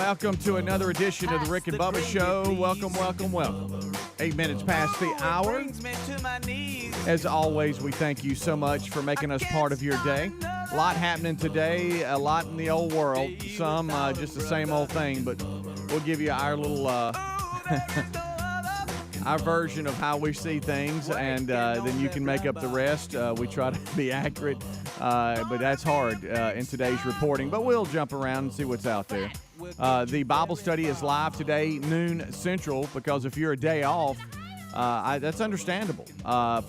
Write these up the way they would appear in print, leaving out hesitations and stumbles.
Welcome to another edition of the Rick and Bubba Show. Welcome, welcome, welcome. 8 minutes past the hour. As always, we thank you so much for making us part of your day. A lot happening today, a lot in the old world. Some just the same old thing, but we'll give you our little our version of how we see things, and then you can make up the rest. We try to be accurate, but that's hard in today's reporting. But we'll jump around and see what's out there. The Bible study is live today, noon Central, because if you're a day off, that's understandable.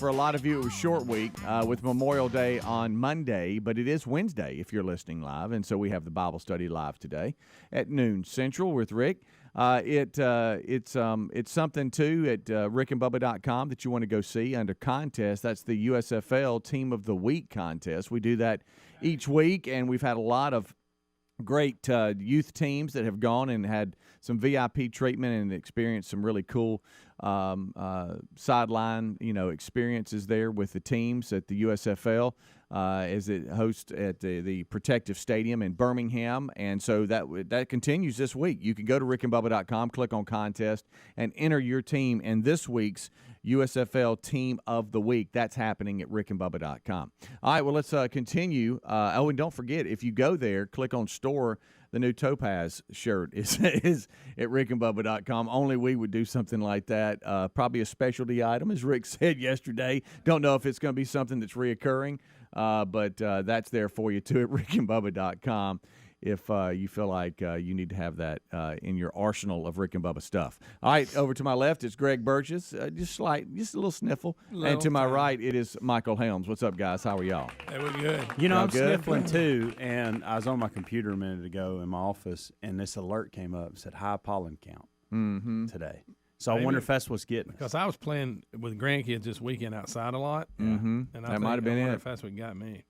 For a lot of you, it was short week with Memorial Day on Monday, but it is Wednesday if you're listening live, and so we have the Bible study live today at noon Central with Rick. It's something, too, at rickandbubba.com that you want to go see under contest. That's the USFL Team of the Week contest. We do that each week, and we've had a lot of great youth teams that have gone and had some VIP treatment and experienced some really cool sideline, experiences there with the teams at the USFL as it hosts at the Protective Stadium in Birmingham. And so that continues this week. You can go to rickandbubba.com, click on contest, and enter your team in this week's USFL Team of the Week. That's happening at rickandbubba.com. All right, well, let's continue. And don't forget, if you go there, click on store, the new Topaz shirt is at rickandbubba.com. Only we would do something like that. Probably a specialty item, as Rick said yesterday. Don't know if it's going to be something that's reoccurring, but that's there for you, too, at rickandbubba.com. If you feel like you need to have that in your arsenal of Rick and Bubba stuff. All right, over to my left is Greg Burgess, just a little sniffle. And to my right, it is Michael Helms. What's up, guys? How are y'all? Hey, we're good. I'm sniffling too, and I was on my computer a minute ago in my office, and this alert came up and said high pollen count today. So I wonder if that's what's getting us. Because I was playing with grandkids this weekend outside a lot, and that might have been if that's what got me.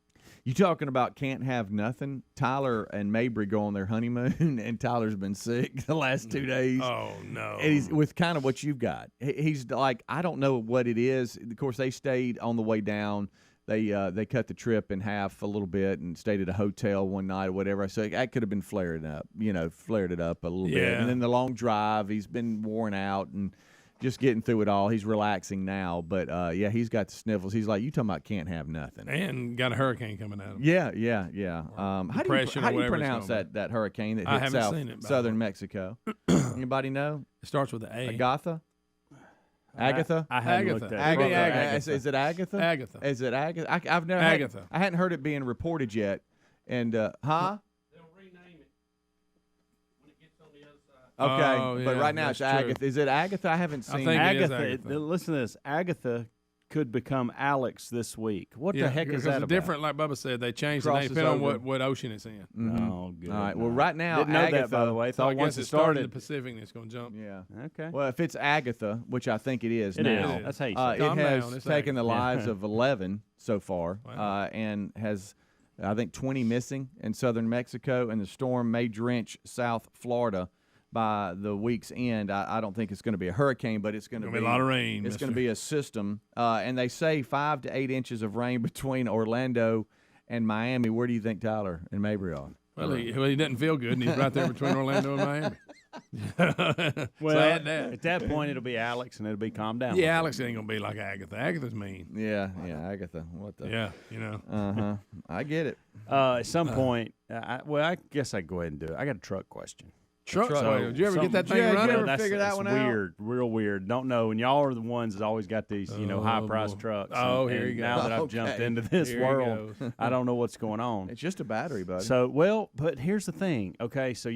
You talking about can't have nothing? Tyler and Mabry go on their honeymoon, and Tyler's been sick the last 2 days. Oh, no. And he's with kind of what you've got. He's like, I don't know what it is. Of course, they stayed on the way down. They cut the trip in half a little bit and stayed at a hotel one night or whatever. So that could have been flared it up a little bit. And then the long drive, he's been worn out and just getting through it all. He's relaxing now, but he's got the sniffles. He's like, you talking about can't have nothing. And got a hurricane coming at him. Yeah. How do you pronounce that hurricane that hit southern Mexico? Anybody know? It starts with an A. Agatha? Agatha? I haven't looked at it. Agatha. Is it Agatha? Agatha. Is it Agatha? I've never Agatha. I hadn't heard it being reported yet. And They'll rename it when it gets on the other side. Okay, but right now it's Agatha. True. Is it Agatha? I haven't seen Agatha. Listen to this. Agatha could become Alex this week. What the heck is that about? Different, like Bubba said, they changed the name depending on what ocean it's in. Oh, good. All right, well, right now, Didn't know Agatha, that, by the way. Thought I once guess it started started in the Pacific and it's going to jump. Yeah. Okay. Well, if it's Agatha, which I think it is now, That's how you it say Calm has down, it's taken the Agatha. lives of 11 so far, Wow. and has, I think, 20 missing in southern Mexico, and the storm may drench South Florida by the week's end. I don't think it's going to be a hurricane, but it's going to be a lot of rain. It's going to be a system, and they say 5 to 8 inches of rain between Orlando and Miami. Where do you think Tyler and Mabry are? Well, he doesn't feel good, and he's right there between Orlando and Miami. Well, so I had that. at that point, it'll be Alex, and it'll be calm down. Yeah, Alex ain't going to be like Agatha. Agatha's mean. Yeah, Agatha. What the? Yeah, I get it. At some point, I guess I go ahead and do it. I got a truck question. Truck. Did you ever get that thing Yeah, running? you ever figure that one out? Weird, real weird. Don't know. And y'all are the ones that always got these, high-priced boy. trucks. Oh, and here you go. Now that I've jumped into this Here he world, I don't know what's going on. It's just a battery, buddy. So, but here's the thing. Okay, so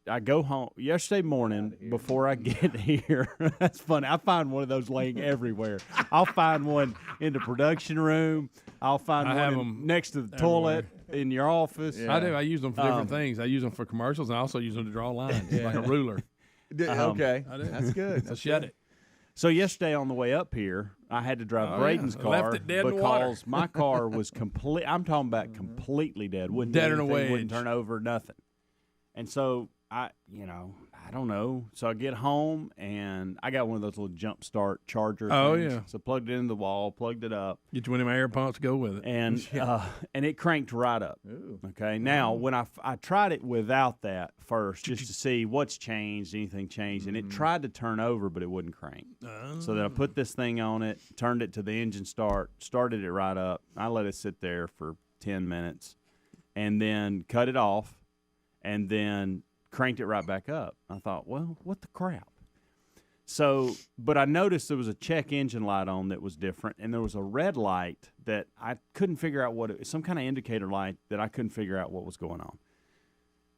I go home yesterday morning before I get here. That's funny. I find one of those laying everywhere. I'll find one in the production room. I'll find one next to the toilet in your office. Yeah. I do. I use them for different things. I use them for commercials, and I also use them to draw lines, like a ruler. Okay, I do. That's good. So shut it. So yesterday on the way up here, I had to drive Braden's car Left it dead in the water. because my car was complete. I'm talking about completely dead. Wouldn't Dead do in a anything, wedge. wouldn't turn over, nothing. And so I I don't know. So I get home, and I got one of those little jump start charger Oh, things. yeah. So plugged it into the wall, plugged it up. Get you one of them air pumps, go with it. And it cranked right up. Ooh. Okay. Now, when I tried it without that first, just to see what's changed, anything changed, and it tried to turn over, but it wouldn't crank. So then I put this thing on it, turned it to the engine start, started it right up. I let it sit there for 10 minutes, and then cut it off, and then cranked it right back up. I thought, well, what the crap? So, but I noticed there was a check engine light on that was different, and there was a red light that I couldn't figure out some kind of indicator light that I couldn't figure out what was going on.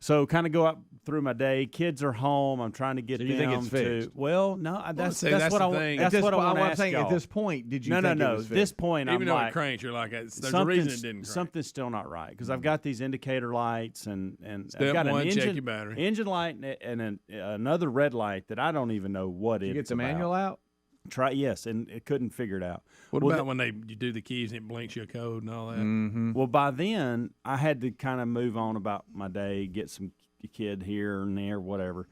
So, kind of go up through my day. Kids are home. I'm trying to get them you think it's fixed? to. Well, no, that's that's what the I want. thing. That's what I want to I'm ask saying. y'all. At this point, did you? No. think it was At fixed? this point, Even I'm though like, it cranks, you're like, there's a reason it didn't crank. something's still not right because I've got these indicator lights and Step I've got one, an check your battery. engine light and another red light that I don't even know what Did you it's get the manual out? Yes, and it couldn't figure it out. What Well, about when you do the keys and it blinks you a code and all that? Mm-hmm. Well, by then I had to kind of move on about my day, get some kid here and there, whatever.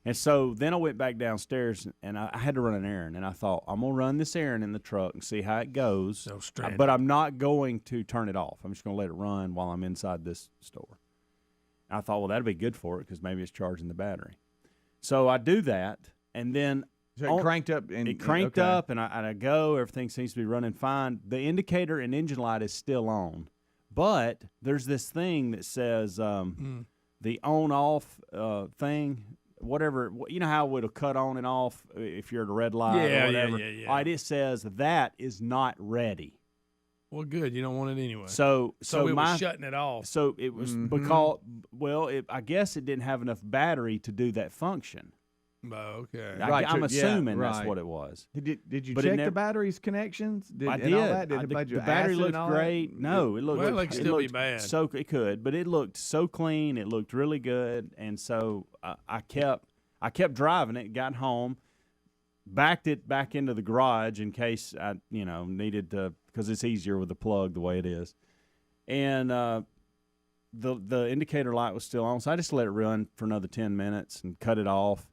And so then I went back downstairs and I had to run an errand. And I thought, I'm going to run this errand in the truck and see how it goes. So stranded. But I'm not going to turn it off. I'm just going to let it run while I'm inside this store. I thought, well, that'd be good for it because maybe it's charging the battery. So I do that, and then So it cranked up. And it cranked up, and I go. Everything seems to be running fine. The indicator and engine light is still on, but there's this thing that says the on-off thing, whatever. You know how it'll cut on and off if you're at a red light or whatever? Yeah. All right, it says that is not ready. Well, good. You don't want it anyway. So it was shutting it off. So it was because, well, I guess it didn't have enough battery to do that function. Oh, okay. Right, I'm yeah, assuming right. that's what it was. Did you But it check never- the battery's connections? I and did. all that? Did it The budget battery acid looked and all that? great. No, it looked. Well, it could still be looked bad. So it could, but it looked so clean. It looked really good, and so I kept driving it. Got home, backed it back into the garage in case I needed to, because it's easier with the plug the way it is, and the indicator light was still on, so I just let it run for another 10 minutes and cut it off.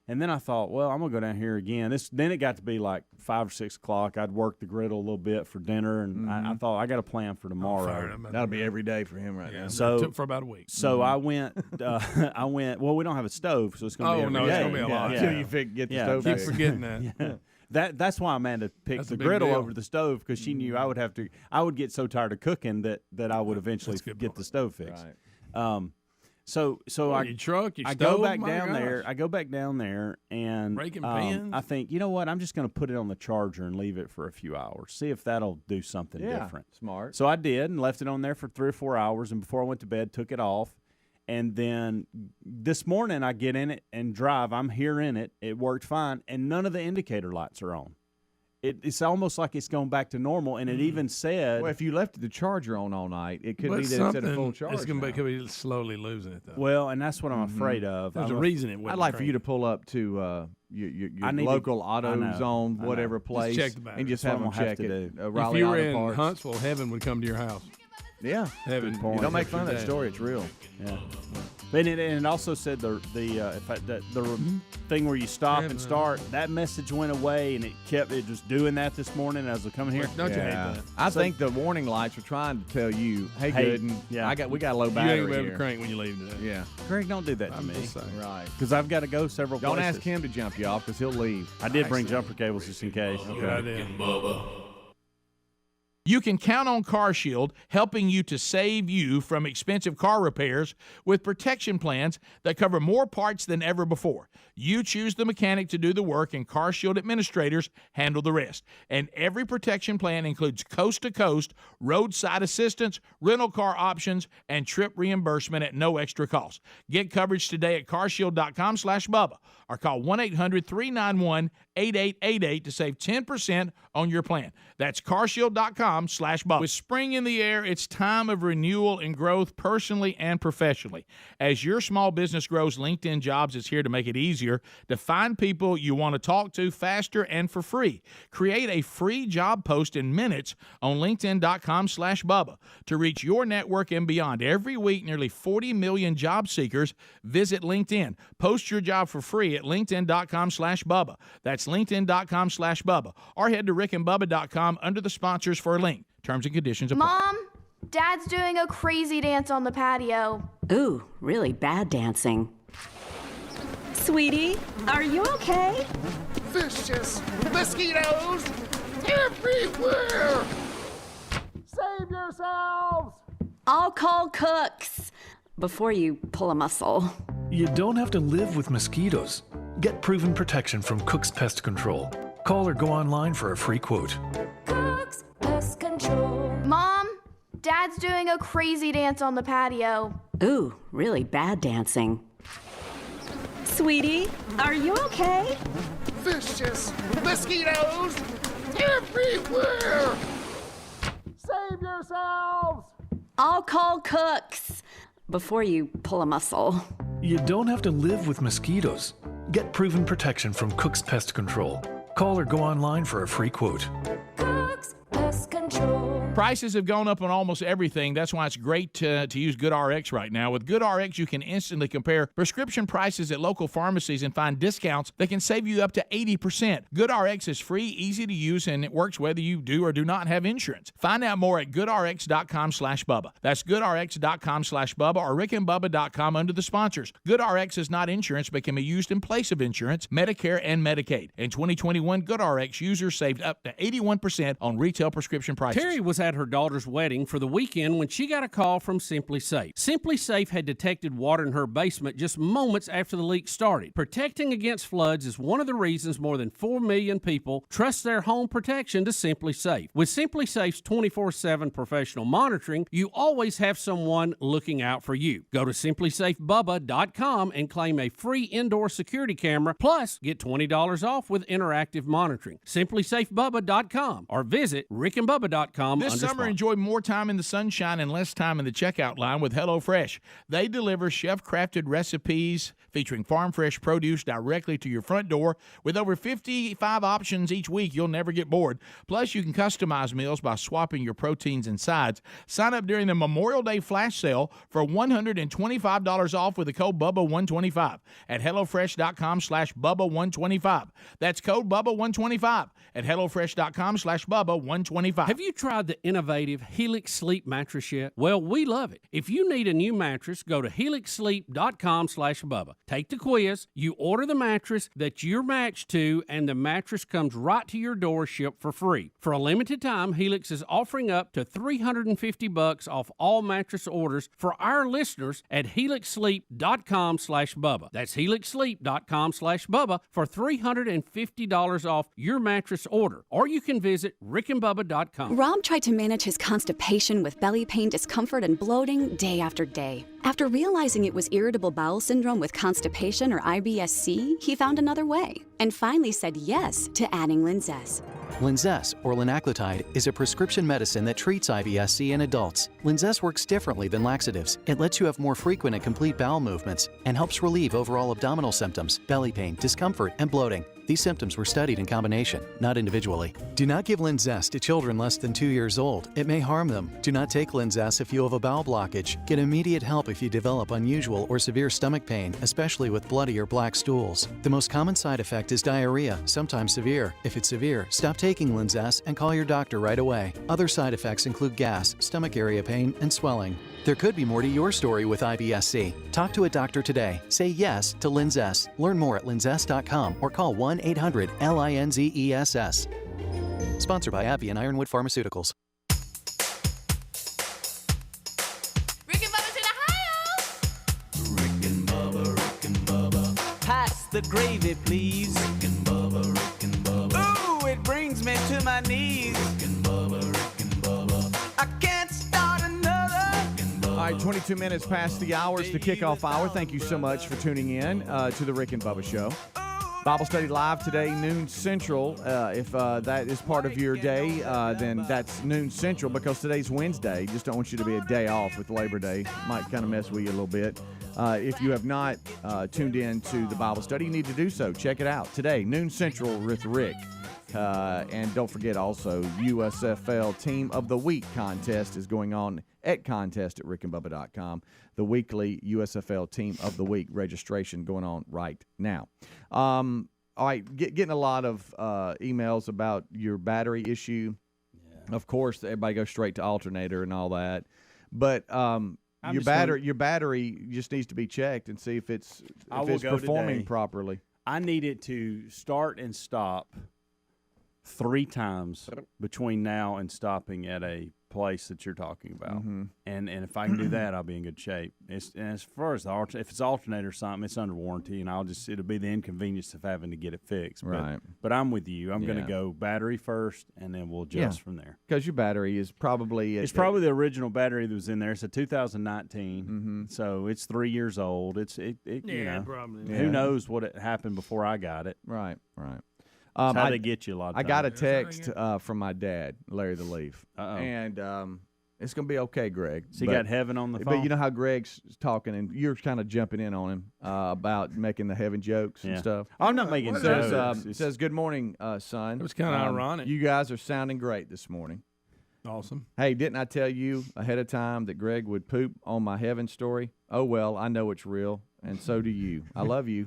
And then I thought, well, I'm going to go down here again. Then it got to be like 5 or 6 o'clock. I'd worked the griddle a little bit for dinner, and I thought, I got a plan for tomorrow. That'll be every day for him right now. So it took for about a week. So I went, well, we don't have a stove, so it's going to be every it's day. going to be a lot. Until you get the stove. Keep fixed. forgetting that. That's why Amanda picked That's the a big griddle deal. over the stove, because she knew I would get so tired of cooking that I would eventually That's a good get point. the stove fixed. Right. So Your truck, your I stove, go back my down gosh. there. I go back down there, and Raking pins? I think, you know what? I'm just going to put it on the charger and leave it for a few hours. See if that'll do something Yeah, different. smart. So I did, and left it on there for 3 or 4 hours. And before I went to bed, took it off. And then this morning, I get in it and drive. I'm here in it. It worked fine, and none of the indicator lights are on. It's almost like it's going back to normal, and it even said, Well, if you left the charger on all night, it could But be that it's at a full something- charge. It's going to now. could be slowly losing it, though. well, and that's what I'm afraid of. There's I'm a reason it wouldn't I'd like for you to crank. pull up to your I need to- local I know, AutoZone, I know. whatever Just place, check the battery. and just That's have what them I'm gonna have check to it. do. If Raleigh you were Auto in Parts. Huntsville, heaven would come to your house. Yeah. Heaven. Good point. Don't make fun of that Dad. story. It's real. Yeah. And it also said the thing where you stop and start, that message went away, and it was doing that this morning as I was coming here. Don't you hate Yeah. that? I think the warning lights were trying to tell you, hey, Hey, Gooden, yeah. we got a low You battery ain't going to be able here. to crank when you leave today. Yeah. Greg, don't do that to I'm me. just saying. Right. Because I've got to go several Don't places. ask him to jump you off because he'll leave. I did bring jumper cables just in case. Good idea. You can count on CarShield helping you to save you from expensive car repairs with protection plans that cover more parts than ever before. You choose the mechanic to do the work, and CarShield administrators handle the rest. And every protection plan includes coast-to-coast roadside assistance, rental car options, and trip reimbursement at no extra cost. Get coverage today at carshield.com/Bubba or call 1-800-391-8888 to save 10% on your plan. That's carshield.com/Bubba. linkedin.com/Bubba. With spring in the air, it's time of renewal and growth personally and professionally. As your small business grows, LinkedIn Jobs is here to make it easier to find people you want to talk to faster and for free. Create a free job post in minutes on linkedin.com/Bubba to reach your network and beyond. Every week, nearly 40 million job seekers visit LinkedIn. Post your job for free at linkedin.com/Bubba. That's linkedin.com/Bubba. Or head to rickandbubba.com under the sponsors for a link. Terms and conditions apply. Mom, Dad's doing a crazy dance on the patio. Ooh, really bad dancing. Sweetie, are you okay? Vicious mosquitoes everywhere! Save yourselves! I'll call Cooks before you pull a muscle. You don't have to live with mosquitoes. Get proven protection from Cook's Pest Control. Call or go online for a free quote. Cook's Pest Control. Mom, Dad's doing a crazy dance on the patio. Ooh, really bad dancing. Sweetie, are you okay? Vicious mosquitoes everywhere! Save yourselves! I'll call Cooks before you pull a muscle. You don't have to live with mosquitoes. Get proven protection from Cook's Pest Control. Call or go online for a free quote. Cook's Pest Control. Prices have gone up on almost everything. That's why it's great to use GoodRx right now. With GoodRx, you can instantly compare prescription prices at local pharmacies and find discounts that can save you up to 80%. GoodRx is free, easy to use, and it works whether you do or do not have insurance. Find out more at goodrx.com/Bubba. That's goodrx.com/Bubba or rickandbubba.com under the sponsors. GoodRx is not insurance but can be used in place of insurance, Medicare, and Medicaid. In 2021, GoodRx users saved up to 81% on retail prescription prices. Terry was at her daughter's wedding for the weekend when she got a call from Simply Safe. Simply Safe had detected water in her basement just moments after the leak started. Protecting against floods is one of the reasons more than 4 million people trust their home protection to Simply Safe. With Simply Safe's 24/7 professional monitoring, you always have someone looking out for you. Go to simplysafebubba.com and claim a free indoor security camera, plus get $20 off with interactive monitoring. simplysafebubba.com or visit rickandbubba.com. This summer, enjoy more time in the sunshine and less time in the checkout line with HelloFresh. They deliver chef-crafted recipes featuring farm-fresh produce directly to your front door. With over 55 options each week, you'll never get bored. Plus, you can customize meals by swapping your proteins and sides. Sign up during the Memorial Day flash sale for $125 off with the code BUBBA125 at HelloFresh.com/Bubba125. That's code BUBBA125 at HelloFresh.com/Bubba125. Have you tried the innovative Helix Sleep mattress yet? Well, we love it. If you need a new mattress, go to HelixSleep.com/Bubba. Take the quiz, you order the mattress that you're matched to, and the mattress comes right to your door shipped for free. For a limited time, Helix is offering up to $350 off all mattress orders for our listeners at HelixSleep.com/Bubba. That's HelixSleep.com/Bubba for $350 off your mattress order. Or you can visit rickandbubba.com. Rob tried to manage his constipation with belly pain, discomfort, and bloating day after day. After realizing it was irritable bowel syndrome with constipation or IBS-C, he found another way and finally said yes to adding Linzess. Linzess, or linaclotide, is a prescription medicine that treats IBS-C in adults. Linzess works differently than laxatives. It lets you have more frequent and complete bowel movements and helps relieve overall abdominal symptoms, belly pain, discomfort, and bloating. These symptoms were studied in combination, not individually. Do not give Linzess to children less than 2 years old. It may harm them. Do not take Linzess if you have a bowel blockage. Get immediate help if you develop unusual or severe stomach pain, especially with bloody or black stools. The most common side effect is diarrhea, sometimes severe. If it's severe, stop taking Linzess and call your doctor right away. Other side effects include gas, stomach area pain, and swelling. There could be more to your story with IBS-C. Talk to a doctor today. Say yes to Linzess. Learn more at linzess.com or call 1-800-LINZESS. Sponsored by AbbVie and Ironwood Pharmaceuticals. Rick and Bubba's in Ohio! Rick and Bubba. Pass the gravy, please. Rick and Bubba. Ooh, it brings me to my knees. Rick and Bubba. I can't start another. All right, 22 minutes past the hours, the kickoff hour. Thank you so much for tuning in to the Rick and Bubba Show. Bible study live today, noon Central. If that is part of your day, then that's noon Central because today's Wednesday. Just don't want you to be a day off with Labor Day. Might kind of mess with you a little bit. If you have not tuned in to the Bible study, you need to do so. Check it out today, noon Central with Rick. And don't forget also, USFL Team of the Week contest is going on at contest@rickandbubba.com. The weekly USFL Team of the Week registration going on right now. All right, getting a lot of emails about your battery issue. Yeah. Of course, everybody goes straight to alternator and all that. But your battery just needs to be checked and see if it's performing properly. I need it to start and stop 3 times between now and stopping at a place that you're talking about. Mm-hmm. And if I can do that, I'll be in good shape. And as far as if it's alternator or something, it's under warranty, and it'll be the inconvenience of having to get it fixed. Right. But I'm with you. I'm going to go battery first, and then we'll adjust from there. Because your battery is probably probably the original battery that was in there. It's a 2019, mm-hmm. So it's 3 years old. Probably. Who knows what happened before I got it? Right. That's how they get you a lot of times. I got a text from my dad, Larry the Leaf. And it's going to be okay, Greg. So you got Heaven on the phone? But you know how Greg's talking, and you're kind of jumping in on him about making the heaven jokes and stuff. I'm not making jokes. It says, good morning, son. It was kind of ironic. You guys are sounding great this morning. Awesome. Hey, didn't I tell you ahead of time that Greg would poop on my heaven story? Oh, well, I know it's real, and so do you. I love you.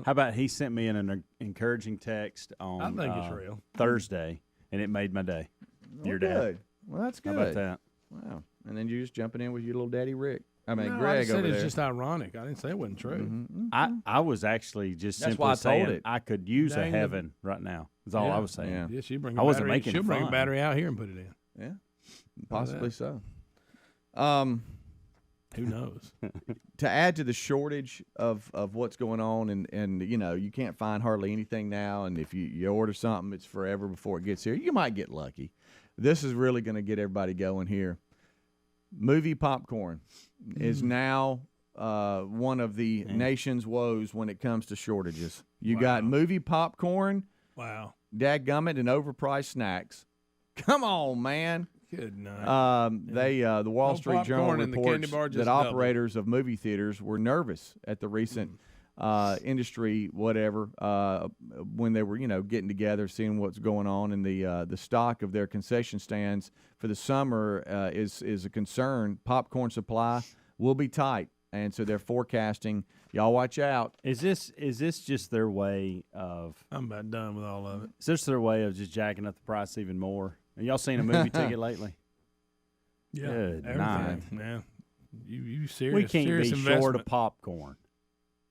How about he sent me an encouraging text on I think it's real. Thursday, and it made my day. Your dad. Good. Well, that's good. How about that? Wow. And then you just jumping in with your little daddy Rick. No, Greg I said over it's there. just ironic. I didn't say it wasn't true. Mm-hmm. I was actually just That's simply why I told saying it. I could use a heaven right now. That's all I was saying. Yeah. Yeah, she'll bring I wasn't making she'll bring fun. a battery out here and put it in. Yeah, possibly so. Who knows? To add to the shortage of what's going on, and you can't find hardly anything now, and if you order something, it's forever before it gets here. You might get lucky. This is really going to get everybody going here. Movie popcorn is now one of the nation's woes when it comes to shortages. You got movie popcorn, dadgummit, and overpriced snacks. Come on, man. Good night. The Wall Street Journal popcorn and the candy reports bar just that doubled. operators of movie theaters were nervous at the recent industry when they were getting together, seeing what's going on, and the stock of their concession stands for the summer is a concern. Popcorn supply will be tight, and so they're forecasting. Y'all watch out. Is this just their way of? I'm about done with all of it. Is this their way of just jacking up the price even more? Have y'all seen a movie ticket lately? Yeah, Good everything. night. Man, you serious? We can't serious be investment. short of popcorn.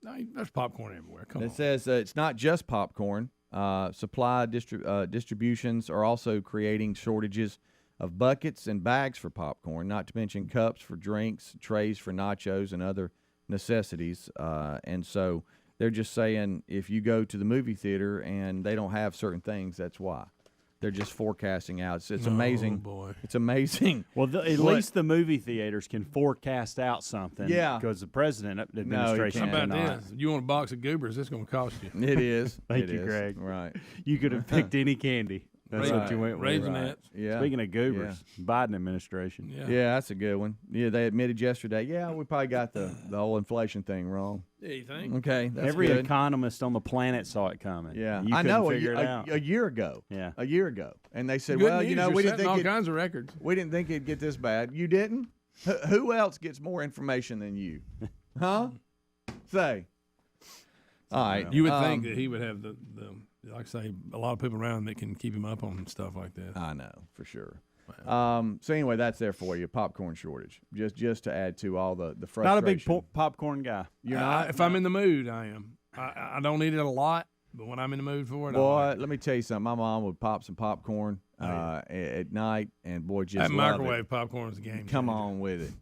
No, there's popcorn everywhere. Come on. It says it's not just popcorn. Supply distributions are also creating shortages of buckets and bags for popcorn, not to mention cups for drinks, trays for nachos, and other necessities. And so they're just saying if you go to the movie theater and they don't have certain things, that's why. They're just forecasting out. It's amazing. Oh, boy. It's amazing. Well, at least the movie theaters can forecast out something. Yeah. Because the administration How about cannot. this? You want a box of goobers? It's going to cost you. It is. Thank It you, is. Greg. Right. You could have picked any candy. That's what you went with. Raisinets. Yeah. Speaking of goobers, Biden administration. Yeah, that's a good one. Yeah, they admitted yesterday, we probably got the whole inflation thing wrong. Yeah, you think? Okay, that's Every good. economist on the planet saw it coming. Yeah, You I know. couldn't figure it out. A year ago. Yeah. A year ago, and they said, Good "Well, news, we you're didn't setting all think kinds of records. we didn't think it'd get this bad. You didn't. Who else gets more information than you? Huh? Say. All right. You would think that he would have the like I say, a lot of people around him that can keep him up on stuff like that. I know for sure. So anyway, that's there for you. Popcorn shortage, just to add to all the frustration. Not a big popcorn guy. You're not. If I'm in the mood, I am. I don't eat it a lot, but when I'm in the mood for it, Boy, let me tell you something. My mom would pop some popcorn at night, and boy, just that love microwave it. popcorn is a game. Come changer. on with it.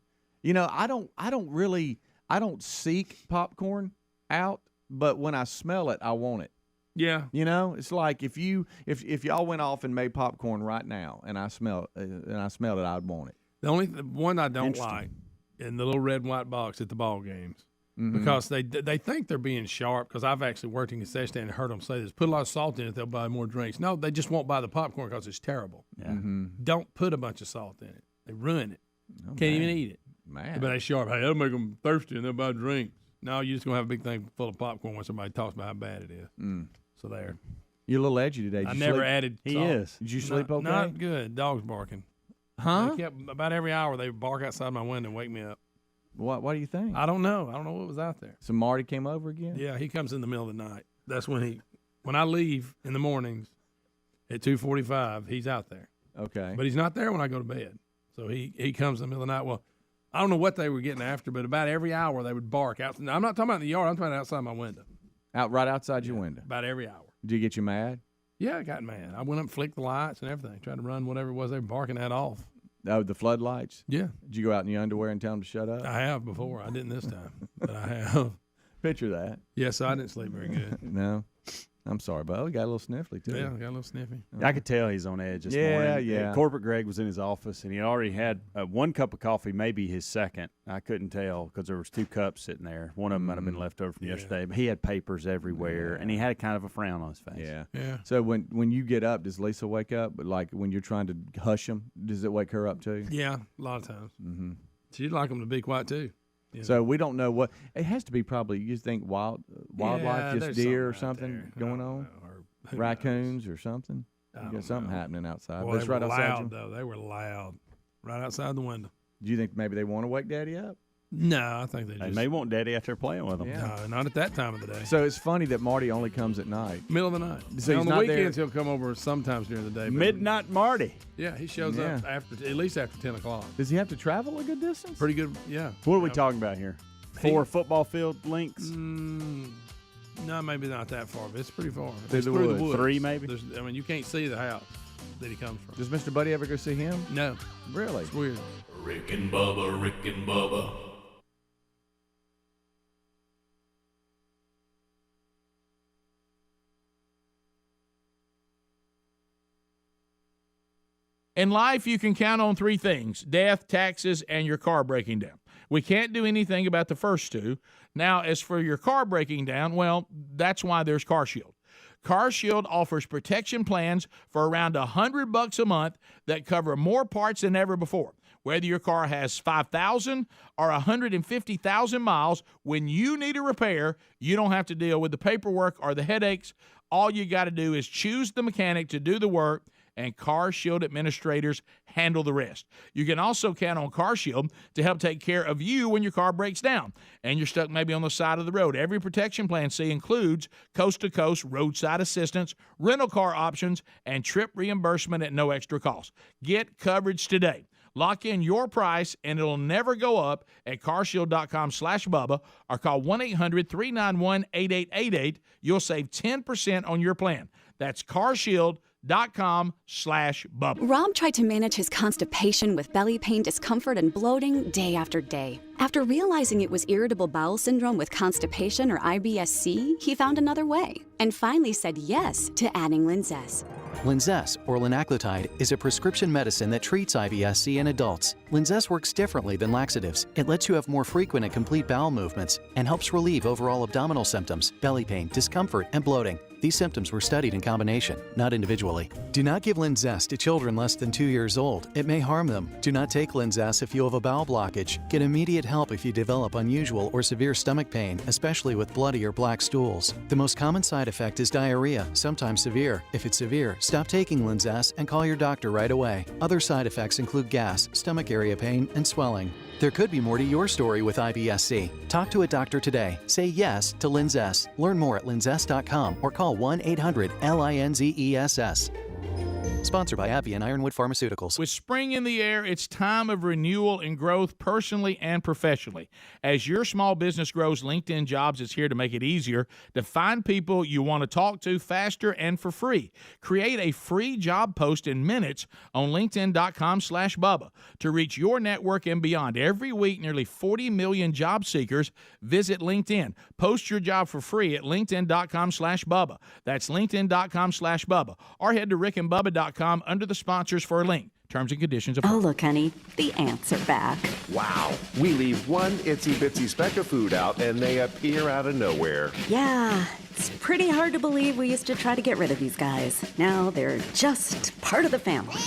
I don't seek popcorn out, but when I smell it, I want it. Yeah. It's like if y'all went off and made popcorn right now, and I smelled it, I'd want it. The one I don't like in the little red and white box at the ball games because they think they're being sharp. Because I've actually worked in the concession stand and heard them say this: put a lot of salt in it, they'll buy more drinks. No, they just won't buy the popcorn because it's terrible. Yeah. Don't put a bunch of salt in it; they ruin it. Oh, Can't man. even eat it. Man. But they sharp. Hey, that'll make them thirsty and they'll buy drinks. No, you're just gonna have a big thing full of popcorn when somebody talks about how bad it is. So there. You're a little edgy today. Did I you never sleep? added. He salt. is. Did you sleep okay? Not good. Dogs barking. Huh? They kept, about every hour they would bark outside my window and wake me up. What do you think? I don't know. I don't know what was out there. So Marty came over again? Yeah, he comes in the middle of the night. That's when I leave in the mornings at 2:45, he's out there. Okay. But he's not there when I go to bed. So he comes in the middle of the night. Well, I don't know what they were getting after, but about every hour they would bark out. Now, I'm not talking about in the yard. I'm talking about outside my window. Right outside your window. About every hour. Did you get you mad? Yeah, I got mad. I went up and flicked the lights and everything. Tried to run whatever it was they were barking at off. Oh, the floodlights? Yeah. Did you go out in your underwear and tell them to shut up? I have before. I didn't this time, but I have. Picture that. Yeah, so I didn't sleep very good. No. I'm sorry, but he got a little sniffly, too. Yeah, I got a little sniffy. I could tell he's on edge this Yeah, morning. yeah. Corporate Greg was in his office, and he already had one cup of coffee, maybe his second. I couldn't tell because there was 2 cups sitting there. One of them might have been left over from yesterday, but he had papers everywhere, and he had kind of a frown on his face. Yeah. Yeah. So when you get up, does Lisa wake up? But like when you're trying to hush him, does it wake her up too? Yeah, a lot of times. Mm-hmm. She'd like them to be quiet too. Yeah. So we don't know what it has to be. Probably you think wildlife, just there's deer or something something out there. going I don't on, know, or who raccoons or something. I You don't got something know. happening outside. Boy, But it's they right were outside loud you. though. They were loud, right outside the window. Do you think maybe they want to wake Daddy up? No, I think they They just. may want Daddy out there playing with them. Yeah. No, not at that time of the day. So it's funny that Marty only comes at night. Middle of the night. So Now, he's on the not weekends there- he'll come over sometimes during the day. but- Midnight Marty. Yeah, he shows up after at least after 10 o'clock. Does he have to travel a good distance? Pretty good. Yeah. What are we talking about here? 4 football field links? No, maybe not that far, but it's pretty far. Through It's the through woods. the woods. 3 maybe? I mean, you can't see the house that he comes from. Does Mr. Buddy ever go see him? No, Really? it's weird. Rick and Bubba, Rick and Bubba. In life, you can count on 3 things: death, taxes, and your car breaking down. We can't do anything about the first 2. Now, as for your car breaking down, well, that's why there's CarShield. CarShield offers protection plans for around $100 a month that cover more parts than ever before. Whether your car has 5,000 or 150,000 miles, when you need a repair, you don't have to deal with the paperwork or the headaches. All you got to do is choose the mechanic to do the work, and CarShield administrators handle the rest. You can also count on CarShield to help take care of you when your car breaks down and you're stuck maybe on the side of the road. Every protection plan includes coast-to-coast roadside assistance, rental car options, and trip reimbursement at no extra cost. Get coverage today. Lock in your price, and it'll never go up at carshield.com/Bubba or call 1-800-391-8888. You'll save 10% on your plan. That's carshield.com/Bubba. Rob tried to manage his constipation with belly pain, discomfort, and bloating day after day. After realizing it was irritable bowel syndrome with constipation or IBS-C, he found another way and finally said yes to adding Linzess. Linzess, or linaclotide, is a prescription medicine that treats IBS-C in adults. Linzess works differently than laxatives. It lets you have more frequent and complete bowel movements and helps relieve overall abdominal symptoms, belly pain, discomfort, and bloating. These symptoms were studied in combination, not individually. Do not give Linzess to children less than 2 years old. It may harm them. Do not take Linzess if you have a bowel blockage. Get immediate help if you develop unusual or severe stomach pain, especially with bloody or black stools. The most common side effect is diarrhea, sometimes severe. If it's severe, stop taking Linzess and call your doctor right away. Other side effects include gas, stomach area pain, and swelling. There could be more to your story with IBS-C. Talk to a doctor today. Say yes to Linzess. Learn more at linzess.com or call 1-800-LINZESS. Sponsored by AbbVie and Ironwood Pharmaceuticals. With spring in the air, it's time of renewal and growth personally and professionally. As your small business grows, LinkedIn Jobs is here to make it easier to find people you want to talk to faster and for free. Create a free job post in minutes on linkedin.com/Bubba to reach your network and beyond. Every week, nearly 40 million job seekers visit LinkedIn. Post your job for free at linkedin.com/Bubba. That's linkedin.com/Bubba. Or head to rickandbubba.com under the sponsors for a link Terms and conditions apply. Oh, look, honey, the ants are back. Wow. We leave one itsy-bitsy speck of food out, and they appear out of nowhere. Yeah, it's pretty hard to believe we used to try to get rid of these guys. Now they're just part of the family.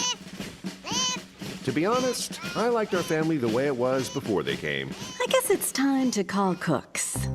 To be honest, I liked our family the way it was before they came. I guess it's time to call Cooks.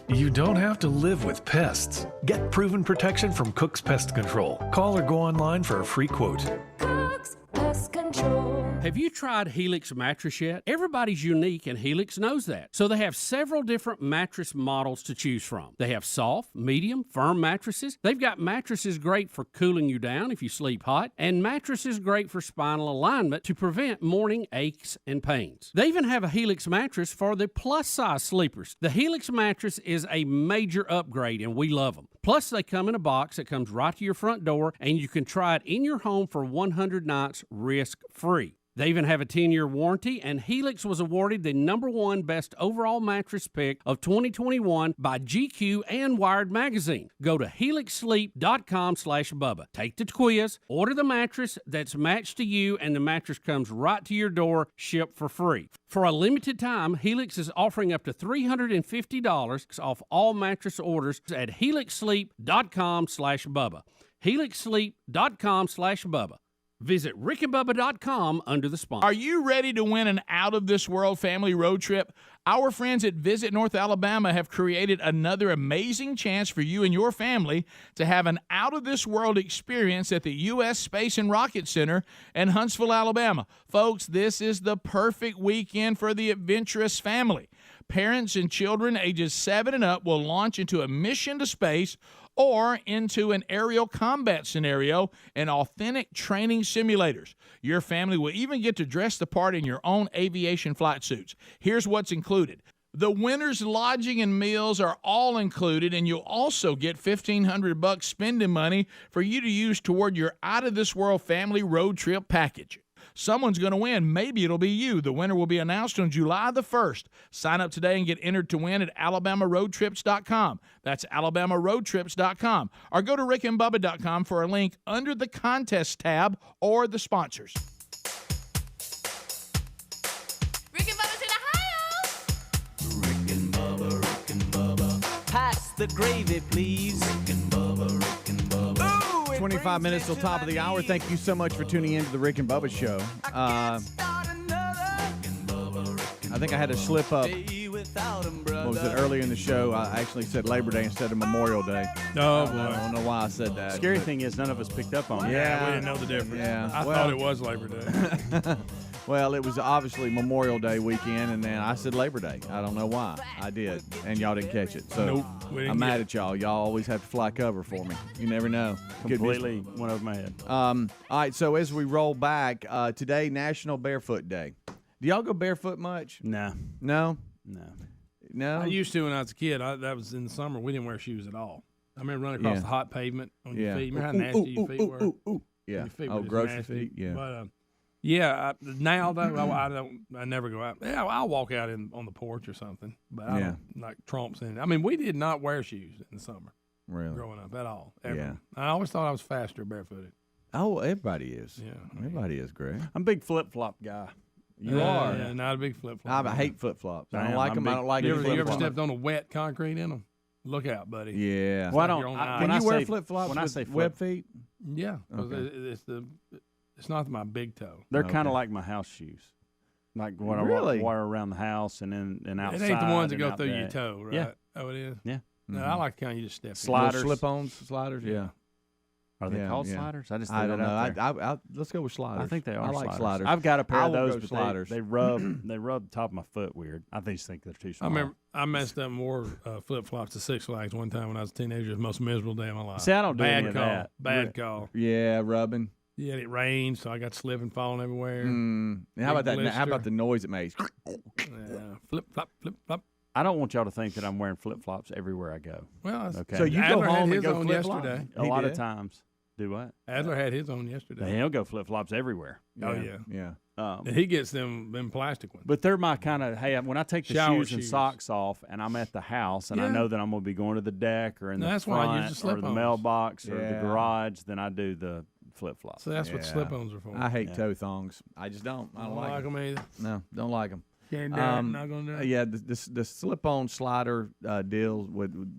You don't have to live with pests. Get proven protection from Cook's Pest Control. Call or go online for a free quote. Cook's Pest Control. Have you tried Helix mattress yet? Everybody's unique, and Helix knows that. So they have several different mattress models to choose from. They have soft, medium, firm mattresses. They've got mattresses great for cooling you down if you sleep hot, and mattresses great for spinal alignment to prevent morning aches and pains. They even have a Helix mattress for the plus-size sleepers. The Helix mattress is a major upgrade, and we love them. Plus, they come in a box that comes right to your front door, and you can try it in your home for 100 nights risk-free. They even have a 10-year warranty, and Helix was awarded the #1 best overall mattress pick of 2021 by GQ and Wired Magazine. Go to helixsleep.com/Bubba. Take the quiz, order the mattress that's matched to you, and the mattress comes right to your door, shipped for free. For a limited time, Helix is offering up to $350 off all mattress orders at helixsleep.com/Bubba. helixsleep.com/Bubba. Visit rickandbubba.com under the sponsor. Are you ready to win an out-of-this-world family road trip? Our friends at Visit North Alabama have created another amazing chance for you and your family to have an out-of-this-world experience at the U.S. Space and Rocket Center in Huntsville, Alabama. Folks, this is the perfect weekend for the adventurous family. Parents and children ages 7 and up will launch into a mission to space or into an aerial combat scenario in authentic training simulators. Your family will even get to dress the part in your own aviation flight suits. Here's what's included. The winner's lodging and meals are all included, and you'll also get $1,500 spending money for you to use toward your out-of-this-world family road trip package. Someone's going to win. Maybe it'll be you. The winner will be announced on July the 1st. Sign up today and get entered to win at alabamaroadtrips.com. That's alabamaroadtrips.com. Or go to rickandbubba.com for a link under the contest tab or the sponsors. Rick and Bubba's in Ohio. Rick and Bubba. Pass the gravy, please. Rick and Bubba, Rick and Bubba. 25 minutes till top of the hour. Thank you so much for tuning in to the Rick and Bubba Show. I think I had to slip up. What was it, earlier in the show? I actually said Labor Day instead of Memorial Day. Oh, boy. I don't know why I said that. Scary thing is none of us picked up on it. Yeah, we didn't know the difference. Yeah. I thought it was Labor Day. Well, it was obviously Memorial Day weekend, and then I said Labor Day. I don't know why. I did, and y'all didn't catch it. So Nope, we didn't I'm get mad it. at y'all. Y'all always have to fly cover for me. You never know. Could be- Completely went over my head. All right, so as we roll back, today, National Barefoot Day. Do y'all go barefoot much? No. No? No. No? I used to when I was a kid. That was in the summer. We didn't wear shoes at all. I remember running across Yeah. the hot pavement on your Yeah. feet. Remember how nasty your feet were? Yeah. Your feet Oh, were just grocery nasty. feet? Yeah. But now though, I never go out. Yeah, I'll walk out on the porch or something. But I don't like trumps in. I mean, we did not wear shoes in the summer. Really? Growing up at all. Ever. Yeah. I always thought I was faster barefooted. Oh, everybody is. Yeah. Everybody is, Greg. I'm a big flip-flop guy. You are. Yeah, not a big flip flop. I hate flip-flops. I don't Damn, like I'm them. I big- don't like You any ever flip-flops. stepped on a wet concrete in them? Look out, buddy. Yeah. Well, I like don't. your own I, eye. when Can I you wear say, flip-flops when I with say web flip, feet? Yeah, 'cause Okay. it's not my big toe. they're kind Okay. of like my house shoes, like what Really? I wear around the house and outside. It ain't the ones that and go out through your back. toe, right? Yeah. Oh, it is? Yeah. No, I like the kind you just step in. Sliders. Those slip-ons, sliders? Yeah. Are they Yeah, called yeah. sliders? I just I threw don't that know. out there. Let's go with sliders. I think they are. I like sliders. I've got a pair I of would those, go but sliders. they rub they rub the top of my foot weird. I just think they're too I small. remember I messed up more flip flops to Six Flags one time when I was a teenager. It was the most miserable day of my life. See, I don't do Bad any of call. that. Bad call. Yeah, rubbing. Yeah, it rained, so I got slipping, falling everywhere. And how about Big that? How about blister. the noise it makes? Yeah, flip flop, flip flop. I don't want y'all to think that I'm wearing flip flops everywhere I go. Well, Okay. So you go Adler had home and his go on flip-flop? yesterday. A He lot did? of times. Do what? Adler had his on yesterday. He'll go flip flops everywhere. Oh yeah. Yeah. And he gets them plastic ones. But they're my kind of, hey, when I take the Shower shoes and shoes. socks off and I'm at the house and I Yeah. know that I'm going to be going to the deck or in No, the that's why I use front the or the slip-ons. mailbox or the Yeah. garage, then I do the flip flops. So that's what slip-ons are for. I hate toe thongs. I just don't. I don't like them either. No, don't like them. Can't do it. Not gonna do it. Yeah, the slip-on slider deals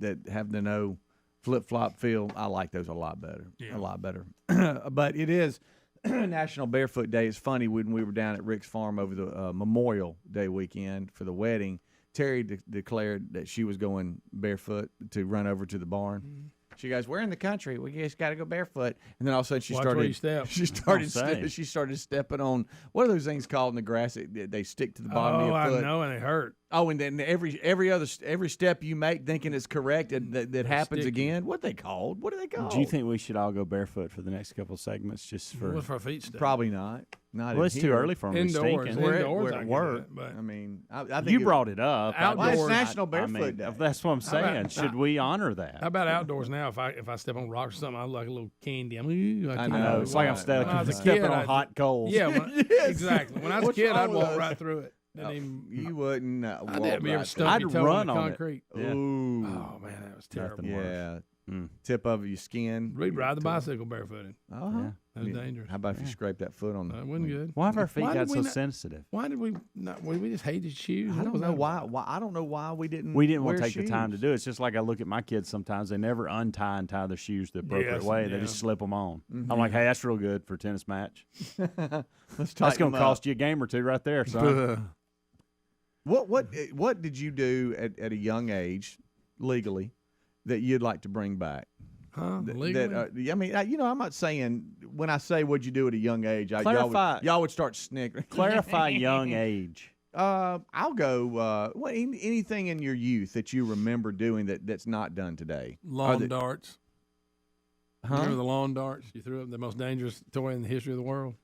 that have the no flip-flop feel, I like those a lot better. Yeah. A lot better. But it is National Barefoot Day. It's funny, when we were down at Rick's farm over the Memorial Day weekend for the wedding, Terry declared that she was going barefoot to run over to the barn. Mm-hmm. She goes, "We're in the country. We just got to go barefoot." And then all of a sudden, she Watch where you started. step. She started. She started stepping on, what are those things called in the grass? They stick to the bottom of your foot. I know, and they hurt. Oh, and then every step you make, thinking it's correct, that happens again. What are they called? What are they called? Do you think we should all go barefoot for the next couple of segments, just for? What's for our feet step? Probably not. Not Well, it's too early for them. Indoors. We're Indoors, at I work. get it, but I mean, I think You brought it up. Outdoors. It's National Barefoot Day. That's what I'm saying. Should we honor that? How about outdoors now? If I step on rocks or something, I look like a little candy. I I know. It's like I'm When I was a stepping kid, on hot coals. Yeah, exactly. When I was a What's kid, I'd wrong walk with right us? through it. You wouldn't. I did. You ever stubbed I'd your toe run in the on it. concrete? Yeah. Ooh. Oh man, that was terrible. Yeah. Tip of your skin. We'd ride the bicycle barefooted. Uh-huh. That was dangerous. How about if you scrape that foot on the? That wasn't good. Why have our feet Why got did we so not- sensitive? Why did we not? We just hated shoes. I What don't was know that why. about? Why I don't know why we didn't. We didn't want wear to take the time to shoes. do it. It's just like I look at my kids sometimes. They never untie and tie their shoes the appropriate Yes, way. They yeah. just slip them on. I'm like, hey, that's real good for a tennis match. Let's That's tighten going to them cost up. you a game or two right there, son. What did you do at a young age, legally, that you'd like to bring back? Huh? That, Legally? I mean, I'm not saying when I say what'd you do at a young age, Clarify. y'all would start snickering. Clarify young age. I'll go. Anything in your youth that you remember doing that's not done today? Lawn darts. Huh? Remember the lawn darts? You threw up the most dangerous toy in the history of the world.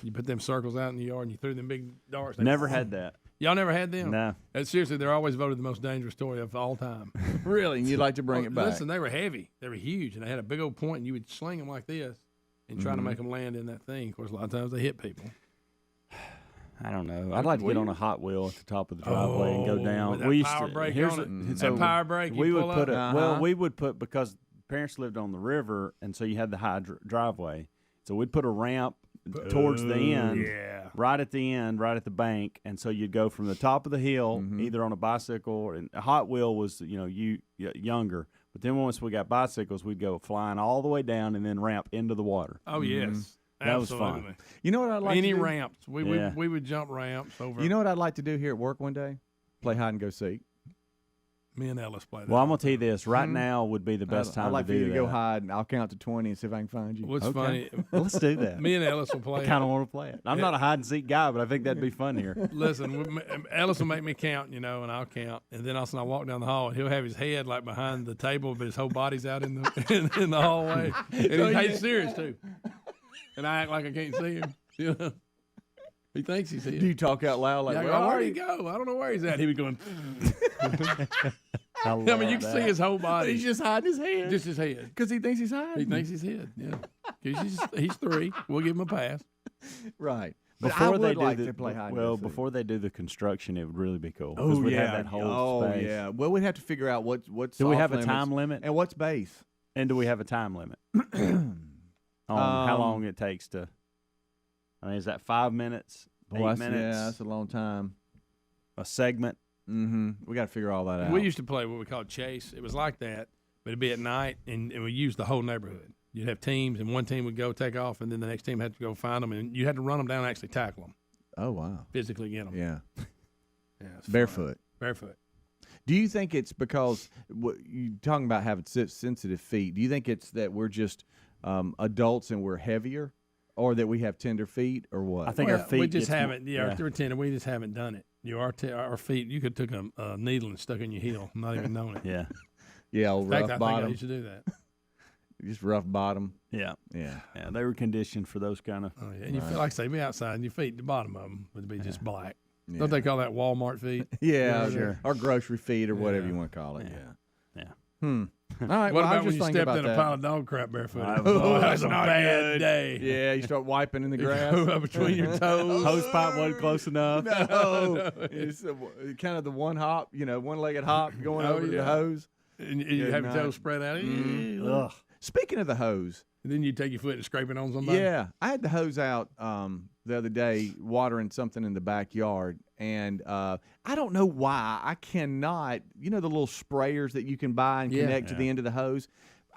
You put them circles out in the yard and you threw them big darts. They- Never had that. Y'all never had them? No. Seriously, they're always voted the most dangerous toy of all time. Really? And you'd like to bring it back? Listen, they were heavy. They were huge, and they had a big old point, and you would sling them like this and try to make them land in that thing. Of course, a lot of times they hit people. I don't know. I'd like to get on a Hot Wheel at the top of the driveway and go down. With that We used power to brake here's on a- it. so That power brake you we would pull put up? well, we would put, because parents lived on the river, and so you had the high driveway. So we'd put a ramp towards the end, right at the end, right at the bank, and so you'd go from the top of the hill, either on a bicycle or a Hot Wheel was younger. But then once we got bicycles, we'd go flying all the way down and then ramp into the water. Oh, yes. That was Absolutely. fun. You know what I'd like Any to do? ramps. We would jump ramps over. You know what I'd like to do here at work one day? Play hide and go seek. Me and Ellis play that. Well, I'm gonna tell you this. Right now would be the best I'd time like to for you do to go that. hide, and I'll count to 20 and see if I can find you. What's Okay. funny? Well, let's do that. Me and Ellis will play. I kind of want to play it. I'm not a hide and seek guy, but I think that'd be fun here. Listen, Ellis will make me count, and I'll count, and then all of a sudden I walk down the hall, and he'll have his head like behind the table, but his whole body's out in the in the hallway, and he's serious too. And I act like I can't see him. He thinks he's here. Do you talk out loud like, Yeah, I go, well, where'd he go? I don't know where he's at. He was going. I mean, you can see his whole body. He's just hiding his head. Just his head. Because he thinks he's hiding. He thinks he's hid. Yeah. 'Cause he's 3. We'll give him a pass. Right. But I would like to play hide and go seek. before they do the construction, it would really be cool. 'Cause Oh, we'd yeah. have that whole space. Yeah. Well, we'd have to figure out what's Do we off have a limits time limit? and what's base. And do we have a time limit on how long it takes to? I mean, is that 5 minutes? 8 minutes? Yeah, that's a long time. A segment? Mm-hmm. We got to figure all that out. We used to play what we called chase. It was like that, but it'd be at night, and we used the whole neighborhood. You'd have teams, and one team would go take off, and then the next team had to go find them, and you had to run them down and actually tackle them. Oh, wow. Physically get them. Yeah. Yeah, it's fun. Barefoot. Barefoot. Do you think it's because you talking about having sensitive feet? Do you think it's that we're just adults and we're heavier, or that we have tender feet, or what? I think our feet. We just gets haven't. more- Yeah, we're tender. We just haven't done it. Our feet. You could took a needle and stuck in your heel, not even knowing it. Yeah. Yeah, old In fact, rough I think bottom. I used to do that. Just rough bottom. Yeah. Yeah. Yeah. They were conditioned for those kind of. Oh yeah, and you feel like say be outside, and your feet, the bottom of them would be just black. Yeah. Don't they call that Walmart feet? Yeah, Sure. Or grocery feet, or whatever Yeah. you want to call it. Yeah. All right. What well, I about was when you just thinking stepped about in a that. pile of dog crap barefoot? Oh, that was a not bad good. day. Yeah, you start wiping in the grass. Up between your toes. Hose pipe wasn't close enough. No, it's kind of the one hop, one-legged hop going over the hose. And you Good have your night. toes spread out. Ugh. Speaking of the hose. And then you take your foot and scrape it on somebody? Yeah. I had the hose out the other day watering something in the backyard, and I don't know why I cannot, the little sprayers that you can buy and connect to the end of the hose,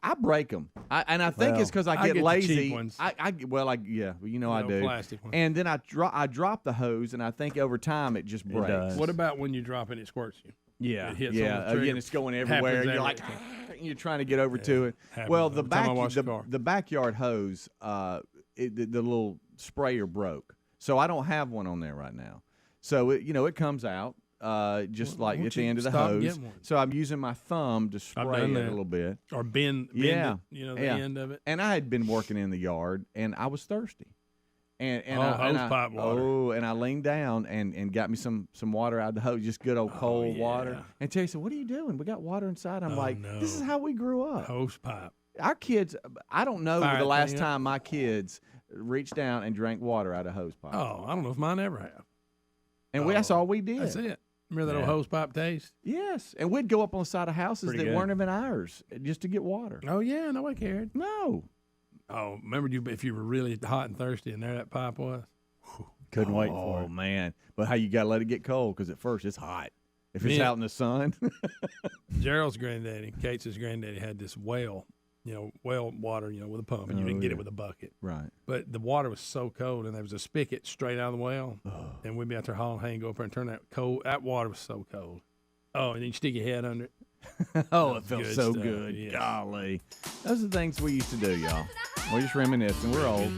I break them. I think it's because I get lazy. The cheap ones. I do. Plastic ones. And then I drop the hose, and I think over time it just breaks. does. What about when you drop it, it squirts you? Yeah. It hits on the trigger. Again, it's going everywhere. You're like, you're trying to get over to it. Well, the backyard hose, the little sprayer broke, so I don't have one on there right now. So it comes out just like at the end of the hose. So I'm using my thumb to spray it a little bit or bend it, the end of it. And I had been working in the yard, and I was thirsty. And pipe water. Oh, and I leaned down and got me some water out of the hose, just good old cold water. And Terry said, "What are you doing? We got water inside." I'm like, no. "This is how we grew up." Hose pipe. Our kids, I don't know the last time my kids reached down and drank water out of hose pipe. Oh, I don't know if mine ever have. And that's all we did. That's it. Remember that old hose pipe taste? Yes. And we'd go up on the side of houses that weren't even ours just to get water. Oh, yeah. Nobody cared. No. Oh, remember if you were really hot and thirsty and there that pipe was? Couldn't wait for it. Oh, man. But how you got to let it get cold because at first it's hot. If it's out in the sun. Gerald's granddaddy, Kate's granddaddy, had this well water, with a pump, and you didn't get it with a bucket. Right. But the water was so cold, and there was a spigot straight out of the well, and we'd be out there hauling hay and go up there and turn that cold. That water was so cold. Oh, and then you stick your head under it. Oh, it felt so stuff. good. Yes. Golly. Those are the things we used to do, y'all. We're just reminiscing. We're old.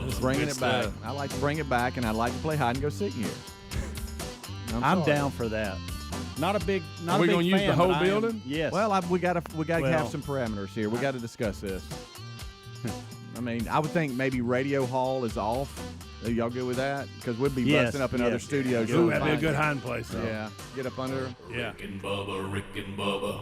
Just bringing it back. I like to bring it back, and I like to play hide and go seek here. I'm down for that. Not a big Are we going to use the whole building? Yes. Well, we got to have some parameters here. We got to discuss this. I mean, I would think maybe Radio Hall is off. Are y'all good with that? Because we'd be busting up in other studios. Ooh, that'd be a good hiding place, though. Yeah. Get up under. Yeah. Rick and Bubba.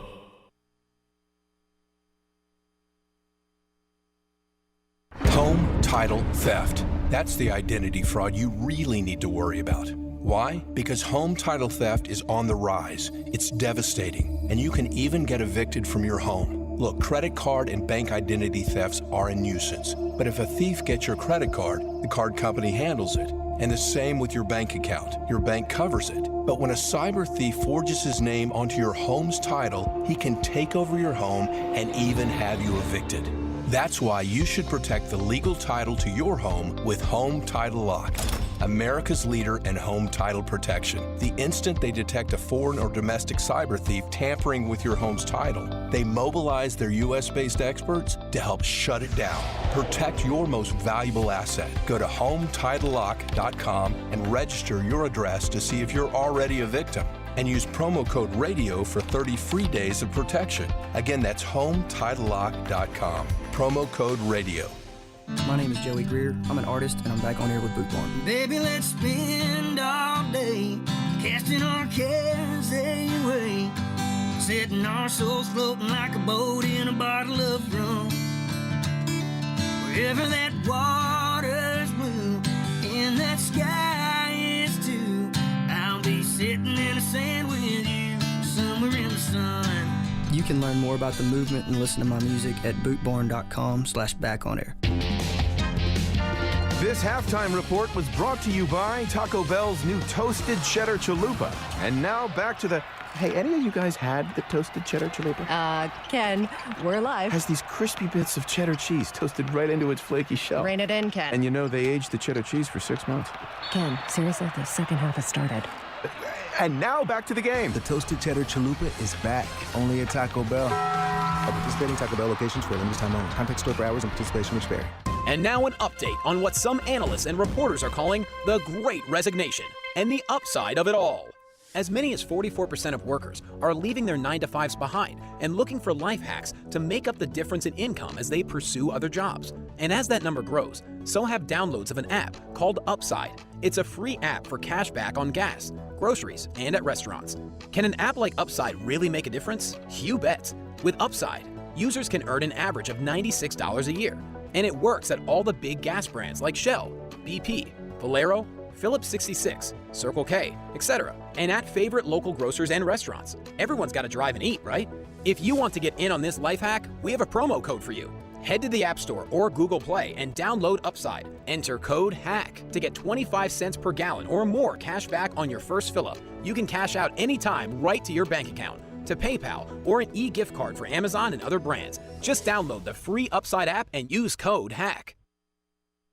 Home title theft. That's the identity fraud you really need to worry about. Why? Because home title theft is on the rise. It's devastating, and you can even get evicted from your home. Look, credit card and bank identity thefts are a nuisance. But if a thief gets your credit card, the card company handles it. And the same with your bank account. Your bank covers it. But when a cyber thief forges his name onto your home's title, he can take over your home and even have you evicted. That's why you should protect the legal title to your home with Home Title Lock, America's leader in home title protection. The instant they detect a foreign or domestic cyber thief tampering with your home's title, they mobilize their U.S.-based experts to help shut it down. Protect your most valuable asset. Go to HomeTitleLock.com and register your address to see if you're already a victim. And use promo code RADIO for 30 free days of protection. Again, that's HomeTitleLock.com. Promo code RADIO. My name is Joey Greer. I'm an artist, and I'm back on air with Boot Barn. Baby, let's spend all day casting our cares away, setting our souls floating like a boat in a bottle of rum. Wherever that water's blue and that sky is too, I'll be sitting in the sand with you somewhere in the sun. You can learn more about the movement and listen to my music at bootbarn.com/backonair. This halftime report was brought to you by Taco Bell's new Toasted Cheddar Chalupa. And now back to the... Hey, any of you guys had the Toasted Cheddar Chalupa? Ken, we're live. Has these crispy bits of cheddar cheese toasted right into its flaky shell. Rein it in, Ken. And you know they aged the cheddar cheese for 6 months. Ken, seriously, the second half has started. And now back to the game. The Toasted Cheddar Chalupa is back, only at Taco Bell. At participating Taco Bell locations for a limited time only. Contact store for hours and participation which vary. And now an update on what some analysts and reporters are calling the Great Resignation and the upside of it all. As many as 44% of workers are leaving their 9-to-5s behind and looking for life hacks to make up the difference in income as they pursue other jobs. And as that number grows, so have downloads of an app called Upside. It's a free app for cash back on gas, groceries, and at restaurants. Can an app like Upside really make a difference? You bet. With Upside, users can earn an average of $96 a year. And it works at all the big gas brands like Shell, BP, Valero, Phillips 66, Circle K, etc. and at favorite local grocers and restaurants. Everyone's got to drive and eat, right? If you want to get in on this life hack, we have a promo code for you. Head to the App Store or Google Play and download Upside. Enter code HACK to get 25 cents per gallon or more cash back on your first fill-up. You can cash out anytime right to your bank account, to PayPal, or an e-gift card for Amazon and other brands. Just download the free Upside app and use code HACK.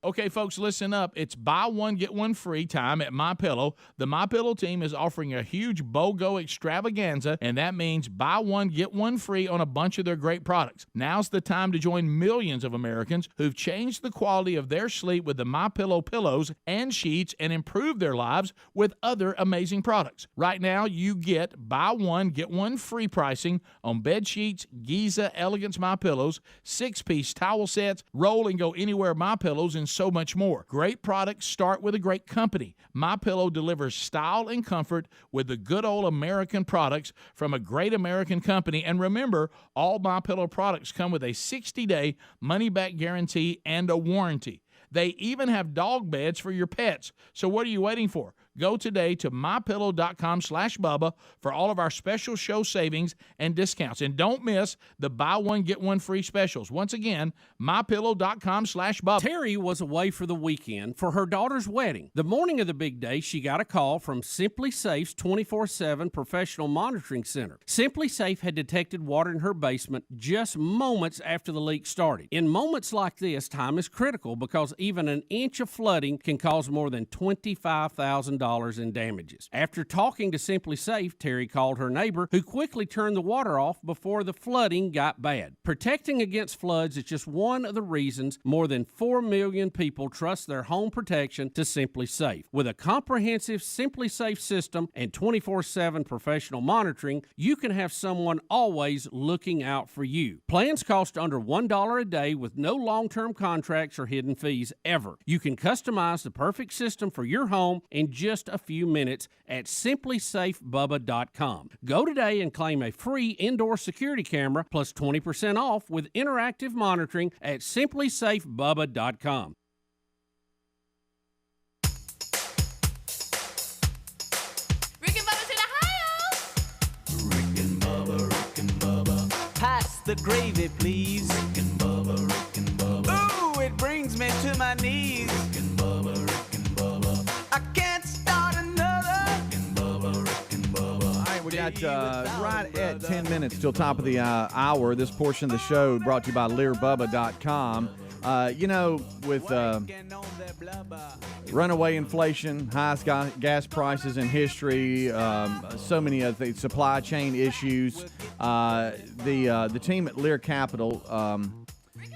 Okay, folks, listen up. It's buy one, get one free time at MyPillow. The MyPillow team is offering a huge BOGO extravaganza, and that means buy one, get one free on a bunch of their great products. Now's the time to join millions of Americans who've changed the quality of their sleep with the MyPillow pillows and sheets and improved their lives with other amazing products. Right now, you get buy one, get one free pricing on bed sheets, Giza Elegance MyPillows, 6-piece towel sets, roll and go anywhere MyPillows, and so much more. Great products start with a great company. MyPillow delivers style and comfort with the good old American products from a great American company. And remember, all MyPillow products come with a 60-day money-back guarantee and a warranty. They even have dog beds for your pets. So what are you waiting for? Go today to mypillow.com/Bubba for all of our special show savings and discounts. And don't miss the buy one, get one free specials. Once again, mypillow.com/Bubba. Terry was away for the weekend for her daughter's wedding. The morning of the big day, she got a call from Simply Safe's 24/7 professional monitoring center. Simply Safe had detected water in her basement just moments after the leak started. In moments like this, time is critical because even an inch of flooding can cause more than $25,000 in damages. After talking to Simply Safe, Terry called her neighbor, who quickly turned the water off before the flooding got bad. Protecting against floods is just one of the reasons more than 4 million people trust their home protection to Simply Safe. With a comprehensive Simply Safe system and 24/7 professional monitoring, you can have someone always looking out for you. Plans cost under $1 a day with no long-term contracts or hidden fees ever. You can customize the perfect system for your home in just a few minutes at simplysafebubba.com. Go today and claim a free indoor security camera plus 20% off with interactive monitoring at simplysafebubba.com. Rick and Bubba's in Ohio! Rick and Bubba. Pass the gravy, please. Rick and Bubba. Ooh, it brings me to my knees. Rick and Bubba. I can't start another. All right, we got right at 10 minutes till top of the hour. This portion of the show brought to you by LearBubba.com. With runaway inflation, highest gas prices in history, so many of the supply chain issues, the team at Lear Capital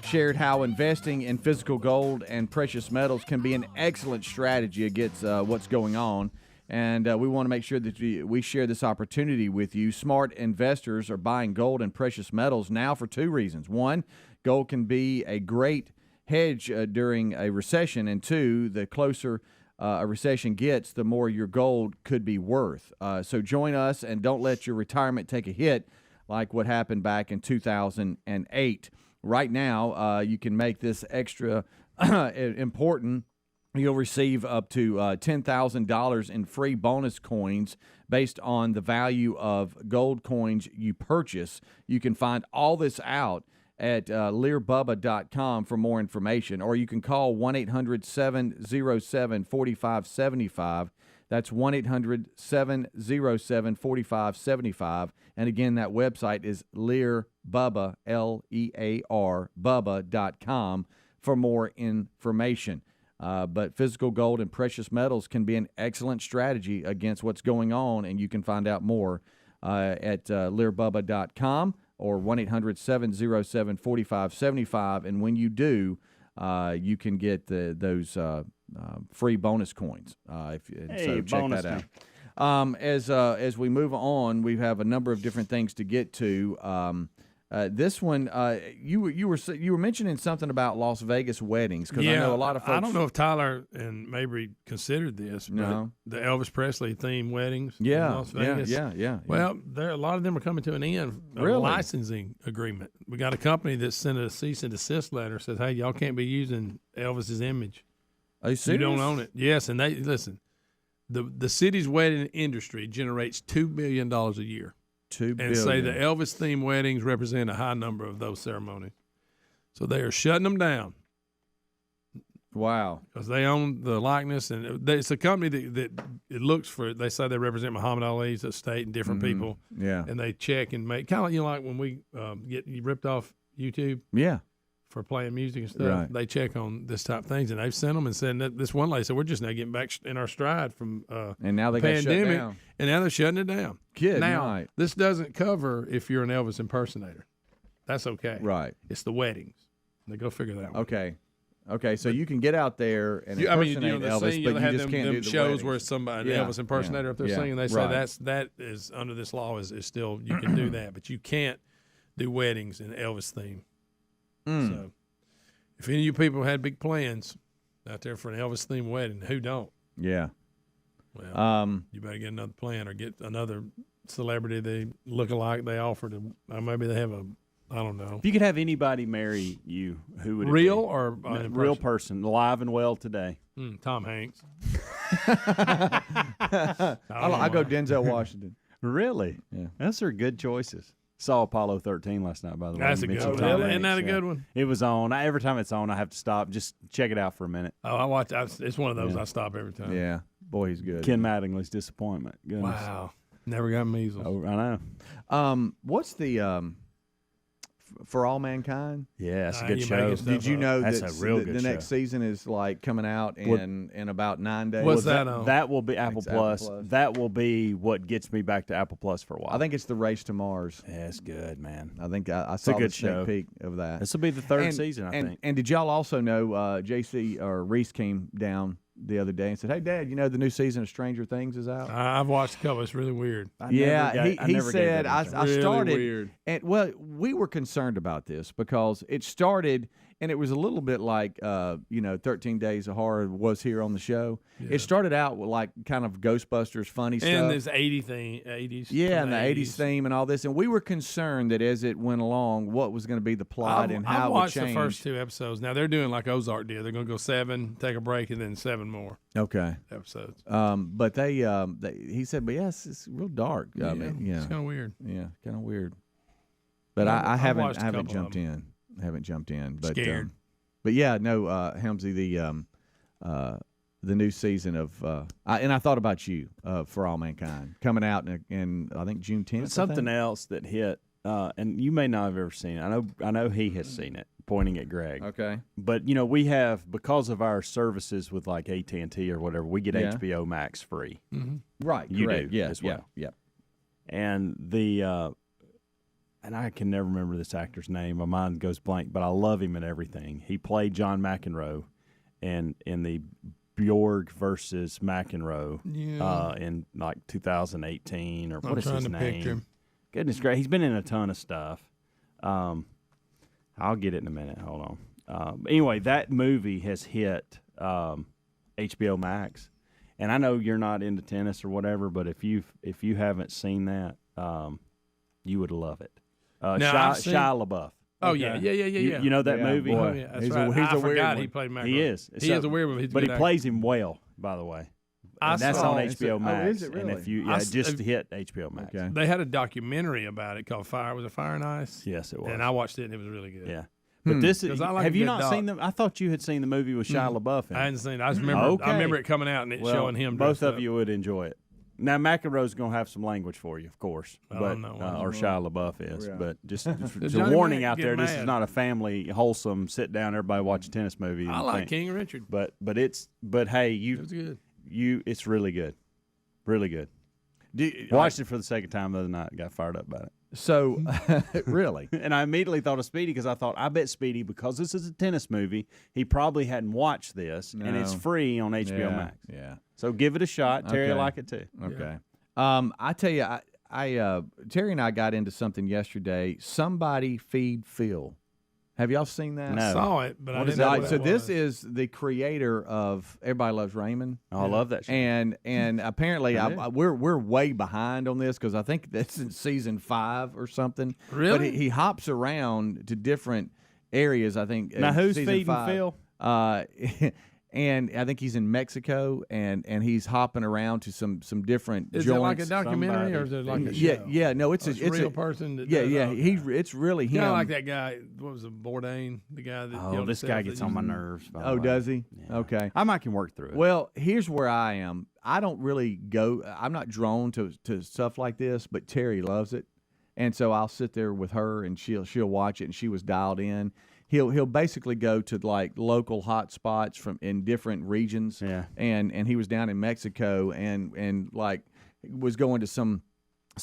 shared how investing in physical gold and precious metals can be an excellent strategy against what's going on. And we want to make sure that we share this opportunity with you. Smart investors are buying gold and precious metals now for two reasons. One, gold can be a great hedge during a recession. And two, the closer a recession gets, the more your gold could be worth. So join us and don't let your retirement take a hit like what happened back in 2008. Right now, you can make this extra important. You'll receive up to $10,000 in free bonus coins based on the value of gold coins you purchase. You can find all this out at LearBubba.com for more information, or you can call 1-800-707-4575. That's 1-800-707-4575. And again, that website is LearBubba, L-E-A-R, Bubba.com for more information. But physical gold and precious metals can be an excellent strategy against what's going on, and you can find out more at LearBubba.com or 1-800-707-4575. And when you do, you can get those free bonus coins. So check that out. As we move on, we have a number of different things to get to. This one, you were mentioning something about Las Vegas weddings, because I know a lot of folks. I don't know if Tyler and Mabry considered this, but the Elvis Presley themed weddings in Las Vegas. Yeah. Well, a lot of them are coming to an end. Really? A licensing agreement. We got a company that sent a cease and desist letter, says, "Hey, y'all can't be using Elvis's image. Are you serious? You don't own it." Yes, and they listen. the city's wedding industry generates $2 billion a year. $2 billion. And say the Elvis-themed weddings represent a high number of those ceremonies. So they are shutting them down. Wow. Because they own the likeness, and it's a company that it looks for. They say they represent Muhammad Ali's estate and different people. Yeah. And they check and make kind of like when we get ripped off YouTube. Yeah. For playing music and stuff, Right. they check on this type of things, and they've sent them and said that this one lady said we're just now getting back in our stride from and now they the got shut pandemic, down. and now they're shutting it down. Good now, night. this doesn't cover if you're an Elvis impersonator. That's okay. Right. It's the weddings. They go figure that out. Okay, so you can get out there and impersonate Elvis, but you just can't do the shows weddings. where somebody, Yeah, an Elvis impersonator, if they're singing, they say right. that is under this law is still you can do that, but you can't do weddings in Elvis theme. So, if any of you people had big plans out there for an Elvis themed wedding, who don't? Yeah. Well, you better get another plan or get another celebrity they look alike they offer to. Maybe they have I don't know. If you could have anybody marry you, who would it Real be? or real person, alive and well today? Tom Hanks. I go Denzel Washington. Really? Yeah. Those are good choices. Saw Apollo 13 last night, by the way. That's a You good mentioned one. Tom Isn't that a Hanks, good one? It was on. Every time it's on, I have to stop. Just check it out for a minute. Oh, I watch. It's one of those I stop every time. Yeah. Boy, he's good. Ken Mattingly's disappointment. Goodness. Wow. Never got measles. Oh, I know. What's the For All Mankind? Yeah, that's a good show. Did you know that's that a real good the show. next season is like coming out in about 9 days? What's that on? That will be Apple It's Apple Plus. Plus. That will be what gets me back to Apple Plus for a while. I think it's the Race to Mars. Yeah, it's good, man. I think I a saw good the sneak show. peek of that. This will be the third season, I think. And did y'all also know JC or Reese came down the other day and said, "Hey, Dad, you know the new season of Stranger Things is out." I've watched a couple. It's really weird. He said I Really started, weird. and well, we were concerned about this because it started, and it was a little bit like 13 Days of Horror was here on the show. Yeah. It started out with like kind of Ghostbusters funny stuff, And this 80s. yeah, and the 80s theme and all this, and we were concerned that as it went along, what was going to be the plot and how I it would watched change. the first 2 episodes. Now they're doing like Ozark did. They're going to go 7, take a break, and then 7 more. Okay. Episodes. But he said, but yes, it's real dark. I mean, It's kind of weird. Yeah, kind of weird. But I've I haven't watched a couple of jumped in. I haven't jumped in. But Scared. But yeah, no, Helmsy, the new season of and I thought about you For All Mankind coming out in I think June 10th. Something else that hit, and you may not have ever seen it. I know he has seen it. Pointing at Greg. Okay. But we have, because of our services with like AT&T or whatever, we get Yeah. HBO Max free. Mm-hmm. Right. You correct. do Yeah, as well. Yeah. And and I can never remember this actor's name. My mind goes blank, but I love him in everything. He played John McEnroe in the Bjorg versus McEnroe in like 2018 or what is his name? Picture him. Goodness gracious, he's been in a ton of stuff. I'll get it in a minute. Hold on. Anyway, that movie has hit HBO Max, and I know you're not into tennis or whatever, but if you haven't seen that, you would love it. Now, Shia LaBeouf. Oh yeah. You know that movie? Oh, yeah, that's He's right. a I weird forgot one. he played McEnroe. He is. He is a weird one. He's a but he good actor. plays him well, by the way. And that's saw- on HBO Max. is it And really? if you I just hit HBO Max. Okay. They had a documentary about it called Fire. Was it Fire and Ice? Yes, it was. And I watched it, and it was really good. Yeah. But this is. 'Cause I like Have a you good not doc. seen them? I thought you had seen the movie with Shia LaBeouf in it. I hadn't seen it. I just remember. Okay. I remember it coming out and it Well, showing him. both dressed of up. you would enjoy it. Now McEnroe's going to have some language for you, of course, but or Shia LaBeouf is. Yeah. But just a Johnny warning Mac out get there. This is mad? not a family wholesome sit down everybody watch a tennis movie. I and like think. King Richard. But hey, It was good. it's really good, really good. Watched it for the second time the other night. Got fired up about it. So really, and I immediately thought of Speedy because I thought, I bet Speedy, because this is a tennis movie, he probably hadn't watched this, and it's free on HBO Max. Yeah. So give it a shot. Terry will Okay. like it too. Okay. I tell you, I Terry and I got into something yesterday. Somebody Feed Phil. Have y'all seen that? No. I saw it, but I What didn't is know that? what So it this was. is the creator of Everybody Loves Raymond. Oh, I love that show. And apparently I do. we're way behind on this because I think that's in season 5 or something. Really? But he hops around to different areas. I think. Now in who's season feeding 5. Phil? and I think he's in Mexico, and he's hopping around to some different Is joints. it like a documentary or is it like a show? Yeah, no, it's a real person. That yeah, does, yeah, okay. it's really him. Kind of like that guy. What was it, Bourdain? The guy that. Oh, this guy gets on my nerves. By the way. Does he? Yeah. Okay, I can work through it. Well, here's where I am. I don't really go. I'm not drawn to stuff like this, but Terry loves it, and so I'll sit there with her, and she'll watch it, and she was dialed in. He'll basically go to like local hot spots in different regions. Yeah. And he was down in Mexico and like was going to some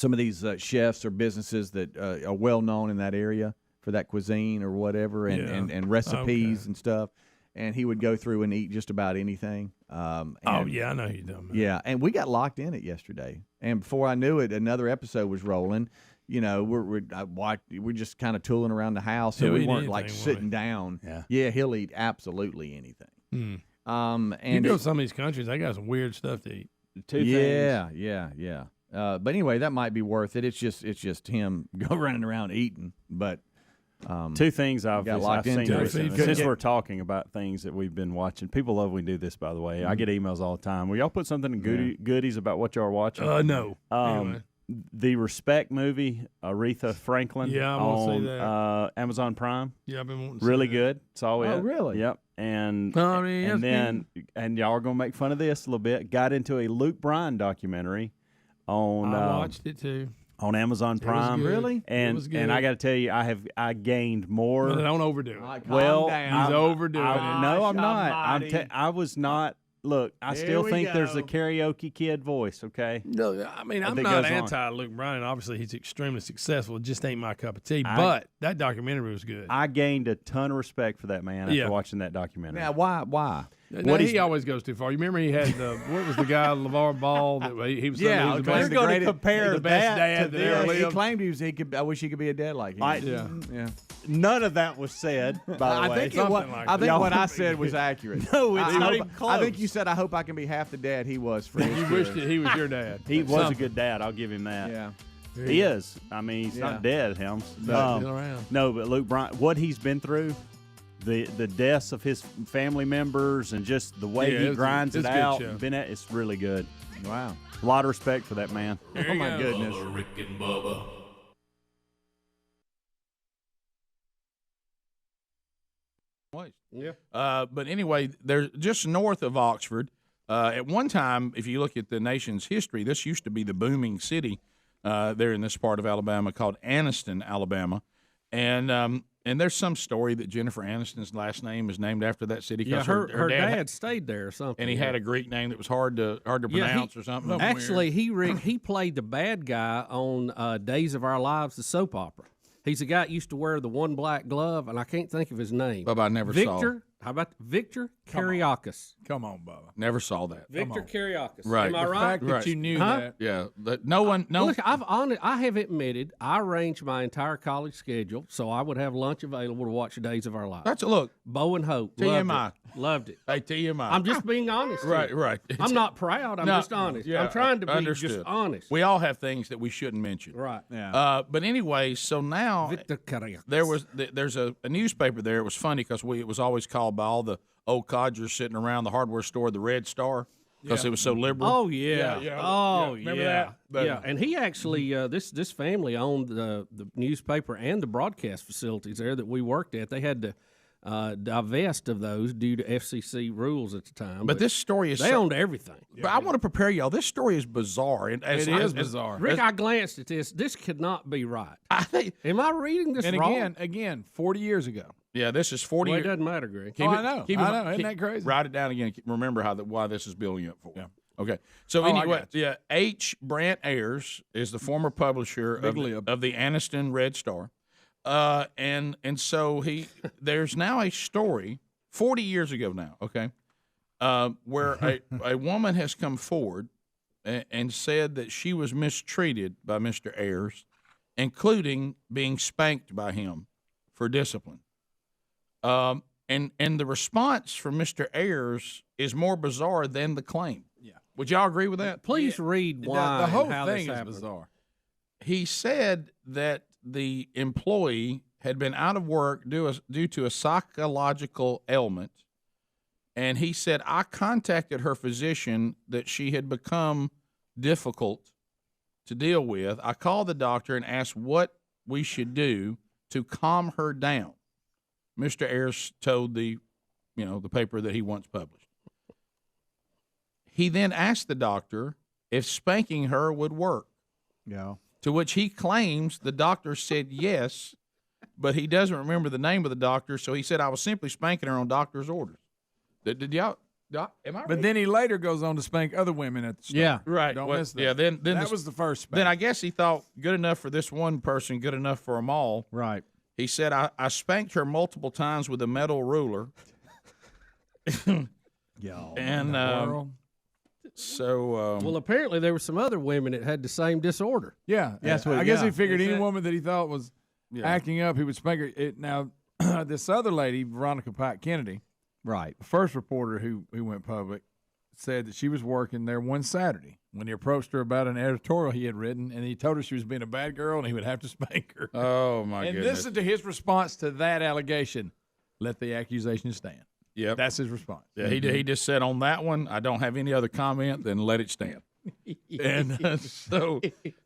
of these chefs or businesses that are well known in that area for that cuisine or whatever and recipes and stuff. And he would go through and eat just about anything. I know you don't. Yeah, and we got locked in it yesterday. And before I knew it, another episode was rolling. You know, we're just kind of tooling around the house, so we weren't like sitting down. Yeah, he'll eat absolutely anything. And you go to some of these countries, they got some weird stuff to eat. Yeah. But anyway, that might be worth it. It's just him running around eating. But two things I've seen recently. Since we're talking about things that we've been watching, people love when we do this. By the way, I get emails all the time. Will y'all put something in goodies about what y'all are watching? No. Anyway. The Respect movie, Aretha Franklin, on Amazon Prime. Yeah, I've been wanting to really see good. Saw it. Oh, really? Yep. And then y'all are gonna make fun of this a little bit. Got into a Luke Bryan documentary on. I watched it too. On Amazon Prime, really, and I got to tell you, I gained more. But don't overdo it. He's overdoing it. No, I'm not. I was not. Look, I still think there's a karaoke kid voice, okay? No, I mean, I'm not anti-Luke Bryan. Obviously, he's extremely successful. It just ain't my cup of tea. But that documentary was good. I gained a ton of respect for that man after watching that documentary. Now, why? He always goes too far. You remember he had what was the guy LeVar Ball that he was? Yeah, the best, going to compare the best dad that ever lived. He claimed he could. I wish he could be a dad like him. Yeah. None of that was said. By the way, I think what I said was accurate. No, it's not even close. I think you said, "I hope I can be half the dad he was for." You wished that he was your dad. He was a good dad. I'll give him that. Yeah. He is. I mean, he's not dead, Helms. Still around. No, but Luke Bryan, what he's been through, the deaths of his family members, and just the way he grinds it out. It's really good. Wow. A lot of respect for that man. Oh my goodness. Bubba, Rick and Bubba. Yeah. But anyway, they're just north of Oxford. At one time, if you look at the nation's history, this used to be the booming city there in this part of Alabama called Anniston, Alabama. And there's some story that Jennifer Aniston's last name is named after that city. Yeah, her dad stayed there or something. And he had a Greek name that was hard to pronounce or something. Actually, he played the bad guy on Days of Our Lives, the soap opera. He's a guy that used to wear the one black glove, and I can't think of his name. Bubba, I never saw. Victor, how about Victor Kiriakis? Come on, Bubba. Never saw that. Victor Kiriakis. Right. Am I The right? fact that you knew that. Yeah. No one. Look, I have admitted I arranged my entire college schedule so I would have lunch available to watch Days of Our Lives. That's look. Bo and Hope. TMI. Loved it. Hey, TMI. I'm just being honest. Right. I'm not proud. I'm just honest. Yeah, I'm trying to be understood. just honest. We all have things that we shouldn't mention. Right. Yeah. But anyway, so now Victor Kiriakis. there's a newspaper there. It was funny because it was always called by all the old codgers sitting around the hardware store the Red Star because it was so liberal. Oh yeah. Oh yeah. Remember that? But, yeah. And he actually this family owned the newspaper and the broadcast facilities there that we worked at. They had to divest of those due to FCC rules at the time. But this story is they owned everything. But I want to prepare y'all. This story is bizarre. And It is bizarre. Rick, I glanced at this. This could not be right. Am I reading this And wrong? again, 40 years ago. Yeah, this is 40 Well, it years. doesn't matter, Greg. I know. Isn't that crazy? Write it down again. Remember why this is building up for. Yeah. Okay. So I anyway, got you. yeah, H. Brant Ayers is the former publisher of the Anniston Red Star. And so there's now a story 40 years ago now, okay, where a woman has come forward and said that she was mistreated by Mr. Ayers, including being spanked by him for discipline. And the response from Mr. Ayers is more bizarre than the claim. Yeah. Would y'all agree with that? Please read why The whole and how thing this is happened. bizarre. He said that the employee had been out of work due to a psychological ailment And he said, I contacted her physician that she had become difficult to deal with. I called the doctor and asked what we should do to calm her down. Mr. Ayers told the paper that he once published. He then asked the doctor if spanking her would work. Yeah. To which he claims the doctor said yes, but he doesn't remember the name of the doctor, so he said, I was simply spanking her on doctor's orders. Did y'all? Am I right? But then he later goes on to spank other women at the store. Yeah. Right. Don't Well, miss that. yeah, then that was the first spank. Then I guess he thought good enough for this one person, good enough for them all. Right. He said, I spanked her multiple times with a metal ruler. Yo. And well, apparently there were some other women that had the same disorder. Yeah. That's I what- guess he yeah. figured Is any that- woman that he thought was acting up, he would spank her. Now, this other lady, Veronica Pike Kennedy, Right. the first reporter who went public, said that she was working there one Saturday when he approached her about an editorial he had written, and he told her she was being a bad girl and he would have to spank her. Oh, my and goodness. listen to his response to that allegation. Let the accusation stand. Yep. That's his response. Yeah, he just said on that one, I don't have any other comment than let it stand. And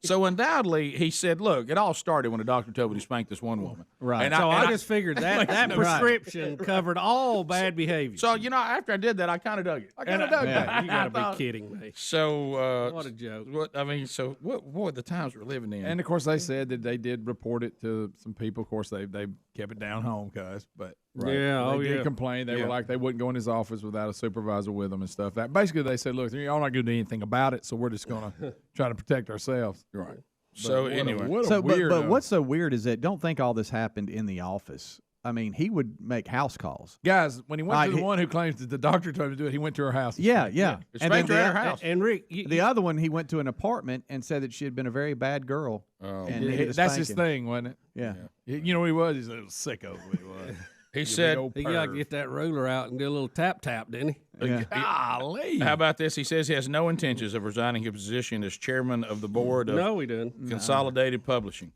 so undoubtedly, he said, look, it all started when a doctor told me to spank this one woman. Right. And So I and just figured that prescription covered all bad behavior. So, after I did that, I kind of dug it. I kind of dug that. You got to be kidding me. So, What a joke. Boy, the times we're living in. And of course, they said that they did report it to some people. Of course, they kept it down home, cuz. But Yeah, they did complain. They were like they wouldn't go in his office without a supervisor with them and stuff. That basically they said, look, y'all not going to do anything about it, so we're just going to try to protect ourselves. Right. So anyway, But what's so weird is that don't think all this happened in the office. I mean, he would make house calls. Guys, when he went to the one who claims that the doctor told him to do it, he went to her house. Yeah. And then her house. And Rick, The other one, he went to an apartment and said that she had been a very bad girl. Oh, and Yeah, needed a that's his spanking. thing, wasn't it? Yeah. You know what he was? He's a little sicko. What he was. he said, he got to get that ruler out and do a little tap, didn't he? Yeah. Golly. how about this? He says he has no intentions of resigning his position as chairman of the board of No, he didn't. Consolidated Publishing,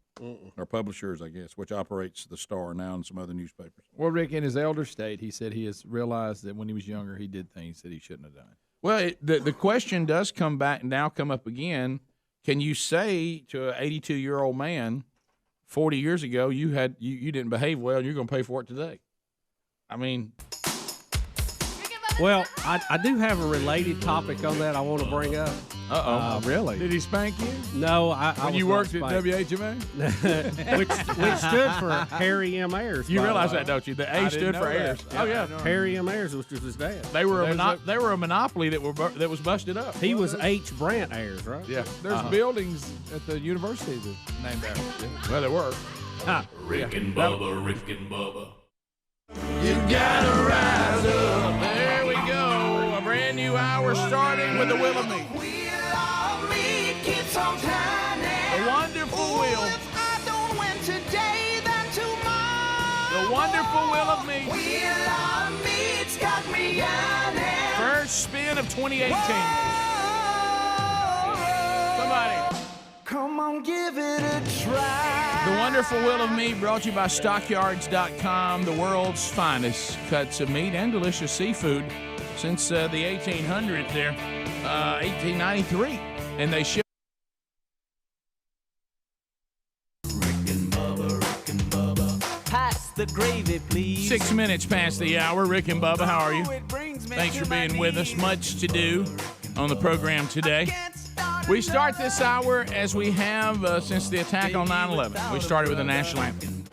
or Publishers, I guess, which operates the Star now and some other newspapers. Well, Rick, in his elder state, he said he has realized that when he was younger, he did things that he shouldn't have done. Well, the question does come up again. Can you say to an 82-year-old man, 40 years ago, you didn't behave well, and you're going to pay for it today? I mean, Well, I do have a related topic on that I want to bring up. Really? Did he spank you? No, I When was you not worked at spanked. WHMA? which stood for Harry M. Ayers. you by the realize way. that, don't you? The I A didn't stood know for that. Ayers. Yeah, Oh yeah, I know. Harry M. Ayers, which was his dad. they were a monopoly that was busted up. He was H. Brant Ayers, right? Yeah, There's buildings at the university that named after him. well, they were. Rick and Bubba, Rick and Bubba. You gotta rise up. There we go. A brand new hour starting with the Will of Me. The wonderful Will. The wonderful Will of Me. First spin of 2018. Somebody. Come on, give it a try. The Wonderful Will of Me brought to you by Stockyards.com, the world's finest cuts of meat and delicious seafood since the 1800s there, 1893. And they ship. Pass the gravy, please. 6 minutes past the hour. Rick and Bubba, how are you? It brings me Thanks to for my being with us. knees. Much to do on the program today. We start this hour as we have since the attack on 9/11. We started with the national anthem.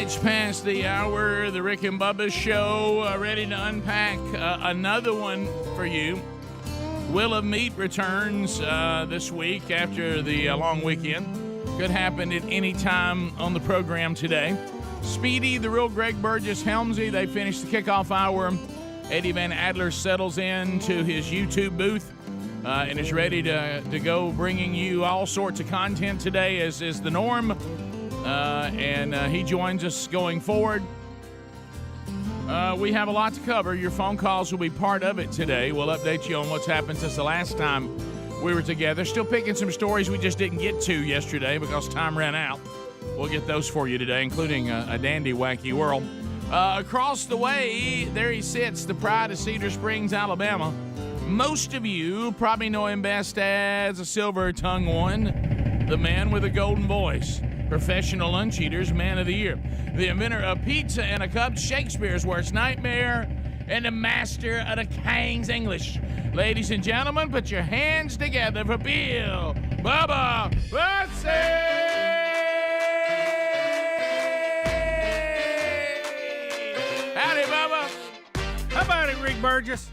minutes past the hour. The Rick and Bubba Show, ready to unpack another one for you. Will of Meat returns this week after the long weekend. Could happen at any time on the program today. Speedy, the real Greg Burgess, Helmsy, they finished the kickoff hour. Eddie Van Adler settles into his YouTube booth and is ready to go, bringing you all sorts of content today, as is the norm. And he joins us going forward. We have a lot to cover. Your phone calls will be part of it today. We'll update you on what's happened since the last time we were together. Still picking some stories we just didn't get to yesterday because time ran out. We'll get those for you today, including a dandy, wacky world. Across the way, there he sits, the pride of Cedar Springs, Alabama. Most of you probably know him best as a silver-tongued one, the man with a golden voice, professional lunch eaters, man of the year, the inventor of pizza and a cup, Shakespeare's worst nightmare, and the master of the King's English. Ladies and gentlemen, put your hands together for Bill Bubba Bussey! Howdy, Bubba. How about it, Rick Burgess?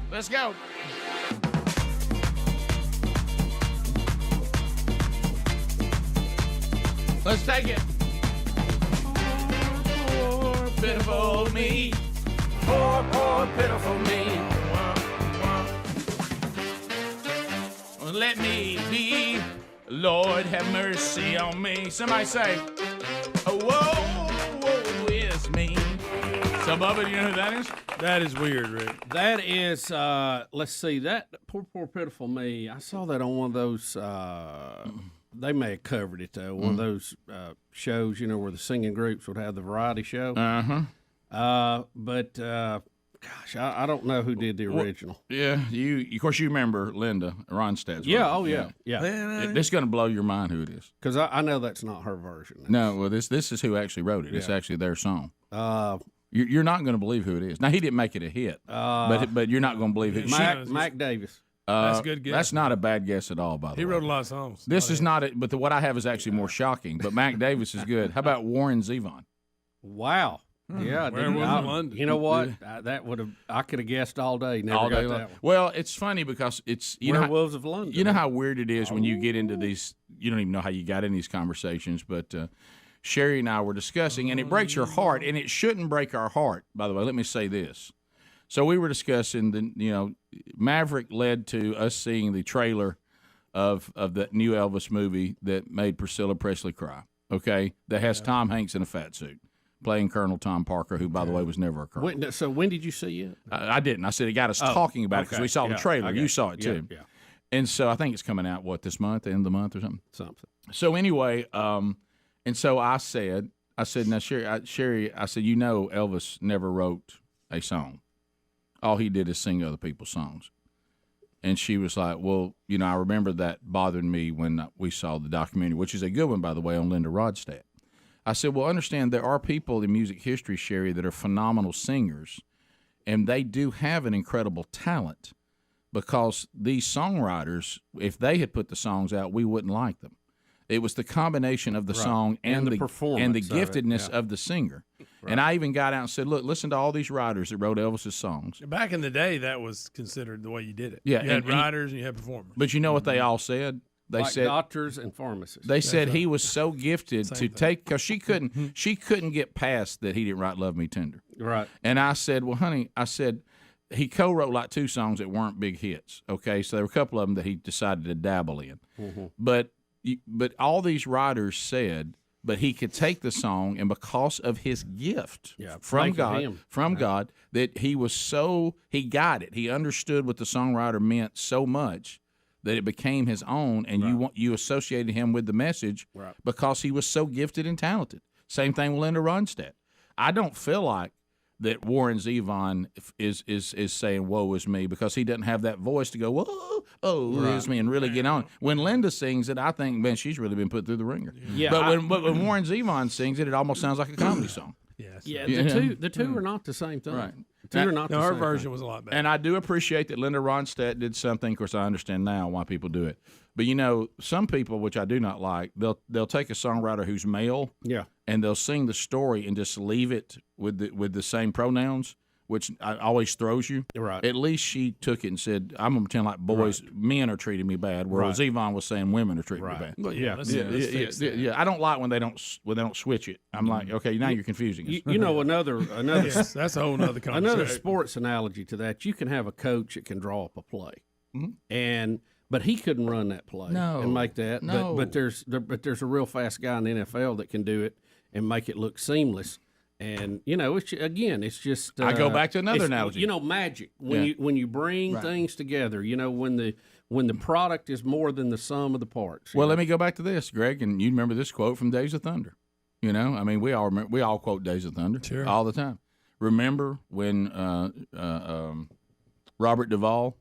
Let's go. Let's take it. Poor, pitiful me. Poor, poor, pitiful me. Let me be. Lord, have mercy on me. Somebody say, oh, whoa, whoa, is me. So, Bubba, do you know who that is? That is weird, Rick. That is, let's see, that poor, pitiful me. I saw that on one of those, they may have covered it, though, one of those shows, you know, where the singing groups would have the variety show. But gosh, I don't know who did the original. Yeah, of course, you remember Linda Ronstadt's Yeah, version. oh, yeah. This is going to blow your mind who it is. Because I know that's not her version. No, well, this is who actually wrote it. Yeah. It's actually their song. You're not going to believe who it is. Now, he didn't make it a hit, but you're not going to believe who it is. Mac Davis. That's a good guess. That's not a bad guess at all, by the way. He wrote a lot of songs. This is not it, but what I have is actually more shocking. But Mac Davis is good. How about Warren Zevon? Wow. Yeah, Werewolves of London. You know what? I could have guessed all day. Never All got day that long. one. Well, it's funny because it's Werewolves of London. You know how weird it is when you get into these. You don't even know how you got in these conversations, but Sherry and I were discussing, and it breaks your heart, and it shouldn't break our heart. By the way, let me say this. So we were discussing Maverick led to us seeing the trailer of the new Elvis movie that made Priscilla Presley cry. Okay, that has Tom Hanks in a fat suit playing Colonel Tom Parker, who, by the way, was never a colonel. So when did you see it? I didn't. I said it got us talking about it because we saw the trailer. You saw it too. Yeah. And so I think it's coming out, this month, end of the month or something? Something. So anyway, and so I said, now, Sherry, I said, Elvis never wrote a song. All he did is sing other people's songs. And she was like, well, I remember that bothering me when we saw the documentary, which is a good one, by the way, on Linda Ronstadt. I said, well, understand there are people in music history, Sherry, that are phenomenal singers, and they do have an incredible talent because these songwriters, if they had put the songs out, we wouldn't like them. It was the combination of the song and the performance and the giftedness of the singer. Right. And I even got out and said, look, listen to all these writers that wrote Elvis's songs. Back in the day, that was considered the way you did it. Yeah, you had writers and you had performers. But you know what they all said? They like said doctors and pharmacists. They said he was so gifted to take because she couldn't get past that he didn't write "Love Me Tender." Right. And I said, well, honey, he co-wrote like 2 songs that weren't big hits. Okay, so there were a couple of them that he decided to dabble in. Mm-hmm. But all these writers said, but he could take the song, and because of his gift from God, that he got it. He understood what the songwriter meant so much that it became his own, and you associated him with the message because he was so gifted and talented. Same thing with Linda Ronstadt. I don't feel like that Warren Zevon is saying "woe is me" because he doesn't have that voice to go "whoa, oh, is me" and really get on. When Linda sings it, I think, man, she's really been put through the ringer. Yeah. But when Warren Zevon sings it, it almost sounds like a comedy song. Yes. Yeah. The two are not the same thing. Right. Two are not the her same version thing. was a lot better. And I do appreciate that Linda Ronstadt did something. Of course, I understand now why people do it. But some people, which I do not like, they'll take a songwriter who's male, and they'll sing the story and just leave it with the same pronouns, which always throws you. Right. At least she took it and said, "I'm gonna pretend like men are treating me bad," whereas Yvonne was saying women are treating me bad. Well, let's fix that. I don't like when they don't switch it. I'm like, okay, now you're confusing us. Another Yes, that's a whole nother conversation. another sports analogy to that. You can have a coach that can draw up a play, but he couldn't run that play and make that. No. But there's a real fast guy in the NFL that can do it and make it look seamless. And it's just I go back to another analogy. Magic when you bring things together. When the product is more than the sum of the parts. Well, let me go back to this, Greg, and you remember this quote from Days of Thunder. We all quote Days of Thunder all the time. Remember when Robert Duvall,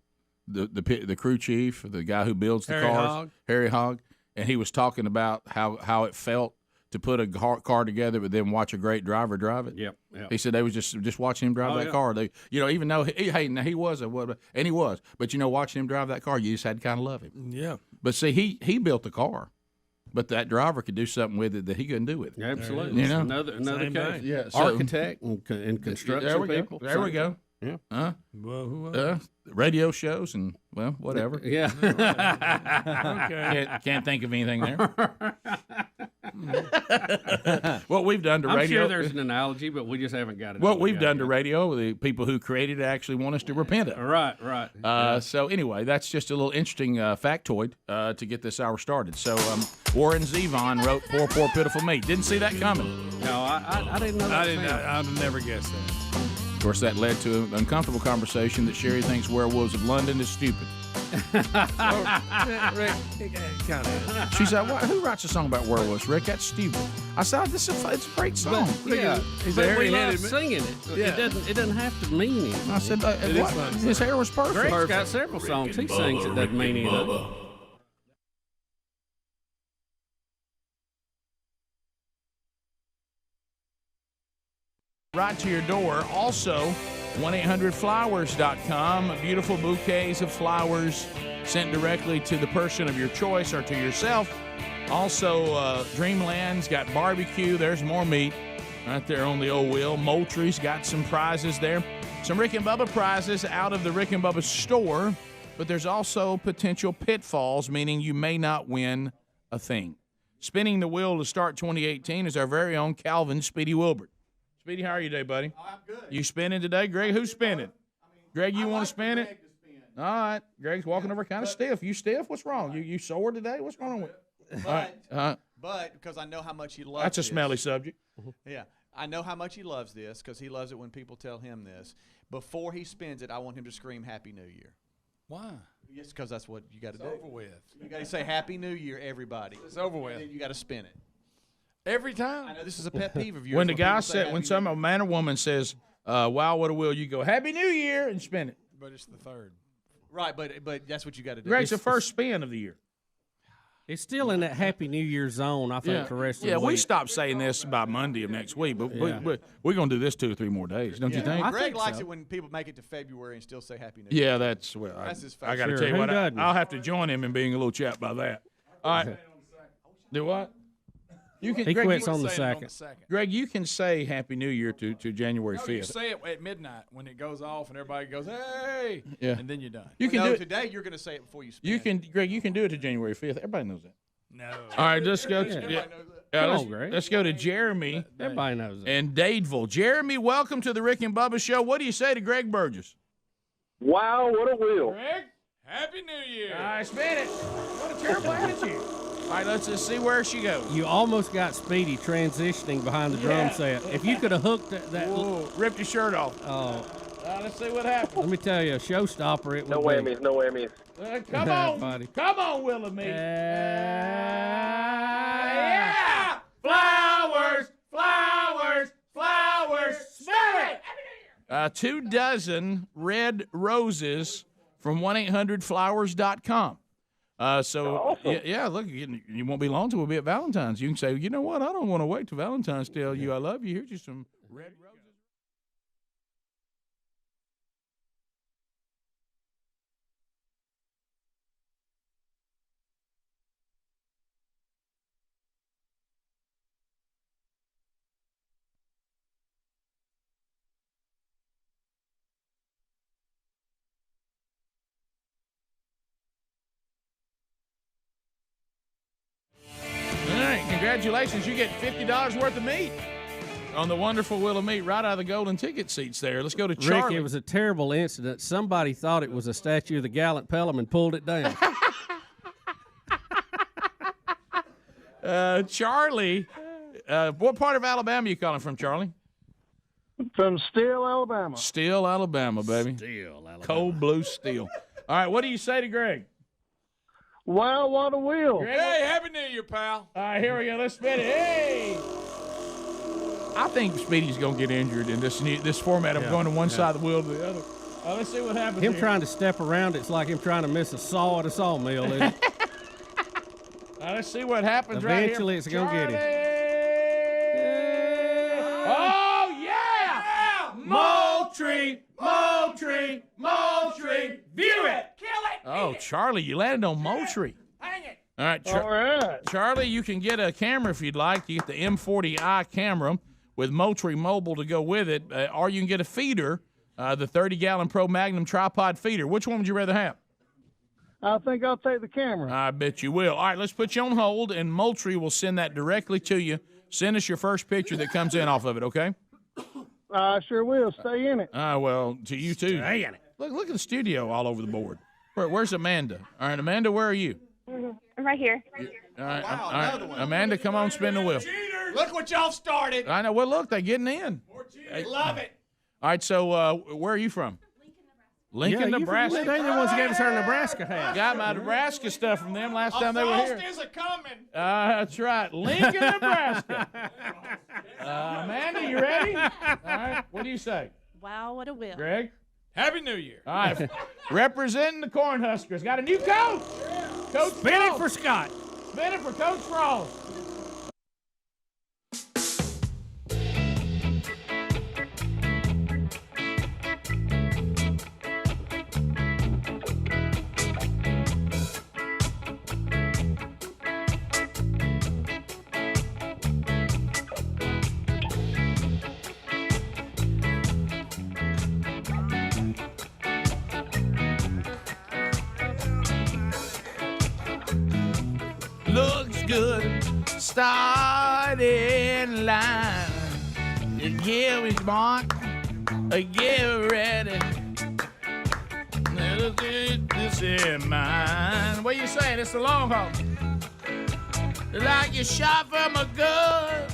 the crew chief, the guy who builds the cars, Harry Hogg, and he was talking about how it felt to put a car together, but then watch a great driver drive it. Yep. He said they was just watching him drive that car. They, even though he was and he was, but watching him drive that car, you just had to kind of love him. Yeah. But see, he built the car, but that driver could do something with it that he couldn't do with it. Absolutely. Another case. Yeah. Architect and construction people. There we go. Yeah. Well, radio shows and whatever. Yeah. Okay. Can't think of anything there. What we've done to I'm radio. sure there's an analogy, but we just haven't got it. What we've done to radio, the people who created it actually want us to repent of. Right. So anyway, that's just a little interesting factoid to get this hour started. So Warren Zevon wrote "Poor, Poor, Pitiful Me." Didn't see that coming. No, I didn't know that. I didn't. I'd never guessed that. Of course, that led to an uncomfortable conversation that Sherry thinks Werewolves of London is stupid. Rick, kind of. She said, "Who writes a song about werewolves, Rick? That's stupid." I said, "It's a great song." But we love singing it. Yeah. It doesn't have to mean anything. I said, his hair was perfect. Greg's got several songs he sings that doesn't mean anything. Right to your door. Also, 1-800-Flowers.com. Beautiful bouquets of flowers sent directly to the person of your choice or to yourself. Also, Dreamland's got barbecue. There's more meat right there on the old wheel. Moultrie's got some prizes there. Some Rick and Bubba prizes out of the Rick and Bubba store. But there's also potential pitfalls, meaning you may not win a thing. Spinning the wheel to start 2018 is our very own Calvin Speedy Wilbert. Speedy, how are you today, buddy? Oh, I'm good. You spinning today? Greg, who's spinning? Greg, you want to spin it? All right. Greg's walking over kind of stiff. You stiff? What's wrong? You sore today? What's going on with you? But because I know how much he loves That's a this. smelly subject. Yeah. I know how much he loves this because he loves it when people tell him this. Before he spins it, I want him to scream Happy New Year. Why? Yes, because that's what you got to do. Over with. You got to say Happy New Year, everybody. It's over with. And then you got to spin it. Every time. I know this is a pet peeve of yours. When the guy said, a man or woman says, wow, what a will, you go, Happy New Year, and spin it. But it's the third. Right, but that's what you got to do. Greg's the first spin of the year. It's still in that Happy New Year zone, I think, the rest of the week. We stopped saying this by Monday of next week, but we're going to do this 2 or 3 more days, don't you think? Greg likes it when people make it to February and still say Happy New Yeah, Year. that's his favorite. I got to tell you what, I'll have to join him in being a little chap by that. All right. Do what? He quits on the second. Greg, you can say Happy New Year to January 5th. You say it at midnight when it goes off and everybody goes, hey, and then you're done. You can do it today. You're going to say it before you spin. You can, Greg. You can do it to January 5th. Everybody knows that. No. All right, let's go. Let's go to Jeremy. Everybody knows that. And Dadeville. Jeremy, welcome to the Rick and Bubba Show. What do you say to Greg Burgess? Wow, what a wheel! Greg, Happy New Year. All right, spin it. What a terrible attitude. All right, let's just see where she goes. You almost got Speedy transitioning behind the drum set. If you could have hooked that ripped your shirt off. Oh. Let's see what happens. Let me tell you, a showstopper. It no would whammies, no whammies. Come on, buddy. Come on, Willamette. Yeah! Flowers, flowers, flowers. Smell it. 2 dozen red roses from 1-800-Flowers.com. Awesome. Yeah, look, you won't be long till we'll be at Valentine's. You can say, you know what, I don't want to wait till Valentine's to tell you I love you. Here's just some red roses. congratulations. You get $50 worth of meat on the wonderful wheel of meat right out of the golden ticket seats there. Let's go to Charlie. Rick, it was a terrible incident. Somebody thought it was a statue of the gallant Pelham and pulled it down. Charlie, what part of Alabama are you calling from, Charlie? From Steele, Alabama. Steele, Alabama, baby. Steele, Alabama. Cold blue steel. All right, what do you say to Greg? Wow, what a wheel. Greg? Hey, Happy New Year, pal. All right, here we go. Let's spin it. Hey! I think Speedy's going to get injured in this format of going to one side of the wheel to the other. Let's see what happens Him here. trying to step around, it's like him trying to miss a saw at a sawmill, isn't it? Let's see what happens Eventually right here. it's going to get him. Oh, yeah! Moultrie, Moultrie, Moultrie, view it! Kill it! Oh, Charlie, you landed on Moultrie. Hang it! All right, All right. Charlie, you can get a camera if you'd like. You get the M40i camera with Moultrie Mobile to go with it, or you can get a feeder, the 30-gallon Pro Magnum tripod feeder. Which one would you rather have? I think I'll take the camera. I bet you will. All right, let's put you on hold, and Moultrie will send that directly to you. Send us your first picture that comes in off of it, okay? I sure will. Stay in it. Well, to you too. Stay in it. Look at the studio all over the board. Where's Amanda? All right, Amanda, where are you? I'm right here. All right, all right. Amanda, come on, spin the wheel. Look what y'all started. I know. Well, look, they're getting in. Love it. All right, so where are you from? Lincoln, Nebraska. They're the ones that gave us our Nebraska hat. Got my Nebraska stuff from them last time they were here. Frost is a coming. That's right, Lincoln, Nebraska. Amanda, you ready? All right, what do you say? Wow, what a wheel. Greg? Happy New Year. All right, representing the Cornhuskers. Got a new coach. Coach Spin it Frost. for Scott. Spin it for Coach Frost. Looks good. Start in line. Give me mark. Get ready. This is mine. What you saying? It's the long haul. Like you shot from a gun.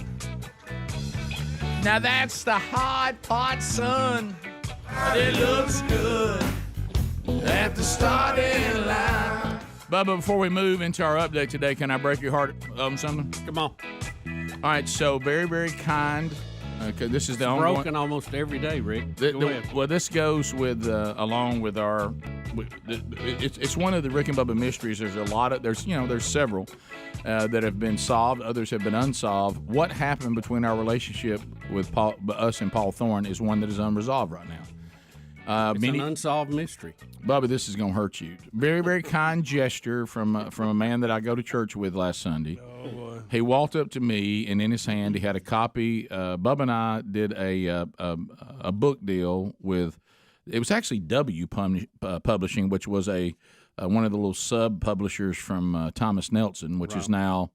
Now that's the hard part, son. But it looks good at the starting line. Bubba, before we move into our update today, can I break your heart on something? Come on. All right, so very, very kind. Okay, this is the only Broken almost every day, Rick. Go ahead. Well, this goes with along with our. It's one of the Rick and Bubba mysteries. There's several that have been solved. Others have been unsolved. What happened between our relationship with us and Paul Thorne is one that is unresolved right now. It's an unsolved mystery. Bubba, this is going to hurt you. Very, very kind gesture from a man that I go to church with last Sunday. Oh, boy. He walked up to me, and in his hand he had a copy. Bubba and I did a book deal with. It was actually W Publishing, which was one of the little sub publishers from Thomas Nelson, which is now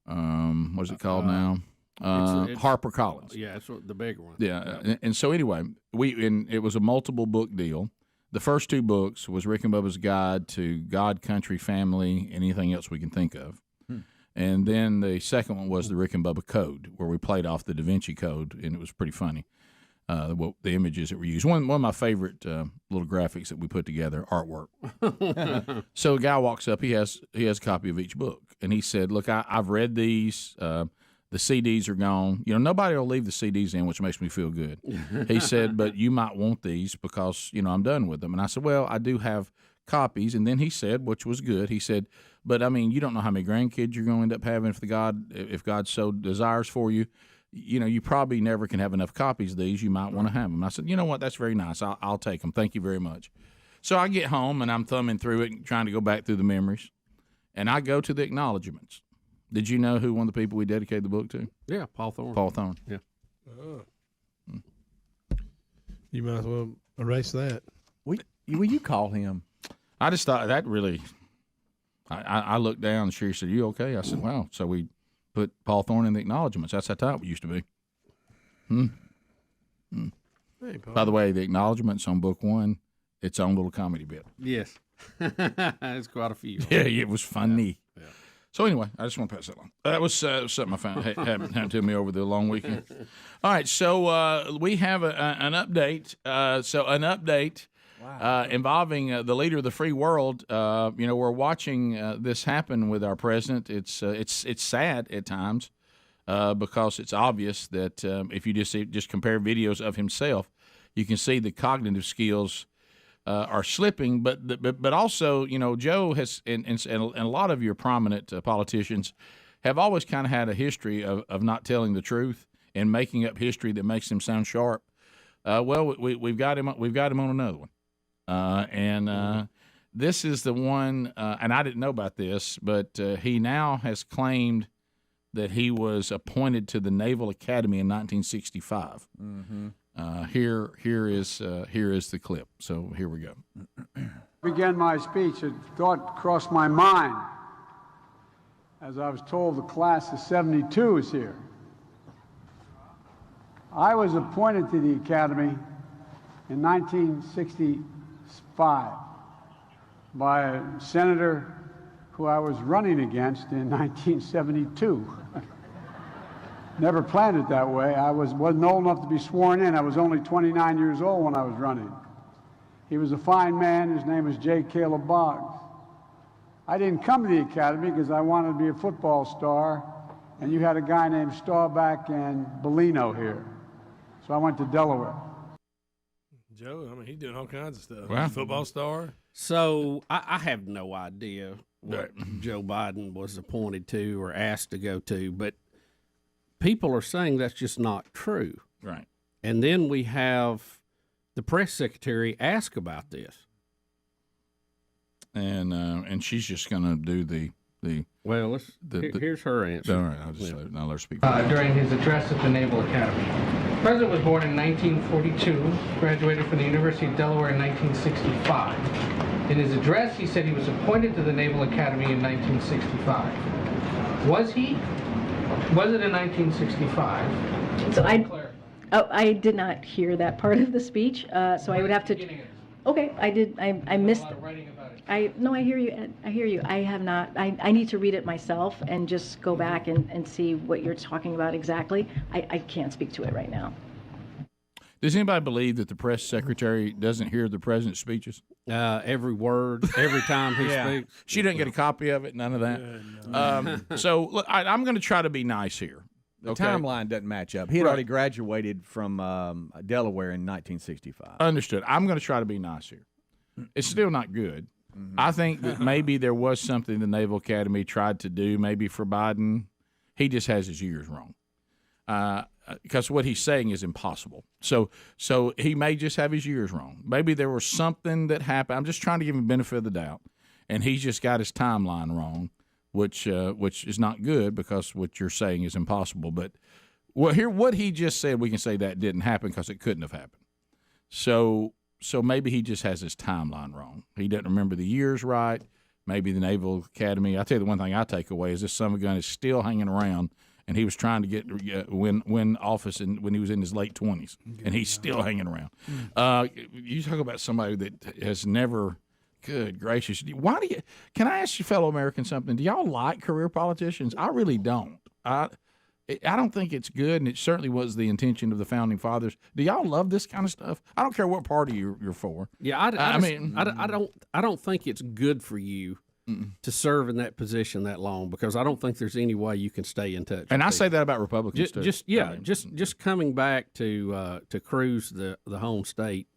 what is it called now? It's HarperCollins. Yeah, it's the bigger one. Yeah, and so anyway, it was a multiple book deal. The first two books was Rick and Bubba's Guide to God, Country, Family, anything else we can think of. And then the second one was the Rick and Bubba Code, where we played off the Da Vinci Code, and it was pretty funny. The images that were used. One of my favorite little graphics that we put together, artwork. So a guy walks up. He has a copy of each book, and he said, "Look, I've read these. The CDs are gone. Nobody will leave the CDs in, which makes me feel good." He said, "But you might want these because I'm done with them." And I said, "Well, I do have copies." And then he said, which was good. He said, "But I mean, you don't know how many grandkids you're going to end up having if God so desires for you. You probably never can have enough copies of these. You might want to have them." I said, "You know what? That's very nice. I'll take them. Thank you very much." So I get home and I'm thumbing through it and trying to go back through the memories, and I go to the acknowledgments. Did you know who one of the people we dedicated the book to? Yeah, Paul Thorne. Paul Thorne. Yeah. You might as well erase that. Will you call him? I just thought that really. I looked down and she said, "You okay?" I said, "Wow." So we put Paul Thorne in the acknowledgments. That's how tight we used to be. Hey, Paul. By the way, the acknowledgments on book 1, its own little comedy bit. Yes. It's quite a few. Yeah, it was funny. Yeah. So anyway, I just want to pass that along. That was something I found happened to me over the long weekend. All right, so we have an update. An update involving the leader of the free world. We're watching this happen with our president. It's sad at times because it's obvious that if you just compare videos of himself, you can see the cognitive skills are slipping, but also, Joe has and a lot of your prominent politicians have always kind of had a history of not telling the truth and making up history that makes them sound sharp. We've got him on another one, this is the one, and I didn't know about this, but he now has claimed that he was appointed to the Naval Academy in 1965. Mm-hmm. Here is the clip. So here we go. Began my speech, a thought crossed my mind as I was told the class of '72 is here. I was appointed to the Academy in 1965 by a senator who I was running against in 1972. Never planned it that way. I wasn't old enough to be sworn in. I was only 29 years old when I was running. He was a fine man. His name was J. Caleb Boggs. I didn't come to the Academy because I wanted to be a football star, and you had a guy named Staubach and Bellino here. So I went to Delaware. Joe, I mean, he's doing all kinds of stuff. Wow. Football star. So I have no idea what Joe Biden was appointed to or asked to go to, but people are saying that's just not true. Right. And then we have the press secretary ask about this. And she's just going to do the well, here's her answer. All right, I'll let her speak. During his address at the Naval Academy. The president was born in 1942, graduated from the University of Delaware in 1965. In his address, he said he was appointed to the Naval Academy in 1965. Was he? Was it in 1965? So I did not hear that part of the speech, so I would have to. Okay, I did. I missed. I hear you. Ed. I hear you. I have not. I need to read it myself and just go back and see what you're talking about exactly. I can't speak to it right now. Does anybody believe that the press secretary doesn't hear the president's speeches? Every word, every time he speaks. She doesn't get a copy of it, none of that. So look, I'm going to try to be nice here. The timeline doesn't match up. He had already graduated from Delaware in 1965. Understood. I'm going to try to be nice here. It's still not good. Mm-hmm. I think that maybe there was something the Naval Academy tried to do, maybe for Biden. He just has his years wrong. Because what he's saying is impossible. So he may just have his years wrong. Maybe there was something that happened. I'm just trying to give him the benefit of the doubt, and he's just got his timeline wrong, which is not good because what you're saying is impossible. But what he just said, we can say that didn't happen because it couldn't have happened. So maybe he just has his timeline wrong. He doesn't remember the years right. Maybe the Naval Academy. I'll tell you the one thing I take away is this son of a gun is still hanging around. And he was trying to win office when he was in his late 20s, and he's still hanging around. You talk about somebody that has never, good gracious, can I ask you fellow Americans something? Do y'all like career politicians? I really don't. I don't think it's good, and it certainly was the intention of the founding fathers. Do y'all love this kind of stuff? I don't care what party you're for. Yeah, I don't think it's good for you to serve in that position that long because I don't think there's any way you can stay in touch. And I say that about Republicans too. Just coming back to Cruz, the home state,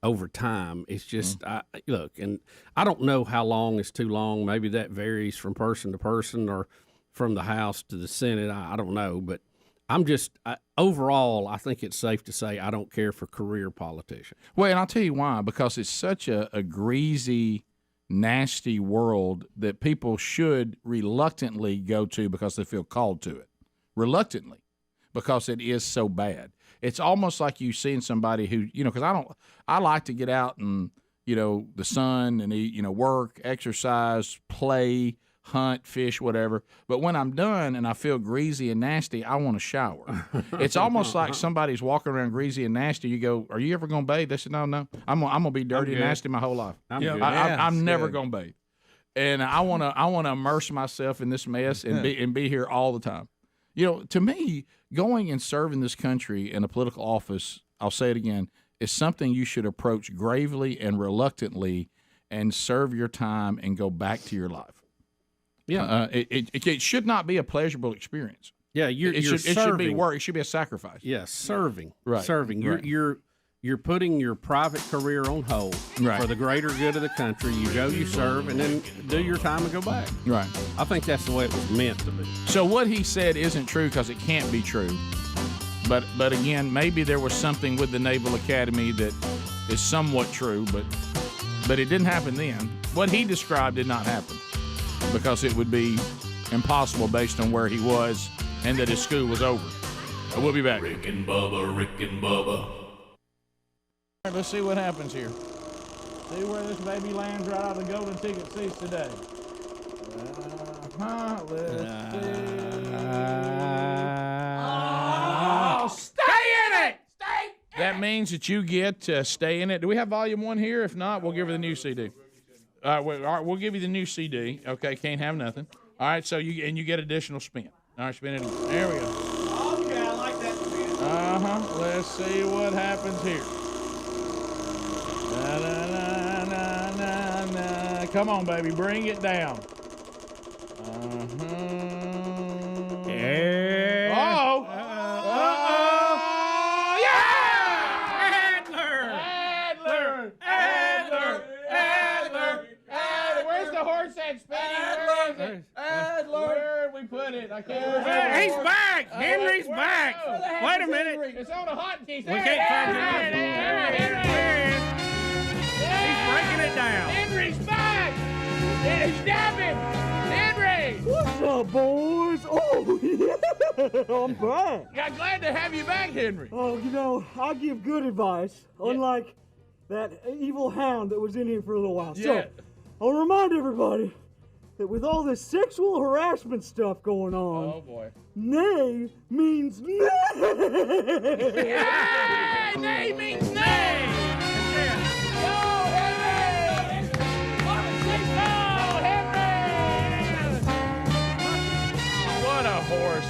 over time, it's just look, and I don't know how long is too long. Maybe that varies from person to person or from the House to the Senate. I don't know, but I'm just overall, I think it's safe to say I don't care for career politicians. Well, and I'll tell you why, because it's such a greasy, nasty world that people should reluctantly go to because they feel called to it. Reluctantly, because it is so bad. It's almost like you seeing somebody who, because I like to get out and, the sun and eat, work, exercise, play, hunt, fish, whatever. But when I'm done and I feel greasy and nasty, I want to shower. It's almost like somebody's walking around greasy and nasty. You go, "Are you ever going to bathe?" They said, "No, I'm gonna be dirty and nasty my whole life. I'm never going to bathe." And I want to immerse myself in this mess and be here all the time. You know, to me, going and serving this country in a political office, I'll say it again, is something you should approach gravely and reluctantly and serve your time and go back to your life. Yeah, it should not be a pleasurable experience. Yeah, it should be work. It should be a sacrifice. Yes, serving. Right. Serving. You're putting your private career on hold for the greater good of the country. You go, you serve, and then do your time and go back. Right. I think that's the way it was meant to be. So what he said isn't true because it can't be true. But again, maybe there was something with the Naval Academy that is somewhat true, but it didn't happen then. What he described did not happen because it would be impossible based on where he was and that his school was over. We'll be back. Rick and Bubba, Rick and Bubba. All right, let's see what happens here. See where this baby lands right out of the golden ticket seats today. Let's see. Oh, stay in it! Stay! That means that you get to stay in it. Do we have volume 1 here? If not, we'll give her the new CD. All right, we'll give you the new CD. Okay, can't have nothing. All right, so you get additional spin. All right, spin it. There we go. Okay, I like that spin. Let's see what happens here. Come on, baby, bring it down. Uh-oh. Where's the horse at, Speedy? Adler. Where did we put it? I can't. He's back. Henry's back. Wait a minute. It's on a hotkey. We can't find it. He's breaking it down. Henry's back! Stab him! Henry! What's up, boys? Oh, yeah, I'm back. Yeah, glad to have you back, Henry. Oh, you know, I give good advice, unlike that evil hound that was in here for a little while. Yeah. So, I'll remind everybody that with all this sexual harassment stuff going on, oh boy, nay means nay. Yeah, nay means nay. What a horse.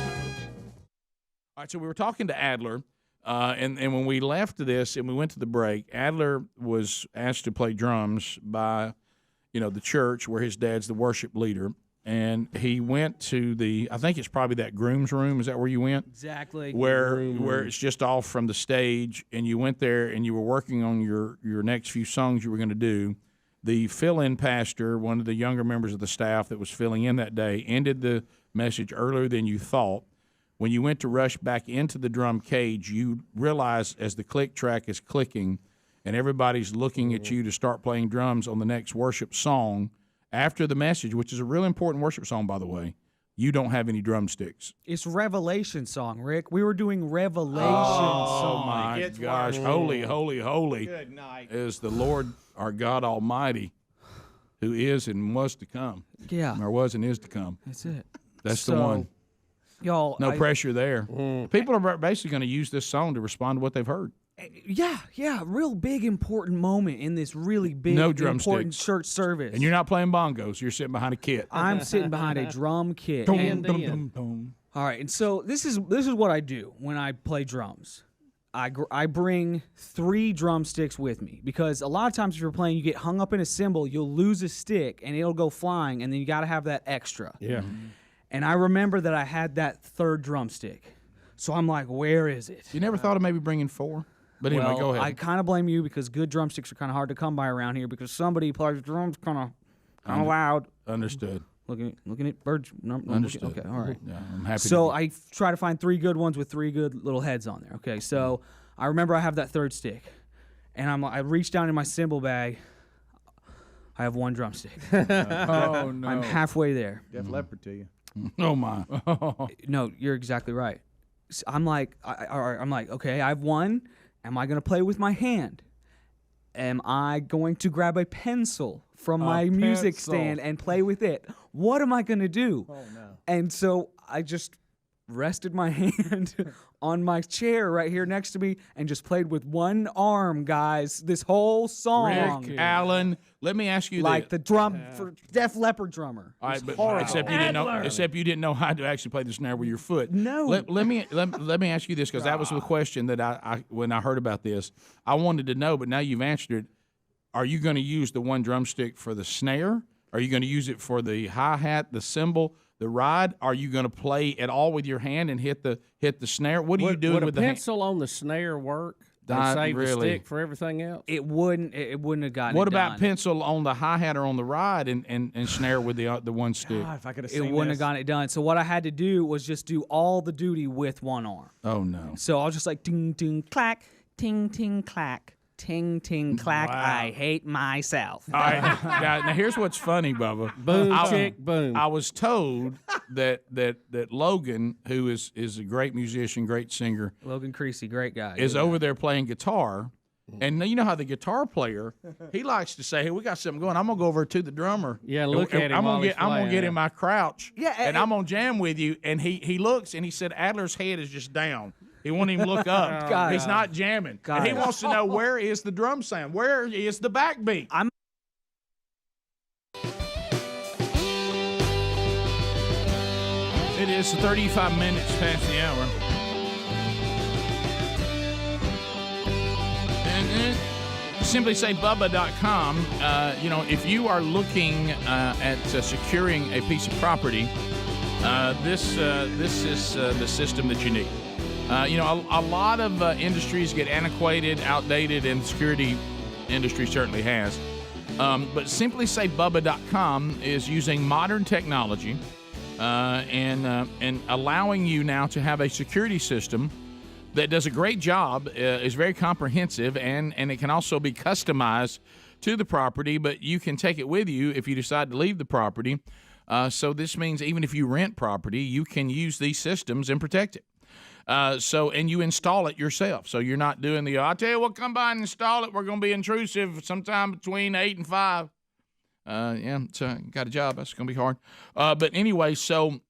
All right, so we were talking to Adler, and when we left this and we went to the break, Adler was asked to play drums by, the church where his dad's the worship leader, and he went to I think it's probably that groom's room. Is that where you went? Exactly. Where it's just off from the stage, and you went there and you were working on your next few songs you were going to do. The fill-in pastor, one of the younger members of the staff that was filling in that day, ended the message earlier than you thought. When you went to rush back into the drum cage, you realize as the click track is clicking and everybody's looking at you to start playing drums on the next worship song, after the message, which is a real important worship song, by the way, you don't have any drumsticks. It's Revelation song, Rick. We were doing Revelation Oh, song. my gosh. Holy, holy, holy Good night. is the Lord our God Almighty, who is and was to come. Yeah. Or was and is to come. That's it. That's the one. Y'all. No pressure there. People are basically going to use this song to respond to what they've heard. Yeah. Real big, important moment in this really big, important church service. And you're not playing bongos. You're sitting behind a kit. I'm sitting behind a drum kit. Dum, And- dum, dum, dum. All right, and so this is what I do when I play drums. I bring 3 drumsticks with me because a lot of times if you're playing, you get hung up in a cymbal, you'll lose a stick and it'll go flying, and then you got to have that extra. Yeah. And I remember that I had that 3rd drumstick, so I'm like, where is it? You never thought of maybe bringing 4? But anyway, Well, go ahead. I kind of blame you because good drumsticks are kind of hard to come by around here because somebody plays drums kind of loud. Understood. Looking at birds. No, Understood. Okay, all right. Yeah, I'm happy. So I try to find 3 good ones with 3 good little heads on there. Okay, so I remember I have that 3rd stick, and I reach down in my cymbal bag. I have 1 drumstick. Oh no! I'm halfway there. Def Leppard to you. Oh my! No, you're exactly right. So I'm like, okay, I have 1. Am I going to play with my hand? Am I going to grab a pencil from my music stand and play with it. What am I going to do? Oh, no. And so I just rested my hand on my chair right here next to me and just played with one arm, guys, this whole song. Rick Allen, let me ask you like this. the drum for Def Leppard drummer. All right, It's but horrible. except you didn't know how to actually play the snare with your foot. No. Let me ask you this, because that was the question that I when I heard about this, I wanted to know, but now you've answered it. Are you going to use the one drumstick for the snare? Are you going to use it for the hi-hat, the cymbal, the ride? Are you going to play at all with your hand and hit the snare? What are you doing would with a the hand? pencil on the snare work? And Not save the really. stick for everything else? It wouldn't have gotten What it about done. pencil on the hi-hat or on the ride and snare with the one stick? If I could have It seen wouldn't have this. gotten it done. So what I had to do was just do all the duty with one arm. Oh, no. So I was just like ting ting clack, ting ting clack, ting ting clack. Wow. I hate myself. All right, now here's what's funny, Bubba. Boom, chick, boom. I was told that Logan, who is a great musician, great singer, Logan Creasy, great guy. is over there playing guitar. And you know how the guitar player, he likes to say, "Hey, we got something going. I'm gonna go over to the drummer. Yeah, look and at him I'm while gonna he's get I'm gonna playing, get yeah. in my crouch. Yeah, and I'm gonna jam with you." And he looks and he said Adler's head is just down. He won't even look up. God. He's not jamming. And he God. wants to know, where is the drum sound? Where is the backbeat? It is 35 minutes past the hour. And SimplySafeBubba.com, if you are looking at securing a piece of property, this is the system that you need. A lot of industries get antiquated, outdated, and the security industry certainly has. But SimplySafeBubba.com is using modern technology and allowing you now to have a security system that does a great job, is very comprehensive, and it can also be customized to the property, but you can take it with you if you decide to leave the property. So this means even if you rent property, you can use these systems and protect it. And you install it yourself. So you're not doing I'll tell you what, come by and install it. We're going to be intrusive sometime between 8 and 5. Got a job. That's going to be hard. But anyway, so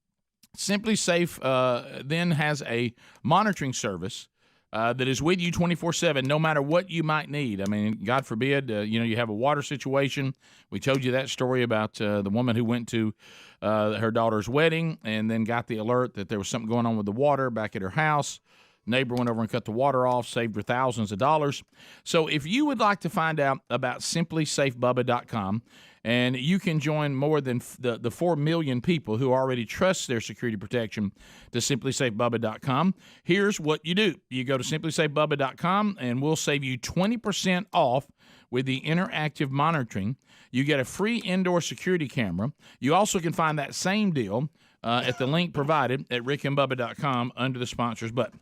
Simply Safe then has a monitoring service that is with you 24/7, no matter what you might need. I mean, God forbid, you have a water situation. We told you that story about the woman who went to her daughter's wedding and then got the alert that there was something going on with the water back at her house. Neighbor went over and cut the water off, saved her thousands of dollars. So if you would like to find out about SimplySafeBubba.com, and you can join more than the 4 million people who already trust their security protection to SimplySafeBubba.com, here's what you do. You go to SimplySafeBubba.com, and we'll save you 20% off with the interactive monitoring. You get a free indoor security camera. You also can find that same deal at the link provided at rickandbubba.com under the sponsors button.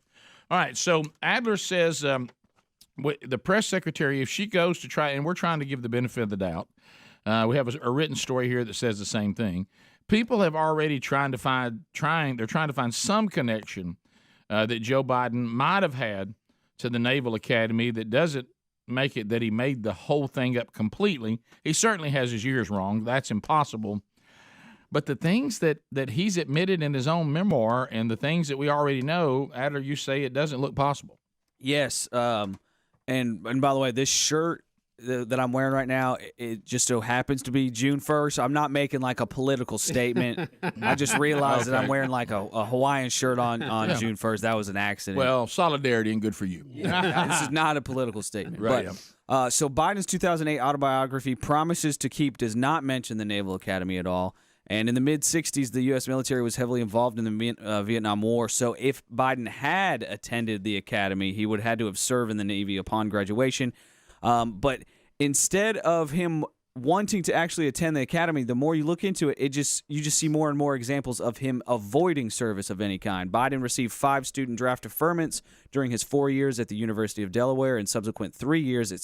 All right, so Adler says the press secretary, if she goes to try, and we're trying to give the benefit of the doubt, we have a written story here that says the same thing. People have already trying to find some connection that Joe Biden might have had to the Naval Academy that doesn't make it that he made the whole thing up completely. He certainly has his years wrong. That's impossible. But the things that he's admitted in his own memoir and the things that we already know, Adler, you say it doesn't look possible. Yes. And by the way, this shirt that I'm wearing right now, it just so happens to be June 1st. I'm not making like a political statement. I just realized that I'm wearing like a Hawaiian shirt on June 1st. That was an accident. Well, solidarity and good for you. This is not a political statement. Right. But, so Biden's 2008 autobiography, Promises to Keep, does not mention the Naval Academy at all. And in the mid-'60s, the U.S. military was heavily involved in the Vietnam War. So if Biden had attended the academy, he would have had to have served in the Navy upon graduation. But instead of him wanting to actually attend the academy, the more you look into it, you just see more and more examples of him avoiding service of any kind. Biden received 5 student draft deferments during his 4 years at the University of Delaware and subsequent 3 years at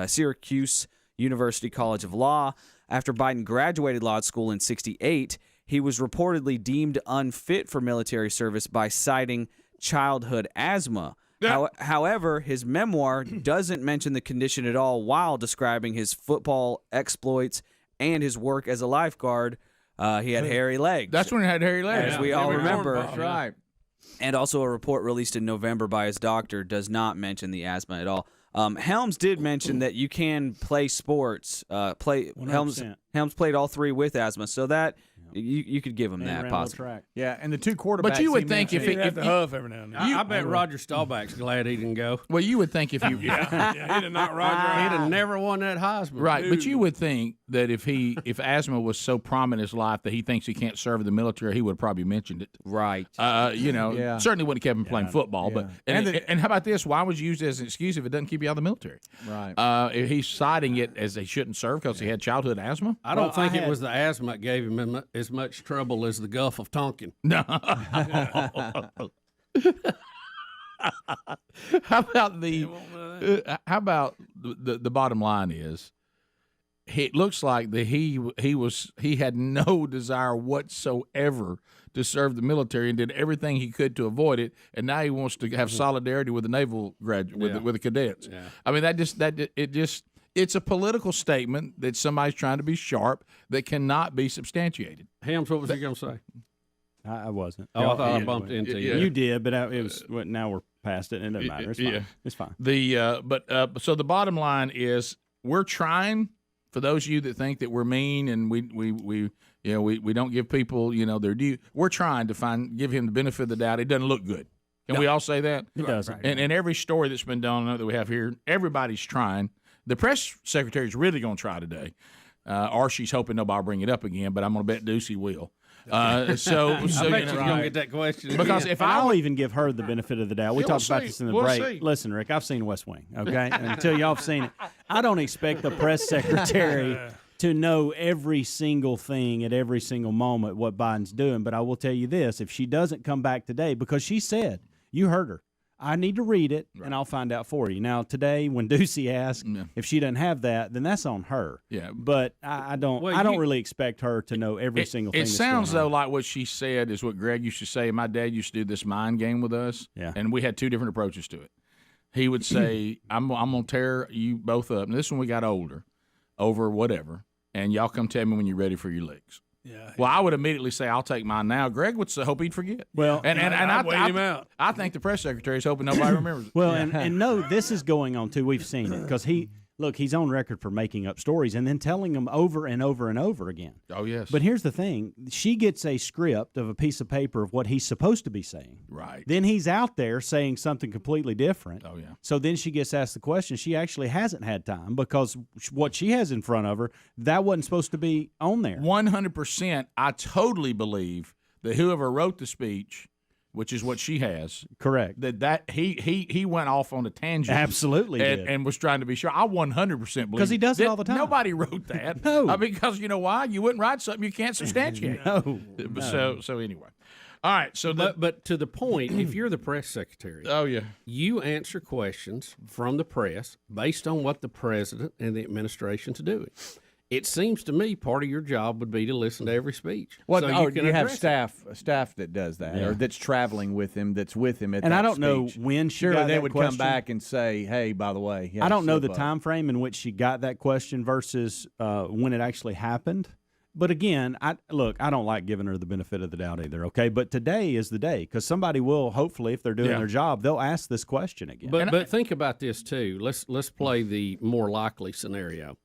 Syracuse University College of Law. After Biden graduated law school in '68, he was reportedly deemed unfit for military service by citing childhood asthma. However, his memoir doesn't mention the condition at all while describing his football exploits and his work as a lifeguard. He had hairy legs. That's when he had hairy legs. As we all remember. That's right. And also a report released in November by his doctor does not mention the asthma at all. Helms did mention that you can play sports. Helms played all three with asthma, so that you could give him that possibly. Yeah, and the two quarterbacks. But you would think if He'd have to huff every now and then. I bet Roger Staubach's glad he didn't go. Well, you would think if you he'd have knocked Roger out. He'd have never won that Heisman. Right, Dude. but you would think that if asthma was so prominent in his life that he thinks he can't serve in the military, he would have probably mentioned it. Right. Certainly wouldn't have kept him playing football. Yeah. But and how about this? Why was used as an excuse if it doesn't keep you out of the military? Right. If he's citing it as they shouldn't serve because he had childhood asthma. I don't think it was the asthma that gave him as much trouble as the Gulf of Tonkin. No. How about the bottom line is, it looks like that he had no desire whatsoever to serve the military and did everything he could to avoid it, and now he wants to have solidarity with the naval graduate with the cadets. Yeah. I mean it's a political statement that somebody's trying to be sharp that cannot be substantiated. Helms, what was he going to say? I wasn't. Oh, I thought I bumped into you. You did, but it was. Now we're past it, and it doesn't matter. It's fine. Yeah. It's fine. So the bottom line is, we're trying. For those of you that think that we're mean and we don't give people their due, we're trying to give him the benefit of the doubt. It doesn't look good. Can we all say that? It doesn't. And every story that's been done that we have here, everybody's trying. The press secretary is really going to try today, or she's hoping nobody will bring it up again. But I'm going to bet Ducey will. I bet she's going to get that question because again. if I'll even give her the benefit of the doubt. We Yeah, talked we'll about see. this in the We'll break. see. Listen, Rick, I've seen West Wing. Okay, and until y'all have seen it, I don't expect the press secretary to know every single thing at every single moment what Biden's doing. But I will tell you this: if she doesn't come back today, because she said, you heard her, I need to read it, and I'll find out for you. Now, today, when Ducey asked if she doesn't have that, then that's on her. Yeah. But I don't really expect her to know every single thing. It sounds, though, like what she said is what Greg used to say. My dad used to do this mind game with us, and we had two different approaches to it. He would say, I'm going to tear you both up. And this one we got older, over whatever, and y'all come tell me when you're ready for your legs. Yeah. Well, I would immediately say, I'll take mine now. Greg would hope he'd forget. Well, and I'd wait him out. I think the press secretary is hoping nobody remembers it. Well, and no, this is going on too. We've seen it because he's on record for making up stories and then telling them over and over and over again. Oh, yes. But here's the thing. She gets a script of a piece of paper of what he's supposed to be saying. Right. Then he's out there saying something completely different. Oh, yeah. So then she gets asked the question. She actually hasn't had time because what she has in front of her, that wasn't supposed to be on there. 100%. I totally believe that whoever wrote the speech, which is what she has. Correct. That he went off on a tangent. Absolutely did. And was trying to be sure. I 100% believe. Because he does it all the time. Nobody wrote that. No. I mean, because you know why? You wouldn't write something you can't substantiate. No. So anyway. All right. So but to the point, if you're the press secretary, you answer questions from the press based on what the president and the administration's doing. It seems to me part of your job would be to listen to every speech. Well, so you can have address staff that does that, or that's traveling with him, that's with him at And that I don't know speech. when she Surely got they that would question. come back and say, "Hey, by the way." I don't know the time frame in which she got that question versus when it actually happened. But again, I don't like giving her the benefit of the doubt either. Okay, but today is the day because somebody will hopefully, if they're doing their job, they'll ask this question again. But think about this too. Let's play the more likely scenario.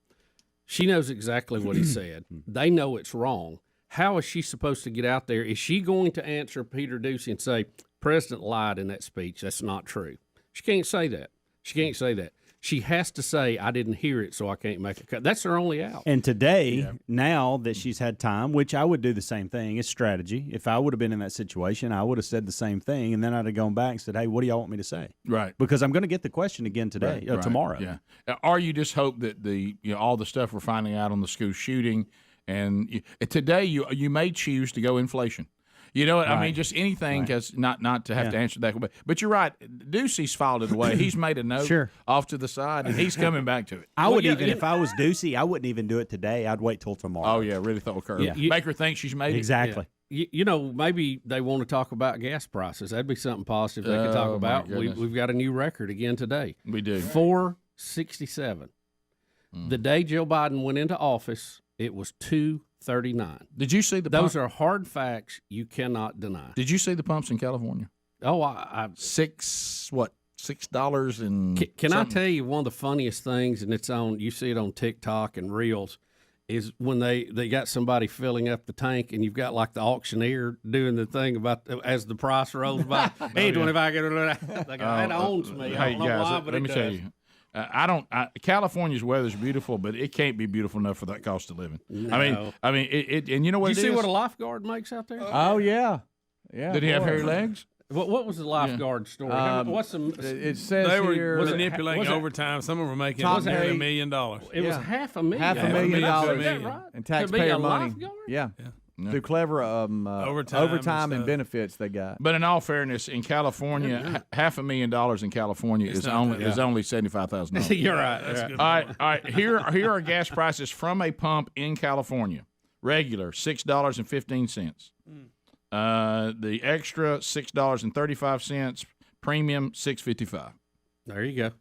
She knows exactly what he said. They know it's wrong. How is she supposed to get out there? Is she going to answer Peter Ducey and say, President lied in that speech? That's not true. She can't say that. She can't say that. She has to say, I didn't hear it, so I can't make a cut. That's her only out. And today, now that she's had time, which I would do the same thing, it's strategy. If I would have been in that situation, I would have said the same thing, and then I'd have gone back and said, hey, what do y'all want me to say? Right. Because I'm going to get the question again today, Right. tomorrow. Yeah. Or you just hope that all the stuff we're finding out on the school shooting, and today you may choose to go inflation. You know what I mean? Just anything, because not to have to answer that. But you're right. Ducey's filed it away. He's made a note off to the side, and he's coming back to it. I would if I was Ducey, I wouldn't even do it today. I'd wait till tomorrow. Oh, yeah, really throw a curve. Yeah. Make her think she's made it. Exactly. You know, maybe they want to talk about gas prices. That'd be something positive they could talk Oh, my about. goodness. We've got a new record again today. We do. 467. The day Joe Biden went into office, it was 239. Did you see the Those pump? are hard facts you cannot deny. Did you see the pumps in California? Oh, I $6 and Can I something? tell you one of the funniest things, and it's on, you see it on TikTok and Reels, is when they got somebody filling up the tank and you've got like the auctioneer doing the thing about as the price rolls by. Hey, 25, that owns me. I Hey don't know guys, why, but let it me does. tell you. California's weather's beautiful, but it can't be beautiful enough for that cost of living. No. I mean, it and you know what Did it you see is? what a lifeguard makes out there? Oh yeah. Did he have hairy legs? What was the lifeguard story? What's some? It says They were here manipulating overtime. Some of them were making Top nearly eight. $1 million. It was $500,000. $500,000 Is that right? and To be a taxpayer money. lifeguard? Yeah. Through clever overtime and benefits they got. But in all fairness, in California, $500,000 in California is only $75,000. You're right. That's good. All right. Here are gas prices from a pump in California. Regular $6.15. The extra $6.35. Premium $6.55. There you go.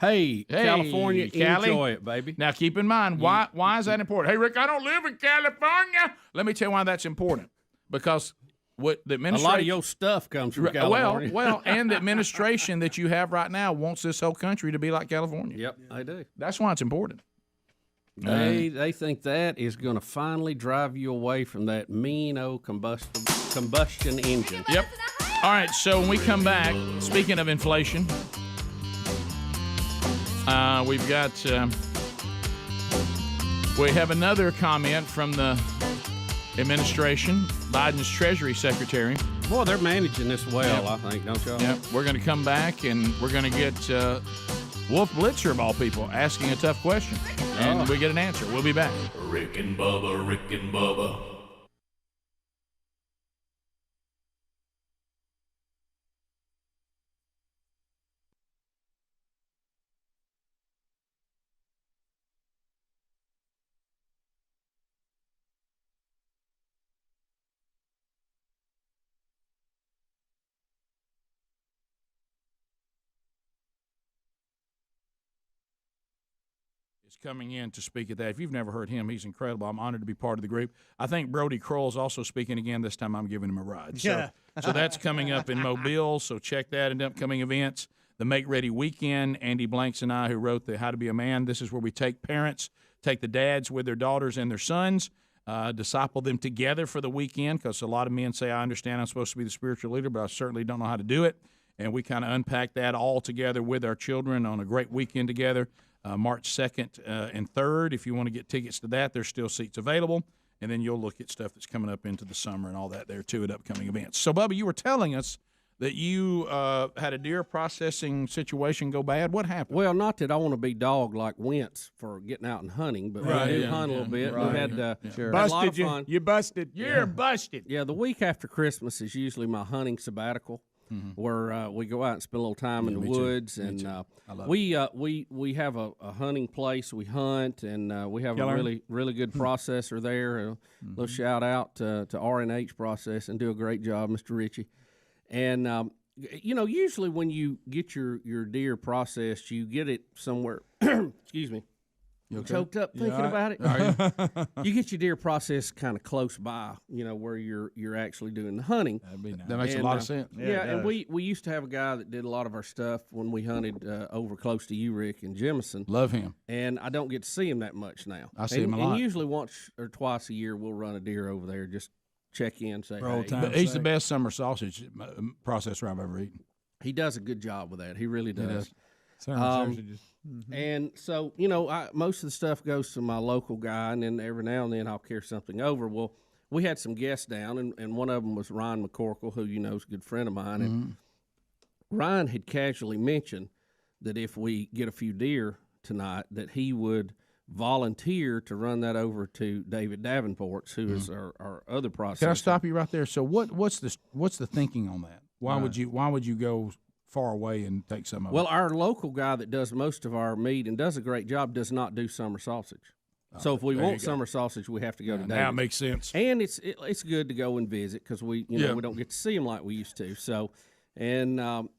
Hey, California, Cali. enjoy it, baby. Now keep in mind why is that important? Hey Rick, I don't live in California. Let me tell you why that's important. Because what the A administration, lot of your stuff comes from California. well, and the administration that you have right now wants this whole country to be like California. Yep, I do. That's why it's important. They think that is going to finally drive you away from that mean old combustion engine. Yep. All right, so when we come back, speaking of inflation, we've got we have another comment from the administration, Biden's Treasury Secretary. Boy, they're managing this well, I think, don't y'all? Yep. We're going to come back and we're going to get Wolf Blitzer, of all people, asking a tough question. And we get an answer. We'll be back. Rick and Bubba, Rick and Bubba. Is coming in to speak at that. If you've never heard him, he's incredible. I'm honored to be part of the group. I think Brody Kroll's also speaking again. This time I'm giving him a ride. So that's coming up in Mobile, so check that in upcoming events. The Make Ready Weekend, Andy Blanks and I, who wrote the How to Be a Man, this is where we take parents, take the dads with their daughters and their sons, disciple them together for the weekend, because a lot of men say, I understand I'm supposed to be the spiritual leader, but I certainly don't know how to do it. And we kind of unpack that all together with our children on a great weekend together. March 2nd and 3rd. If you want to get tickets to that, there's still seats available. And then you'll look at stuff that's coming up into the summer and all that there, too, at upcoming events. So, Bubba, you were telling us that you had a deer processing situation go bad. What happened? Well, not that I want to be dog like Wentz for getting out and hunting, but we do hunt a little bit. Right. We had, Sure. had a lot of Busted fun. you busted. You're busted. Yeah, the week after Christmas is usually my hunting sabbatical, where we go out and spend a little time in the woods, and we have a hunting place. We hunt, and we have a really good processor there. A little shout out to R&H Process, and do a great job, Mr. Ritchie. And usually when you get your deer processed, you get it somewhere. Excuse me. You okay? Choked up thinking about it. You get your deer processed kind of close by, where you're actually doing the hunting. That'd be nice. That makes a lot of sense. Yeah, and we used to have a guy that did a lot of our stuff when we hunted over close to you, Rick, and Jemison. Love him. And I don't get to see him that much now. I see him a lot. And usually once or twice a year we'll run a deer over there, just check in, say hey. But he's the best summer sausage processor I've ever eaten. He does a good job with that. He really does. And so, most of the stuff goes to my local guy, and then every now and then I'll carry something over. Well, we had some guests down, and one of them was Ryan McCorkle, who is a good friend of mine. And Ryan had casually mentioned that if we get a few deer tonight, that he would volunteer to run that over to David Davenport's, who is our other processor. Can I stop you right there? So what's the thinking on that? Why would you go far away and take some of it? Well, our local guy that does most of our meat and does a great job does not do summer sausage. So if we there you want go. summer sausage, we have to go to David's. Now it makes sense. And it's good to go and visit because we we don't get to see him like we used to. So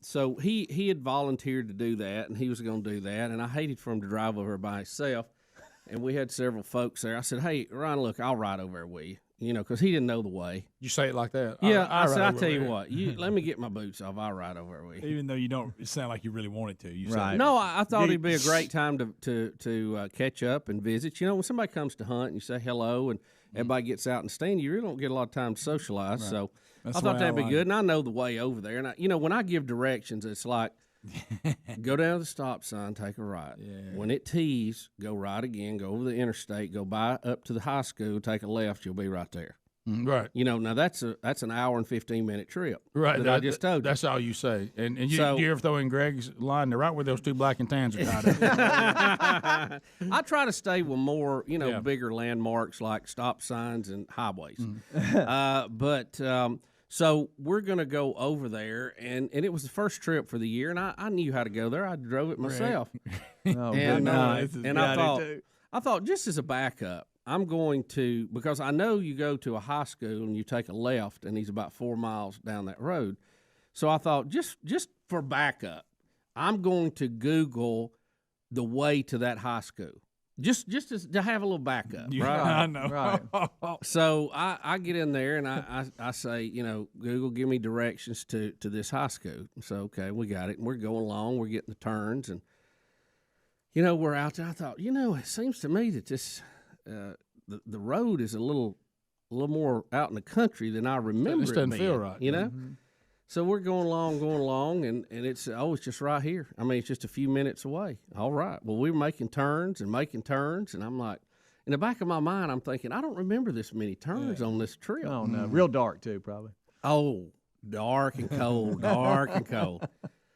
so he had volunteered to do that, and he was going to do that, and I hated for him to drive over by himself. And we had several folks there. I said, "Hey, Ryan, look, I'll ride over there with you." Because he didn't know the way. You say it like that? Yeah, I ride said, "I over tell you there." what, let me get my boots off. I'll ride over there with you." Even though you don't sound like you really wanted to. You Right. said, No, I thought it'd be a great time to catch up and visit. When somebody comes to hunt and you say hello and everybody gets out and stand, you really don't get a lot of time to socialize. Right. So That's I the thought way that'd be like good. And I know the way over there. And when I give directions, it's like go down to the stop sign, take a right. Yeah. When it tees, go right again, go over the interstate, go by up to the high school, take a left, you'll be right there. Right. Now that's an hour and 15-minute trip. Right. That I just told you. That's all you say. And you, So- do you ever throw in Greg's line there, right where those two black and tans are tied up? I try to stay with more, bigger landmarks like stop signs and highways. So we're going to go over there, and it was the first trip for the year, and I knew how to go there. I drove it myself. Oh, and good. I thought, just as a backup, I'm going to, because I know you go to a high school and you take a left, and he's about 4 miles down that road. So I thought, just for backup, I'm going to Google the way to that high school. Just to have a little backup, Yeah, right? I know. Right. So I get in there and I say, Google, give me directions to this high school. So, okay, we got it. And we're going along. We're getting the turns. And, we're out there. I thought, it seems to me that this the road is a little more out in the country than I remember This it doesn't being, feel right. Mm-hmm. So we're going along, and it's it's just right here. I mean, it's just a few minutes away. All right. Well, we were making turns, and I'm like, in the back of my mind, I'm thinking, I don't remember this many turns on this trip. Oh, no. Real dark, too, probably. Oh, dark and cold, dark and cold.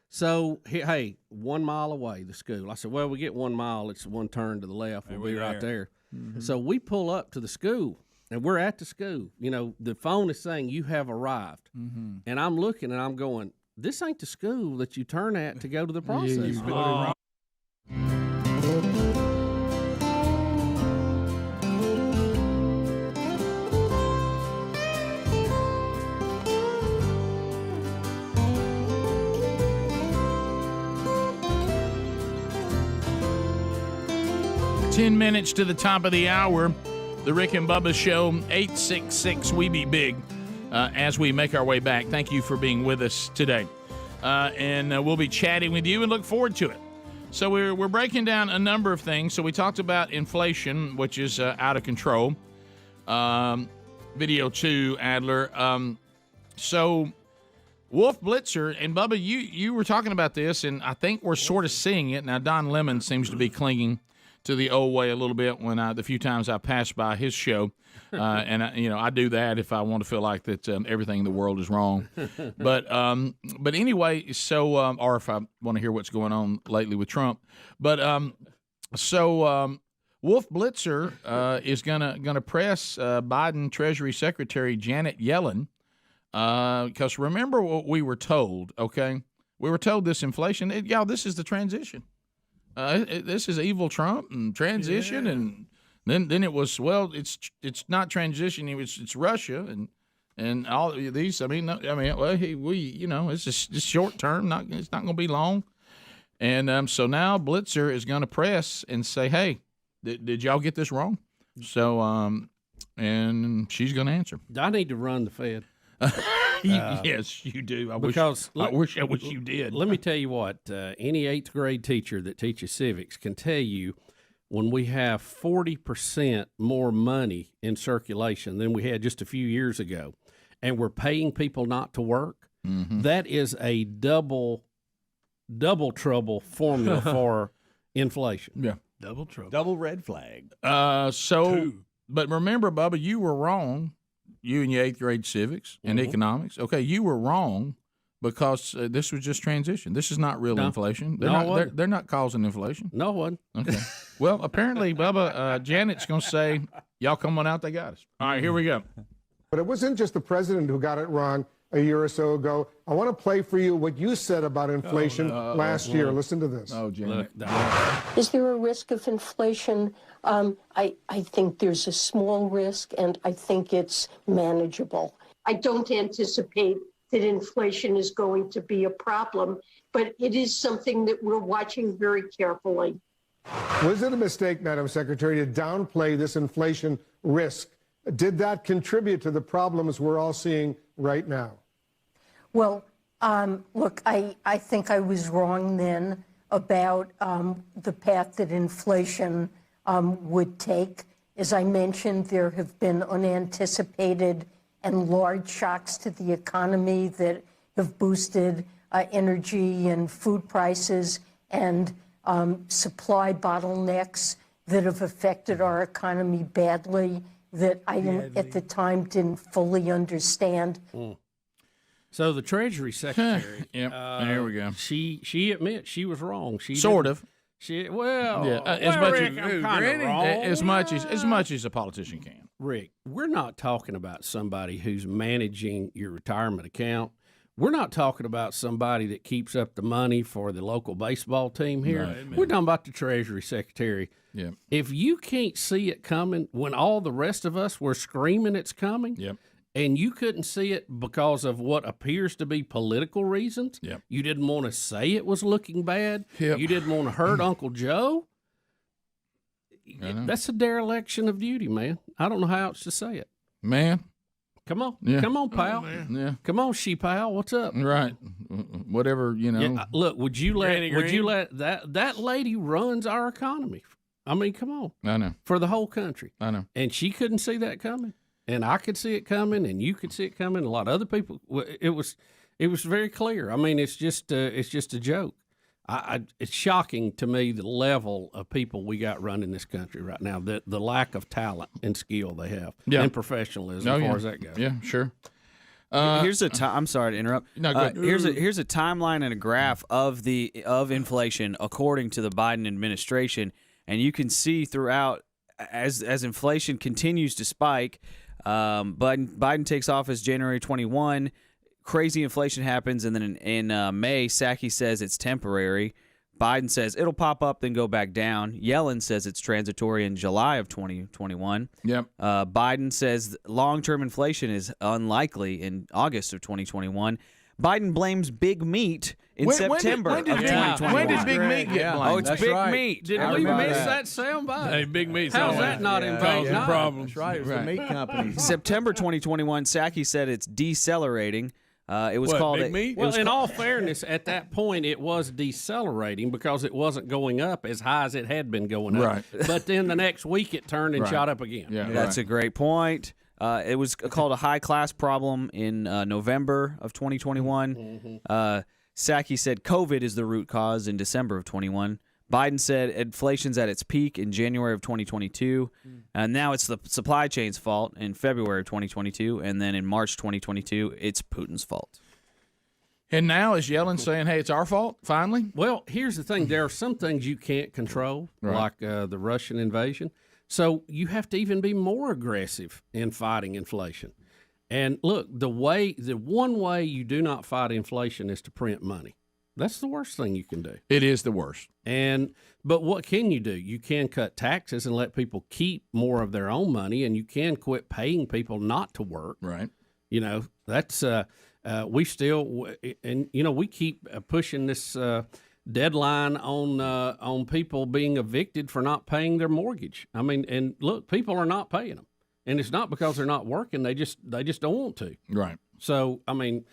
So, hey, 1 mile away, the school. I said, well, we get 1 mile. It's one turn to the left. We'll be right there. Mm-hmm. So we pull up to the school, and we're at the school. The phone is saying you have arrived. Mm-hmm. And I'm looking, and I'm going, this ain't the school that you turn at to go to the process. Ten minutes to the top of the hour. The Rick and Bubba Show, 866 We Be Big, as we make our way back. Thank you for being with us today. And we'll be chatting with you and look forward to it. So we're breaking down a number of things. So we talked about inflation, which is out of control. Video 2, Adler. So Wolf Blitzer, and Bubba, you were talking about this, and I think we're sort of seeing it. Now, Don Lemon seems to be clinging to the old way a little bit when the few times I pass by his show, and I do that if I want to feel like that everything in the world is wrong. But anyway, so or if I want to hear what's going on lately with Trump. But Wolf Blitzer is gonna press Biden Treasury Secretary Janet Yellen because remember what we were told. Okay, we were told this inflation. This is the transition. This is evil Trump and transition, and then it was it's not transition. It's Russia and all these. It's just short term. It's not going to be long. And so now Blitzer is going to press and say, hey, did y'all get this wrong? So and she's going to answer. I need to run the Fed. Yes, you do. I wish you did. Let me tell you what, any 8th grade teacher that teaches civics can tell you when we have 40% more money in circulation than we had just a few years ago, and we're paying people not to work, that is a double trouble formula for inflation. Yeah. Double trouble. Double red flag. But remember, Bubba, you were wrong. You in your 8th grade civics and economics. Okay, you were wrong because this was just transition. This is not real inflation. They're not causing inflation. No one. Okay. Well, apparently, Bubba, Janet's going to say, y'all come on out, they got us. All right, here we go. But it wasn't just the president who got it wrong. a year or so ago. I want to play for you what you said about inflation last year. Listen to this. Oh, Janet. Is there a risk of inflation? I think there's a small risk, and I think it's manageable. I don't anticipate that inflation is going to be a problem, but it is something that we're watching very carefully. Was it a mistake, Madam Secretary, to downplay this inflation risk? Did that contribute to the problems we're all seeing right now? Well, look, I think I was wrong then about the path that inflation would take. As I mentioned, there have been unanticipated and large shocks to the economy that have boosted energy and food prices and supply bottlenecks that have affected our economy badly that I at the time didn't fully understand. So the Treasury Secretary, there we go. She admits she was wrong. She Sort of. She as much as a politician can. Rick, we're not talking about somebody who's managing your retirement account. We're not talking about somebody that keeps up the money for the local baseball team here. Right. We're talking about the Treasury Secretary. Yeah. If you can't see it coming when all the rest of us were screaming it's coming, and you couldn't see it because of what appears to be political reasons, you didn't want to say it was looking bad, you didn't want to hurt Uncle Joe, that's a dereliction of duty, man. I don't know how else to say it. Man. Come on. Yeah. Come on, pal. Yeah. Come on, she-pal. What's up? Right. Whatever, you know. Yeah, look, would you let that lady runs our economy? I mean, come on. I know. For the whole country. I know. And she couldn't see that coming. And I could see it coming, and you could see it coming. A lot of other people. It was very clear. I mean, it's just a joke. It's shocking to me the level of people we got running this country right now. The lack of talent and skill they have, and professionalism as far as that goes. Yeah, sure. Here's I'm sorry to interrupt. No, go ahead. Here's a timeline and a graph of inflation according to the Biden administration, and you can see throughout as inflation continues to spike. Biden takes office January 21. Crazy inflation happens, and then in May, Psaki says it's temporary. Biden says it'll pop up, then go back down. Yellen says it's transitory in July of 2021. Yep. Biden says long-term inflation is unlikely in August of 2021. Biden blames big meat in September of 2021. When did big meat get blamed? Oh, it's big meat. Did we miss that soundbite? Hey, big meat. How's that not involved? Problems. That's right. It was the meat companies. September 2021, Psaki said it's decelerating. It was called big meat? Well, in all fairness, at that point, it was decelerating because it wasn't going up as high as it had been going up. Right. But then the next week, it turned and shot up again. Yeah, that's a great point. It was called a high-class problem in November of 2021. Psaki said COVID is the root cause in December of 21. Biden said inflation's at its peak in January of 2022, and now it's the supply chain's fault in February of 2022, and then in March 2022, it's Putin's fault. And now is Yellen saying, hey, it's our fault, finally? Well, here's the thing. There are some things you can't control, like the Russian invasion. So you have to even be more aggressive in fighting inflation. And look, the one way you do not fight inflation is to print money. That's the worst thing you can do. It is the worst. But what can you do? You can cut taxes and let people keep more of their own money, and you can quit paying people not to work. Right. You know, that's we keep pushing this deadline on people being evicted for not paying their mortgage. I mean, and look, people are not paying them, and it's not because they're not working. They just don't want to. Right. So, I mean,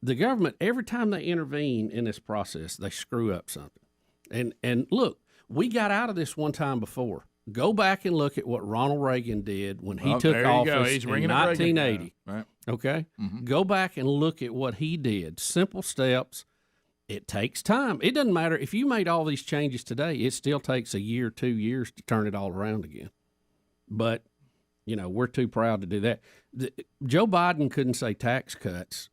the government, every time they intervene in this process, they screw up something. And look, we got out of this one time before. Go back and look at what Ronald Reagan did when he took office in 1980. Right. Okay? Go back and look at what he did. Simple steps. It takes time. It doesn't matter. If you made all these changes today, it still takes a year, 2 years to turn it all around again. But, you know, we're too proud to do that. Joe Biden couldn't say tax cuts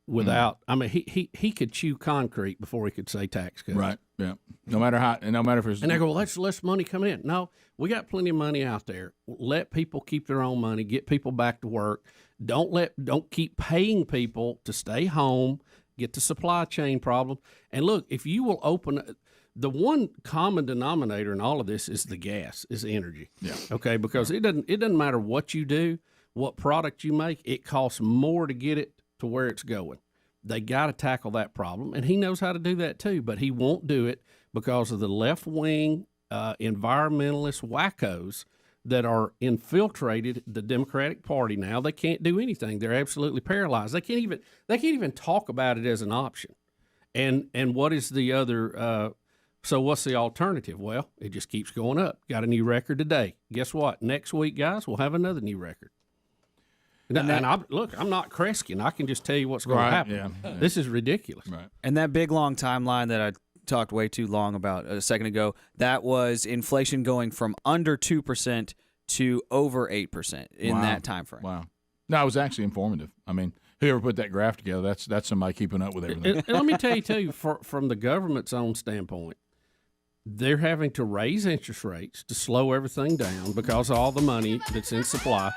without, I mean, he could chew concrete before he could say tax cuts. Right. Yeah. No matter if it's and they go, well, that's less money coming in. No, we got plenty of money out there. Let people keep their own money. Get people back to work. Don't keep paying people to stay home. Get the supply chain problem. And look, if you will open the one common denominator in all of this is the gas, is energy. Yeah. Okay, because it doesn't matter what you do, what product you make, it costs more to get it to where it's going. They got to tackle that problem, and he knows how to do that too, but he won't do it because of the left-wing environmentalist wackos that are infiltrated the Democratic Party now. They can't do anything. They're absolutely paralyzed. They can't even talk about it as an option. And what is the other so what's the alternative? Well, it just keeps going up. Got a new record today. Guess what? Next week, guys, we'll have another new record. Look, I'm not Kreskin. I can just tell you what's going to happen. Yeah. This is ridiculous. Right. And that big long timeline that I talked way too long about a second ago, that was inflation going from under 2% to over 8% in that time frame. Wow. No, it was actually informative. I mean, whoever put that graph together, that's somebody keeping up with everything. And let me tell you, too, from the government's own standpoint, they're having to raise interest rates to slow everything down because of all the money that's in supply.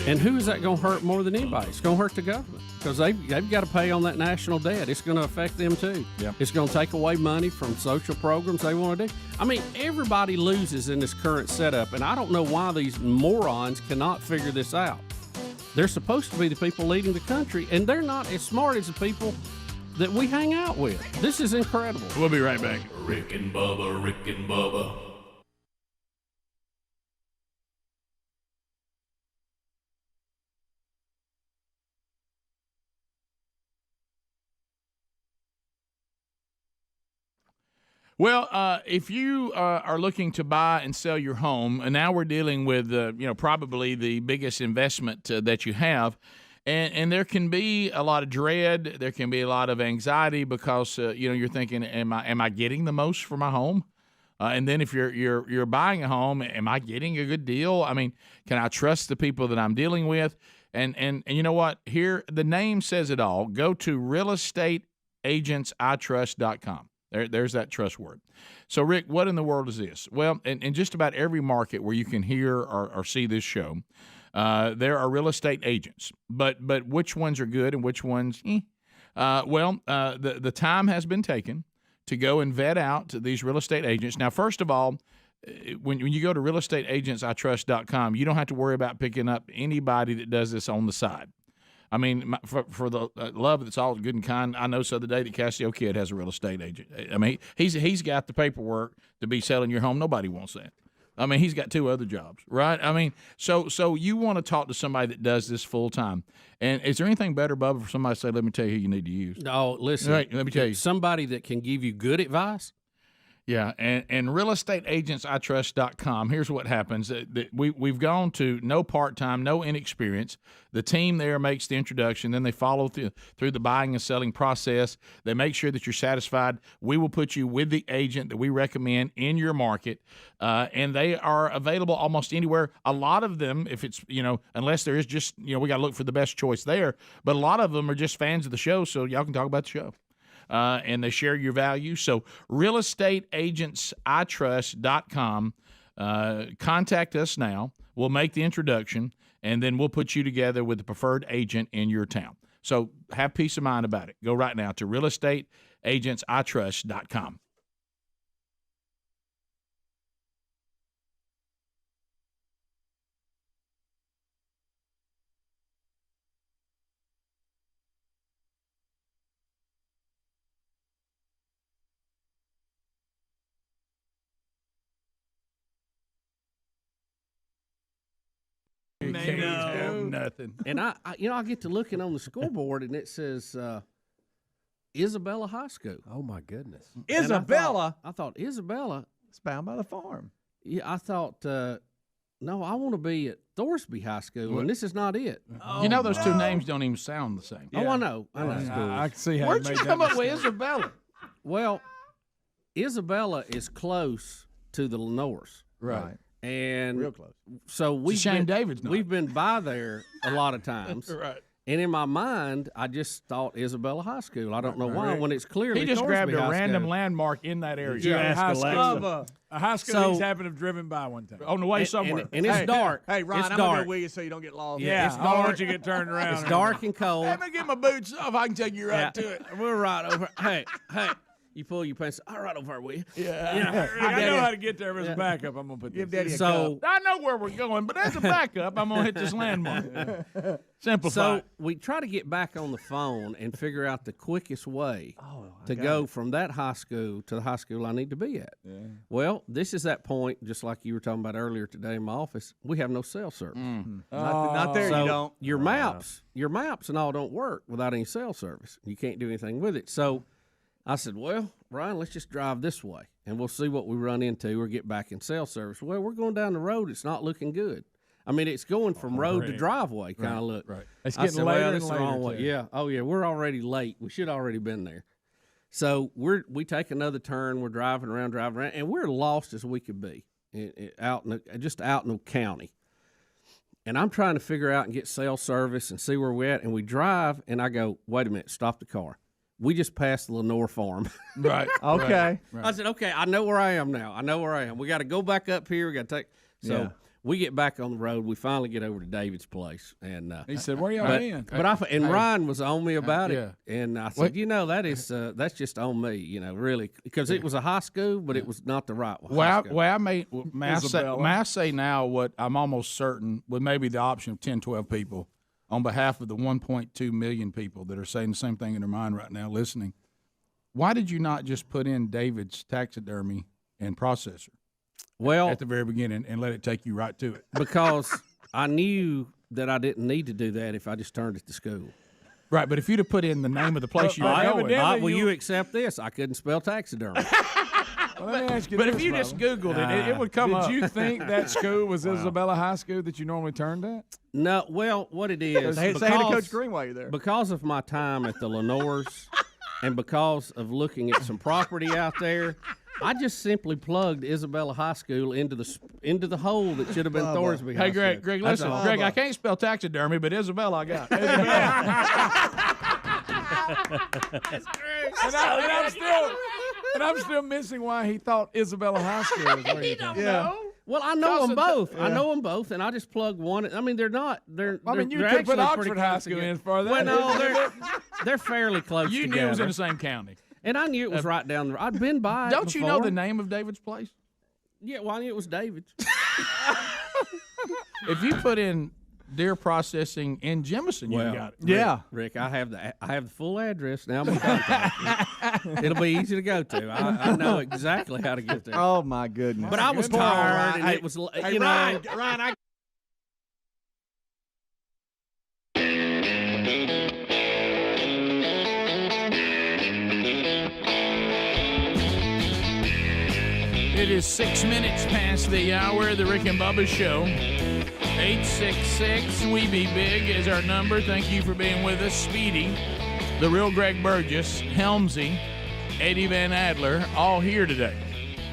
And who is that going to hurt more than anybody? It's going to hurt the government because they've got to pay on that national debt. It's going to affect them, too. Yep. It's going to take away money from social programs they want to do. I mean, everybody loses in this current setup, and I don't know why these morons cannot figure this out. They're supposed to be the people leading the country, and they're not as smart as the people that we hang out with. This is incredible. We'll be right back. Rick and Bubba, Rick and Bubba. Well, if you are looking to buy and sell your home, and now we're dealing with probably the biggest investment that you have, and there can be a lot of dread, there can be a lot of anxiety because you're thinking, am I getting the most for my home? And then if you're buying a home, am I getting a good deal? I mean, can I trust the people that I'm dealing with? And you know what? Here the name says it all. Go to realestateagentsitrust.com. There's that trust word. So, Rick, what in the world is this? Well, in just about every market where you can hear or see this show, there are real estate agents. But which ones are good and which ones, the time has been taken to go and vet out these real estate agents. Now, first of all, when you go to realestateagentsitrust.com, you don't have to worry about picking up anybody that does this on the side. I mean, for the love that's all good and kind, I know so the day that Cassio Kid has a real estate agent. I mean, he's got the paperwork to be selling your home. Nobody wants that. I mean, he's got 2 other jobs, right? I mean, so you want to talk to somebody that does this full time. And is there anything better, Bubba, for somebody to say, let me tell you who you need to use? No, listen. Right, let me tell you. Somebody that can give you good advice. Yeah, and realestateagentsitrust.com, here's what happens. We've gone to no part-time, no inexperience. The team there makes the introduction. Then they follow through the buying and selling process. They make sure that you're satisfied. We will put you with the agent that we recommend in your market, and they are available almost anywhere. A lot of them, if it's, unless there is just, we got to look for the best choice there, but a lot of them are just fans of the show, so y'all can talk about the show. And they share your value. So realestateagentsitrust.com. Contact us now. We'll make the introduction, and then we'll put you together with the preferred agent in your town. So have peace of mind about it. Go right now to realestateagentsitrust.com. Nothing. And I get to looking on the scoreboard and it says Isabella High School. Oh my goodness, Isabella! I thought Isabella. It's bound by the farm. Yeah, I thought. No, I want to be at Thorsby High School, and this is not it. Those 2 names don't even sound the same. Yeah. Oh, I know. I can see how. Where'd you come up with Isabella? Well, Isabella is close to the Lenores, right? And real close. So we've David's not. We've been by there a lot of times, right? And in my mind, I just thought Isabella High School. I don't know why. When it's clearly He just Thorsby grabbed a High random School. landmark in that area. Yeah, high school. Bubba. A high school So- he's happened to have driven by one time. On the way somewhere. And it's dark. Hey, Ryan, it's I'm dark. going to go with you so you don't get lost. Yeah, it's I don't dark. want you to get turned around. It's dark and cold. Let me get my boots off. I can take you right Yeah. to it. We're right over. Hey, you pull your pants. All right over, will you? Yeah. I know how to get there as a backup. I'm going to put Give this. Daddy a So, I know where we're going, but as a backup, I'm going to hit this landmark. Simplify. so we try to get back on the phone and figure out the quickest way to go from that high school to the high school I need to be at. Well, this is that point, just like you were talking about earlier today in my office. We have no cell service. Not there, So you don't. your maps and all don't work without any cell service. You can't do anything with it. So I said, well, Ryan, let's just drive this way and we'll see what we run into or get back in cell service. Well, we're going down the road. It's not looking good. I mean, it's going from road to driveway kind of look. Right. It's I getting said, later well, and this is the wrong later, way. too. Yeah. Oh, yeah. We're already late. We should already been there. So we take another turn. We're driving around, and we're lost as we could be out in the county. And I'm trying to figure out and get cell service and see where we're at. And we drive, and I go, wait a minute, stop the car. We just passed the Lenore farm. Right. Okay. Right. I said, okay, I know where I am now. I know where I am. We got to go back up here. We got to take. So Yeah. we get back on the road. We finally get over to David's place, and He said, "Where y'all but, been?" But Ryan was on me about it, yeah. and I said, What? that is that's just on me, really, because it was a high school, but it was not the right one. May I say now what I'm almost certain, with maybe the option of 10, 12 people, on behalf of the 1.2 million people that are saying the same thing in their mind right now listening, why did you not just put in David's taxidermy and processor at the very beginning and let it take you right to it? Because I knew that I didn't need to do that if I just turned it to school. Right, but if you'd have put in the name of the place you were going, will you accept this? I couldn't spell taxidermy. Well, let me ask you but this, if you Bubba. just Googled it would come up. Did you think that school was Isabella High School that you normally turned at? No, well, what it is, Say to Coach Green while you're there. because of my time at the Lenores and because of looking at some property out there, I just simply plugged Isabella High School into the hole that should have been Thorsby High Hey, Greg, School. Greg, That's listen, all. Greg, I can't spell taxidermy, but Isabella I got. And I'm still missing why he thought Isabella High School was where you don't know. Well, I know them both. I know them both, and I just plugged one. I mean, they're not. They're. I mean, you they're could put actually pretty Oxford High close School together. in for that. Well, no, they're fairly close You together. knew it was in the same county. And I knew it was right down the. I'd been by. Don't it you know before. the name of David's place? Yeah, well, I knew it was David's. If you put in deer processing in Jemison, you got it. Yeah. Rick, I have the full address now. I'm gonna contact you. It'll be easy to go to. I know exactly how to get there. Oh my goodness. But I was Poor tired, Ryan. and it was Hey, Ryan, I It is 6 minutes past the hour of the Rick and Bubba Show. 866 We Be Big is our number. Thank you for being with us. Speedy, the real Greg Burgess, Helmsy, Eddie Van Adler, all here today.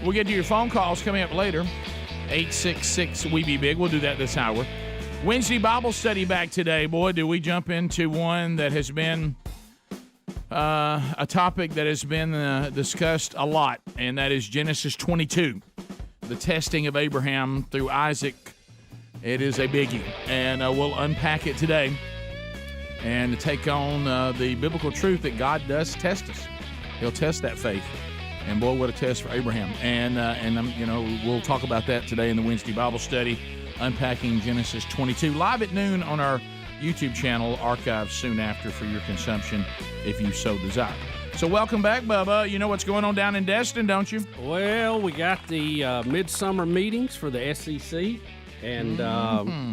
We'll get to your phone calls coming up later. 866 We Be Big. We'll do that this hour. Wednesday Bible study back today. Boy, do we jump into one that has been a topic that has been discussed a lot, and that is Genesis 22, the testing of Abraham through Isaac. It is a biggie, and we'll unpack it today and take on the biblical truth that God does test us. He'll test that faith, and boy, what a test for Abraham. And we'll talk about that today in the Wednesday Bible study, unpacking Genesis 22, live at noon on our YouTube channel, archived soon after for your consumption if you so desire. So welcome back, Bubba. You know what's going on down in Destin, don't you? Well, we got the midsummer meetings for the SEC, and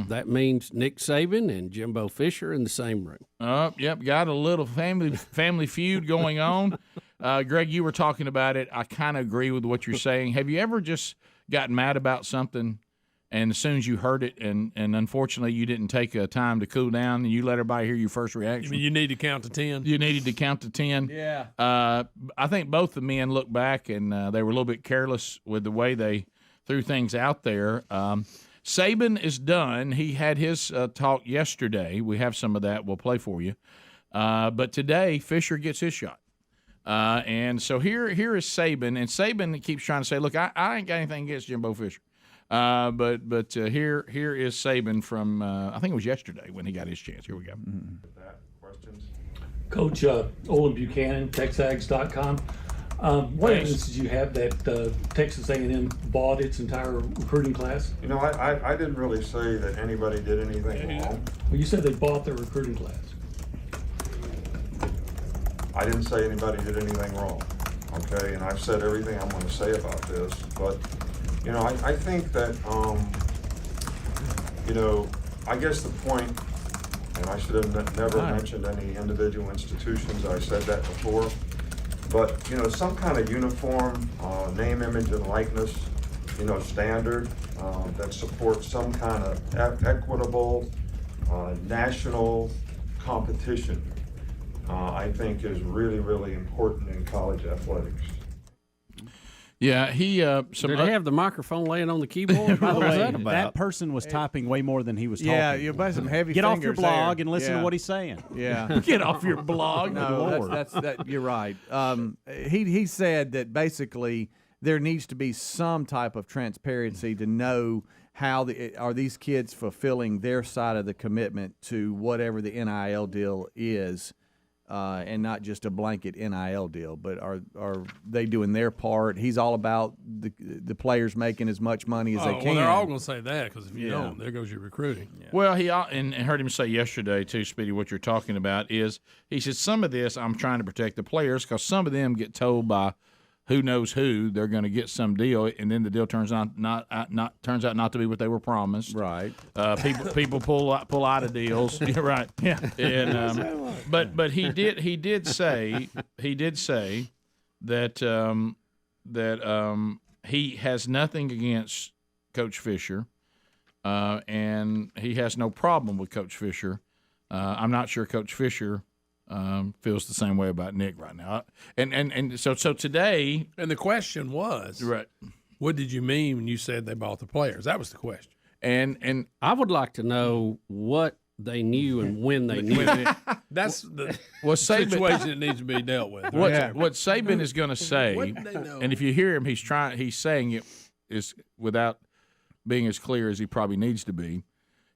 that means Nick Saban and Jimbo Fisher in the same room. Yep, got a little family feud going on. Greg, you were talking about it. I kind of agree with what you're saying. Have you ever just gotten mad about something, and as soon as you heard it, and unfortunately you didn't take time to cool down, and you let everybody hear your first reaction? You need to count to 10. You needed to count to 10. Yeah. I think both the men looked back, and they were a little bit careless with the way they threw things out there. Saban is done. He had his talk yesterday. We have some of that. We'll play for you. But today, Fisher gets his shot. And so here is Saban. And Saban keeps trying to say, look, I ain't got anything against Jimbo Fisher. But here is Saban from, I think it was yesterday when he got his chance. Here we go. Questions? Coach Olin Buchanan, TexAgs.com. What evidence did you have that Texas A&M bought its entire recruiting class? You know, I didn't really say that anybody did anything wrong. Well, you said they bought their recruiting class. I didn't say anybody did anything wrong, okay? And I've said everything I'm going to say about this. But, you know, I think that, you know, I guess the point, and I should have never mentioned any individual institutions. I said that before. But, you know, some kind of uniform name, image, and likeness, you know, standard that supports some kind of equitable national competition, I think is really, really important in college athletics. Yeah, he. Did they have the microphone laying on the keyboard? By the What was way, that about? that person was typing way more than he was talking. Yeah, you buy some heavy Get off your fingers blog there. and listen Yeah. to what he's saying. Yeah. Get off your blog. No, that's you're right. He said that basically there needs to be some type of transparency to know how are these kids fulfilling their side of the commitment to whatever the NIL deal is. And not just a blanket NIL deal, but are they doing their part? He's all about the players making as much money as they can. Well, they're all going to say that because if you don't, there goes your recruiting. Yeah. Well, he and heard him say yesterday too, Speedy. What you're talking about is he said some of this I'm trying to protect the players because some of them get told by who knows who they're going to get some deal, and then the deal turns out not to be what they were promised. Right. People pull out of deals. You're right. Yeah. And but he did say that he has nothing against Coach Fisher, and he has no problem with Coach Fisher. I'm not sure Coach Fisher feels the same way about Nick right now. And so today. And the question was, right, what did you mean when you said they bought the players? That was the question. And I would like to know what they knew and when they knew it. That's the situation that needs to be dealt with. Right? What Saban is going to say, and if you hear him, he's saying it is without being as clear as he probably needs to be.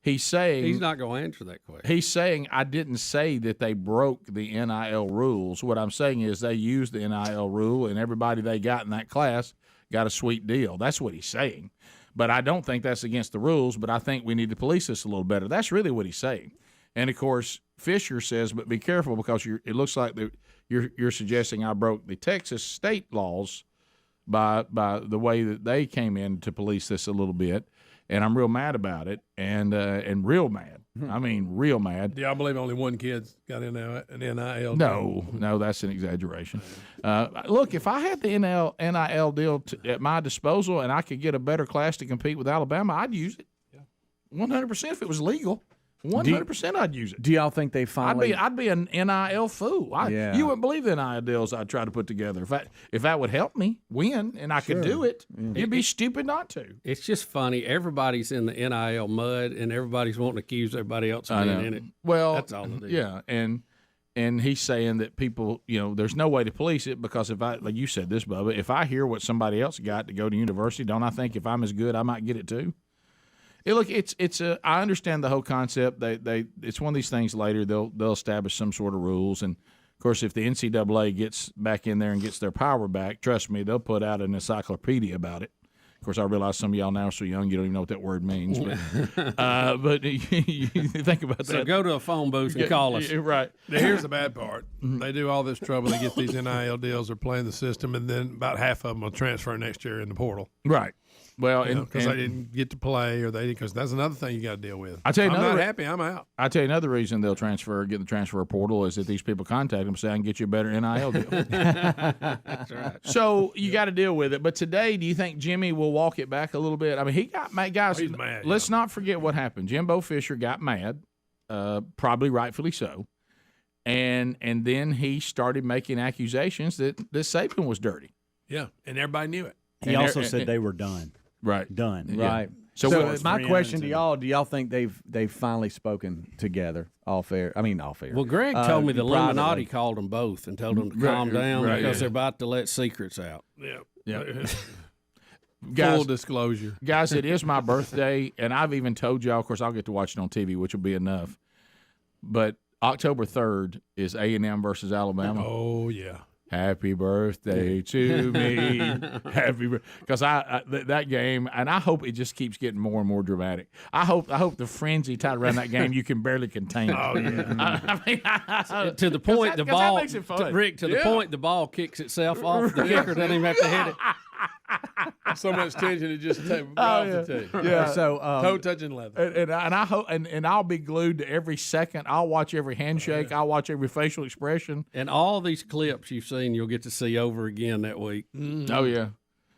He's saying he's not going to answer that question. He's saying I didn't say that they broke the NIL rules. What I'm saying is they used the NIL rule, and everybody they got in that class got a sweet deal. That's what he's saying. But I don't think that's against the rules, but I think we need to police this a little better. That's really what he's saying. And, of course, Fisher says, but be careful because it looks like you're suggesting I broke the Texas state laws by the way that they came in to police this a little bit. And I'm real mad about it, and real mad. I mean, real mad. Do y'all believe only one kid's got an NIL deal? No, that's an exaggeration. Look, if I had the NIL deal at my disposal and I could get a better class to compete with Alabama, I'd use it. 100% if it was legal. 100% I'd use it. Do y'all think they finally? I'd be an NIL fool. Yeah. You wouldn't believe the NIL deals I'd try to put together. If that would help me win and I could do it, it'd be stupid not to. It's just funny. Everybody's in the NIL mud, and everybody's wanting to accuse everybody else of being in it. Well, that's all it is. Yeah, and he's saying that people, there's no way to police it because if I, like you said this, Bubba, if I hear what somebody else got to go to university, don't I think if I'm as good, I might get it too? Look, I understand the whole concept. It's one of these things. Later they'll establish some sort of rules, and of course, if the NCAA gets back in there and gets their power back, trust me, they'll put out an encyclopedia about it. Of course, I realize some of y'all now are so young you don't even know what that word means. But you think about that. So go to a phone booth and call us. Right. Now, here's the bad part. They do all this trouble. They get these NIL deals. They're playing the system, and then about half of them will transfer next year in the portal. Right. Well, because they didn't get to play, because that's another thing you got to deal with. I tell you, I'm not happy. I'm out. I tell you another reason they'll get the transfer portal is that these people contact them and say I can get you a better NIL deal. That's right. So you got to deal with it. But today, do you think Jimmy will walk it back a little bit? I mean, he got mad, guys. He's mad. Let's not forget what happened. Jimbo Fisher got mad, probably rightfully so, and then he started making accusations that Saban was dirty. Yeah, and everybody knew it. He also said they were done. Right. Done. Right. So my question to y'all: do y'all think they've finally spoken together off air? I mean, off air. Well, Greg told me the Illuminati privately. called them both and told them to calm down because they're about to let secrets out. Yeah. Guys, Full disclosure. Guys, it is my birthday, and I've even told y'all, of course, I'll get to watch it on TV, which will be enough. But October 3rd is A&M versus Alabama. Oh, yeah. Happy birthday to me. Happy birthday. Because that game, and I hope it just keeps getting more and more dramatic. I hope the frenzy tied around that game you can barely contain. Oh, yeah. To the point the ball, makes it fun. Rick, to the point the ball kicks itself off. The kicker doesn't even have to hit it. So much tension it just takes off the tee. Yeah. So toe touching leather. And I hope, and I'll be glued to every second. I'll watch every handshake. I'll watch every facial expression. And all these clips you've seen, you'll get to see over again that week. Oh yeah.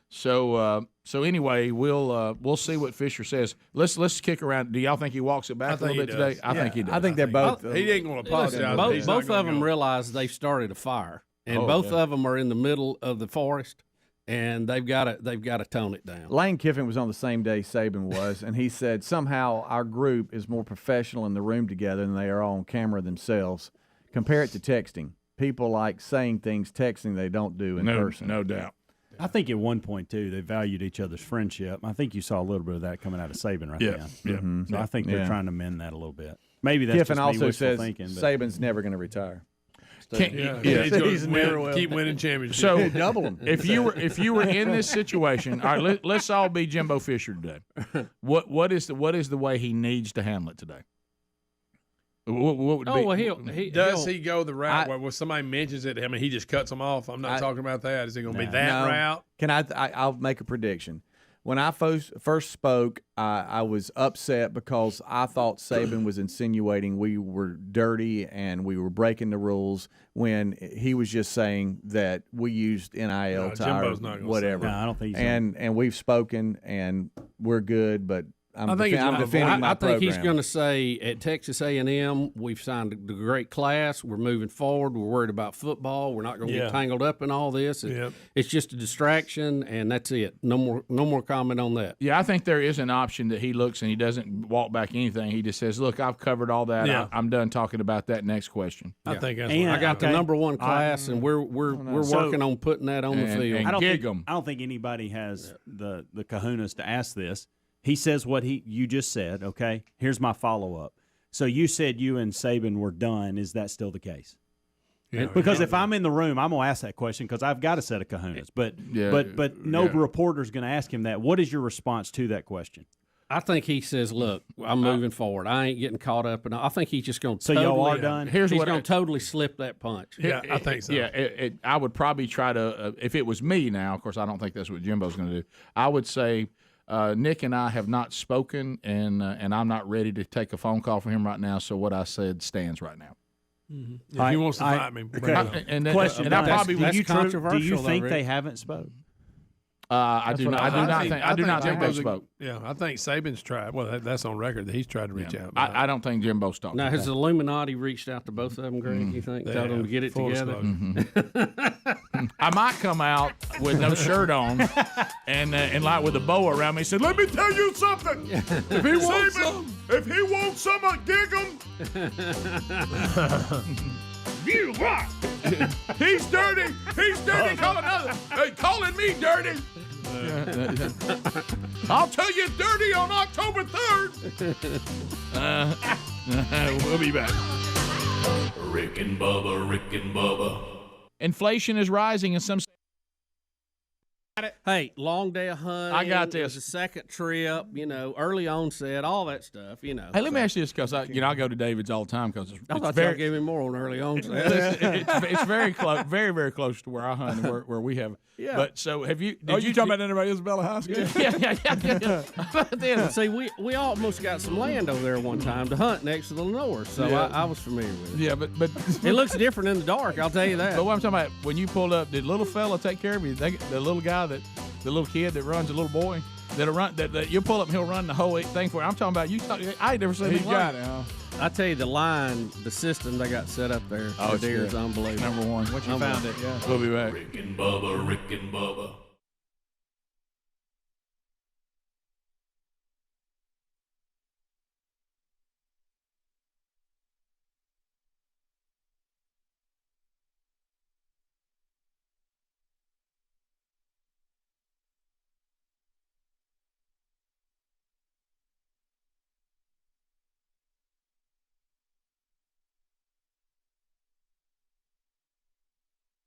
So anyway, we'll see what Fisher says. Let's kick around. Do y'all think he walks it back a little bit today? I think he does. I think they're both. He ain't going to apologize. Both of them realize they've started a fire, and both of them are in the middle of the forest. And they've got to tone it down. Lane Kiffin was on the same day Saban was, and he said somehow our group is more professional in the room together than they are on camera themselves. Compare it to texting. People like saying things texting they don't do in person. No doubt. I think at one point, too, they valued each other's friendship. I think you saw a little bit of that coming out of Saban right now. Yeah. So I think they're trying to mend that a little bit. Maybe that's Kiffin just me also wishful says thinking. But Saban's never going to retire. He's never will. Keep winning championships. So double them. If you were in this situation, all right, let's all be Jimbo Fisher today. What is the way he needs to handle it today? What would be? Does he go the route where somebody mentions it? I mean, he just cuts them off. I'm not talking about that. Is he going to be that route? Can I'll make a prediction. When I first spoke, I was upset because I thought Saban was insinuating we were dirty and we were breaking the rules when he was just saying that we used NIL to our whatever. No, I don't think he's and we've spoken and we're good, but I'm defending my I think he's program. going to say at Texas A&M, we've signed a great class. We're moving forward. We're worried about football. We're not going to get tangled up in all this. It's just a distraction, and that's it. No more comment on that. Yeah, I think there is an option that he looks and he doesn't walk back anything. He just says, "Look, I've covered all that. Yeah. I'm done talking about that. Next question." I think that's I got the number one class, and we're working on putting that on the field. I don't think anybody has the kahunas to ask this. He says what you just said, okay? Here's my follow-up. So you said you and Saban were done. Is that still the case? Because if I'm in the room, I'm going to ask that question because I've got a set of kahunas. But no reporter's going to ask him that. What is your response to that question? I think he says, "Look, I'm moving forward. I ain't getting caught up." And I think he's just going to. So y'all are done? He's going to totally slip that punch. Yeah, I think so. Yeah, I would probably try to. If it was me now, of course, I don't think that's what Jimbo's going to do. I would say. Nick and I have not spoken, and I'm not ready to take a phone call from him right now. So what I said stands right now. Mm-hmm. If he wants to fight me, question. Do you think though, they haven't spoken? I do not think they spoke. Yeah, I think Saban's tried. Well, that's on record that he's tried to reach out. I don't think Jimbo's talking. Now, has the Illuminati reached out to both of them, Greg? You think told them to get it together? I might come out with no shirt on and like with a bow around me. Said, "Let me tell you something. If he wants some, dig him." You what? He's dirty. He's dirty. Calling me dirty. I'll tell you dirty on October 3rd. We'll be back. Rick and Bubba. Inflation is rising in some. Hey, long day of hunting. I got this. It was a second trip, early onset, all that stuff, Hey, let me ask you this, because I go to David's all the time because I thought you gave me more on early onset. it's very close, very, very close to where I hunt and where we have. Yeah. But so have you? You talking about anybody Isabella High School? Yeah. See, we almost got some land over there one time to hunt next to the north, so I was familiar with it. Yeah, but it looks different in the dark. I'll tell you that. But what I'm talking about, when you pulled up, did little fella take care of you? The little guy the little kid that runs, the little boy that you pull up and he'll run the whole thing for you. I'm talking about I ain't never seen him. He got it, huh? I tell you, the system they got set up there for deer is unbelievable. Number one. Once you found it, yeah. We'll be back. Rick and Bubba.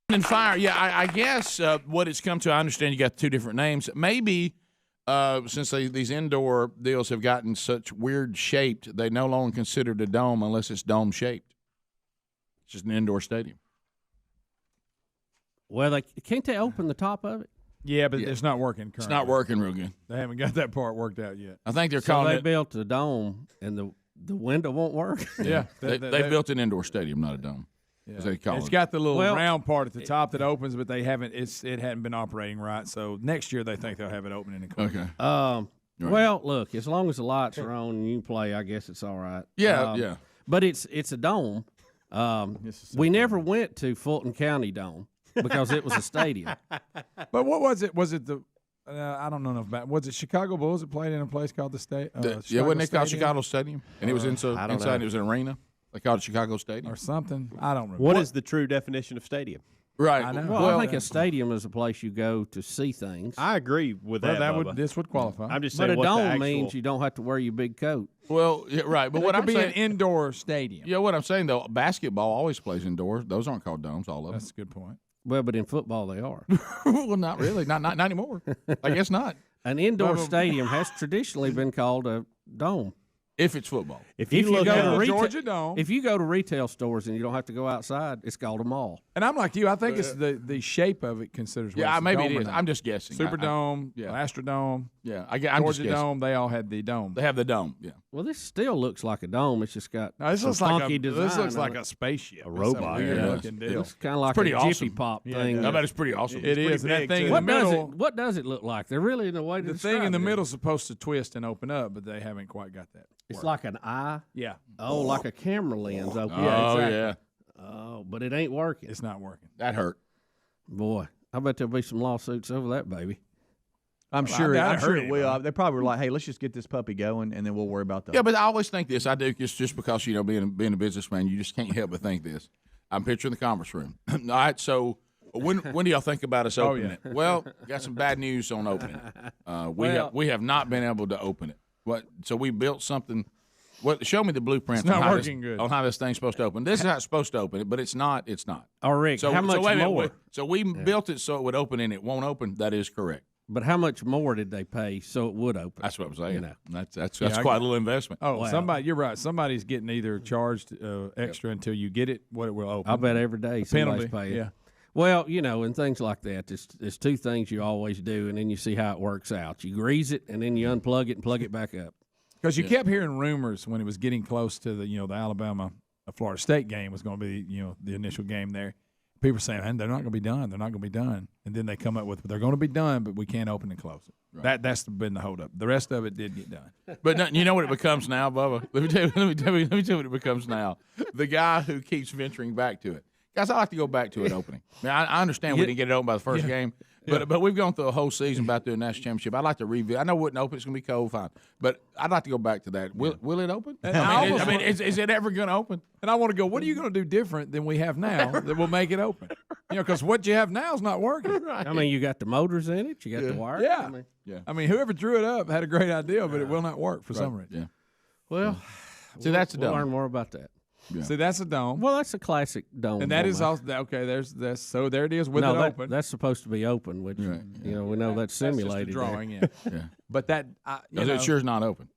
And fire, yeah. I guess what it's come to, I understand you got two different names. Maybe since these indoor deals have gotten such weird shaped, they no longer consider it a dome unless it's dome shaped. It's just an indoor stadium. Well, can't they open the top of it? Yeah, but it's not working currently. It's not working real good. They haven't got that part worked out yet. I think they're So calling they it. built a dome and the window won't work. Yeah. They built an indoor stadium, not a dome. As they call It's it. got the little round part at the top that opens, but they haven't. It hadn't been operating right. So next year they think they'll have it opening and closing. Okay. Well, look, as long as the lights are on and you play, I guess it's all right. Yeah, yeah. But it's a dome. We never went to Fulton County Dome because it was a stadium. But what was it? Was it the? I don't know enough about. Was it Chicago Bulls that played in a place called the state? Yeah, wasn't it called Chicago Stadium? And it was inside. know. It was an arena. They called it Chicago Stadium or something. I don't remember. What is the true definition of stadium? Right. I know. Well, I think a stadium is a place you go to see things. I agree with Well, that. Bubba. this would qualify. I'm just But saying a what the dome actual, means you don't have to wear your big coat. Well, yeah, right. But It what could I'm be saying, an indoor stadium. yeah, what I'm saying though, basketball always plays indoors. Those aren't called domes. All of That's a good point. Well, but in football they are. them. Well, not really. Not anymore. I guess not. An indoor stadium has traditionally been called a dome. If it's football. If you look go at to the retail, Georgia Dome. if you go to retail stores and you don't have to go outside, it's called a mall. And I'm like you. I think it's the shape of it considers. Yeah, whether it's a maybe dome it or is. not. I'm just guessing. Superdome, yeah. Astrodome, Yeah, I'm just Georgia guessing. Dome. They all had the dome. They have the dome. Yeah. Well, this still looks like a dome. It's just got No, this some looks like funky a design. this looks on like it. a spaceship, A robot, Weird yeah. looking It deal. looks kind of like pretty a awesome. Jiffy Pop Yeah, thing. I bet it's pretty awesome. It is. And that thing in the What does middle. it? What does it look like? They're really in a way to The describe thing in the it. middle is supposed to twist and open up, but they haven't quite got that. It's like an eye. Yeah. Oh, like a camera lens open. Oh, exactly. yeah. Oh, but it ain't working. It's not working. That hurt. Boy, I bet there'll be some lawsuits over that baby. I'm Well, sure. I doubt I'm it sure hurt it will. They probably were like, "Hey, let's just get this puppy going, and then we'll worry about the." Yeah, but I always think this. I do. It's just because, being a businessman, you just can't help but think this. I'm picturing the conference room. All right, so when do y'all think about us opening it? Well, got some bad news on opening it. We have not been able to open it. So we built something. Show me the blueprint. It's not on how working good. On how this thing's supposed to open. This is how it's supposed to open it, but it's not. It's not. Oh, Rick, So how much wait a minute, more? so we built it so it would open, and it won't open. That is correct. But how much more did they pay so it would open? That's what I'm saying. You know. That's I quite a little investment. Oh, Wow. you're right. Somebody's getting either charged extra until you get it. What it will open. I bet every day somebody's penalty. paying. Yeah. Well, and things like that, there's two things you always do, and then you see how it works out. You grease it, and then you unplug it and plug it back up. Because you kept hearing rumors when it was getting close to the Alabama Florida State game was going to be the initial game there. People were saying, they're not going to be done. They're not going to be done. And then they come up with, they're going to be done, but we can't open and close it. Right. That's been the holdup. The rest of it did get done. But you know what it becomes now, Bubba? Let me tell you what it becomes now. The guy who keeps venturing back to it. Guys, I like to go back to it opening. I mean, I understand we didn't get it open by the first game, but we've gone through a whole season about the national championship. I'd like to revisit. I know it wouldn't open. It's going to be cold, fine. But I'd like to go back to that. Will it open? I mean, is it ever going to open? And I want to go, what are you going to do different than we have now that will make it open? Because what you have now is not working. I mean, you got the motors in it. You got the wire. Yeah. I mean, whoever drew it up had a great idea, but it will not work for some reason. Yeah. Well, so that's a we'll dome. learn more about that. Yeah. See, that's a dome. Well, that's a classic dome. And that is format. also, okay, so there it is with it open. That's supposed to be open, which, we know that's simulated. That's just a drawing, there. yeah. But that, it sure is not open.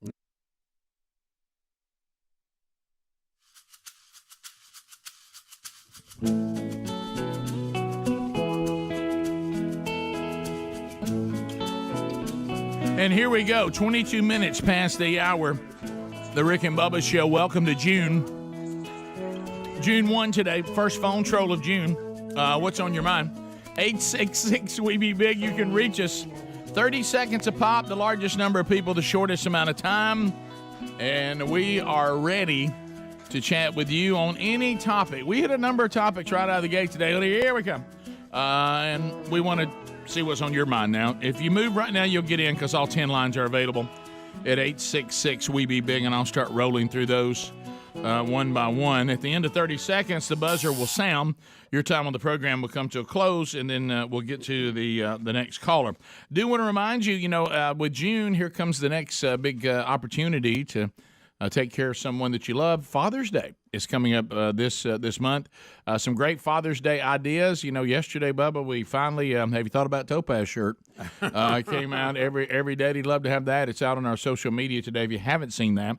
And here we go, 22 minutes past the hour. The Rick and Bubba Show. Welcome to June. June 1 today, first phone troll of June. What's on your mind? 866 We Be Big. You can reach us. 30 seconds a pop, the largest number of people, the shortest amount of time. And we are ready to chat with you on any topic. We hit a number of topics right out of the gate today. Here we come. And we want to see what's on your mind now. If you move right now, you'll get in because all 10 lines are available at 866 We Be Big, and I'll start rolling through those one by one. At the end of 30 seconds, the buzzer will sound. Your time on the program will come to a close, and then we'll get to the next caller. Do want to remind you, with June, here comes the next big opportunity to Take care of someone that you love. Father's Day is coming up this month. Some great Father's Day ideas. Yesterday, Bubba, we finally have you thought about Topaz shirt? Came out. Every daddy'd love to have that. It's out on our social media today. If you haven't seen that.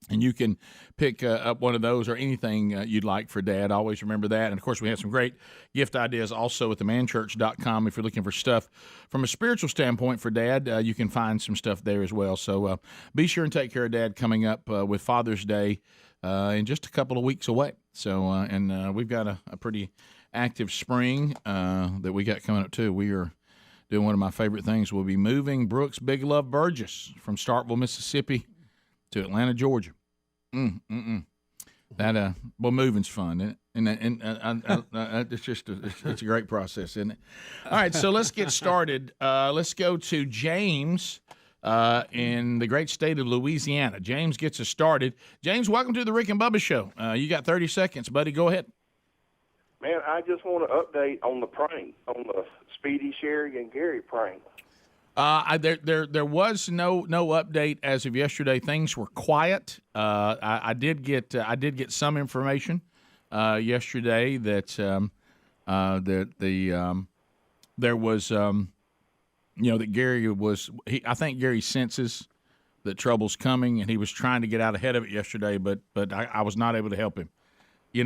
And you can pick up one of those or anything you'd like for Dad. Always remember that. And, of course, we have some great gift ideas also at themanchurch.com. If you're looking for stuff from a spiritual standpoint for Dad, you can find some stuff there as well. So be sure and take care of Dad coming up with Father's Day in just a couple of weeks away. So, and we've got a pretty active spring that we got coming up, too. We are doing one of my favorite things. We'll be moving Brooks Big Love Burgess from Starkville, Mississippi, to Atlanta, Georgia. That moving's fun, isn't it? And it's just it's a great process, isn't it? All right, so let's get started. Let's go to James in the great state of Louisiana. James gets us started. James, welcome to the Rick and Bubba Show. You got 30 seconds, buddy. Go ahead. Man, I just want to update on the prank, on the Speedy, Sherry, and Gary prank. There was no update as of yesterday. Things were quiet. I did get some information yesterday that there was that Gary was. I think Gary senses that trouble's coming, and he was trying to get out ahead of it yesterday. But I was not able to help him. We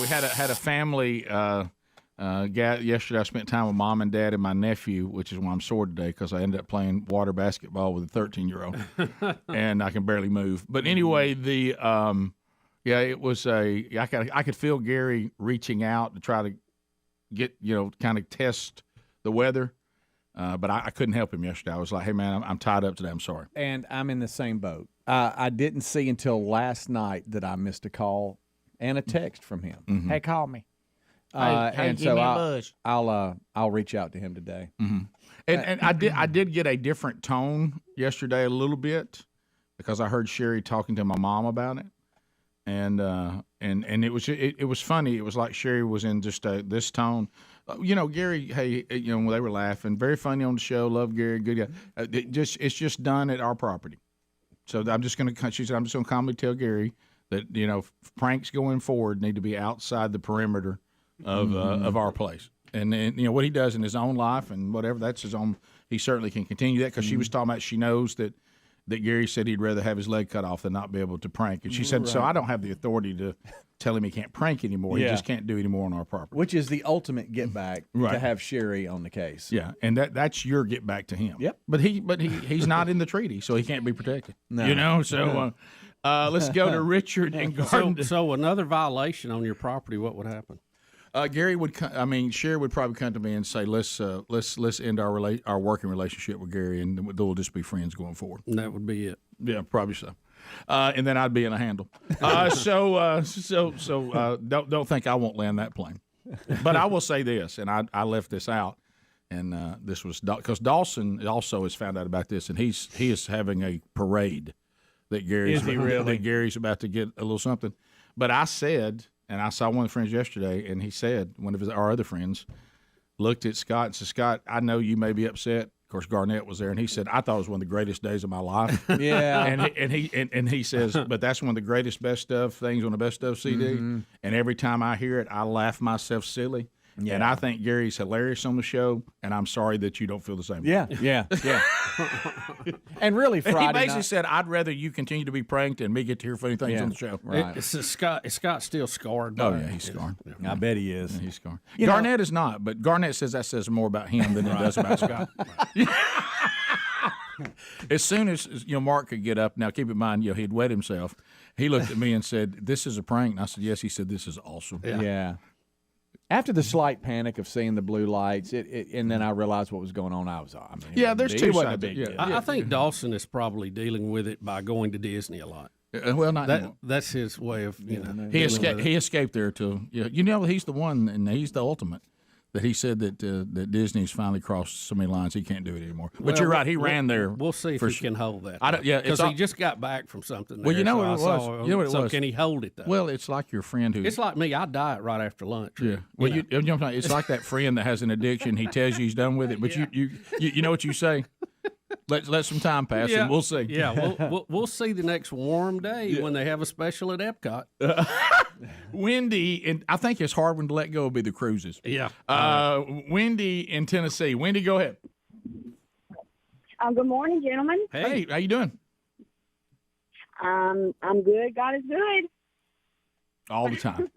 had a family. Yesterday I spent time with Mom and Dad and my nephew, which is why I'm sore today because I ended up playing water basketball with a 13-year-old, and I can barely move. But anyway, it was I could feel Gary reaching out to try to get kind of test the weather, but I couldn't help him yesterday. I was like, hey man, I'm tied up today. I'm sorry. And I'm in the same boat. I didn't see until last night that I missed a call and a text from him. Mm-hmm. Hey, call me. And so I'll reach out to him today. Mm-hmm. And I did get a different tone yesterday a little bit because I heard Sherry talking to my mom about it, and it was funny. It was like Sherry was in just this tone. Gary. Hey, they were laughing. Very funny on the show. Love Gary. Good guy. It's just done at our property. So I'm just gonna. She said I'm just gonna calmly tell Gary that pranks going forward need to be outside the perimeter of our place, and what he does in his own life and whatever, that's his own. He certainly can continue that because she was talking about she knows that Gary said he'd rather have his leg cut off than not be able to prank, and she said, so I don't have the authority to tell him he can't prank anymore. He just can't do any more on our property, which is the ultimate get back to have Sherry on the case. Yeah, and that's your get back to him. Yep, but he's not in the treaty, so he can't be protected. No. So let's go to Richard and Garden. So another violation on your property, what would happen? Gary would. Sherry would probably come to me and say, "Let's end our working relationship with Gary, and we'll just be friends going forward." And that would be it. Yeah, probably so. And then I'd be in a handle. So don't think I won't land that plane. But I will say this, and I left this out, and this was because Dawson also has found out about this, and he is having a parade that Gary's about to get a little something. But I said. And I saw one of the friends yesterday, and he said, one of our other friends looked at Scott and said, Scott, I know you may be upset. Of course, Garnett was there, and he said, I thought it was one of the greatest days of my life. Yeah. And he says, but that's one of the greatest best of things on the best of CD. Mm-hmm. And every time I hear it, I laugh myself silly. Yeah. And I think Gary's hilarious on the show, and I'm sorry that you don't feel the same way. Yeah. And really, Friday he basically said, I'd rather you continue to be pranked and me get to hear funny things on the show. Right. Is Scott still scarred? Oh, yeah, he's scarred. I bet he is. Yeah, he's scarred. Garnett is not, but Garnett says that says more about him than it does about Scott. As soon as Mark could get up, now keep in mind, he'd wet himself. He looked at me and said, "This is a prank." And I said, "Yes." He said, "This is awesome." Yeah. After the slight panic of seeing the blue lights, and then I realized what was going on, there's two sides. I think Dawson is probably dealing with it by going to Disney a lot. Well, not anymore. That's his way of He escaped there too. He's the one, and he's the ultimate. That he said that Disney's finally crossed so many lines he can't do it anymore. But you're right, he ran there. We'll see if he can hold that. Because he just got back from something. Well, you know what it was. So can he hold it though? Well, it's like your friend who. It's like me. I diet right after lunch. Yeah. Well, it's like that friend that has an addiction. He tells you he's done with it, but you know what you say. Let some time pass, and we'll see. Yeah, we'll see the next warm day when they have a special at Epcot. Wendy, and I think it's hard one to let go will be the cruises. Yeah. Wendy in Tennessee. Wendy, go ahead. Good morning, gentlemen. Hey, how you doing? I'm good. God is good. All the time.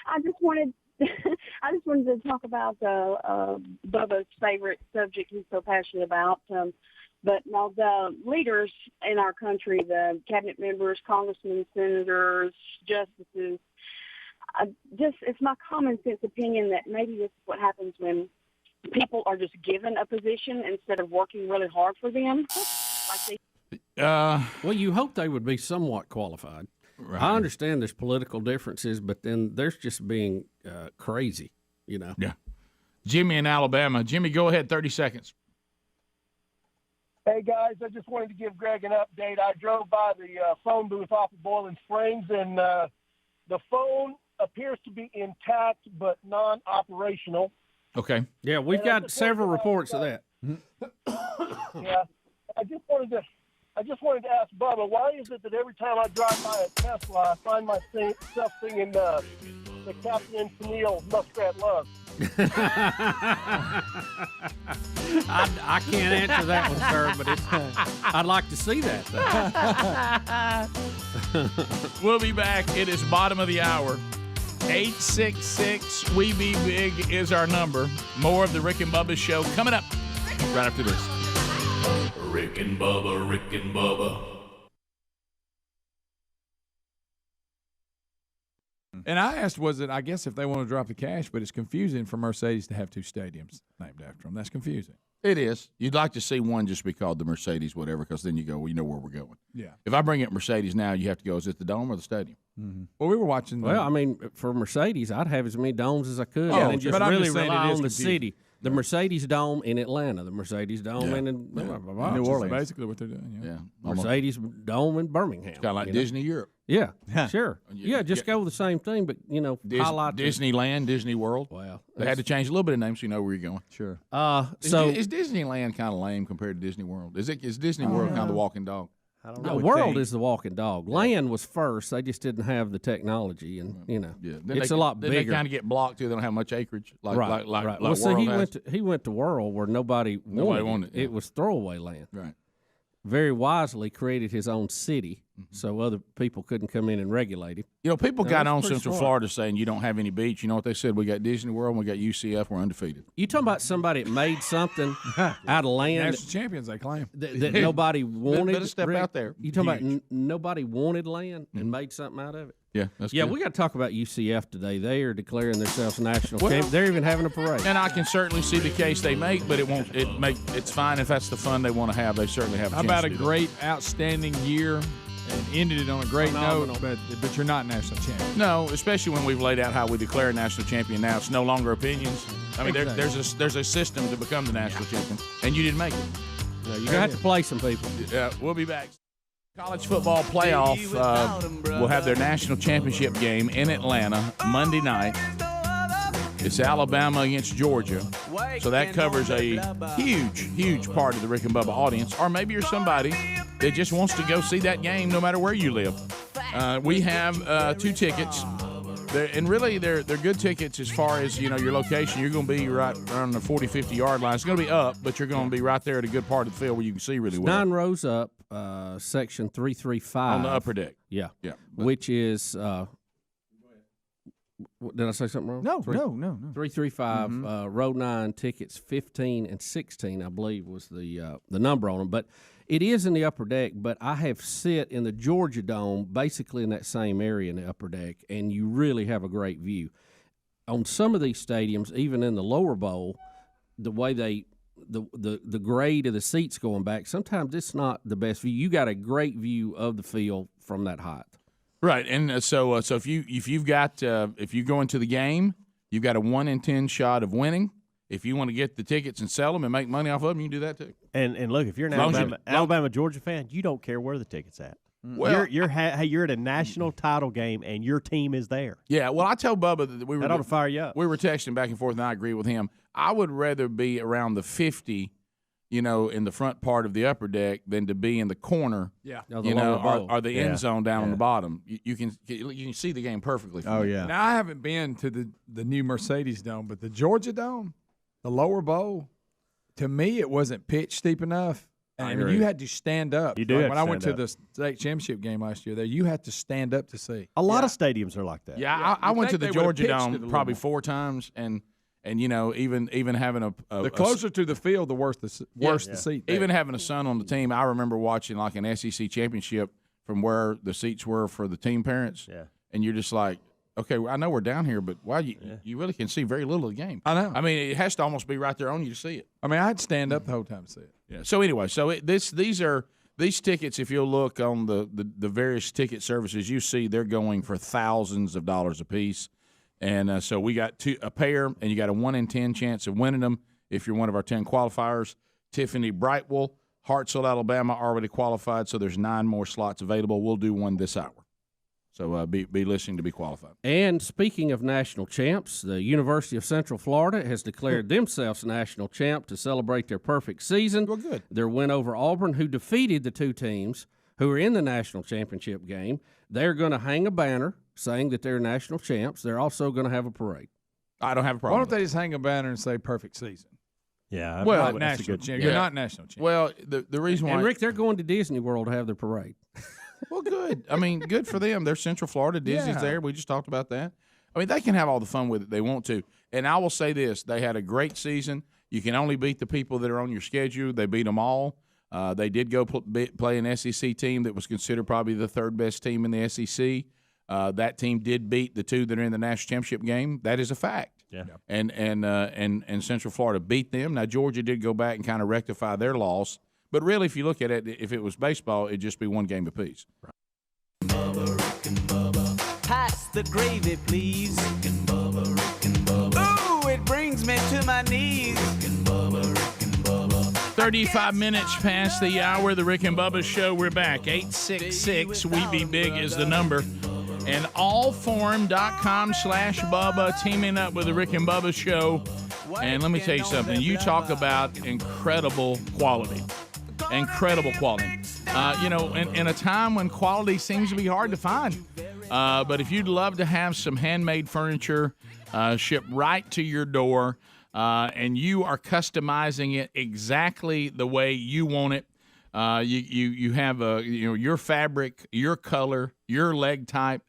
I just wanted to talk about Bubba's favorite subject he's so passionate about. But now the leaders in our country, the cabinet members, congressmen, senators, justices, it's my common sense opinion that maybe this is what happens when people are just given a position instead of working really hard for them. Well, you hope they would be somewhat qualified. Right. I understand there's political differences, but then there's just being crazy, Yeah. Jimmy in Alabama. Jimmy, go ahead, 30 seconds. Hey, guys, I just wanted to give Greg an update. I drove by the phone booth off of Boiling Springs, and the phone appears to be intact but non-operational. Okay. Yeah, we've got several reports of that. Yeah. I just wanted to ask Bubba, why is it that every time I drive by a Tesla, I find myself singing the Captain and Tennille Muskrat Love? I can't answer that one, sir, but I'd like to see that. We'll be back. It is bottom of the hour. 866 We Be Big is our number. More of the Rick and Bubba show coming up right after this. Rick and Bubba, Rick and Bubba. And I asked, I guess if they want to drop the cash, but it's confusing for Mercedes to have two stadiums named after them. That's confusing. It is. You'd like to see one just be called the Mercedes whatever, because then you go, well, you know where we're going. Yeah. If I bring up Mercedes now, you have to go, is it the Dome or the stadium? Mm-hmm. Well, we were watching. Well, I mean, for Mercedes, I'd have as many domes as I could, Oh, and just but I'm really just saying rely it is on the confusing. city. The Mercedes Dome in Atlanta, the Mercedes Dome in blah, blah, blah. New Orleans. That's basically what they're doing. Yeah. Mercedes Dome in Birmingham. It's kind of like Disney Europe. Yeah, sure. Yeah, just go with the same thing, but highlight Disneyland, Disney World. Wow, they had to change a little bit of names so you know where you're going. Sure. Is Disneyland kind of lame compared to Disney World? Is Disney World kind of the walking dog? I don't know. The world is the walking dog. Land was first. They just didn't have the technology, and it's a lot bigger. Then they kind of get blocked too. They don't have much acreage. Like Well, see, he went to world where nobody wanted it. Yeah. It was throwaway land. Right. Very wisely created his own city, so other people couldn't come in and regulate him. People got on Central Florida saying you don't have any beach. You know what they said? We got Disney World, and we got UCF. We're undefeated. You talking about somebody that made something out of land? National champions, they claim. That nobody wanted. Better step out there. You talking about nobody wanted land and made something out of it? Yeah, that's good. good. We got to talk about UCF today. They are declaring themselves national champions. They're even having a parade. And I can certainly see the case they make, but it's fine if that's the fun they want to have. They certainly have. How about a great, outstanding year and ended it on a great note, but you're not national champion. No, especially when we've laid out how we declare a national champion. Now it's no longer opinions. I mean, there's a system to become the national champion, and you didn't make it. Yeah, you're gonna have to play some people. Yeah, we'll be back. College football playoff will have their national championship game in Atlanta Monday night. It's Alabama against Georgia. So that covers a huge part of the Rick and Bubba audience. Or maybe you're somebody that just wants to go see that game no matter where you live. We have 2 tickets. And really, they're good tickets as far as, your location. You're going to be right around the 40, 50-yard line. It's going to be up, but you're going to be right there at a good part of the field where you can see really well. 9 rows up, section 335. On the upper deck. Yeah. Yeah. Which is, did I say something wrong? No. 335, row 9, tickets 15 and 16, I believe, was the number on them. But it is in the upper deck, but I have sit in the Georgia Dome, basically in that same area in the upper deck, and you really have a great view. On some of these stadiums, even in the lower bowl, the way the grade of the seats going back, sometimes it's not the best view. You got a great view of the field from that height. Right, and so if you go into the game, you've got a 1 in 10 shot of winning. If you want to get the tickets and sell them and make money off of them, you can do that too. And look, if you're an Alabama Georgia fan, you don't care where the ticket's at. Well, you're at a national title game and your team is there. Yeah, well, I tell Bubba that that ought to fire you up. We were texting back and forth, and I agree with him. I would rather be around the 50 in the front part of the upper deck than to be in the corner. Yeah. Or the end zone down on the bottom. You can see the game perfectly. Oh yeah. Now I haven't been to the new Mercedes Dome, but the Georgia Dome, the lower bowl, to me it wasn't pitched steep enough. I And agree. you had to stand up. You do Like have when to I went to stand the up. state championship game last year, there you had to stand up to see. A lot of stadiums are like that. Yeah, I went to think the they would've Georgia pitched it a Dome little probably more. 4 times, and even having The closer to the field, the worse the seat. Even having a son on the team, I remember watching like an SEC championship from where the seats were for the team parents. Yeah. And you're just like, okay, I know we're down here, but you really can see very little of the game. I know. I mean, it has to almost be right there on you to see it. I mean, I had to stand up the whole time to see it. Yeah. So anyway, these tickets. If you'll look on the various ticket services, you see they're going for thousands of dollars a piece. And so we got a pair, and you got a 1 in 10 chance of winning them if you're one of our 10 qualifiers. Tiffany Brightwell, Hartselle, Alabama, already qualified, so there's 9 more slots available. We'll do one this hour. So be listening to be qualified. And speaking of national champs, the University of Central Florida has declared themselves national champ to celebrate their perfect season. Well, good. Their win over Auburn, who defeated the 2 teams who are in the national championship game. They're going to hang a banner saying that they're national champs. They're also going to have a parade. I don't have a Why problem. don't they just hang a banner and say perfect season? Yeah. Well, that's a national good. champ. You're not national champ. Well, the reason why And Rick, they're going to Disney World to have their parade. Well, good. I mean, good for them. They're Central Florida. Disney's Yeah. there. We just talked about that. I mean, they can have all the fun with it they want to. And I will say this. They had a great season. You can only beat the people that are on your schedule. They beat them all. They did go play an SEC team that was considered probably the 3rd best team in the SEC. That team did beat the 2 that are in the national championship game. That is a fact. Yeah. And Central Florida beat them. Now, Georgia did go back and kind of rectify their loss. But really, if you look at it, if it was baseball, it'd just be 1 game apiece. Pass the gravy, please. Ooh, it brings me to my knees. 35 minutes past the hour, the Rick and Bubba Show. We're back. 866 We Be Big is the number. And allforum.com/Bubba, teaming up with the Rick and Bubba Show. And let me tell you something. You talk about incredible quality. Incredible quality. In a time when quality seems to be hard to find. But if you'd love to have some handmade furniture shipped right to your door, and you are customizing it exactly the way you want it, you have your fabric, your color, your leg type,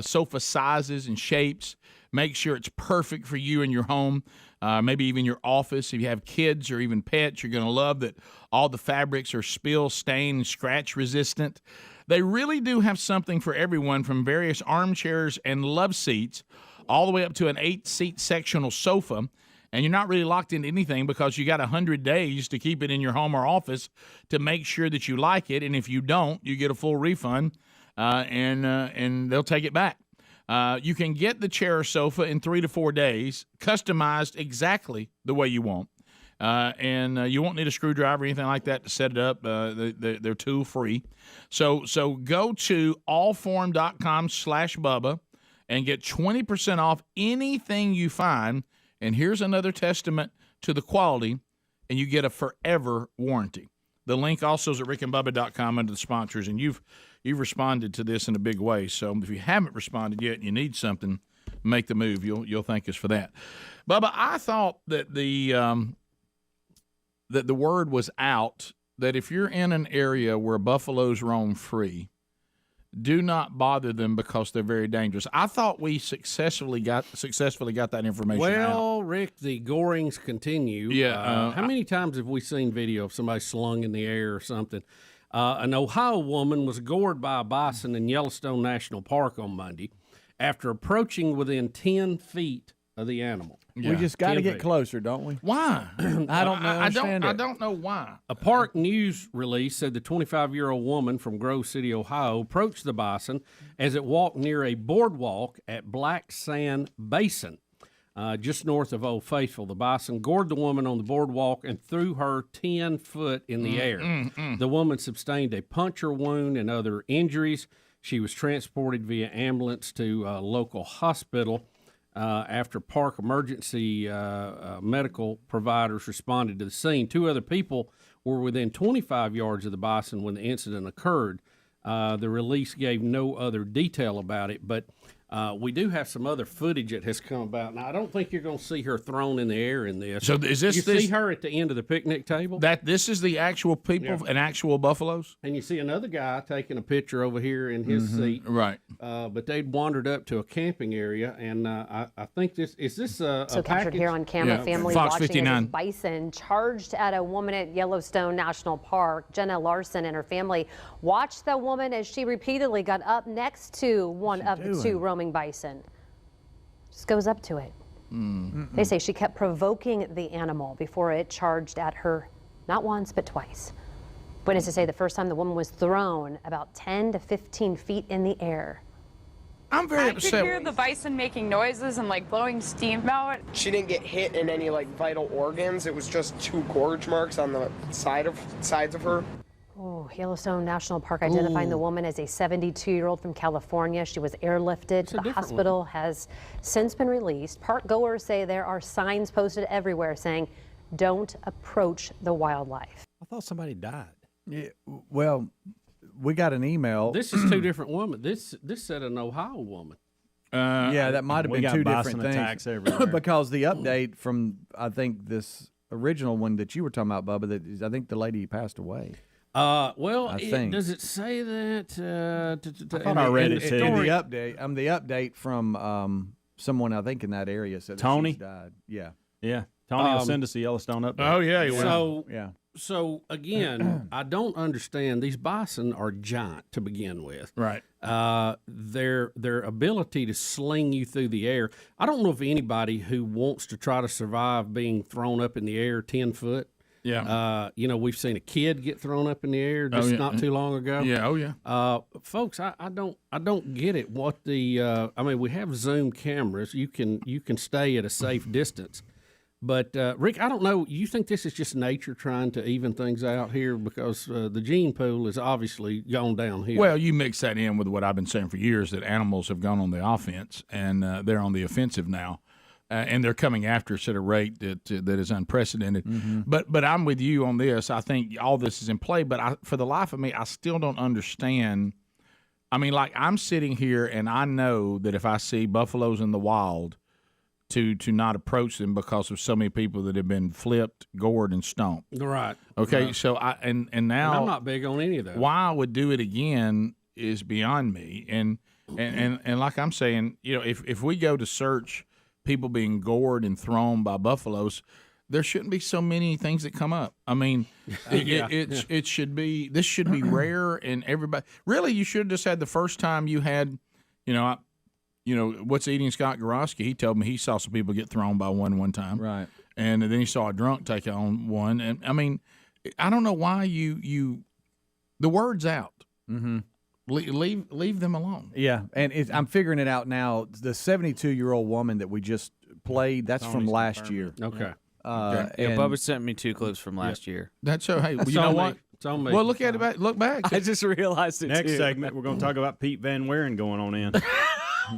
sofa sizes and shapes. Make sure it's perfect for you and your home. Maybe even your office. If you have kids or even pets, you're going to love that all the fabrics are spill, stain, and scratch resistant. They really do have something for everyone, from various armchairs and love seats all the way up to an 8-seat sectional sofa. And you're not really locked into anything because you got 100 days to keep it in your home or office to make sure that you like it. And if you don't, you get a full refund, and they'll take it back. You can get the chair or sofa in 3 to 4 days, customized exactly the way you want. And you won't need a screwdriver or anything like that to set it up. They're tool-free. So go to allforum.com/Bubba and get 20% off anything you find. And here's another testament to the quality, and you get a forever warranty. The link also is at rickandbubba.com under the sponsors, and you've responded to this in a big way. So if you haven't responded yet and you need something, make the move. You'll thank us for that. Bubba, I thought that the word was out that if you're in an area where buffaloes roam free, do not bother them because they're very dangerous. I thought we successfully got that information out. Well, Rick, the gorings continue. Yeah. How many times have we seen video of somebody slung in the air or something? An Ohio woman was gored by a bison in Yellowstone National Park on Monday after approaching within 10 feet of the animal. Yeah. We just got to get closer, don't we? Why? I don't know. I don't know why. A park news release said the 25-year-old woman from Grove City, Ohio, approached the bison as it walked near a boardwalk at Black Sand Basin, just north of Old Faithful. The bison gored the woman on the boardwalk and threw her 10 foot in the air. The woman sustained a puncture wound and other injuries. She was transported via ambulance to a local hospital. after park emergency medical providers responded to the scene. 2 other people were within 25 yards of the bison when the incident occurred. The release gave no other detail about it, but we do have some other footage that has come about. Now, I don't think you're going to see her thrown in the air in this. So is this? You see her at the end of the picnic table? This is the actual people and actual buffaloes? And you see another guy taking a picture over here in his seat. Right. But they'd wandered up to a camping area, and I think this is a So captured package? here on camera, family Fox watching 59. as bison charged at a woman at Yellowstone National Park. Jenna Larson and her family watched the woman as she repeatedly got up next to one of the 2 roaming bison. Just goes up to it. They say she kept provoking the animal before it charged at her, not once, but twice. Witnesses say the first time the woman was thrown about 10 to 15 feet in the air. I'm very I could hear the bison making noises and like blowing steam out. She didn't get hit in any like vital organs. It was just 2 gorge marks on the sides of her. Oh, Yellowstone National Park identifying the woman as a 72-year-old from California. She was airlifted to the hospital, has since been released. Park goers say there are signs posted everywhere saying, "Don't approach the wildlife." I thought somebody died. Yeah, well, we got an email. This is 2 different women. This said an Ohio woman. Yeah, that might have we been got 2 bison different attacks things. everywhere. Because the update from, I think, this original one that you were talking about, Bubba, that is, I think the lady passed away. Well, I think. does it say that? I thought I read it too. In the update, the update from someone I think in that area said that Tony she's died. Yeah, yeah. Tony will send us a Yellowstone update. Oh yeah, he will. So yeah. So again, I don't understand. These bison are giant to begin with. Right. Their ability to sling you through the air. I don't know if anybody who wants to try to survive being thrown up in the air 10 foot. Yeah. We've seen a kid get thrown up in the air just not too long ago. Yeah. Oh yeah. Folks, I don't get it. What the we have Zoom cameras. You can stay at a safe distance. But Rick, I don't know. You think this is just nature trying to even things out here because the gene pool has obviously gone downhill? Well, you mix that in with what I've been saying for years, that animals have gone on the offense and they're on the offensive now. And they're coming after us at a rate that is unprecedented. Mm-hmm. But I'm with you on this. I think all this is in play. But for the life of me, I still don't understand. I mean, like I'm sitting here and I know that if I see buffaloes in the wild, to not approach them because of so many people that have been flipped, gored, and stomped. Right. Okay. Right. So and now I'm not big on any of that. Why I would do it again is beyond me. And like I'm saying, if we go to search people being gored and thrown by buffaloes, there shouldn't be so many things that come up. I mean, it should be. This should be rare, and everybody. Really, you should have just had the first time you had, what's eating Scott Gorosky? He told me he saw some people get thrown by one time, right? And then he saw a drunk take on one. And I mean, I don't know why you the word's out. Mm-hmm. Leave them alone. Yeah, and I'm figuring it out now. The 72-year-old woman that we just played, that's from last year. Okay. Bubba sent me 2 clips from last year. That's so. Hey, you know what? It's on me. Well, look at it back. Look back. I just realized it. Next too. segment, we're going to talk about Pete Van Wieren going on in.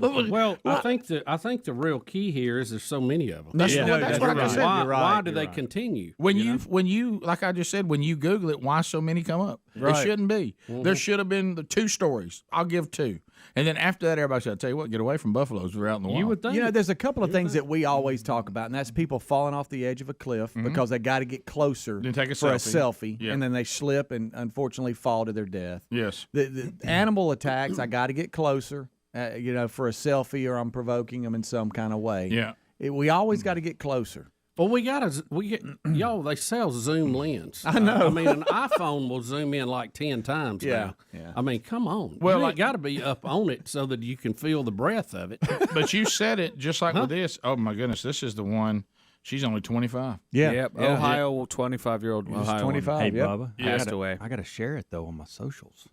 Well, I think the real key here is there's so many of them. That's what I said. Why do they continue? When you like I just said, when you Google it, why so many come up? Right. It shouldn't be. Mm-hmm. There should have been the 2 stories. I'll give 2. And then after that, everybody said, "I'll tell you what, get away from buffaloes. We're out in the wild." You would think. There's a couple of things that we always talk about, and that's people falling off the edge of a cliff because they got to get closer Then take a for selfie. a selfie, and then they slip and unfortunately fall to their death. Yes. The animal attacks, I got to get closer, for a selfie, or I'm provoking them in some kind of way. Yeah. We always got to get closer. Well, y'all. They sell zoom lens. I know. An iPhone will zoom in like 10 times now. Yeah. I mean, come on. Well, you got to be up on it so that you can feel the breath of it. But you said it just like with this. Oh my goodness, this is the one. She's only 25. Yeah. Yep. Ohio 25-year-old Ohio 25. Hey, Yep. Bubba, passed away. I got to share it though on my socials.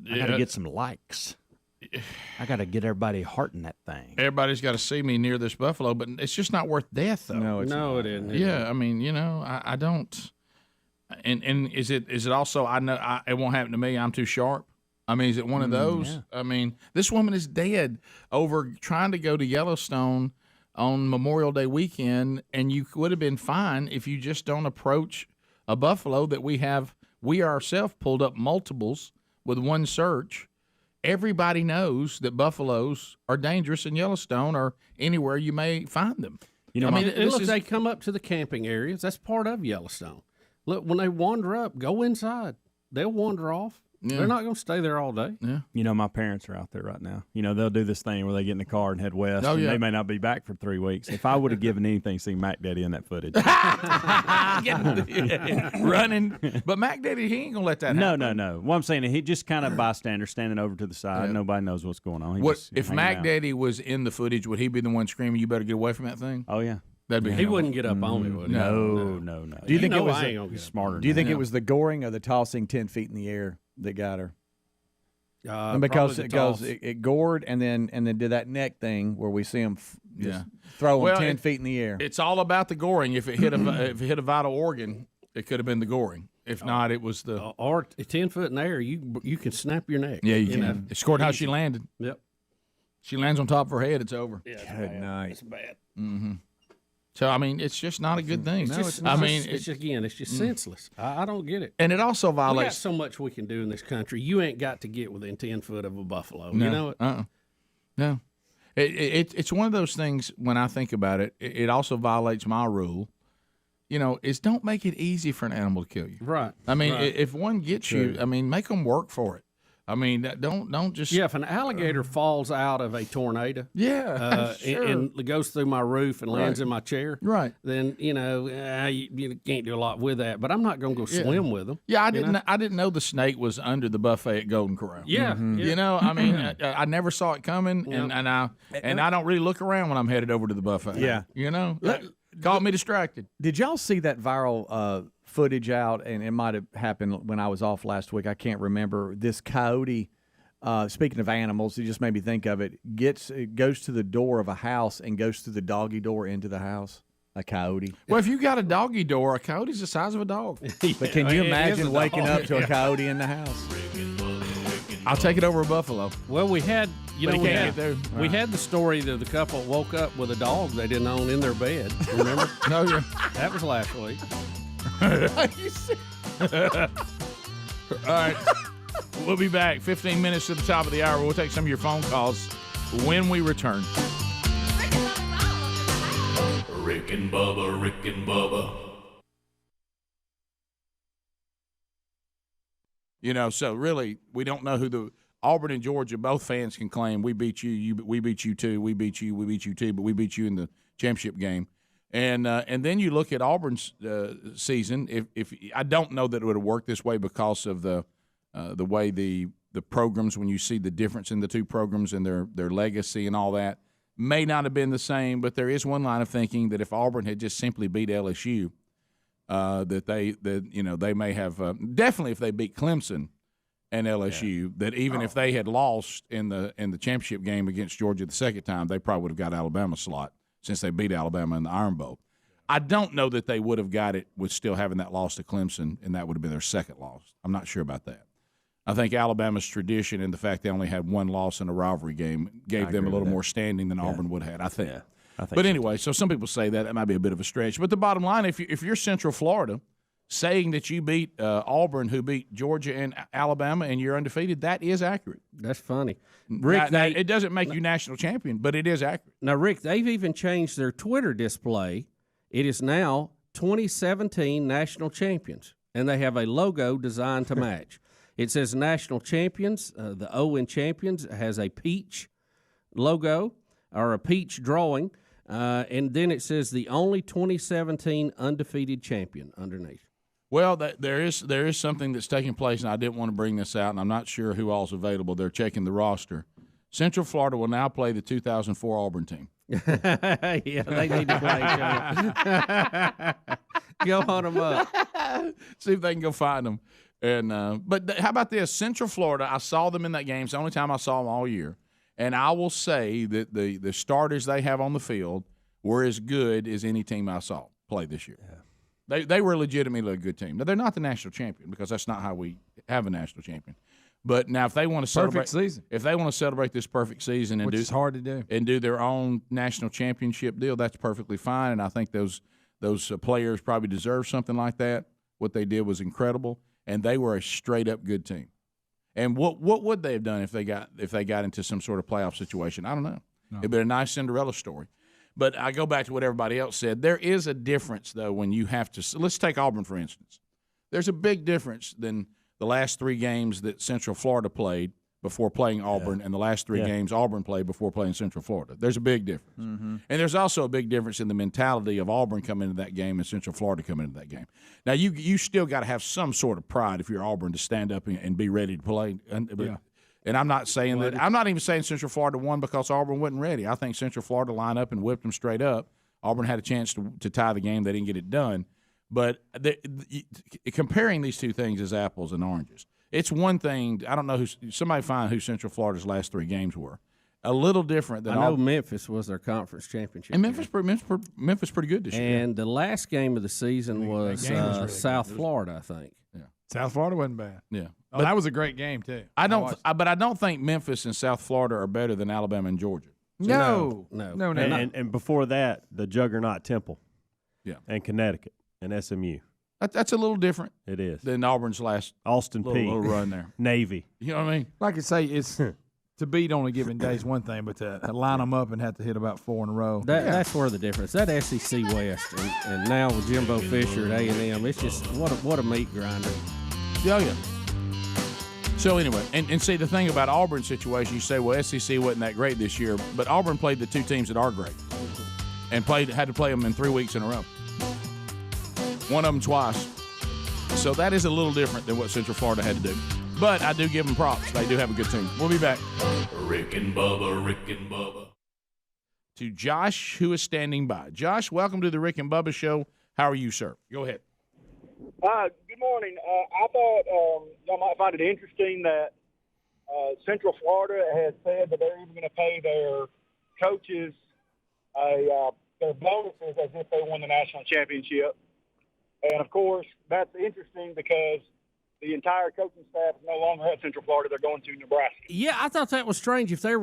I Yeah. got to get some likes. I got to get everybody hearting that thing. Everybody's got to see me near this buffalo, but it's just not worth death, though. No, it's not. It isn't. Yeah, I mean, I don't. And is it also? I know it won't happen to me. I'm too sharp. I mean, is it one of those? Yeah. I mean, this woman is dead over trying to go to Yellowstone on Memorial Day weekend, and you would have been fine if you just don't approach a buffalo that we ourselves pulled up multiples with one search. Everybody knows that buffaloes are dangerous in Yellowstone or anywhere you may find them. They come up to the camping areas. That's part of Yellowstone. Look, when they wander up, go inside. They'll wander off. Yeah. They're not going to stay there all day. Yeah. My parents are out there right now. They'll do this thing where they get in the car and head west. Oh, and yeah. They may not be back for 3 weeks. If I would have given anything to see Mac Daddy in that footage. Running. But Mac Daddy, he ain't going to let that happen. No. What I'm saying is he just kind of bystander standing over to the side. Yeah. Nobody knows what's going on. If Mac Daddy was in the footage, would he be the one screaming, "You better get away from that thing"? Oh, yeah. That'd be he wouldn't get up on me, would he? No. Do you think it was smarter? Do you think it was the goring or the tossing 10 feet in the air that got her? And because it gored and then did that neck thing where we see him throw him 10 feet in the air. It's all about the goring. If it hit a vital organ, it could have been the goring. If not, it was the or 10 foot in the air. You can snap your neck. Yeah, you can. It scored how she landed. Yep. She lands on top of her head. It's over. Yeah, good night. It's bad. Mm-hmm. So it's just not a good thing. It's just senseless. I don't get it. And it also violates. We got so much we can do in this country. You ain't got to get within 10 foot of a buffalo. No, you know it. No. It's one of those things. When I think about it, it also violates my rule. Is don't make it easy for an animal to kill you. Right. If one gets you, make them work for it. Don't just. Yeah, if an alligator falls out of a tornado, sure. and goes through my roof and lands in my chair, right? Then you can't do a lot with that. But I'm not going to go swim with them. Yeah, I didn't know the snake was under the buffet at Golden Corral. Yeah, yeah. I never saw it coming, and I don't really look around when I'm headed over to the buffet. Yeah, caught me distracted. Did y'all see that viral footage out? And it might have happened when I was off last week. I can't remember. This coyote, speaking of animals, it just made me think of it. Goes to the door of a house and goes through the doggy door into the house. A coyote. Well, if you got a doggy door, a coyote's the size of a dog. But can you imagine waking up to a coyote in the house? I'll take it over a buffalo. Well, we had we had the story that the couple woke up with a dog they didn't own in their bed. Remember? No, that was last week. All right. We'll be back 15 minutes to the top of the hour. We'll take some of your phone calls when we return. Rick and Bubba, Rick and Bubba. So really, we don't know who Auburn and Georgia, both fans can claim we beat you, we beat you too, we beat you too, but we beat you in the championship game. And then you look at Auburn's season. If I don't know that it would have worked this way because of the way the programs, when you see the difference in the two programs and their legacy and all that, may not have been the same. But there is one line of thinking that if Auburn had just simply beat LSU, that they may have definitely if they beat Clemson and LSU, that even if they had lost in the championship game against Georgia the second time, they probably would have got Alabama's slot, since they beat Alabama in the Iron Bowl. I don't know that they would have got it with still having that loss to Clemson, and that would have been their second loss. I'm not sure about that. I think Alabama's tradition and the fact they only had one loss in a rivalry game gave them a little more standing than Auburn would have had, I think. Yeah, I think but anyway, so some people say that might be a bit of a stretch. But the bottom line, if you're Central Florida, saying that you beat Auburn, who beat Georgia and Alabama, and you're undefeated, that is accurate. That's funny. Rick, it doesn't make you national champion, but it is accurate. Now, Rick, they've even changed their Twitter display. It is now 2017 national champions, and they have a logo designed to match. It says national champions. The O in champions has a peach logo or a peach drawing, and then it says the only 2017 undefeated champion underneath. Well, there is something that's taking place, and I didn't want to bring this out, and I'm not sure who all's available. They're checking the roster. Central Florida will now play the 2004 Auburn team. Yeah, they need to play. Go hunt them up. See if they can go find them. And but how about this? Central Florida, I saw them in that game. It's the only time I saw them all year. And I will say that the starters they have on the field were as good as any team I saw play this year. Yeah. They were legitimately a good team. Now, they're not the national champion because that's not how we have a national champion. But now, if they want to celebrate season, if they want to celebrate this perfect season and which is hard to do, and do their own national championship deal, that's perfectly fine. And I think those players probably deserve something like that. What they did was incredible, and they were a straight up good team. And what would they have done if they got into some sort of playoff situation? I don't know. No. It'd been a nice Cinderella story. But I go back to what everybody else said. There is a difference, though, when you have to – let's take Auburn, for instance. There's a big difference than the last 3 games that Central Florida played before playing Auburn and the last 3 games Auburn played before playing Central Florida. There's a big difference. Mm-hmm. And there's also a big difference in the mentality of Auburn coming into that game and Central Florida coming into that game. Now, you still got to have some sort of pride if you're Auburn to stand up and be ready to play. And I'm not saying that – I'm not even saying Central Florida won because Auburn wasn't ready. I think Central Florida lined up and whipped them straight up. Auburn had a chance to tie the game. They didn't get it done. But comparing these two things is apples and oranges. It's one thing. I don't know somebody find who Central Florida's last 3 games were. A little different than I know Memphis was their conference championship. And Memphis pretty good this year. And the last game of the season was really South Florida, I think. Yeah, South Florida wasn't bad. Yeah, but that was a great game too. But I don't think Memphis and South Florida are better than Alabama and Georgia. No. And before that, the Juggernaut Temple. Yeah, and Connecticut and SMU. That's a little different. It is than Auburn's last Austin little run there. Navy. You know what I mean? Like I say, it's to beat on a given day is one thing, but to line them up and have to hit about 4 in a row. That's where the difference. That SEC West and now with Jimbo Fisher at A&M, it's just what a meat grinder. Yeah. So anyway, and see the thing about Auburn's situation, you say, well, SEC wasn't that great this year, but Auburn played the 2 teams that are great, and had to play them in 3 weeks in a row. One of them twice. So that is a little different than what Central Florida had to do. But I do give them props. They do have a good team. We'll be back. Rick and Bubba. To Josh, who is standing by. Josh, welcome to the Rick and Bubba Show. How are you, sir? Go ahead. Good morning. I thought y'all might find it interesting that Central Florida has said that they're even going to pay their coaches their bonuses as if they won the national championship. And, of course, that's interesting because the entire coaching staff is no longer at Central Florida. They're going to Nebraska. Yeah, I thought that was strange. If they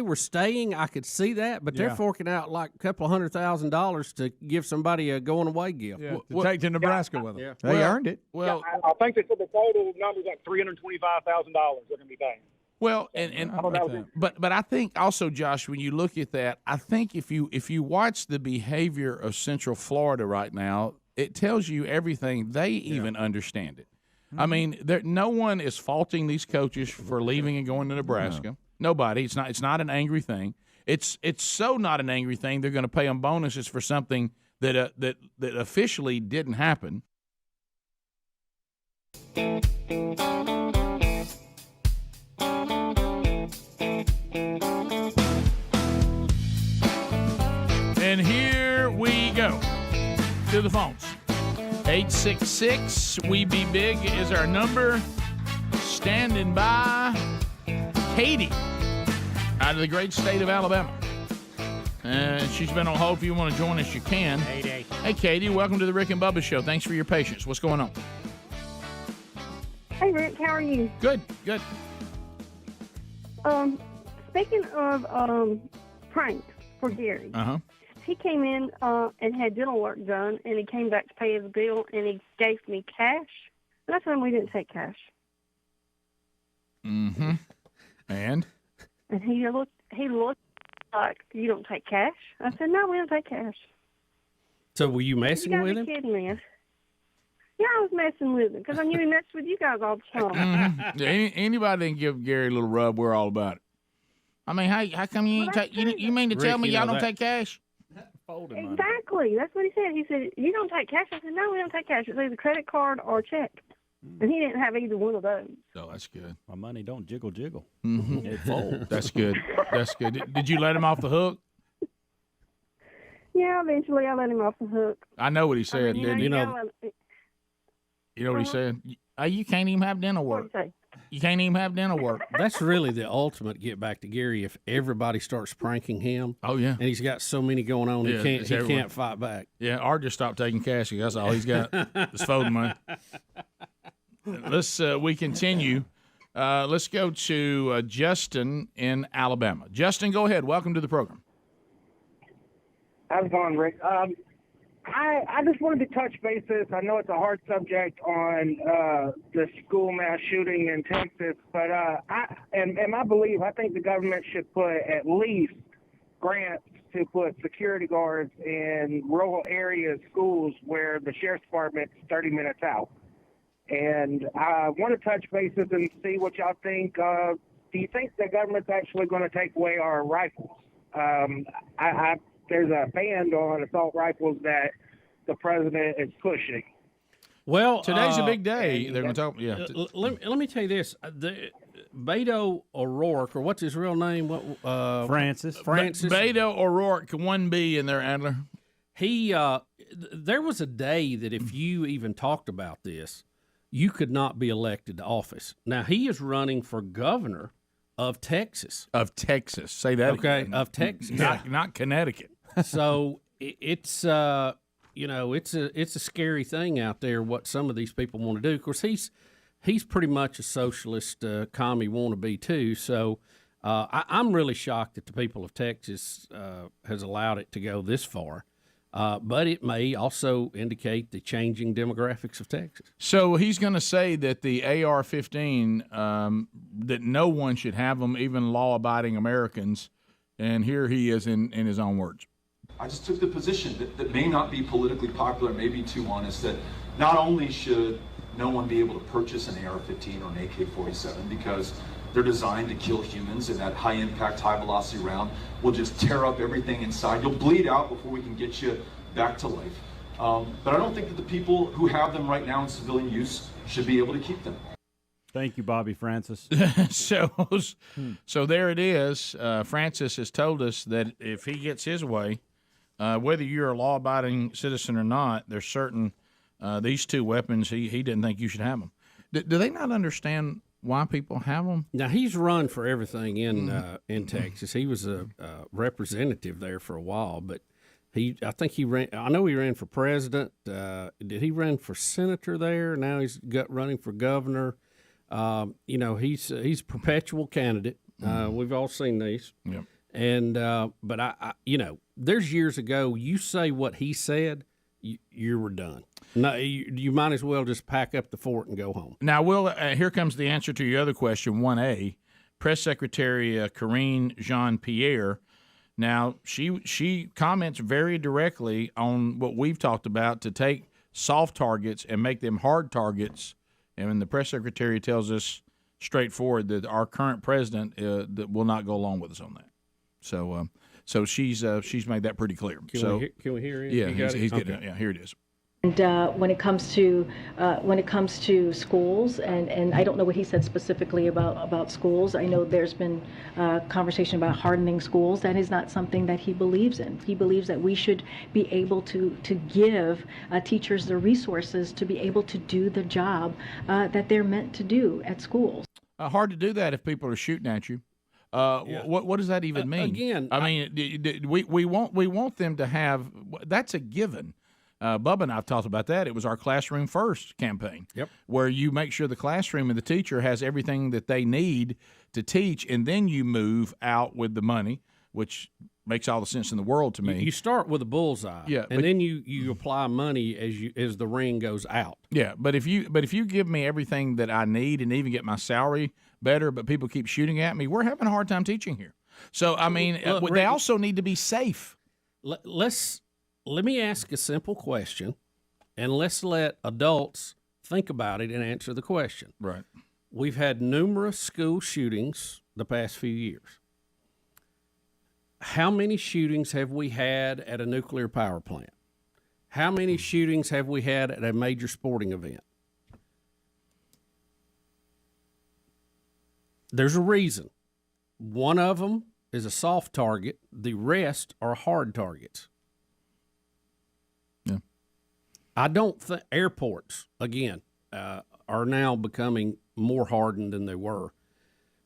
were staying, I could see that, but they're forking out like a couple $100,000 to give somebody a going away gift. Yeah, to take to Nebraska with them. Yeah. They earned it. Well, I think they said the total number is like $325,000 they're going to be paying. Well, but I think also, Josh, when you look at that, I think if you watch the behavior of Central Florida right now, it tells you everything. They even understand it. I mean, no one is faulting these coaches for leaving and going to Nebraska. Nobody. It's not an angry thing. It's so not an angry thing. They're going to pay them bonuses for something that officially didn't happen. And here we go to the phones. 866-WE-BE-BIG is our number. Standing by, Katie, out of the great state of Alabama. She's been on hold. If you want to join us, you can. Hey, Katie, welcome to the Rick and Bubba Show. Thanks for your patience. What's going on? Hey, Rick, how are you? Good. Speaking of pranks for Gary. He came in and had dental work done, and he came back to pay his bill, and he gave me cash. And I told him we didn't take cash. Mm-hmm. And he looked like, you don't take cash? I said, no, we don't take cash. So were you messing with him? You kidding me? Yeah, I was messing with him because I knew he messed with you guys all the time. Anybody can give Gary a little rub. We're all about it. I mean, how come you ain't take? You mean to tell me y'all don't take cash? Exactly. That's what he said. He said, you don't take cash? I said, no, we don't take cash. It's either credit card or check. And he didn't have either one of those. Oh, that's good. My money don't jiggle. Mm-hmm. It folds. That's good. Did you let him off the hook? Yeah, eventually I let him off the hook. I know what he said, didn't you? You know what he said? You can't even have dental work. You can't even have dental work. That's really the ultimate get back to Gary if everybody starts pranking him. Oh, yeah. And he's got so many going on, he can't fight back. Yeah, Art just stopped taking cash. That's all he's got. It's folding money. We continue. Let's go to Justin in Alabama. Justin, go ahead. Welcome to the program. How's it going, Rick? I just wanted to touch bases. I know it's a hard subject on the school mass shooting in Texas, but I think the government should put at least grants to put security guards in rural areas, schools where the sheriff's department's 30 minutes out. And I want to touch bases and see what y'all think. Do you think the government's actually going to take away our rifles? There's a ban on assault rifles that the president is pushing. Well, today's a big day. They're going to talk. Yeah. Let me tell you this: Beto O'Rourke, or what's his real name? Francis. Beto O'Rourke, 1B in there, Adler. He there was a day that if you even talked about this, you could not be elected to office. Now he is running for governor of Texas. Of Texas, say that. Okay, again. of Texas, not Connecticut. So it's it's a scary thing out there what some of these people want to do. Of course, he's pretty much a socialist commie wannabe too. So I'm really shocked that the people of Texas has allowed it to go this far. But it may also indicate the changing demographics of Texas. So he's going to say that the AR-15, that no one should have them, even law-abiding Americans. And here he is in his own words. I just took the position that may not be politically popular, may be too honest, that not only should no one be able to purchase an AR-15 or an AK-47 because they're designed to kill humans, and that high-impact, high-velocity round will just tear up everything inside. You'll bleed out before we can get you back to life. But I don't think that the people who have them right now in civilian use should be able to keep them. Thank you, Bobby Francis. So there it is. Francis has told us that if he gets his way, whether you're a law-abiding citizen or not, there's certain these two weapons he didn't think you should have them. Do they not understand why people have them? Now he's run for everything in Texas. He was a representative there for a while, but I think he ran. I know he ran for president. Did he run for senator there? Now he's running for governor. He's a perpetual candidate. We've all seen these. Yep. And but I there's years ago. You say what he said, you were done. No, you might as well just pack up the fort and go home. Now, Will, here comes the answer to your other question, 1A. Press Secretary Karine Jean-Pierre. Now, she comments very directly on what we've talked about, to take soft targets and make them hard targets. And the press secretary tells us straightforward that our current president that will not go along with us on that. So she's made that pretty clear. Can we hear it? Yeah, he's getting it. Yeah, here it is. And when it comes to schools, and I don't know what he said specifically about schools. I know there's been conversation about hardening schools. That is not something that he believes in. He believes that we should be able to give teachers the resources to be able to do the job that they're meant to do at schools. Hard to do that if people are shooting at you. What does that even mean? Again, I mean, we want them to have. That's a given. Bubba and I have talked about that. It was our Classroom First campaign, where you make sure the classroom and the teacher has everything that they need to teach, and then you move out with the money, which makes all the sense in the world to me. You start with a bullseye, and then you apply money as the ring goes out. Yeah, but if you give me everything that I need and even get my salary better, but people keep shooting at me, we're having a hard time teaching here. So I mean, Look, they also need to be safe. Let me ask a simple question, and let's let adults think about it and answer the question. Right. We've had numerous school shootings the past few years. How many shootings have we had at a nuclear power plant? How many shootings have we had at a major sporting event? There's a reason. One of them is a soft target. The rest are hard targets. I don't think airports, again, are now becoming more hardened than they were.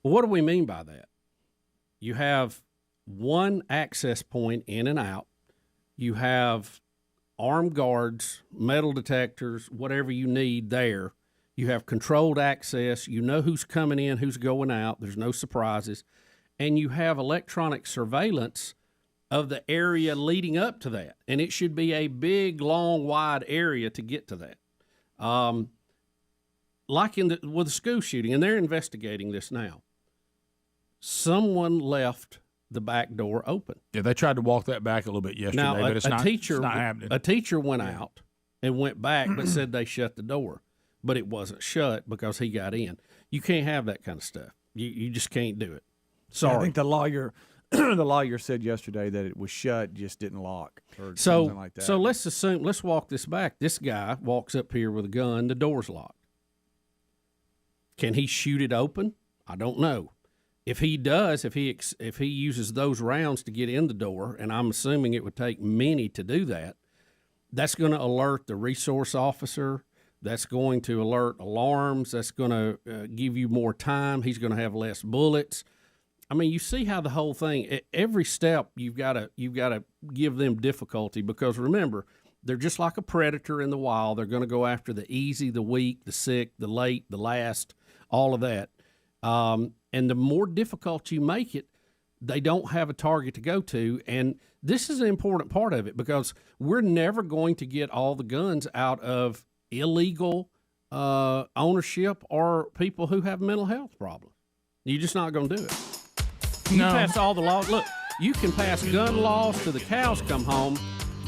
What do we mean by that? You have one access point in and out. You have armed guards, metal detectors, whatever you need there. You have controlled access. You know who's coming in, who's going out. There's no surprises. And you have electronic surveillance of the area leading up to that. And it should be a big, long, wide area to get to that. Like with the school shooting, and they're investigating this now. Someone left the back door open. Yeah, they tried to walk that back a little bit yesterday, Now, but it's not happening. A teacher went out and went back, but said they shut the door. But it wasn't shut because he got in. You can't have that kind of stuff. You just can't do it. Sorry. I think the lawyer the lawyer said yesterday that it was shut, just didn't lock or something like that. So let's walk this back. This guy walks up here with a gun. The door's locked. Can he shoot it open? I don't know. If he does, if he uses those rounds to get in the door, and I'm assuming it would take many to do that, that's going to alert the resource officer. That's going to alert alarms. That's going to give you more time. He's going to have less bullets. I mean, you see how the whole thing. Every step you've got to give them difficulty, because remember, they're just like a predator in the wild. They're going to go after the easy, the weak, the sick, the late, the last, all of that. And the more difficult you make it, they don't have a target to go to. And this is an important part of it, because we're never going to get all the guns out of illegal ownership or people who have mental health problems. You're just not going to do it. You pass all the laws. Look, you can pass gun laws till the cows come home.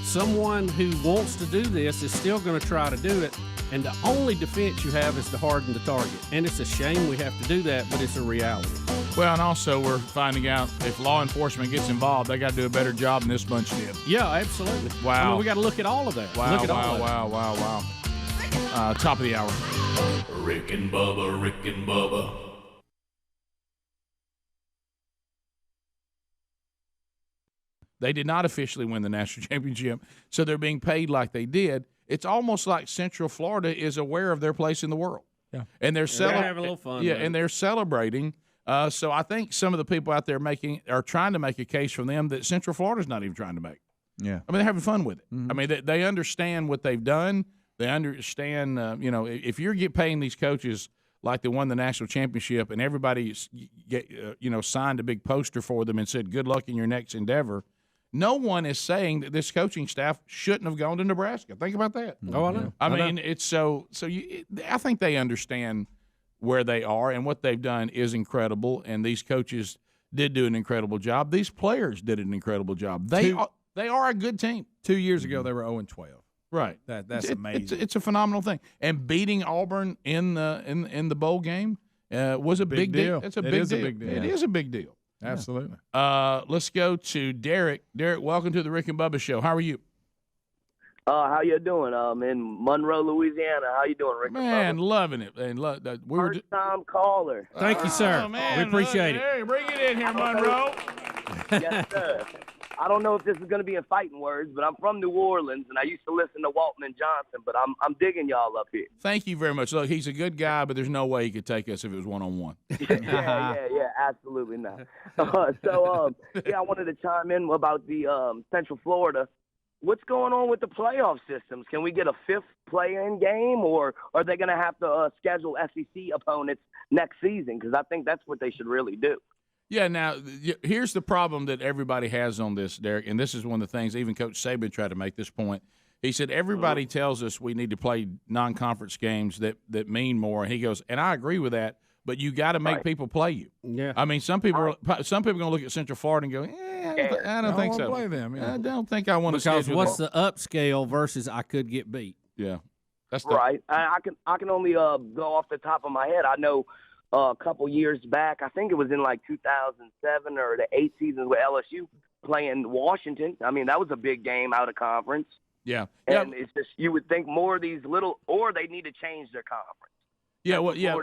Someone who wants to do this is still going to try to do it. And the only defense you have is to harden the target. And it's a shame we have to do that, but it's a reality. Well, and also we're finding out if law enforcement gets involved, they got to do a better job than this bunch did. Yeah, absolutely. Wow. I mean, we got to look at all of that. Wow, look at all wow. Top of the hour. Rick and Bubba, Rick and Bubba. They did not officially win the national championship, so they're being paid like they did. It's almost like Central Florida is aware of their place in the world. Yeah. And they're having a little fun. Yeah, with and they're celebrating. So I think some of the people out there are trying to make a case for them that Central Florida's not even trying to make. Yeah. I mean, they're having fun with it. Mm-hmm. I mean, they understand what they've done. They understand, if you're paying these coaches like they won the national championship and everybody signed a big poster for them and said, good luck in your next endeavor, no one is saying that this coaching staff shouldn't have gone to Nebraska. Think about that. Oh, I know. I mean, it's I think they understand where they are, and what they've done is incredible, and these coaches did do an incredible job. These players did an incredible job. They are a good team. 2 years ago, they were 0-12. Right. That's amazing. It's a phenomenal thing. And beating Auburn in the bowl game was a big deal. It's a big deal. It is a big deal. Absolutely. Let's go to Derek. Derek, welcome to the Rick and Bubba Show. How are you? How you doing? In Monroe, Louisiana. How you doing, Rick? Man, loving it. And First-time caller. Thank you, sir. Oh, man, we appreciate it. Hey, bring it in here, Monroe. Yes, sir. I don't know if this is going to be in fighting words, but I'm from New Orleans, and I used to listen to Walton and Johnson, but I'm digging y'all up here. Thank you very much. Look, he's a good guy, but there's no way he could take us if it was one-on-one. yeah, absolutely not. I wanted to chime in about the Central Florida. What's going on with the playoff systems? Can we get a fifth play-in game, or are they going to have to schedule SEC opponents next season? Because I think that's what they should really do. Yeah, now, here's the problem that everybody has on this, Derek, and this is one of the things even Coach Saban tried to make this point. He said, everybody tells us we need to play non-conference games that mean more, and he goes, and I agree with that, but you got to make people play you. Yeah. I mean, some people are going to look at Central Florida and go, I don't think so. Play them. Yeah. I don't think I want to Because schedule what's that. the upscale versus I could get beat? Yeah. That's right. I can only go off the top of my head. I know a couple years back, I think it was in like 2007 or the 8 seasons with LSU playing Washington. I mean, that was a big game out of conference. Yeah. And it's just, you would think more of these or they need to change their conference. Yeah, well, yeah,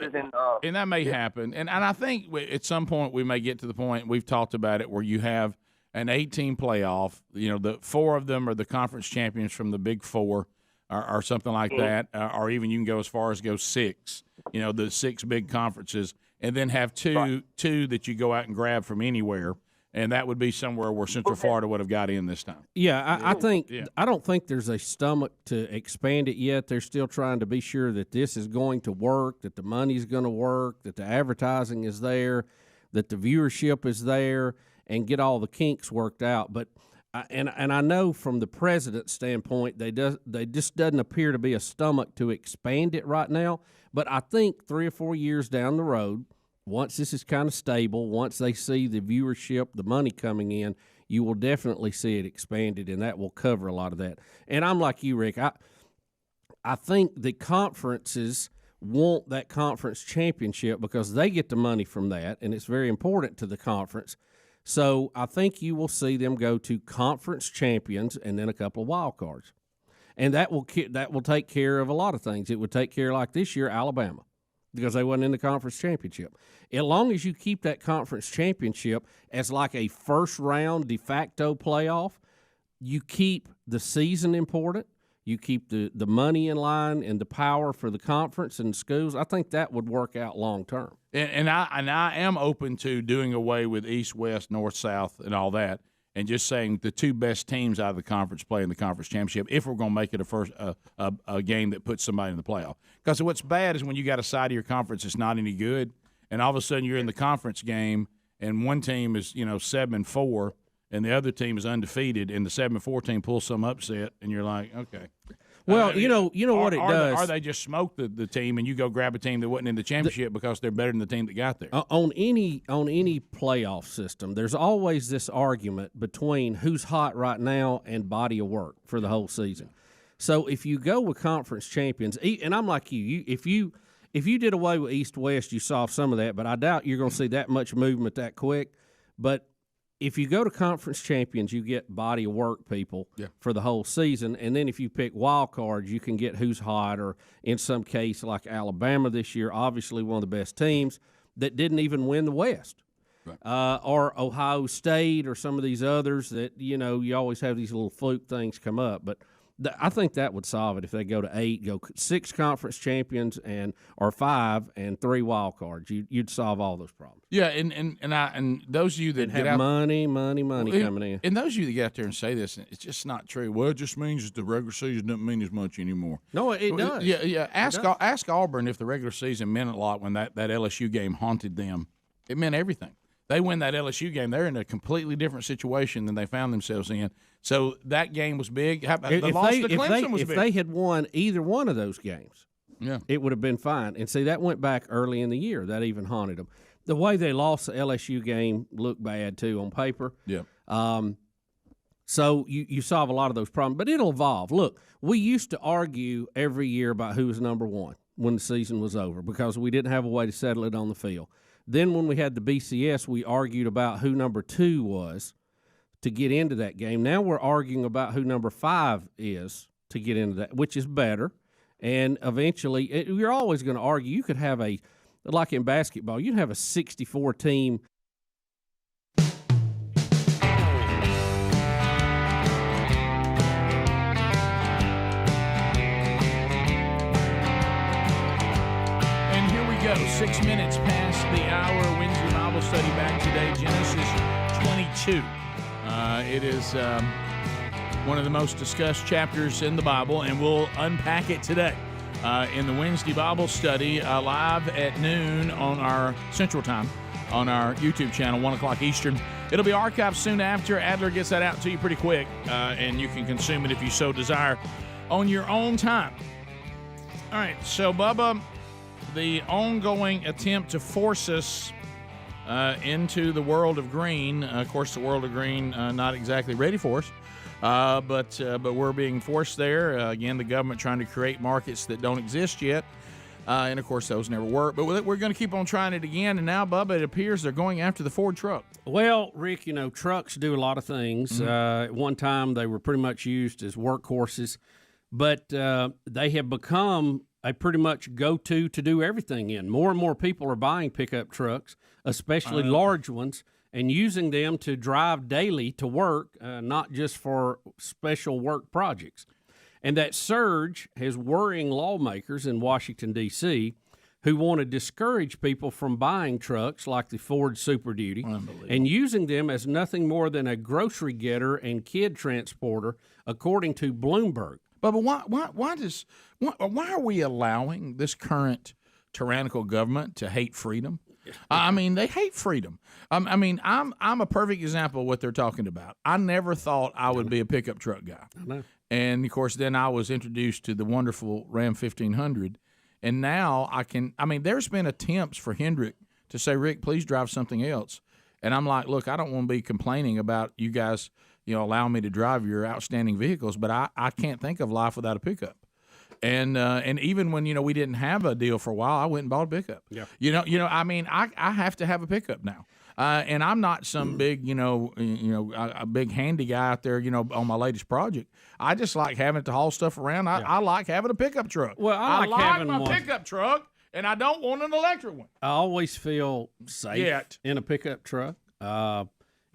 and that may happen. And I think at some point we may get to the point, we've talked about it, where you have an 8-team playoff. The 4 of them are the conference champions from the Big Four or something like that, or even you can go as far as go 6, the 6 big conferences, and then have two that you go out and grab from anywhere. and that would be somewhere where Central Florida would have got in this time. Yeah, I think I don't think there's a stomach to expand it yet. They're still trying to be sure that this is going to work, that the money's going to work, that the advertising is there, that the viewership is there, and get all the kinks worked out. But I know from the president's standpoint, they just doesn't appear to be a stomach to expand it right now. But I think 3 or 4 years down the road, once this is kind of stable, once they see the viewership, the money coming in, you will definitely see it expanded, and that will cover a lot of that. And I'm like you, Rick. I think the conferences want that conference championship because they get the money from that, and it's very important to the conference. So I think you will see them go to conference champions and then a couple of wild cards. And that will take care of a lot of things. It would take care, like this year, Alabama, because they wasn't in the conference championship. As long as you keep that conference championship as like a first-round de facto playoff, you keep the season important, you keep the money in line and the power for the conference and the schools. I think that would work out long-term. And I am open to doing away with East, West, North, South, and all that, and just saying the 2 best teams out of the conference play in the conference championship if we're going to make it a game that puts somebody in the playoff. Because what's bad is when you got a side of your conference that's not any good, and all of a sudden you're in the conference game, and one team is 7-4, and the other team is undefeated, and the 7-4 team pulls some upset, and you're like, okay. Well, you know what it does. Or they just smoke the team, and you go grab a team that wasn't in the championship because they're better than the team that got there. On any playoff system, there's always this argument between who's hot right now and body of work for the whole season. So if you go with conference champions, and I'm like you, if you did away with East West, you solve some of that, but I doubt you're going to see that much movement that quick. But if you go to conference champions, you get body of work people for the whole season. And then if you pick wild cards, you can get who's hot, or in some case like Alabama this year, obviously one of the best teams that didn't even win the West. Right. Or Ohio State or some of these others that, you always have these little fluke things come up. But I think that would solve it if they go to 8, go 6 conference champions or 5 and 3 wild cards. You'd solve all those problems. Yeah, and those of you that have money coming in. And those of you that get out there and say this, it's just not true. Well, it just means that the regular season doesn't mean as much anymore. No, it does. Yeah. Ask Auburn if the regular season meant a lot when that LSU game haunted them. It meant everything. They win that LSU game, they're in a completely different situation than they found themselves in. So that game was big. The loss to Clemson was big. If they had won either one of those games, it would have been fine. And see, that went back early in the year. That even haunted them. The way they lost the LSU game looked bad, too, on paper. Yeah. So you solve a lot of those problems. But it'll evolve. Look, we used to argue every year about who was number 1 when the season was over because we didn't have a way to settle it on the field. Then when we had the BCS, we argued about who number 2 was to get into that game. Now we're arguing about who number 5 is to get into that, which is better. And eventually, you're always going to argue. You could have like in basketball, you'd have a 64 team. And here we go, 6 minutes past the hour. Wednesday Bible study back today, Genesis 22. It is one of the most discussed chapters in the Bible, and we'll unpack it today in the Wednesday Bible study live at noon on our Central Time on our YouTube channel, 1 o'clock Eastern. It'll be archived soon after. Adler gets that out to you pretty quick, and you can consume it if you so desire on your own time. All right, so Bubba, the ongoing attempt to force us into the world of green. Of course, the world of green not exactly ready for us, but we're being forced there. Again, the government trying to create markets that don't exist yet, and of course, those never work. But we're going to keep on trying it again, and now, Bubba, it appears they're going after the Ford truck. Well, Rick, trucks do a lot of things. At one time, they were pretty much used as workhorses, but they have become a pretty much go-to to do everything in. More and more people are buying pickup trucks, especially large ones, and using them to drive daily to work, not just for special work projects. And that surge is worrying lawmakers in Washington, D.C., who want to discourage people from buying trucks like the Ford Super Duty and using them as nothing more than a grocery getter and kid transporter, according to Bloomberg. But why are we allowing this current tyrannical government to hate freedom? I mean, they hate freedom. I'm a perfect example of what they're talking about. I never thought I would be a pickup truck guy. I know. And, of course, then I was introduced to the wonderful Ram 1500. And now there's been attempts for Hendrick to say, Rick, please drive something else. And I'm like, look, I don't want to be complaining about you guys, allowing me to drive your outstanding vehicles, but I can't think of life without a pickup. And even when we didn't have a deal for a while, I went and bought a pickup. Yeah. I have to have a pickup now. And I'm not some big, a big handy guy out there, on my latest project. I just like having to haul stuff around. I like having a pickup truck. Well, I like having my one. pickup truck, and I don't want an electric one. I always feel safe in a pickup truck.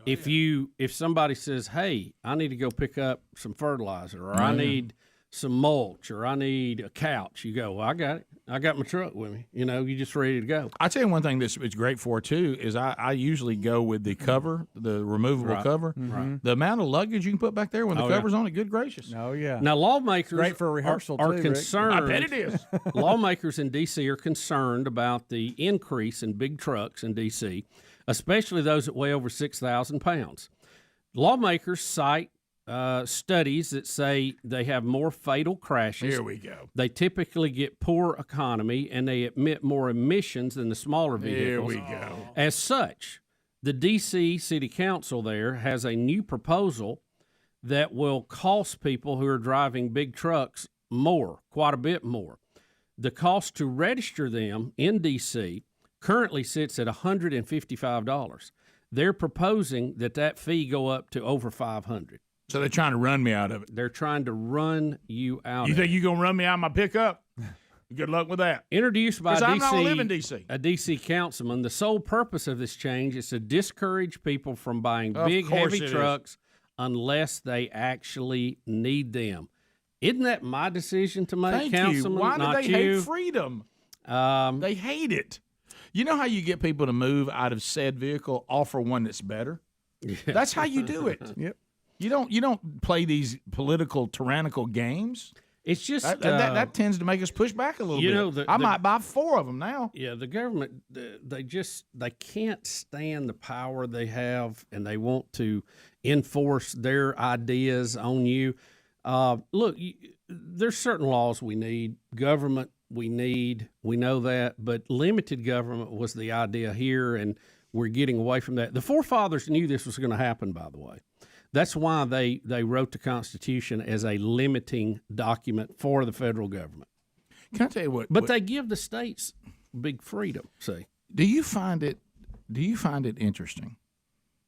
If somebody says, "Hey, I need to go pick up some fertilizer," or "I need some mulch," or "I need a couch," you go, "Well, I got it. I got my truck with me." You're just ready to go. I tell you one thing that's it's great for too is I usually go with the cover, the removable cover. Mm-hmm. The amount of luggage you can put back there when the cover's on it, good gracious. Oh yeah. Now lawmakers Great for rehearsal are too, concerned. I bet it is. Lawmakers in D.C. are concerned about the increase in big trucks in D.C., especially those that weigh over 6,000 pounds. Lawmakers cite studies that say they have more fatal crashes. Here we go. They typically get poor economy, and they emit more emissions than the smaller vehicles. Here we go. As such, the D.C. City Council there has a new proposal that will cost people who are driving big trucks more, quite a bit more. The cost to register them in D.C. currently sits at $155. They're proposing that fee go up to over $500. So they're trying to run me out of it. They're trying to run you out. You of think it. you're gonna run me out of my pickup? Good luck with that. Introduced by I'm not gonna live in D.C. a D.C. councilman, the sole purpose of this change is to discourage people from buying Of big, course heavy it is. trucks unless they actually need them. Isn't that my decision to make, Thank councilman? you. Why Not do they you? hate freedom? They hate it. You know how you get people to move out of said vehicle, offer one that's better? That's how you do it. Yep. You don't play these political tyrannical games. It's just that tends to make us push back a little bit. I might buy 4 of them now. Yeah, the government they can't stand the power they have, and they want to enforce their ideas on you. Look, there's certain laws we need, government we need, we know that, but limited government was the idea here, and we're getting away from that. The forefathers knew this was going to happen, by the way. That's why they wrote the Constitution as a limiting document for the federal government. Can I tell you what? But they give the states big freedom. See, do you find it interesting?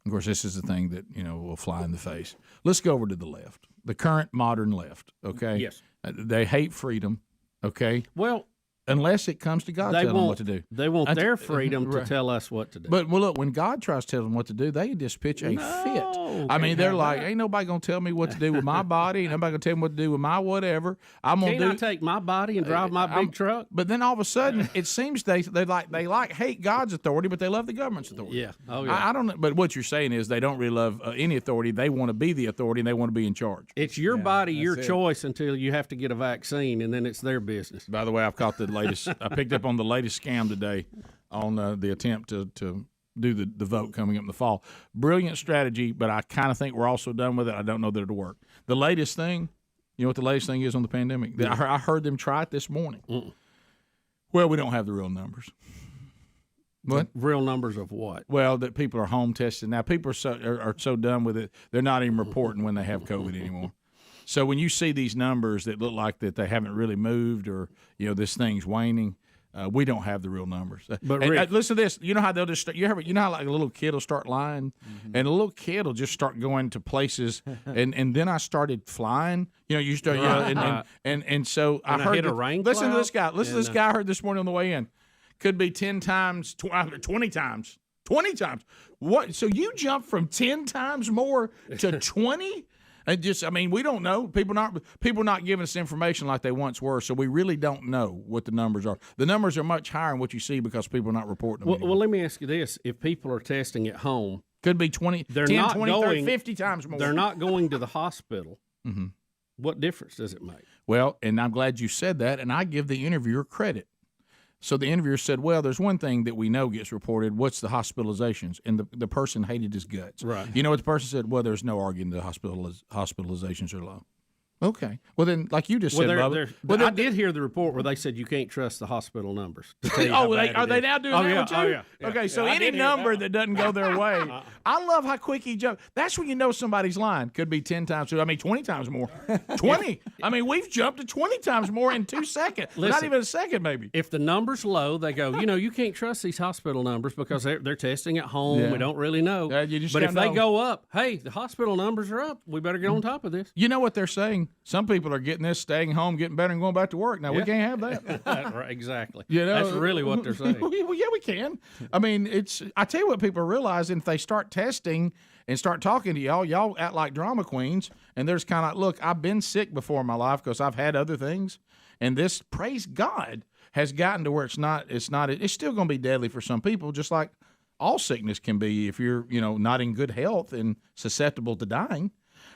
Of course, this is the thing that will fly in the face. Let's go over to the left, the current modern left. Okay. Yes. They hate freedom. Okay. Well, unless it comes to God telling them what to do. They want their freedom to tell us what to do. But look, when God tries to tell them what to do, they just pitch a fit. I mean, they're like, ain't nobody going to tell me what to do with my body. Ain't nobody going to tell me what to do with my whatever. I'm going to take my body and drive my big truck? But then all of a sudden, it seems they hate God's authority, but they love the government's authority. Yeah. Oh, yeah. I don't know. But what you're saying is they don't really love any authority. They want to be the authority, and they want to be in charge. It's your body, your choice until you have to get a vaccine, and then it's their business. By the way, I've caught the latest. I picked up on the latest scam today on the attempt to do the vote coming up in the fall. Brilliant strategy, but I kind of think we're also done with it. I don't know that it'll work. The latest thing, you know what the latest thing is on the pandemic? I heard them try it this morning. Well, we don't have the real numbers. What? Real numbers of what? Well, that people are home tested. Now, people are so done with it, they're not even reporting when they have COVID anymore. So when you see these numbers that look like that they haven't really moved or, this thing's waning, we don't have the real numbers. But and, listen to this. You know how they'll just you know how like a little kid will start lying, and a little kid will just start going to places, and then I started flying. You start, and so I heard. Hit a rain listen cloud? to this guy. Listen to this guy I heard this morning on the way in. Could be 10 times, 20 times, 20 times. What? So you jump from 10 times more to 20? We don't know. People not giving us information like they once were, so we really don't know what the numbers are. The numbers are much higher than what you see because people are not reporting them. Well, let me ask you this: if people are testing at home, could be 20, 10, 20, 30, 50 times more. They're not going to the hospital. Mm-hmm. What difference does it make? Well, and I'm glad you said that, and I give the interviewer credit. So the interviewer said, well, there's one thing that we know gets reported. What's the hospitalizations? And the person hated his guts. Right. You know what the person said? Well, there's no arguing the hospitalizations are low. Okay. Well, then, like you just said, Bubba. I did hear the report where they said you can't trust the hospital numbers. To tell you are they now doing that one too? Oh, yeah. Okay, so any number that doesn't go their way. I love how quick he jumped. That's when you know somebody's lying. Could be 10 times, 20 times more. 20. We've jumped to 20 times more in 2 seconds. Listen, not even a second, maybe. If the number's low, they go, you can't trust these hospital numbers because they're testing at home. Yeah. We don't really know. But if they go up, hey, the hospital numbers are up. We better get on top of this. You know what they're saying? Some people are getting this, staying home, getting better, and going back to work. Now, we can't have that. Right, exactly. That's really what they're saying. Well, yeah, we can. I tell you what people are realizing, if they start testing and start talking to y'all act like drama queens, and there's kind of, look, I've been sick before in my life because I've had other things, and this, praise God, has gotten to where it's still going to be deadly for some people, just like all sickness can be if you're, not in good health and susceptible to dying.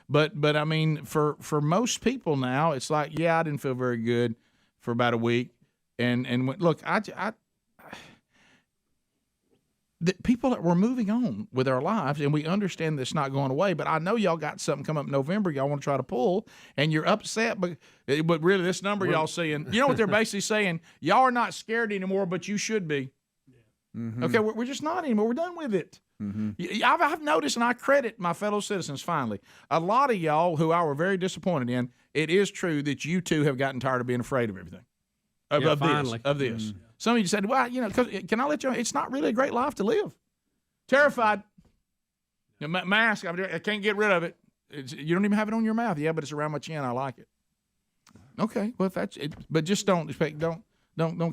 But for most people now, it's like, I didn't feel very good for about a week, and look, we're moving on with our lives, and we understand that it's not going away. But I know y'all got something coming up in November y'all want to try to pull, and you're upset. But really, this number y'all seeing, you know what they're basically saying? Y'all are not scared anymore, but you should be. Mm-hmm. Okay, we're just not anymore. We're done with it. Mm-hmm. I've noticed, and I credit my fellow citizens finally, a lot of y'all who I were very disappointed in, it is true that you too have gotten tired of being afraid of everything. Of this. Mm-hmm. Some of you said, well, can I let you know, it's not really a great life to live. Terrified. Mask, I can't get rid of it. You don't even have it on your mouth. Yeah, but it's around my chin. I like it. Okay, well, if that's it, but just don't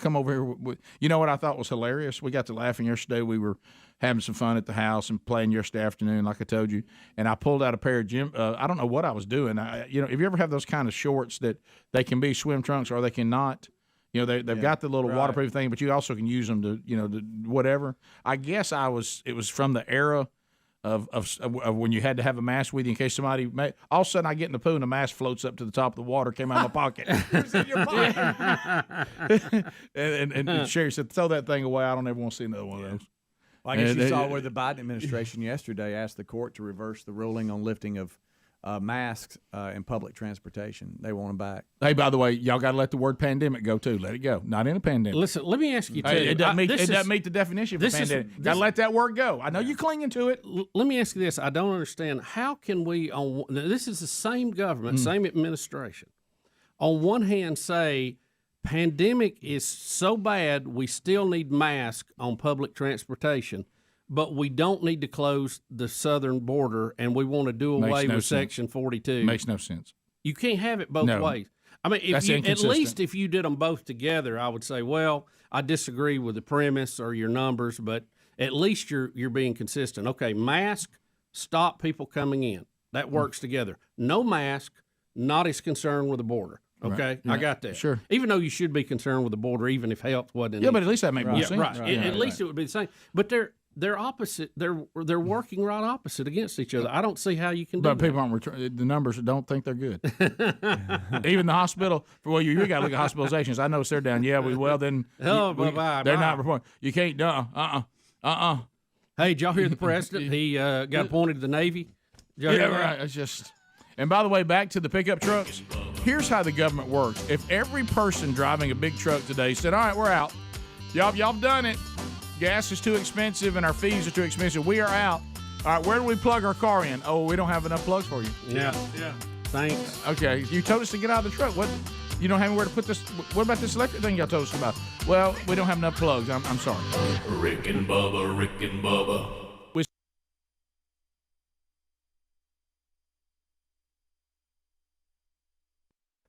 come over here with, you know what I thought was hilarious? We got to laughing yesterday. We were having some fun at the house and playing yesterday afternoon, like I told you. And I pulled out a pair of gym. I don't know what I was doing. If you ever have those kind of shorts that they can be swim trunks or they cannot. They've got the little waterproof thing, but you also can use them to whatever. I guess it was from the era of when you had to have a mask with you in case somebody all of a sudden I get in the pool and the mask floats up to the top of the water, came out of my pocket. It's in your pocket. and Sherry said, throw that thing away. I don't ever want to see another one of those. Well, I guess you saw where the Biden administration yesterday asked the court to reverse the ruling on lifting of masks in public transportation. They want them back. Hey, by the way, y'all got to let the word pandemic go too. Let it go. Not in a pandemic. Listen, let me ask you too. It doesn't meet the definition of a pandemic. Got to let that word go. I know you're clinging to it. Let me ask you this. I don't understand. How can we, this is the same government, same administration, on one hand say pandemic is so bad we still need masks on public transportation, but we don't need to close the southern border, and we want to do away with Section 42. Makes no sense. You can't have it both ways. At least if you did them both together, I would say, well, I disagree with the premise or your numbers, but at least you're being consistent. Okay, mask, stop people coming in. That works together. No mask, not as concerned with the border. Okay, right. I got that. Sure. Even though you should be concerned with the border, even if health wasn't. Yeah, but at least that makes more sense. Right. At least it would be the same. But they're opposite. They're working right opposite against each other. I don't see how you can do that. But people aren't the numbers don't think they're good. Even the hospital. You got to look at hospitalizations. I know they're down. Yeah, they're not reporting. You can't. Hey, did y'all hear the president? He got appointed to the Navy. Right. It's just. And by the way, back to the pickup trucks. Here's how the government works. If every person driving a big truck today said, "All right, we're out. Y'all done it. Gas is too expensive and our fees are too expensive. We are out. All right, where do we plug our car in? Oh, we don't have enough plugs for you." Yeah. Thanks. Okay, you told us to get out of the truck. What? You don't have anywhere to put this. What about this electric thing y'all told us about? Well, we don't have enough plugs. I'm sorry. Rick and Bubba.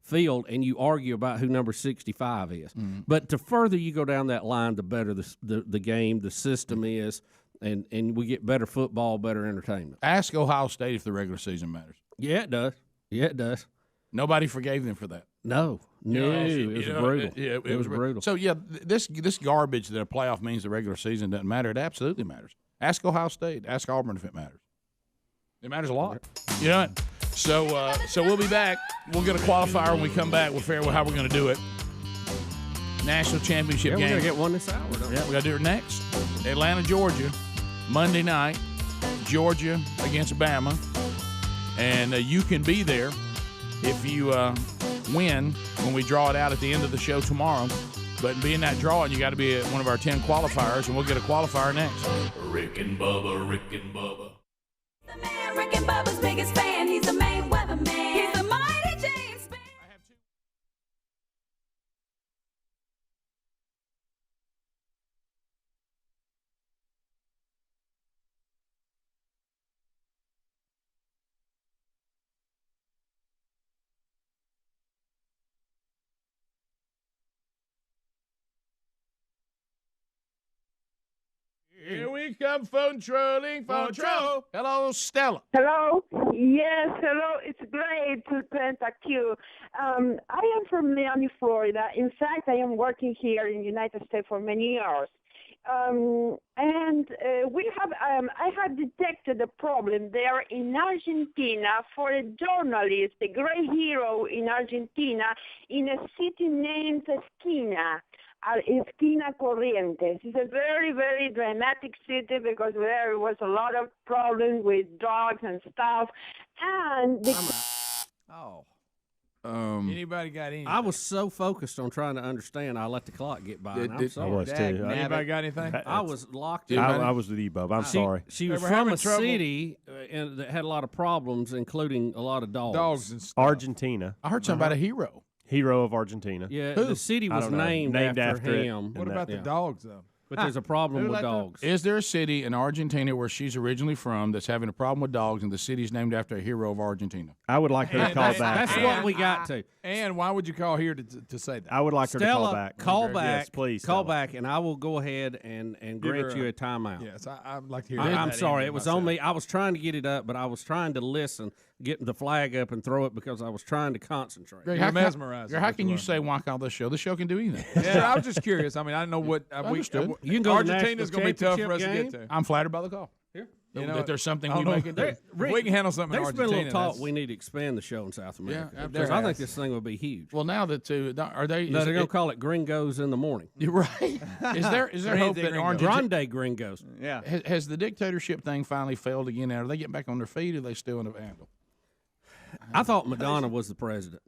Field, and you argue about who number 65 is. But the further you go down that line, the better the game, the system is, and we get better football, better entertainment. Ask Ohio State if the regular season matters. Yeah, it does. Yeah, it does. Nobody forgave them for that. No, it was brutal. Yeah, it was brutal. So yeah, this garbage that a playoff means the regular season doesn't matter. It absolutely matters. Ask Ohio State. Ask Auburn if it matters. It matters a lot. You know. So we'll be back. We'll get a qualifier when we come back. We'll figure out how we're going to do it. National championship game. We're gonna get one this hour. Yeah, we got to do it next. Atlanta, Georgia, Monday night. Georgia against Bama, and you can be there if you win when we draw it out at the end of the show tomorrow. But being that drawing, you got to be at one of our 10 qualifiers, and we'll get a qualifier next. Rick and Bubba, Rick and Bubba. The man, Rick and Bubba's biggest fan. He's the main weatherman. He's the mighty James. Here we come, phone trolling, phone troll. Hello, Stella. Hello. Yes, hello. It's great to contact you. I am from Miami, Florida. In fact, I am working here in the United States for many years. We have, I have detected a problem there in Argentina for a journalist, a great hero in Argentina, in a city named Esquina Corrientes. It's a very, very dramatic city because there was a lot of problems with drugs and stuff. And anybody got anything? I was so focused on trying to understand, I let the clock get by. And I'm sorry. I was too. Anybody got anything? I was locked in. I was with you, Bub. I'm sorry. She was from a city that had a lot of problems, including a lot of dogs. Dogs and stuff. Argentina. I heard something about a hero. Hero of Argentina. Yeah, the city was named after him. What about the dogs, though? But there's a problem with dogs. Is there a city in Argentina where she's originally from that's having a problem with dogs, and the city's named after a hero of Argentina? I would like her to call back. That's what we got to. And why would you call here to say that? I would like her to call back. Call back. Yes, please. Call back, and I will go ahead and grant you a timeout. Yes, I'd like to hear I'm that. sorry. It was on me. I was trying to get it up, but I was trying to listen, get the flag up and throw it because I was trying to concentrate. Greg, You're mesmerized. How can you say why call this show? The show can do anything. Yeah, I was just curious. I mean, I don't know what Understood. you can go. Argentina's going to be tough for us to get to. I'm flattered by the call. Here. You know, that there's something we make it do. We can handle something in There's Argentina. been a little talk we need to expand the show in South America. Yeah, because I think this thing will be huge. Well, now that are they? No, they're going to call it Gringos in the morning. You're right. Is there hope that Argentina? Grande Gringos. Yeah. Has the dictatorship thing finally failed again? Now, are they getting back on their feet? Or are they still in a handle? I thought Madonna was the president.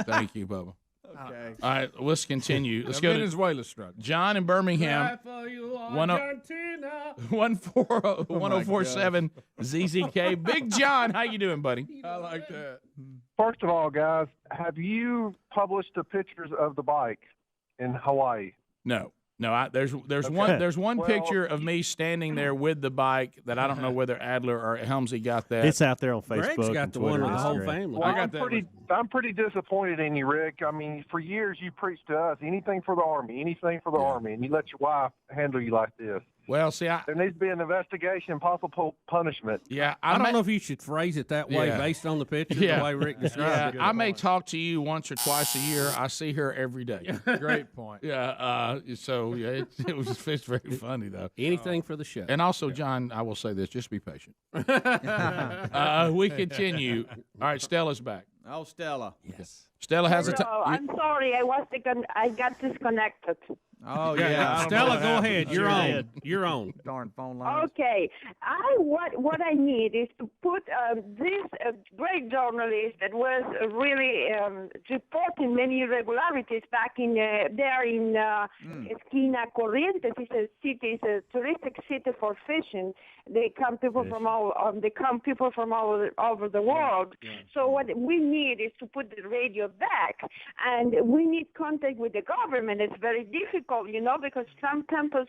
Thank you, Bubba. Okay. All right, let's continue. Let's go to Venezuela struck. John in Birmingham. 1047 ZZK. Big John, how you doing, buddy? I like that. First of all, guys, have you published the pictures of the bike in Hawaii? No. There's Okay. one picture of me standing there with the bike that I don't know whether Adler or Helmsy got that. It's out there on Facebook. Greg's got and the one Twitter with the and whole Instagram. family. Well, I'm pretty disappointed in you, Rick. I mean, for years you preached to us anything for the Army, and you let your wife handle you like this. Well, see, there needs to be an investigation, possible punishment. Yeah, I don't know if you should phrase it that way based on the picture, the way Rick described it. I may talk to you once or twice a year. I see her every day. Great point. Yeah. So yeah, it's very funny though. Anything for the show. And also, John, I will say this: just be patient. We continue. All right, Stella's back. Oh, Stella. Yes. Stella has a. I'm sorry, I got disconnected. Oh yeah, Stella, go ahead. You're on. You're on. Darn phone line. Okay, what I need is to put this great journalist that was really reporting many irregularities back in there in Esquina Corrientes. It's a touristic city for fishing. They come people from all over the world. So what we need is to put the radio back, and we need contact with the government. It's very difficult, because some pompous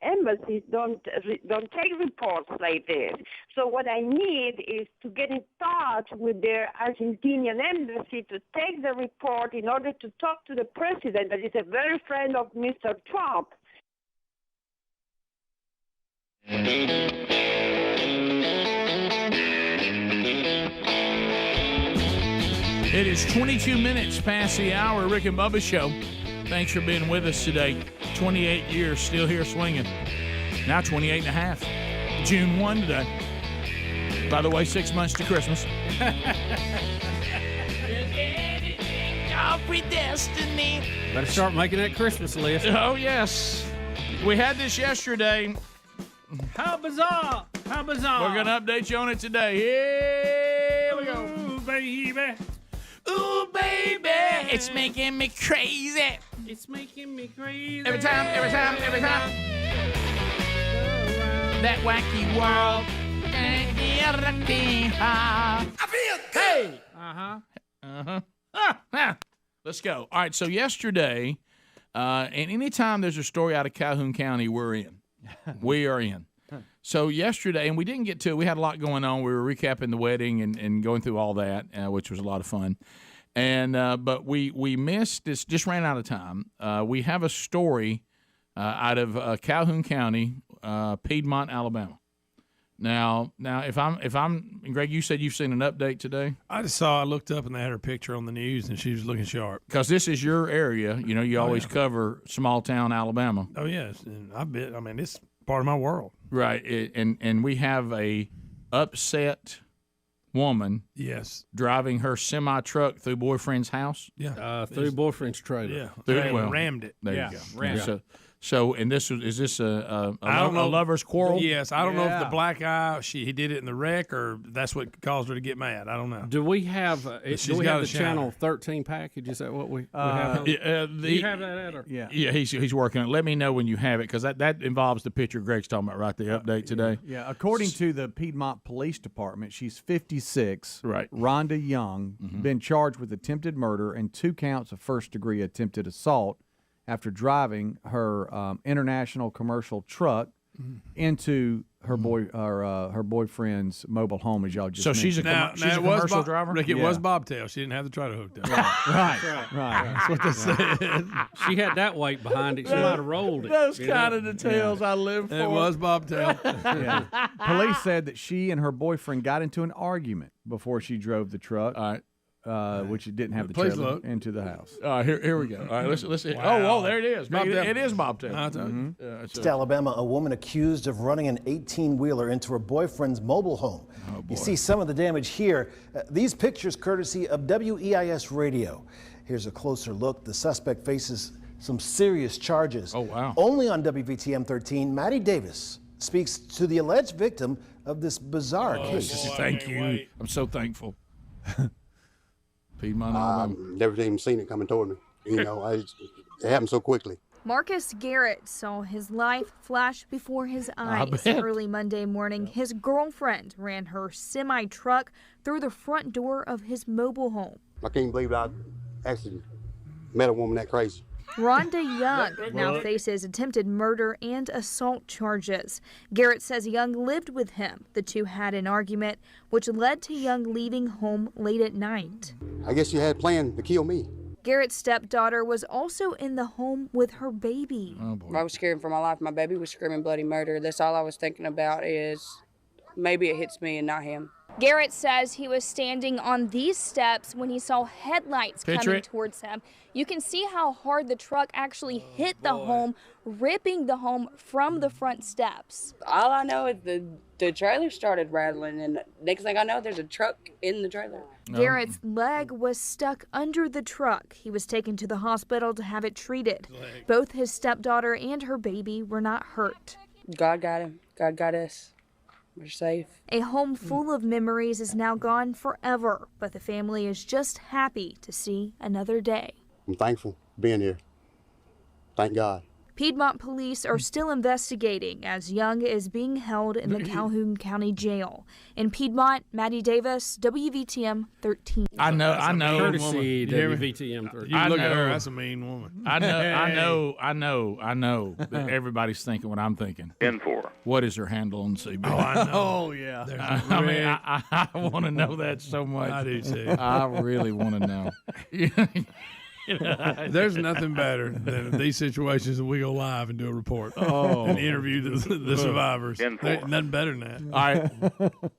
embassies don't take reports like this. So what I need is to get in touch with the Argentinian embassy to take the report in order to talk to the president, that is a very friend of Mr. Trump. It is 22 minutes past the hour. Rick and Bubba Show. Thanks for being with us today. 28 years, still here swinging. Now 28 and a half. June 1 today. By the way, 6 months to Christmas. Predestiny. Better start making that Christmas list. Oh, yes. We had this yesterday. How bizarre. How bizarre. We're going to update you on it today. Here we go. Ooh, baby. Ooh, baby. It's making me crazy. It's making me crazy. Every time. That wacky world. I feel good. Hey. Let's go. All right, so yesterday, and anytime there's a story out of Calhoun County, we're in. We are in. So yesterday, and we didn't get to it. We had a lot going on. We were recapping the wedding and going through all that, which was a lot of fun. And but we missed this. Just ran out of time. We have a story out of Calhoun County, Piedmont, Alabama. Now, if I'm, Greg, you said you've seen an update today? I looked up and they had her picture on the news and she was looking sharp. Because this is your area. You know, you always cover small town Alabama. Oh, yes. And it's part of my world. Right. And we have a upset woman. Yes. Driving her semi-truck through boyfriend's house. Yeah. Through boyfriend's trailer. Yeah. Rammed it. There you go. Rammed it. So, and is this a lover's quarrel? Yes, I don't know if the black eye, he did it in the wreck, or that's what caused her to get mad. I don't know. Do we have the Channel 13 package? Is that what we have? Do you have that at her? Yeah, he's working on it. Let me know when you have it, because that involves the picture Greg's talking about, right? The update today. Yeah, according to the Piedmont Police Department, she's 56. Right. Rhonda Young, been charged with attempted murder and 2 counts of first-degree attempted assault after driving her international commercial truck into her boyfriend's mobile home, as y'all just mentioned. She's a commercial driver? Rick, it was bobtail. She didn't have the trailer hooked up. Right. That's what they said. She had that weight behind it. She might have rolled it. Those kind of details I live for. It was bobtail. Police said that she and her boyfriend got into an argument before she drove the truck. All right. Which it didn't have the Please trailer look. into the house. Here we go. All right, let's see. Wow. Oh, there it is. It is bobtail. East Alabama, a woman accused of running an 18-wheeler into her boyfriend's mobile home. You see some of the damage here. These pictures courtesy of WEIS Radio. Here's a closer look. The suspect faces some serious charges. Oh, wow. Only on WVTM 13, Maddie Davis speaks to the alleged victim of this bizarre case. Thank you. I'm so thankful. Piedmont, Alabama. Never even seen it coming toward me. You know, it happened so quickly. Marcus Garrett saw his life flash before his eyes. Early Monday morning, his girlfriend ran her semi-truck through the front door of his mobile home. I can't believe I actually met a woman that crazy. Rhonda Young now faces attempted murder and assault charges. Garrett says Young lived with him. The two had an argument, which led to Young leaving home late at night. I guess you had planned to kill me. Garrett's stepdaughter was also in the home with her baby. I was scared for my life. My baby was screaming bloody murder. That's all I was thinking about is maybe it hits me and not him. Garrett says he was standing on these steps when he saw headlights coming towards him. You can see how hard the truck actually hit the home, ripping the home from the front steps. All I know is the trailer started rattling, and next thing I know, there's a truck in the trailer. Garrett's leg was stuck under the truck. He was taken to the hospital to have it treated. Both his stepdaughter and her baby were not hurt. God got him. God got us. We're safe. A home full of memories is now gone forever, but the family is just happy to see another day. I'm thankful for being here. Thank God. Piedmont police are still investigating as Young is being held in the Calhoun County Jail. In Piedmont, Maddie Davis, WVTM 13. I know. Courtesy WVTM 13. You look at her, that's a mean woman. I know that everybody's thinking what I'm thinking. What is her handle on CB? Oh, I know. Oh, yeah. I mean, I want to know that so much. I do too. I really want to know. There's nothing better than these situations that we go live and do a report and interview the survivors. Nothing better than that. All right.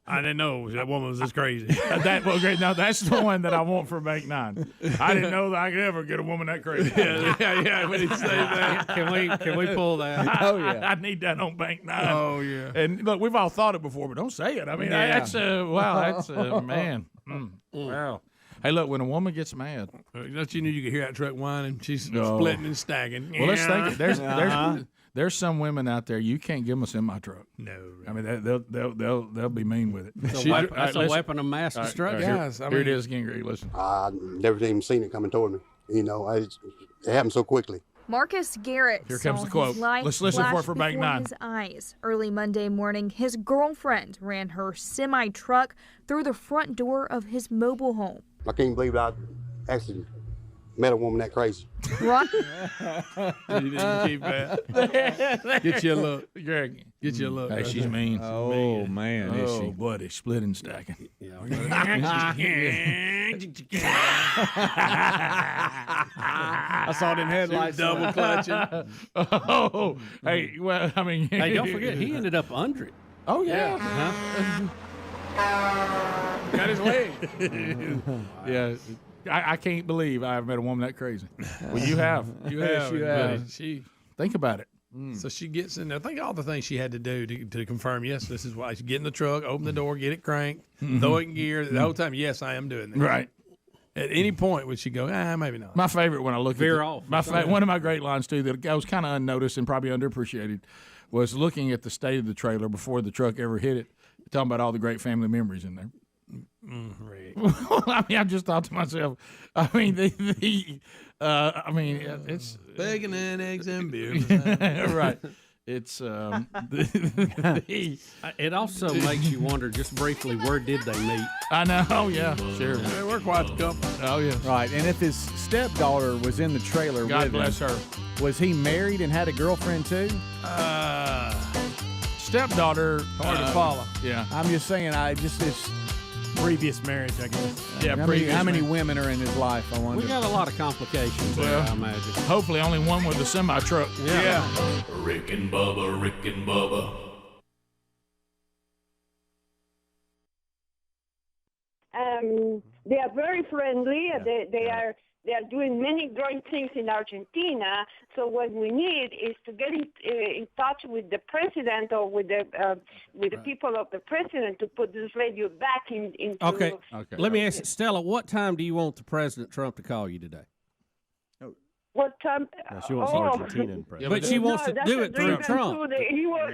I didn't know that woman was this crazy. Great. Now that's the one that I want for Bank 9. I didn't know that I could ever get a woman that crazy. yeah. We need to say that. Can we pull that? I need that on Bank 9. Oh yeah. And look, we've all thought it before, but don't say it. I mean, that's man. Wow. Hey, look, when a woman gets mad, don't you know you can hear that truck whining? She's splitting and stacking. Well, let's think. There's some women out there you can't give them a semi truck. No, I mean they'll be mean with it. That's a weapon of mass destruction. Here it is again, Greg. Listen. I never even seen it coming toward me. You know, it happened so quickly. Marcus Garrett Here comes saw the quote. his life Let's listen for it flash for Bank before 9. his eyes. Early Monday morning, his girlfriend ran her semi-truck through the front door of his mobile home. I can't believe I actually met a woman that crazy. Right? You didn't keep that. Get you a look, Greg. Get you a look. Hey, she's mean. Oh, man, is she? Buddy, split and stacking. I saw them headlights. Double clutching. Oh, hey, well, I mean. Hey, don't forget, he ended up under it. Oh, yeah. Got his leg. Yeah. I can't believe I've met a woman that crazy. Well, you have. You have. You have. Think about it. So she gets in there. Think all the things she had to do to confirm, yes, this is why. She get in the truck, open the door, get it cranked, throw it in gear. The whole time, yes, I am doing this. Right. At any point would she go, maybe not. My favorite when I look Veer at off. one of my great lines, too, that goes kind of unnoticed and probably underappreciated, was looking at the state of the trailer before the truck ever hit it, talking about all the great family memories in there. Right. I mean, I just thought to myself, I mean, it's bacon and eggs and beer. Right. It's it also makes you wonder just briefly, where did they meet? I know. Oh yeah, sure. Yeah, we're quite the couple. Oh yeah. Right, and if his stepdaughter was in the trailer God with him, bless her. was he married and had a girlfriend too? Stepdaughter. Hard to follow. Yeah. I'm just saying, it's Previous marriage, I guess. Yeah. how many women are in his life? I wonder. We got a lot of complications there, I imagine. Hopefully, only one with a semi truck. Yeah. Rick and Bubba, Rick and Bubba. They are very friendly. They are doing many great things in Argentina. So what we need is to get in touch with the president or with the people of the president to put this radio back into. Okay. Let me ask you, Stella, what time do you want the President Trump to call you today? What time? She wants Argentina president. But she wants to do it through Trump. He will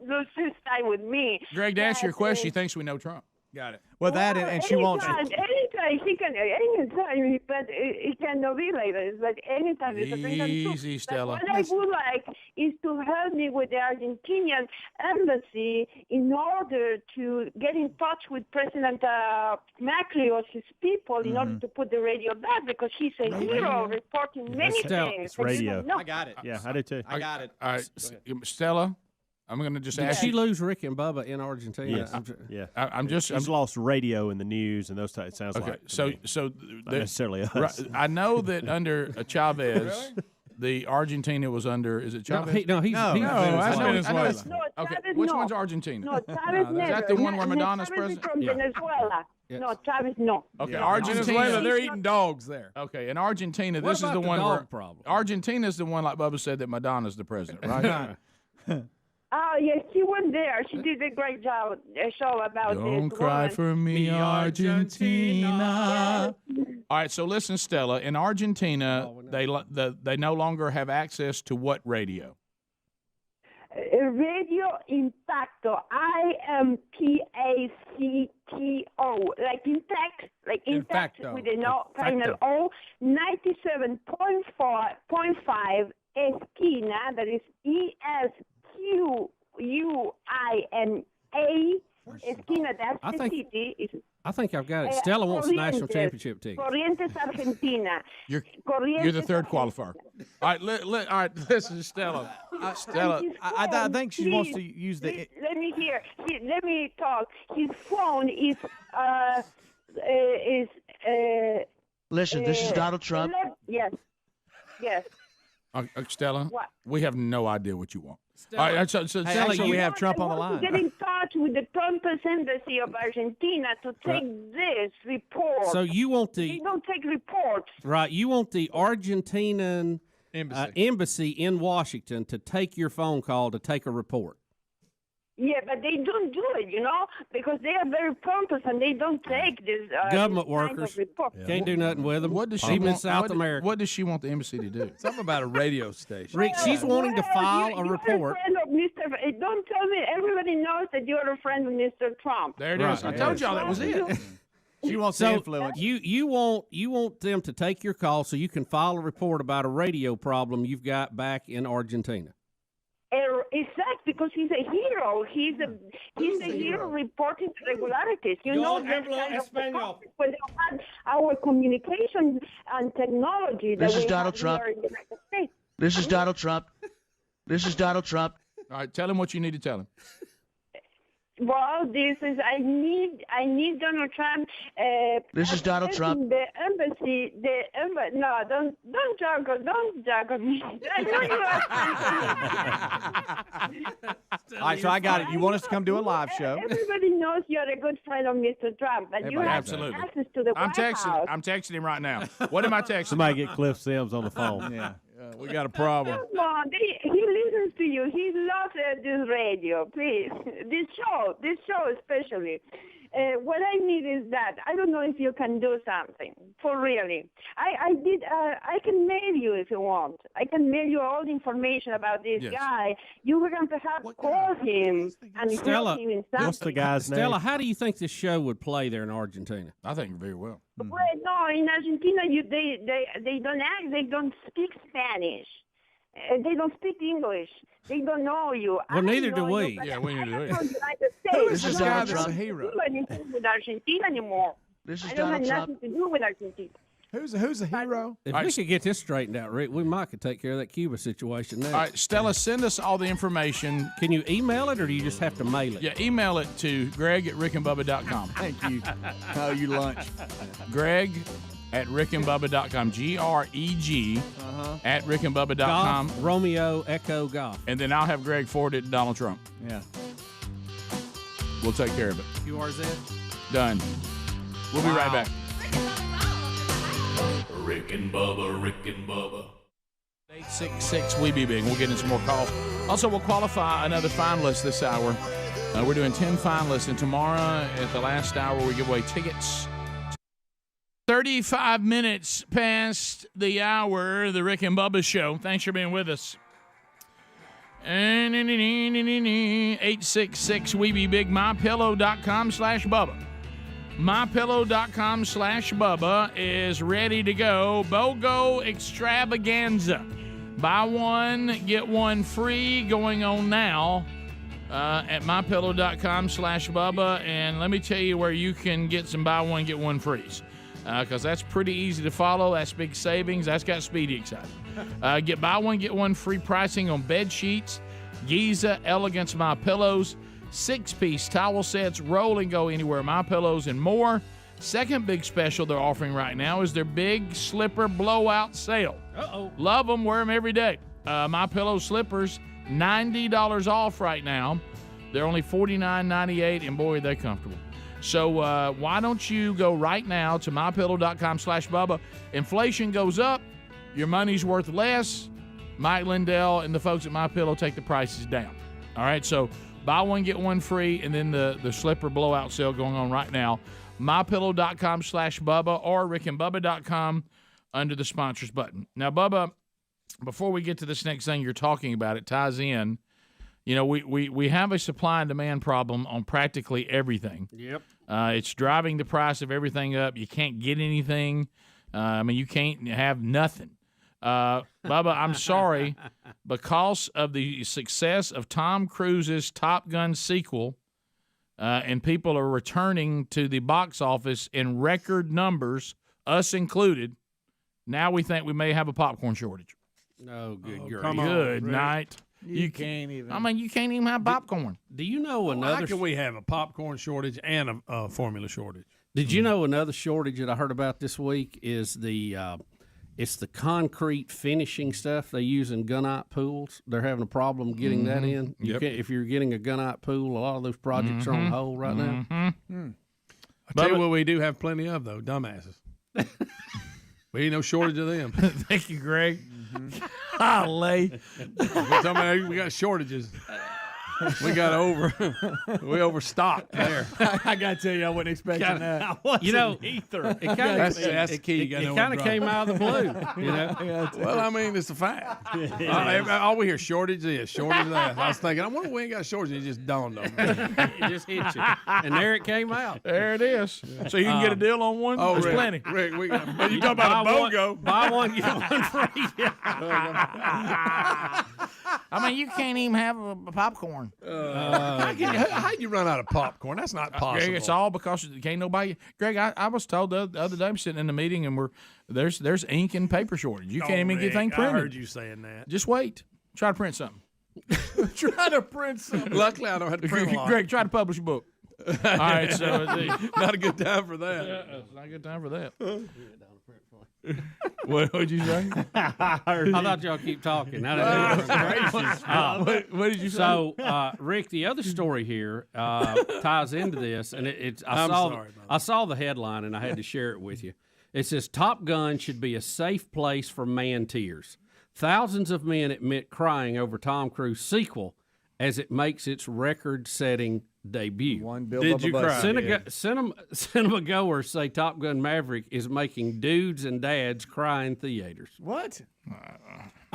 lose his time with me. Greg, to answer your question, she thinks we know Trump. Got it. Well, that and she wants. Anytime he can, anytime, but it cannot be like this. But anytime it's a thing. Easy, Stella. What I would like is to help me with the Argentinian embassy in order to get in touch with President Macri or his people in order to put the radio back, because he's a hero reporting many things. It's radio. No. I got it. Yeah, I do too. I got it. All right, Stella, I'm going to just Did ask she you. lose Rick and Bubba in Argentina? Yes. I'm just. She's lost radio in the news and those types. It sounds Okay, like. so Not necessarily us. Right, I know that under Chavez, the Argentina was under. Is it Chavez? He's that's Venezuela. No, Okay, Chavez, which no. one's Argentina? No, Chavez never. Is that the one where Madonna's Chavez is president? from Venezuela. Yes. No, Chavez, no. Okay, Venezuela, Argentina. they're eating dogs there. Okay, in Argentina, What this is about the the one dog where problem? Argentina's the one, like Bubba said, that Madonna's the president, right? Oh, yes, she went there. She did a great job, show about Don't this cry woman. for me, Argentina. All right, so listen, Stella. In Argentina, they no longer have access to what radio? Radio Impacto, IMPACTO, like intact, Impacto. with a no final O, 97.5 Esquina, that is ESQUINA, Esquina, that's I the think- city. I think I've got it. Stella wants the national Corrientes, championship ticket. Corrientes, Argentina. You're the Corrientes, third qualifier. All right, all right. Listen, Stella. Stella, I think she wants to use the. Let me hear. Let me talk. His phone is Listen, this is Donald Trump. Yes. Stella, What? we have no idea what you want. All right, so Actually, we have Trump on the I want to line. get in touch with the Trump's embassy of Argentina to take this report. So you want They don't take reports. Right, you want the Argentinian embassy in Washington to take your phone call to take a report. Yeah, but they don't do it, because they are very pompous and they don't take this Government this kind of workers report. can't do nothing with them. What does she Even in want? South America. What does she want the embassy to do? Something about a radio station. Rick, she's wanting to file a You're report. a friend of Mr. Don't tell me. Everybody knows that you're a friend of Mr. Trump. There it is. I told y'all that was it. She wants the So influence. you want them to take your call so you can file a report about a radio problem you've got back in Argentina. Exactly, because he's a hero. He's a hero reporting irregularities. You know, this kind of when they had our communication and technology. This that is we Donald have Trump. here in the United States. This is Donald Trump. This is Donald Trump. All right, tell him what you need to tell him. Well, this is I need Donald Trump. This is Donald Trump. The embassy. No, don't juggle me. All right, so I got it. You want us to come do a live show? Everybody knows you're a good friend of Mr. Trump, but you have Absolutely. access to the White House. I'm texting him right now. What am I texting? Somebody get Cliff Sims on the phone. Yeah, we got a problem. Come on, he listens to you. He loves this radio. Please, this show especially. What I need is that I don't know if you can do something for really. I can mail you if you want. I can mail you all the information about this guy. You were going to have to call him and Stella, help him in something. What's the guy's name? Stella, how do you think this show would play there in Argentina? I think very well. Well, no, in Argentina, they don't act. They don't speak Spanish. They don't speak English. They don't know you. Well, neither do we. You, Yeah, we neither do we. United States. This is Donald Trump. I don't have anything with Argentina anymore. This is I don't have Donald Trump. nothing to do with Argentina. Who's a hero? If we could get this straightened out, Rick, we might could take care of that Cuba situation now. All right, Stella, send us all the information. Can you email it, or do you just have to mail it? Yeah, email it to greg@rickandbubba.com. Thank you. Oh, you lunch. greg@rickandbubba.com. GREG at rickandbubba.com. Golf, Romeo, Echo, Golf. And then I'll have Greg forward it to Donald Trump. Yeah. We'll take care of it. QRZ? Done. We'll be right back. Rick and Bubba, Rick and Bubba. 866 We Be Big. We'll get in some more calls. Also, we'll qualify another finalist this hour. We're doing 10 finalists, and tomorrow at the last hour we give away tickets. 35 minutes past the hour, the Rick and Bubba Show. Thanks for being with us. 866 We Be Big. MyPillow.com/Bubba. MyPillow.com/Bubba is ready to go. BOGO Extravaganza. Buy one, get one free going on now at MyPillow.com/Bubba. And let me tell you where you can get some buy one, get one frees. Because that's pretty easy to follow. That's big savings. That's got Speedy excited. Get buy one, get one free pricing on bed sheets, Giza, Elegance, My Pillows, 6-piece towel sets, roll and go anywhere, My Pillows, and more. Second big special they're offering right now is their big slipper blowout sale. Love them, wear them every day. My Pillow slippers, $90 off right now. They're only $49.98, and boy, they're comfortable. So why don't you go right now to MyPillow.com/Bubba. Inflation goes up, your money's worth less. Mike Lindell and the folks at MyPillow take the prices down. All right, so buy one, get one free, and then the slipper blowout sale going on right now. MyPillow.com/Bubba or rickandbubba.com under the sponsors button. Now, Bubba, before we get to this next thing you're talking about, it ties in. You know, we have a supply and demand problem on practically everything. Yep. It's driving the price of everything up. You can't get anything. You can't have nothing. Bubba, I'm sorry. Because of the success of Tom Cruise's Top Gun sequel, and people are returning to the box office in record numbers, us included, now we think we may have a popcorn shortage. No, good girl. Good night. You can't even. I mean, you can't even have popcorn. Do you know How another? can we have a popcorn shortage and a formula shortage? Did you know another shortage that I heard about this week is it's the concrete finishing stuff they use in gunite pools. They're having a problem getting that in. You Yep. can't, if you're getting a gunite pool, a lot of those projects are on hold right now. I tell you what, we do have plenty of though, dumbasses. We ain't no shortage of them. Thank you, Greg. Golly. We're talking about we got shortages. We overstocked there. I gotta tell you, I wasn't expecting that. You know, ether. it kind of That's the key. You it kind of came out of the blue. You know. Well, I mean, it's a fact. All we hear shortage this, shortage that. I was thinking, I wonder if we ain't got a shortage. It just dawned on me. It just hit you, and there it came out. There it is. So you can get a deal on one. Oh, There's Rick, plenty. Rick, you talk about a BOGO. Buy one, get one free. I mean, you can't even have a popcorn. How you run out of popcorn? That's not possible. Greg, it's all because can't nobody. Greg, I was told the other day I'm sitting in the meeting and there's ink and paper shortage. You can't even get things I printed. heard you saying that. Just wait. Try to print something. Try to print something. Luckily, I don't have to print a lot. Greg, try to publish a book. All right, so Not a good time for that. it's not a good time for that. What'd you say? I thought y'all keep talking. What did you say? So, Rick, the other story here ties into this, and I saw the headline, and I had to share it with you. It says, Top Gun should be a safe place for man tears. Thousands of men admit crying over Tom Cruise sequel as it makes its record-setting debut. Did you cry? Cinema goers say Top Gun Maverick is making dudes and dads cry in theaters. What?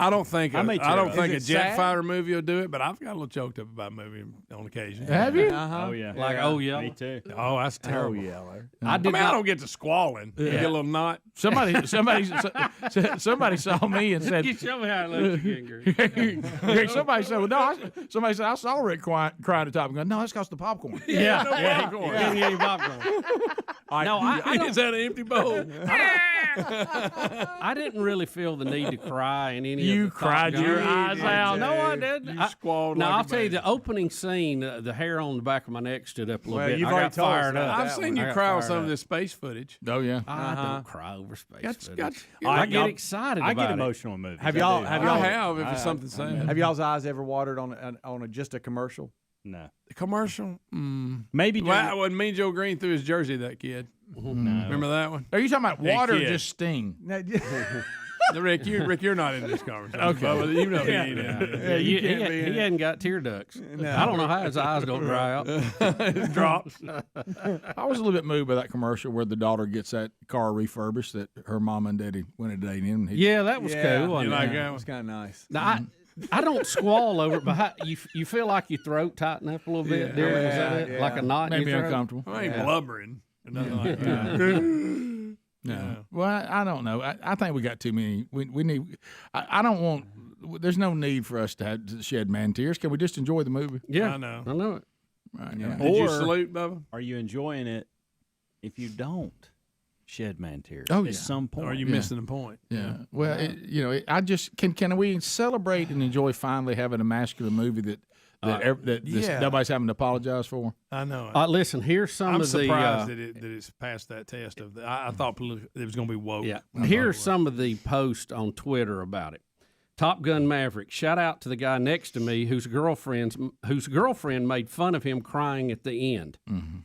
I don't think a Is it jet sad? fighter movie will do it, but I've got a little choked up about a movie on occasion. Have you? Oh yeah. Like, oh, yeah. Me too. Oh, that's terrible. yeller. I don't get to squalling. You get a little knot. Somebody saw me and said, You show me how it looks again, Greg, somebody said, well, no. Somebody said I saw Rick crying at Top Gun. No, that's because the popcorn. Yeah, no popcorn. Didn't get any popcorn. No, I Is that an empty bowl? I didn't really feel the need to cry in any You of the Top cried Gun. your eyes out. No, I didn't. You squalled Now, like I'll a tell you, baby. the opening scene, the hair on the back of my neck stood up a little Well, bit. you've I already got told us fired that. up. I've seen you I got cry on fired some up. of this space footage. Oh, yeah. I don't cry over space footage. Got- I get I'll- excited I about get it. emotional in movies. Have I y'all? do. Have I y'all? have if it's something sad. Have y'all's eyes ever watered on just a commercial? No. The commercial? Maybe. Well, when Mean Joe Green threw his jersey at that kid. No. Remember that one? Are you talking about Hey, water or kid. just sting? Rick, you're not in this conversation. Okay. Bubba, you know he ain't in Yeah, it. he hadn't got tear ducts. I don't know how his eyes don't dry out. It drops. I was a little bit moved by that commercial where the daughter gets that car refurbished that her mom and daddy went a date in. Yeah, that was cool. You like It that was kind of nice. Now, I don't squall over it, but you feel like your throat tighten up a little bit. Yeah. Darren, is that it? Like a knot in Made me your throat? uncomfortable. I ain't blubbering. Or nothing like that. No. Well, I don't know. I think we got too many. We need. I don't want. There's no need for us to shed man tears. Can we just enjoy the movie? Yeah, I know. I know it. Right. Yeah. Did you Or- salute, Bubba? Are you enjoying it if you don't shed man tears Oh, yeah. at some point? Or are you missing the point? Yeah. Well, I just can we celebrate and enjoy finally having a masculine movie that Yeah. nobody's having to apologize for? I know. Listen, here's some I'm of the. surprised that it's passed that test of. I thought it was going to be woke. Yeah. Here's some of the posts on Twitter about it. Top Gun Maverick. Shout out to the guy next to me whose girlfriend made fun of him crying at the end. Mm-hmm.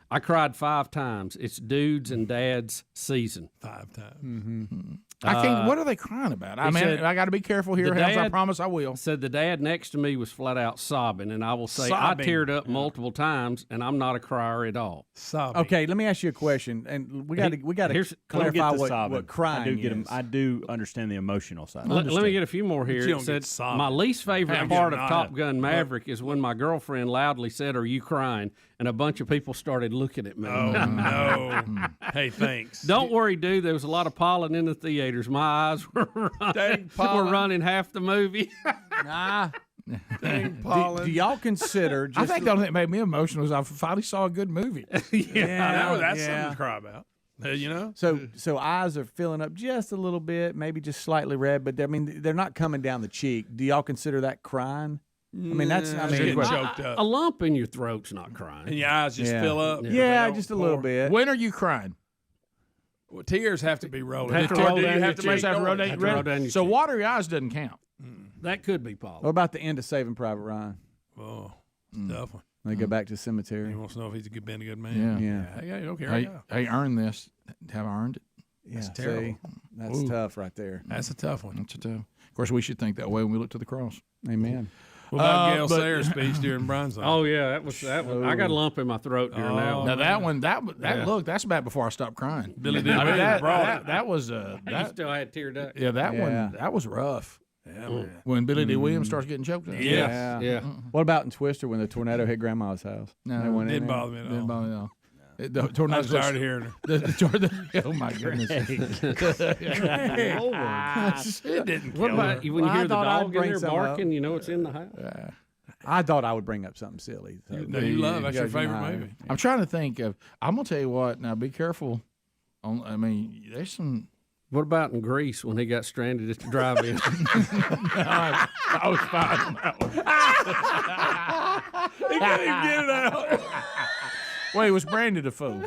I cried 5 times. It's dudes and dads season. 5 times. Mm-hmm. I can't. What are they crying about? I mean, said I got to be careful here. the Helms, I dad- promise I will. Said the dad next to me was flat out sobbing, and I will say Sobbing. I teared up multiple times, and I'm not a crier at all. Sobbing. Okay, let me ask you a question, and we got to here's- clarify the what sobbing. crying is. I do understand the emotional side. Let me get a few more here. you It don't said, get sobbing. my least favorite I'm part of getting Top not- Gun Maverick is when my girlfriend loudly said, "Are you crying?" And a bunch of people started looking at me. Oh no! Hey, thanks. Don't worry, dude. There was a lot of pollen in the theaters. My eyes were Dang, were pollen. running half the movie. Nah. Dang, Do pollen. y'all consider? Just I think the only thing that made me emotional is I finally saw a good movie. Yeah. That's something to cry about. You know? So eyes are filling up just a little bit, maybe just slightly red, but I mean they're not coming down the cheek. Do y'all consider that crying? I mean getting choked up. A lump in your throat's not crying. And your eyes just fill up. Yeah, just a little bit. When are you crying? Well, tears have to be rolling. Have to roll down your cheek. roll down your so cheek. Watery eyes doesn't count. That could be Paul. What about the end of Saving Private Ryan? Oh, it's a tough one. They go back to the cemetery. He wants to know if he's been a good man. Yeah. Hey, okay. Hey, earned this. Have I earned it? Yeah, That's terrible. That's tough right there. That's a tough one. That's a tough. Of course, we should think that way when we look to the cross. Amen. What about Gail Sayers' speech during Bronze? Oh yeah, that was. I got a lump in my throat during that one. Now that one, look, that's about before I stopped crying. Billy did. That was You still had tear duct. Yeah, that one, that was rough. Yeah, man. When Billy D. Williams starts getting choked up. Yeah. What about in Twister when the tornado hit Grandma's house? No, They went in Didn't there? bother me at all. Didn't bother me at all. The tornado. I'm tired of hearing her. Oh my goodness! It didn't. What about when you hear the thought I'd dog in bring there some barking? You know it's in the house. I thought I would bring up something silly. So. That you love. That's your favorite movie. I'm trying to think of. I'm gonna tell you what. Now, be careful. I mean, there's some. What about in Greece when he got stranded at the drive-in? I was fine on that one. He couldn't even get it out. Well, he was branded a fool.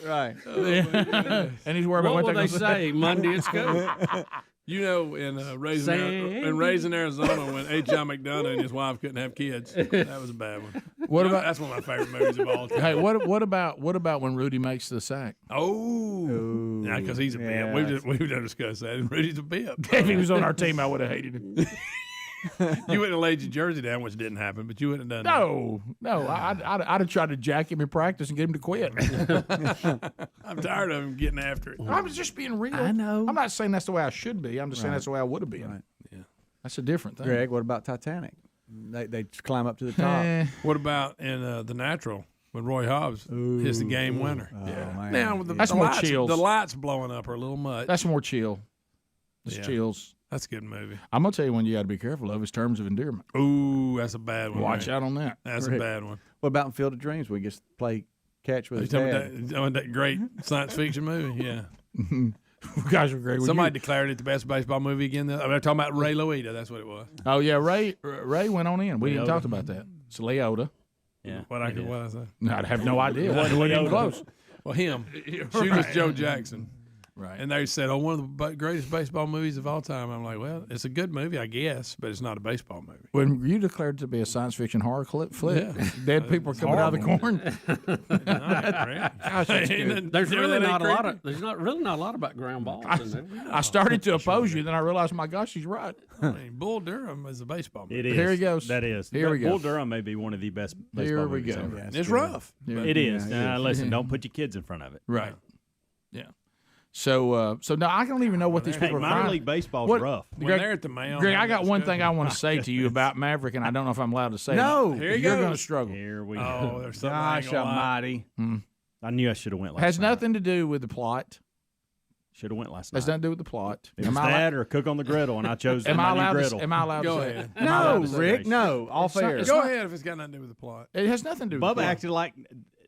Right. And he's worried about What will they're they gonna say Monday at school? You know, in Raising Arizona, when H. John McDonough and his wife couldn't have kids, that was a bad one. What about that's one of my favorite movies of all time. Hey, what about when Rudy makes the sack? Oh, yeah, because he's a bib. We've done discussed that, and Rudy's a bib. If he was on our team, I would have hated him. You wouldn't have laid your jersey down, which didn't happen, but you wouldn't have done No, I'd have tried to jack him in practice and get him to quit. that. I'm tired of him getting after it. I was just being real. I know. I'm not saying that's the way I should be. I'm just saying that's the way I would have been. Right. Yeah. That's a different thing. Greg, what about Titanic? They climb up to the top. What about in The Natural when Roy Hobbs hits the game winner? Man. Now That's more lights, chills. The lights blowing up are a little much. That's more chill. It's chills. That's a good movie. I'm gonna tell you one you got to be careful of is Terms of Endearment. Ooh, that's a bad one. Watch out on that. That's Rick, a bad one. What about in Field of Dreams when he gets to play catch with his Talking dad? about that great science fiction movie, yeah. Guys are great. Somebody declared it the best baseball movie again. I'm talking about Ray Liotta. That's what it was. Oh yeah, Ray went on in. We didn't talk about that. It's Leota. Yeah. What I say? I'd have no idea. It wasn't even close. Well, him. Shooter's Joe Jackson. Right. And they said, one of the greatest baseball movies of all time. I'm like, well, it's a good movie, I guess, but it's not a baseball movie. When you declared it to be a science fiction horror flick, dead people are coming out of the corn. Gosh, that's good. There's really not a lot of. There's not really not a lot about ground balls in there. I started to oppose you, then I realized, my gosh, he's right. I mean, Bull Durham is a baseball movie. It is. Here he goes. That is. Here we go. Bull Durham may be one of the best baseball Here we movies go. ever. Yeah, It's rough. It is. Yeah, Listen, don't put your kids in front of it. Right. Yeah. So now I don't even know what these people are minor crying. league baseball's rough. When Greg, they're at the mound. Greg, I got one thing I want to say to you about Maverick, and I don't know if I'm allowed to say No. it. Here he You're goes. going to struggle. Here we Oh, go. there's something I ain't Gosh gonna lie. almighty. I knew I should have went last Has night. nothing to do with the plot. Should have went last night. Has nothing to do with the plot. It was that or cook on the griddle, and I chose Am I my new allowed griddle. to? Am I allowed Go to say ahead. it? Am I allowed to say Rick, it? no. Off air. Go ahead if it's got nothing to do with the plot. It has nothing to do with Bubba the plot. acted like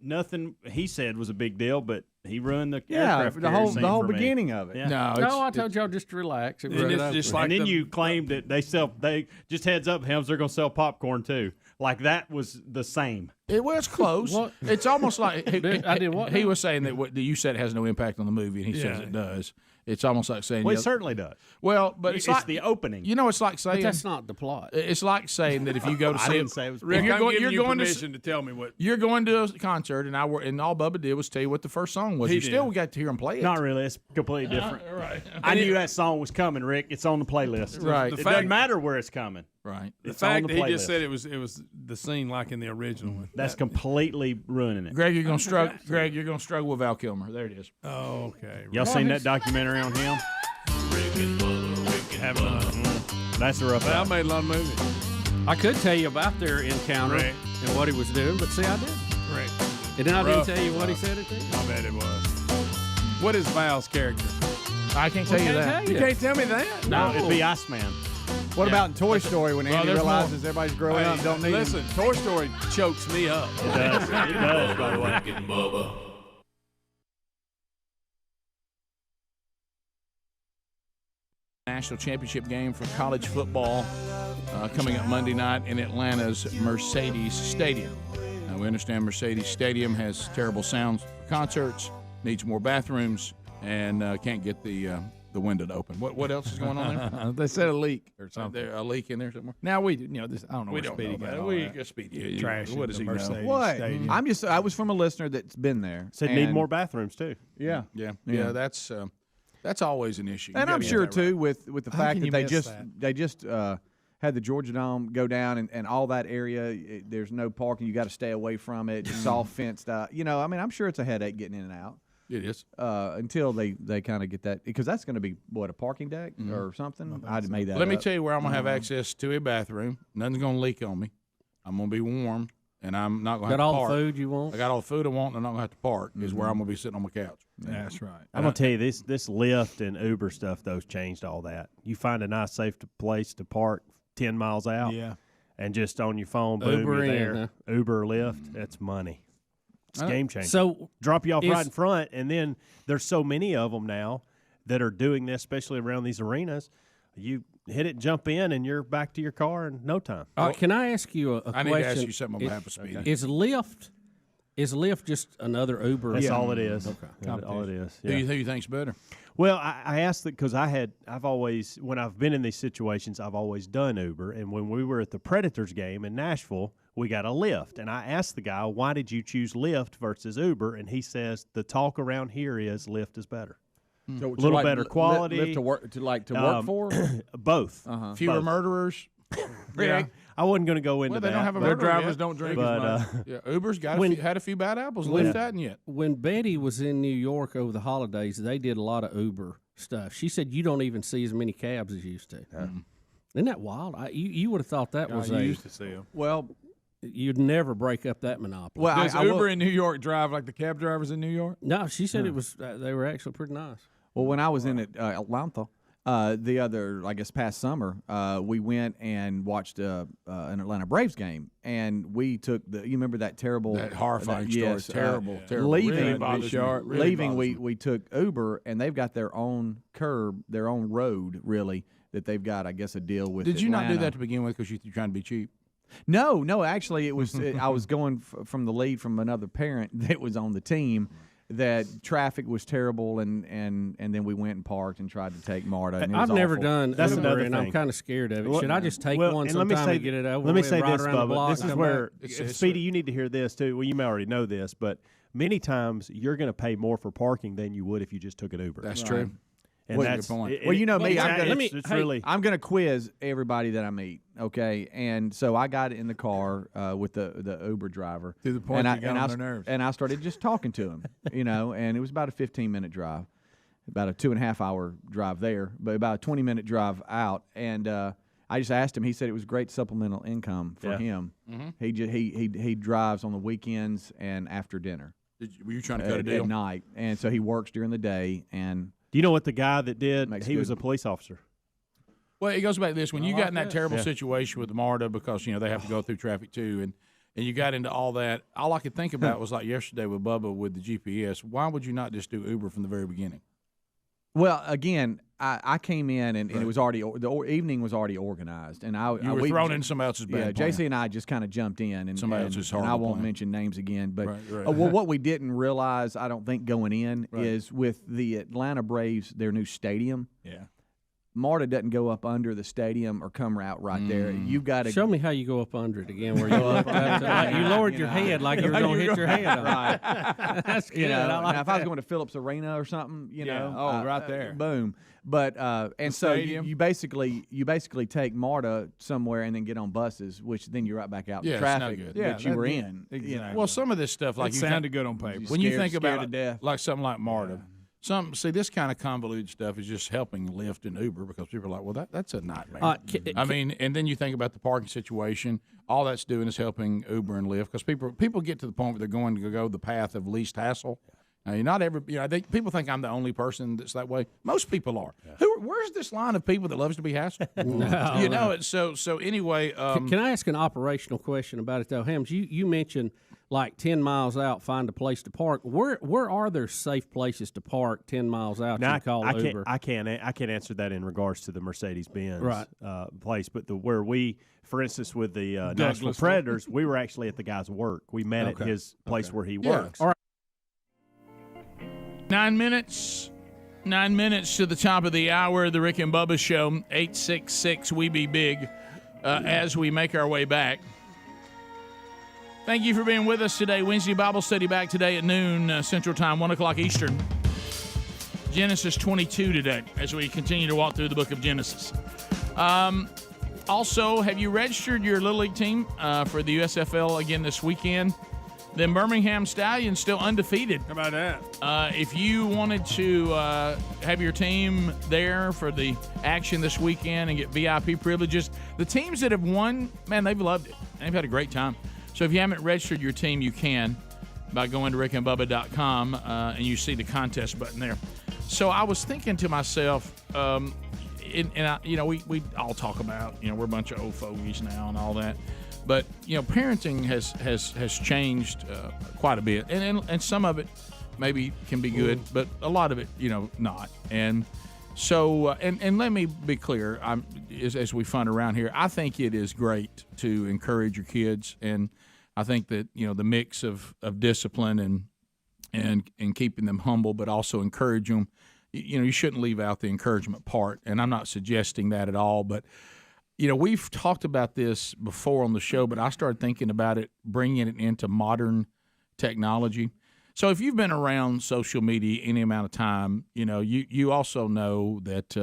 nothing he said was a big deal, but he ruined the Yeah, aircraft the carrier whole scene the whole for me. beginning of it. Yeah. No, I told y'all just to relax. It was And it's over. just like and then the- you claimed that they just heads up, Helms, they're going to sell popcorn too. Like that was the same. It was close. What? It's almost like I did what he now? was saying that what you said has no impact on the movie, and he says it does. It's almost like saying, Well, yeah, it certainly does. well, but it's like the opening. you know, it's like But saying that's not the plot. it's like saying that if you go to I see didn't say it was. Rick, you're I'm going- giving you're you going to s- permission to tell me what. you're going to a concert, and and all Bubba did was tell you what the first song was. He You still did. got to hear him play it. Not really. It's completely different. Right. I knew that song was coming, Rick. It's on the playlist. Right. It The doesn't fact- matter where it's coming. Right. The It's on fact the that he just playlist. said it was the scene like in the original one. That's completely ruining it. Greg, you're going to struggle. Greg, you're going to struggle with Val Kilmer. There it is. Oh, okay. Y'all seen that documentary on him? Have none. That's a rough. But I made a lot of movies. I could tell you about their encounter Right. and what he was doing, but see, I didn't. Right. And then I Rough. didn't tell you what he said it to. I bet it was. What is Val's character? I can't tell you can't that. tell You can't tell me that. No, it'd be Iceman. What about in Toy Story when Andy there's realizes everybody's growing up and don't need him? Listen, Toy Story chokes me up. It does. It does, by the way. Rick and Bubba. national championship game for college football coming up Monday night in Atlanta's Mercedes Stadium. Now, we understand Mercedes Stadium has terrible sound for concerts, needs more bathrooms, and can't get the window to open. What else is going on there? They said a leak or something. There a leak in there somewhere? Now I don't know We where don't Speedy know got about all it. that. Speedy. Trashing What does the he know? Mercedes What? Stadium. I was from a listener that's been there. Said need and- more bathrooms too. Yeah. Yeah. Yeah. That's always an issue. You And I'm gotta get sure that too right. with the How fact can that you they miss just that? they just had the Georgia Dome go down and all that area. There's no parking. You got to stay away from it. It's all fenced out. I'm sure it's a headache getting in and out. It is. Until they kind of get that, because that's going to be a parking deck or something. I'd made that. Let me up. tell you where I'm going to have access to a bathroom. Nothing's going to leak on me. I'm going to be warm, and I'm not going to have Got to all park. the food you want? I got all the food I want, and I'm not going to have to park. Is where I'm going to be sitting on my couch. That's right. I'm gonna tell you this Lyft and Uber stuff those changed all that. You find a nice safe place to park 10 miles out, and just on your phone, boom, Uber you're in, there. huh? Uber or Lyft, that's money. It's game changer. So drop you off is- right in front, and then there's so many of them now that are doing this, especially around these arenas. You hit it, jump in, and you're back to your car in no time. Can I ask you a I question? need to ask you something on behalf of Speedy. Is Lyft just another Uber? That's all it is. Okay. That's all it is. Who you think's better? Well, I asked that because I've always, when I've been in these situations, I've always done Uber. And when we were at the Predators game in Nashville, we got a Lyft. And I asked the guy, why did you choose Lyft versus Uber? And he says, the talk around here is Lyft is better. So, A little better quality. Lift to work for. Both. Fewer Both. murderers. Yeah. I wasn't going to go into Well, that. they don't have a but- murderer drivers yet. don't drink But, as much. Yeah, Uber's got had a few bad apples. When- Lyft hadn't yet. When Betty was in New York over the holidays, they did a lot of Uber stuff. She said you don't even see as many cabs as you used to. Isn't that wild? You would have thought that was you a. used to see them. Well, you'd never break up that monopoly. Well, Does Uber in New York drive like the cab drivers in New York? No, she said it was. They were actually pretty nice. Well, when I was in Atlanta, the other, I guess, past summer, we went and watched an Atlanta Braves game, and we took you remember that terrible, That horrifying story. yes, Terrible. Leaving, Really bothers me. Really leaving, bothers me. we took Uber, and they've got their own curb, their own road, really, that they've got, I guess, a deal with. Did you not do Atlanta. that to begin with because you're trying to be cheap? No, actually, it was. I was going from the lead from another parent that was on the team. That traffic was terrible, and then we went and parked and tried to take Marta. And it was I've never awful. done That's Uber, another and I'm thing. kind of scared of it. Well, Should I just take well, one and let me sometime say- and get it over Let me with, say ride this, around the Bubba. block This and is come where, back? Speedy, you need to hear this too. Well, you may already know this, but many times you're going to pay more for parking than you would if you just took an Uber. That's true. And Well, that's good point. Well, you know me. It's really. I'm going to quiz everybody that I meet. Okay, and so I got in the car with the Uber driver To the point and you got on their nerves. and I started just talking to him. And it was about a 15-minute drive, about a 2.5-hour drive there, but about a 20-minute drive out. And I just asked him. He said it was great supplemental income for him. Mm-hmm. He drives on the weekends and after dinner. Were you trying to cut a deal? At night, and so he works during the day and. Do you know what the guy that did? Makes He was good- a police officer. Well, it goes back to this. When you I got like in that this. terrible Yeah. situation with Marta because, they have to go through traffic too, and you got into all that, all I could think about was like yesterday with Bubba with the GPS. Why would you not just do Uber from the very beginning? Well, again, I came in and it was already evening was already organized, and You were thrown in somebody else's Yeah, bad plan. JC and I just kind of jumped in, and Somebody and, else's and I horrible won't plan. mention names again, but Right. well, what we didn't realize, I don't think, going in Right. is with the Atlanta Braves, their new stadium. Yeah. Marta doesn't go up under the stadium or come out right there. You've got to Show me how you go up under it again. Where you looked up to, like, you lowered your head like you were going to hit your head on. Right. That's good. You know, I like now if I was that. going to Phillips Arena or something, right there. boom. But and so stadium. you basically take Marta somewhere and then get on buses, which then you're right back out Yeah, in it's not traffic good. Yeah, that you were that'd in. be- You know. Well, some of this stuff, like It you sounded good on paper. when you Scared- think about scared to death. like something like Marta, this kind of convoluted stuff is just helping Lyft and Uber because people are like, well, that's a nightmare. I mean, and then you think about the parking situation. All that's doing is helping Uber and Lyft because people get to the point where they're going to go the path of least hassle. Not every, people think I'm the only person that's that way. Most people are. Where's this line of people that loves to be hassled? So anyway. Can I ask an operational question about it though, Hams? You mentioned like 10 miles out, find a place to park. Where are there safe places to park 10 miles out? Now, you call Uber. I can't answer that in regards to the Mercedes-Benz Right. place, but where we, for instance, with the Nashville Predators, we were actually at the guy's work. We met at his place where he works. All right. 9 minutes. 9 minutes to the top of the hour. The Rick and Bubba Show. 866 We Be Big. As we make our way back. Thank you for being with us today. Wednesday Bible study back today at noon Central Time, 1 o'clock Eastern. Genesis 22 today as we continue to walk through the book of Genesis. Also, have you registered your Little League team for the USFL again this weekend? The Birmingham Stallions still undefeated. How about that? If you wanted to have your team there for the action this weekend and get VIP privileges, the teams that have won, man, they've loved it. They've had a great time. So if you haven't registered your team, you can by going to rickandbubba.com and you see the contest button there. So I was thinking to myself, we all talk about, we're a bunch of old fogies now and all that. But, parenting has changed quite a bit. And some of it maybe can be good, but a lot of it, not. And so, and let me be clear, as we fun around here, I think it is great to encourage your kids. And I think that, the mix of discipline and keeping them humble, but also encourage them, you shouldn't leave out the encouragement part. And I'm not suggesting that at all, but we've talked about this before on the show, but I started thinking about it, bringing it into modern technology. So if you've been around social media any amount of time, you also know that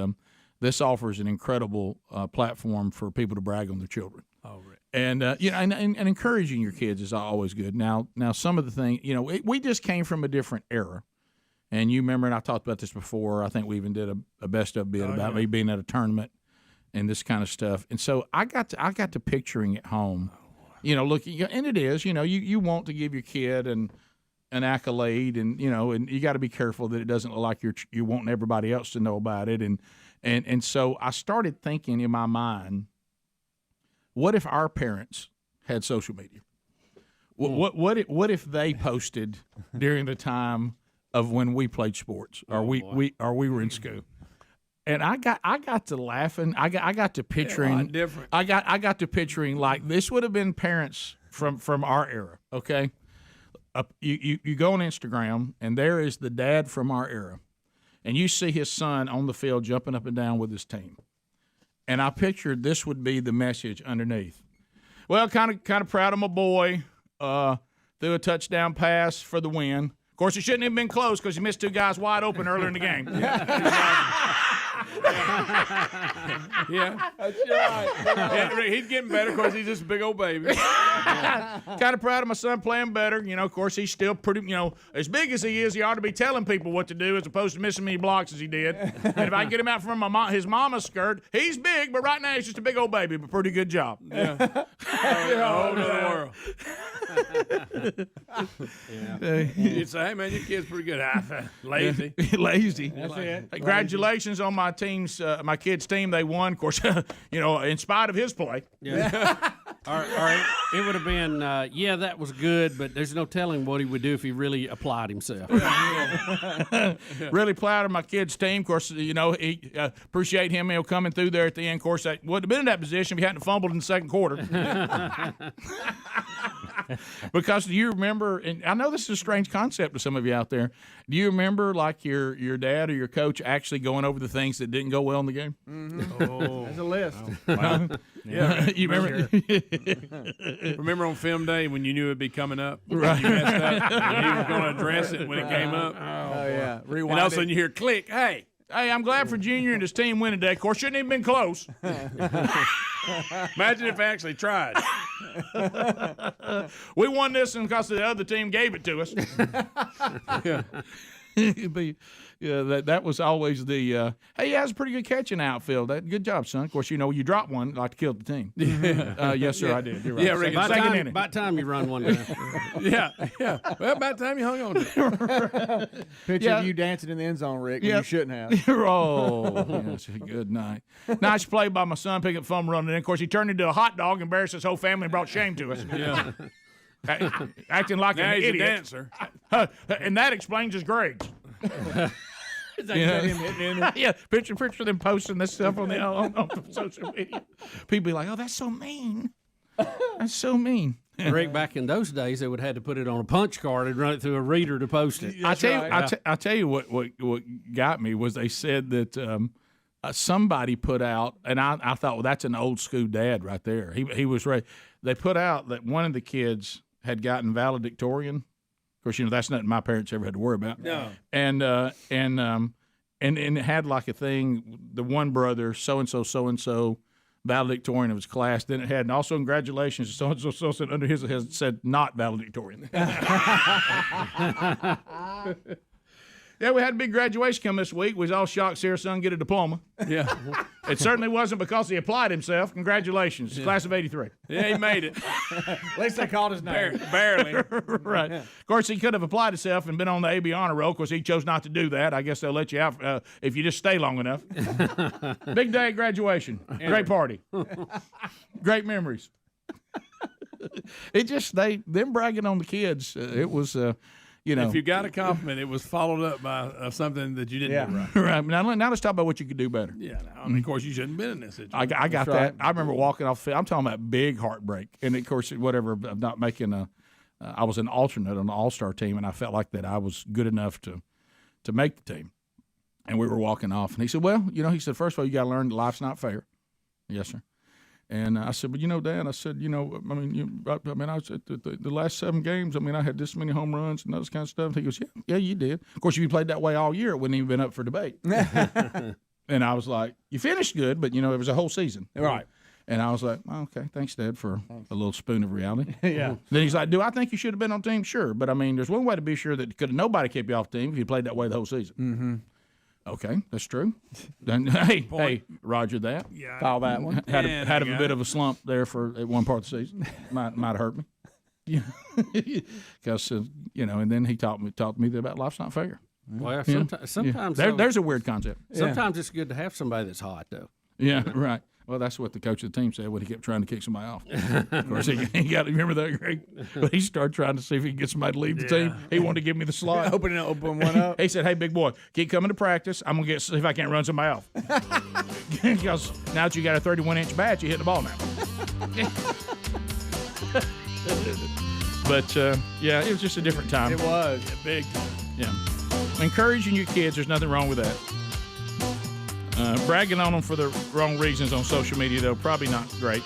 this offers an incredible platform for people to brag on their children. Oh, right. And and encouraging your kids is always good. Now some of the things, we just came from a different era. And you remember, and I talked about this before, I think we even did a best of bit about me being at a tournament and this kind of stuff. And so I got to picturing at home, looking, and it is, you want to give your kid an accolade, and and you got to be careful that it doesn't look like you're wanting everybody else to know about it. And so I started thinking in my mind, what if our parents had social media? What if they posted during the time of when we played sports or we were in school? And I got to laughing. I got to picturing. Different. I got to picturing like this would have been parents from our era. Okay, you go on Instagram and there is the dad from our era, and you see his son on the field jumping up and down with his team, and I pictured this would be the message underneath. Well, kind of proud of my boy. Threw a touchdown pass for the win. Of course, it shouldn't have been close because he missed two guys wide open earlier in the game. Yeah, that's right. He's getting better because he's just a big old baby. Kind of proud of my son playing better. Of course, he's still pretty, as big as he is, he ought to be telling people what to do as opposed to missing many blocks as he did. And if I get him out from his mama's skirt, he's big, but right now he's just a big old baby, but pretty good job. Yeah. Whole other world. You'd say, hey, man, your kid's pretty good. Lazy. Lazy. That's it. Congratulations on my team's, my kid's team. They won, of course, in spite of his play. Yeah. All right. It would have been, that was good, but there's no telling what he would do if he really applied himself. Really proud of my kid's team. Of course, he appreciate him coming through there at the end. Of course, that would have been in that position if he hadn't fumbled in the second quarter. Because do you remember, and I know this is a strange concept to some of you out there, do you remember like your dad or your coach actually going over the things that didn't go well in the game? Mm-hmm. Oh. There's a list. Oh, wow. Yeah. You remember? Remember on film day when you knew it'd be coming up? Right. You messed up and he was going to address it when it came up. Oh yeah. Rewind and all of a sudden you hear click, hey, I'm glad for Junior and his team winning today. Of course, shouldn't even been close. Imagine if I actually tried. We won this one because the other team gave it to us. That was always the hey, he has a pretty good catch in the outfield. Good job, son. Of course, you drop one like to kill the team. Yes, sir, I did. You're right. Yeah, Rick, about time you run one down. Yeah. Well, about time you hung on to it. Picture of you dancing in the end zone, Rick, when you shouldn't have. Yes, good night. Nice play by my son, picking up fumble running in. Of course, he turned into a hot dog, embarrassed his whole family, and brought shame to us. Yeah. acting like Now an he's a idiot. dancer. And that explains his grades. Is that him hitting it? Yeah, picture of them posting this stuff on social media. People be like, "Oh, that's so mean. That's so mean." Rick, back in those days, they would have had to put it on a punch card and run it through a reader to post it. I tell you what got me was they said that somebody put out, and I thought, well, that's an old school dad right there. He was right. They put out that one of the kids had gotten valedictorian. Of course, that's nothing my parents ever had to worry about. No. And it had like a thing. The one brother, so and so, valedictorian of his class. Then it had, and also congratulations to so and so. Under his head said not valedictorian. Yeah, we had a big graduation come this week. We was all shocked to see our son get a diploma. Yeah. It certainly wasn't because he applied himself. Congratulations, class of '83. Yeah, he made it. At least they called his name. Barely. Right. Of course, he could have applied himself and been on the AB honor roll. Of course, he chose not to do that. I guess they'll let you out if you just stay long enough. Big day at graduation. Great party. Great memories. It just them bragging on the kids. It was. If you got a compliment, it was followed up by something that you didn't do right. Right. Now let's talk about what you could do better. Yeah. I mean, of course, you shouldn't have been in this situation. I got that. I remember walking off the field. I'm talking about big heartbreak. And, of course, whatever, I'm not making I was an alternate on the All-Star team, and I felt like that I was good enough to make the team. And we were walking off. And he said, well, he said, first of all, you got to learn that life's not fair. Yes, sir. And I said, but Dad, I said, I was at the last 7 games. I had this many home runs and those kind of stuff. He goes, yeah, you did. Of course, if you played that way all year, it wouldn't even been up for debate. And I was like, you finished good, but it was a whole season, right? And I was like, okay, thanks, Dad, for a little spoon of reality. Yeah. Then he's like, do I think you should have been on the team? Sure, but there's one way to be sure that nobody kept you off the team if you played that way the whole season. Mm-hmm. Okay, that's true. Then hey, Roger that. Yeah, call that one. Had a bit of a slump there at one part of the season. Might hurt me. Because and then he taught me about life's not fair. Well, sometimes there's a weird concept. Sometimes it's good to have somebody that's hot, though. Yeah, right. Well, that's what the coach of the team said when he kept trying to kick somebody off. Of course, he got. Remember that, Greg? When he started trying to see if he could get somebody to leave the team. He wanted to give me the slot. Open one up. He said, "Hey, big boy, keep coming to practice. I'm gonna see if I can't run somebody off." Because now that you got a 31-inch bat, you hit the ball now. But it was just a different time. It was big. Yeah, encouraging your kids. There's nothing wrong with that. Bragging on them for the wrong reasons on social media, though, probably not great.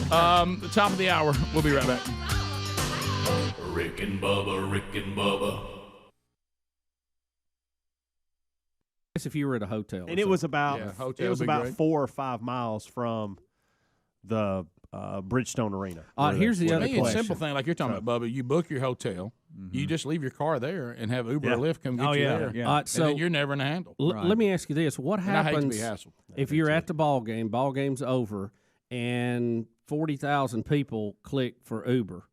The top of the hour. We'll be right back. Rick and Bubba. If you were at a hotel. And it was about 4 or 5 miles from the Bridgestone Arena. Here's the other question. Simple thing, like you're talking about, Bubba. You book your hotel. Mm-hmm. You just leave your car there and have Uber or Lyft come get you there. Yeah. And then you're never in a handle. Let me ask you this. What happens if you're at the ball game's over, and 40,000 people click for Uber?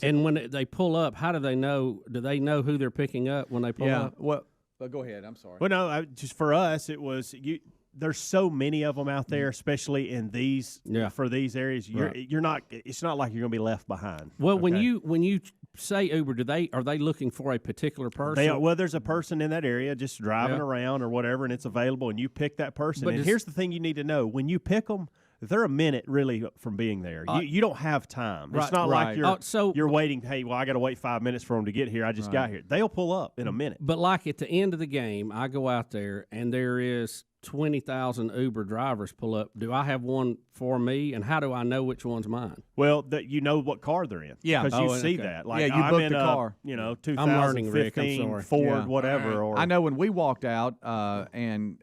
And when they pull up, how do they know? Do they know who they're picking up when they pull up? Well, go ahead. I'm sorry. Well, no, just for us, it was you. There's so many of them out there, especially in these for these areas. You're not. It's not like you're going to be left behind. Well, when you say Uber, are they looking for a particular person? Well, there's a person in that area just driving around or whatever, and it's available, and you pick that person. But here's the thing you need to know: when you pick them, they're a minute really from being there. You don't have time. It's not like you're waiting. Hey, well, I got to wait 5 minutes for them to get here. I just got here. They'll pull up in a minute. But like at the end of the game, I go out there and there is 20,000 Uber drivers pull up. Do I have one for me, and how do I know which one's mine? Well, you know what car they're in. Yeah, because you see that. Like, you booked the car. 2015 I'm learning, Rick. I'm sorry. Ford, whatever. Right. Or I know when we walked out, and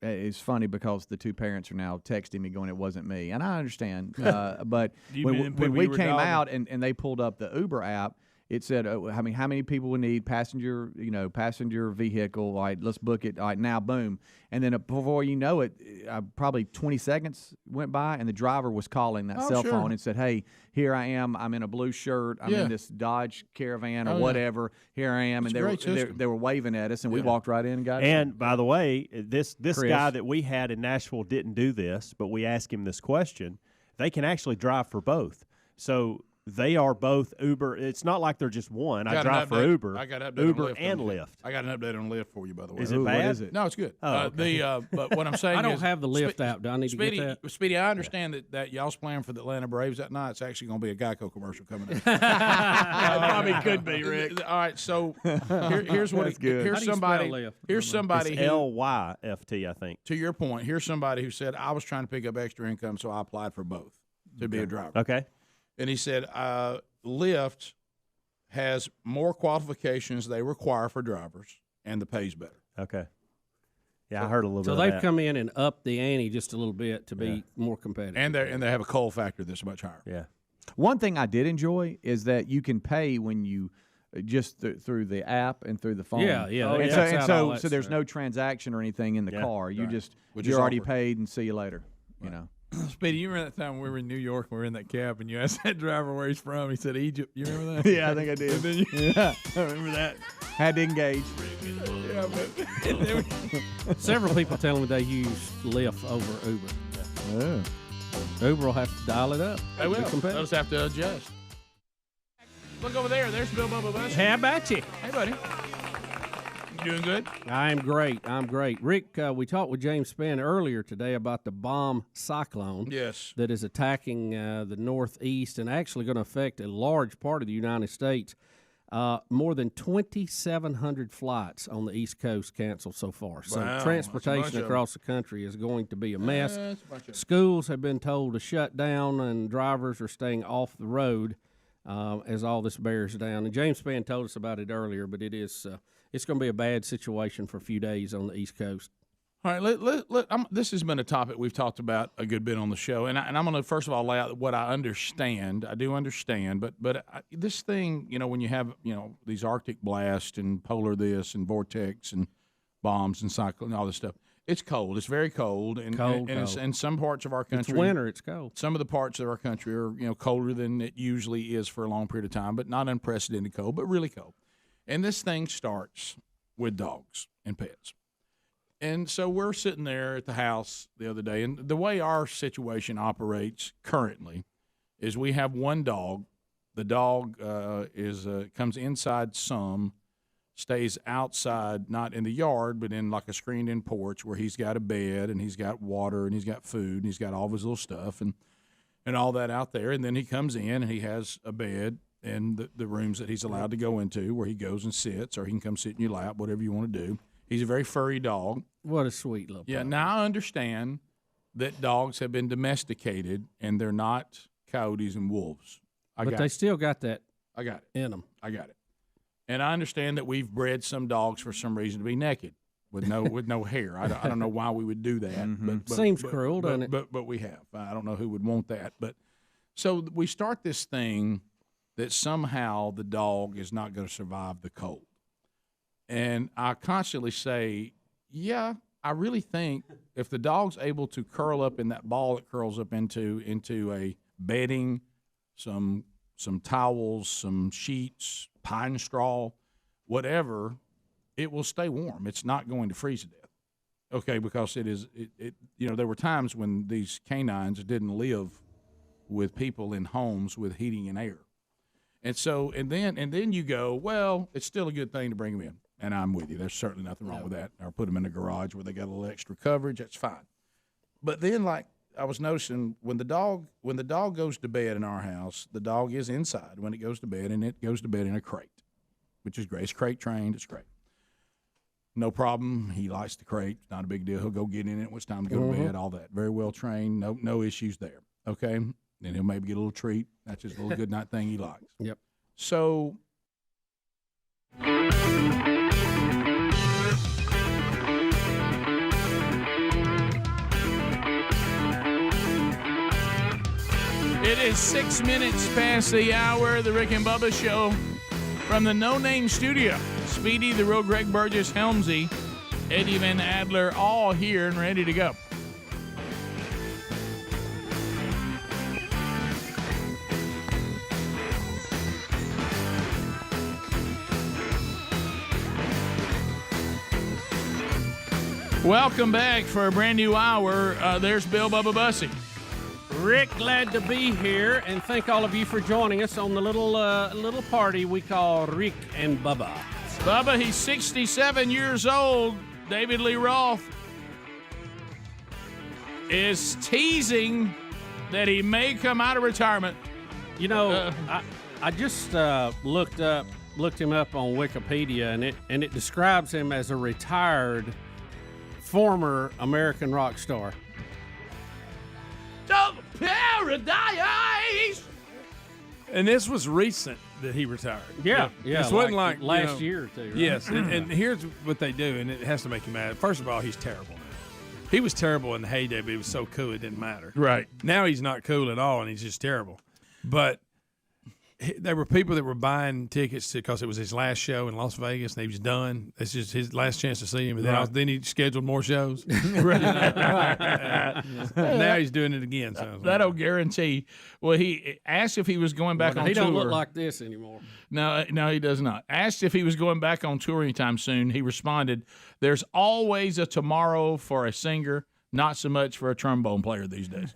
it's funny because the two parents are now texting me going, "It wasn't me," and I understand. But when we came out and they pulled up the Uber app, it said, how many people we need, passenger vehicle, like, let's book it, like, now, boom. And then before you know it, probably 20 seconds went by, and the driver was calling that cell phone and said, hey, here I am. I'm in a blue shirt. I'm in this Dodge Caravan or whatever. Here I am. It's and they were waving at us, and we walked right in and got it. And, by the way, this guy that we had in Nashville didn't do this, but we asked him this question. They can actually drive for both. So They are both Uber. It's not like they're just one. I drive for Uber. I got an update Uber on Lyft and Lyft. I got an update on Lyft for you, by the way. Is it bad? What is it? No, it's good. Oh, okay. But what I'm saying I don't is, have the Lyft app. Do I need to Speedy, get that? Speedy, I understand that y'all's playing for the Atlanta Braves that night. It's actually going to be a Geico commercial coming up. It probably could be, Rick. All right, so here's what. That's good. Here's How do you somebody. spell Lyft? Here's somebody. It's who, Lyft, I think. to your point, here's somebody who said I was trying to pick up extra income, so I applied for both to be a driver. Okay. And he said Lyft has more qualifications they require for drivers, and the pay's better. Okay. Yeah, I heard a little bit So of they've that. come in and upped the ante just a little bit to be more competitive. And they have a coal factor that's much higher. Yeah. One thing I did enjoy is that you can pay when you just through the app and through the phone. Yeah. And they so, tax and out so, all that so there's stuff. no transaction or anything in the car. You just Which you're is already awkward. paid and see you later. You know. Speedy, you remember that time when we were in New York and we were in that cab and you asked that driver where he's from? He said Egypt. You remember that? Yeah, I think I did. And then Yeah, I remember that. had to engage. Yeah, but and then Several people telling me they use Lyft over Uber. Uber will have to dial it up. They Be will. competitive. They'll just have to adjust. Look over there. There's Bill Bubba Bussy. How about you? Hey, buddy. You doing good? I'm great. Rick, we talked with James Spann earlier today about the bomb cyclone Yes. that is attacking the Northeast and actually going to affect a large part of the United States. More than 2,700 flights on the East Coast canceled so far. So Wow, that's a bunch transportation of across the country is going to be a mess. That's a bunch of- Schools have been told to shut down, and drivers are staying off the road as all this bears down. And James Spann told us about it earlier, but it is it's going to be a bad situation for a few days on the East Coast. All right, this has been a topic we've talked about a good bit on the show, and I'm going to first of all lay out what I understand. I do understand, but this thing, when you have these Arctic blasts and polar this and vortex and bombs and cyclone and all this stuff, it's cold. It's very cold, and It's, in some parts of our country, It's winter. It's cold. Some of the parts of our country are colder than it usually is for a long period of time, but not unprecedented cold, but really cold. And this thing starts with dogs and pets. And so we're sitting there at the house the other day, and the way our situation operates currently is we have one dog. The dog comes inside some, stays outside, not in the yard, but in like a screened-in porch where he's got a bed and he's got water and he's got food and he's got all of his little stuff and all that out there. And then he comes in and he has a bed and the rooms that he's allowed to go into where he goes and sits, or he can come sit in your lap, whatever you want to do. He's a very furry dog. What a sweet little puppy. Now I understand that dogs have been domesticated and they're not coyotes and wolves. But they still got that I got it. in them. I got it. And I understand that we've bred some dogs for some reason to be naked with no hair. I don't know why we would do that. But Seems cruel, doesn't it? But we have. I don't know who would want that. But so we start this thing that somehow the dog is not going to survive the cold. And I constantly say, yeah, I really think if the dog's able to curl up in that ball it curls up into a bedding, some towels, some sheets, pine straw, whatever, it will stay warm. It's not going to freeze to death. Okay, because there were times when these canines didn't live with people in homes with heating and air. And so, and then you go, well, it's still a good thing to bring them in. And I'm with you. There's certainly nothing wrong with that. Or put them in a garage where they got a little extra coverage. That's fine. But then, like I was noticing, when the dog goes to bed in our house, the dog is inside when it goes to bed, and it goes to bed in a crate, which is great. It's crate trained. It's great. No problem. He likes the crate. It's not a big deal. He'll go get in it when it's time to go to bed. All that. Very well trained. No issues there. Okay. Then he'll maybe get a little treat. That's just a little good night thing he likes. Yep. So. It is 6 minutes past the hour, the Rick and Bubba Show from the No Name Studio. Speedy, the real Greg Burgess, Helmsy, Eddie Van Adler, all here and ready to go. Welcome back for a brand new hour. There's Bill Bubba Bussy. Rick, glad to be here, and thank all of you for joining us on the little party we call Rick and Bubba. Bubba, he's 67 years old. David Lee Roth is teasing that he may come out of retirement. You know, I just looked him up on Wikipedia, and it describes him as a retired former American rock star. To paradise. And this was recent that he retired. Yeah. This wasn't like last year or two. Right? Yes, and here's what they do, and it has to make you mad. First of all, he's terrible now. He was terrible in the heyday, but he was so cool it didn't matter. Right. Now he's not cool at all, and he's just terrible. But there were people that were buying tickets because it was his last show in Las Vegas, and he was done. It's just his last chance to see him, and then he scheduled more shows. Now he's doing it again. So That'll guarantee. Well, he asked if he was going back on tour. He don't look like this anymore. No, he does not. Asked if he was going back on tour anytime soon. He responded, "There's always a tomorrow for a singer. Not so much for a trombone player these days."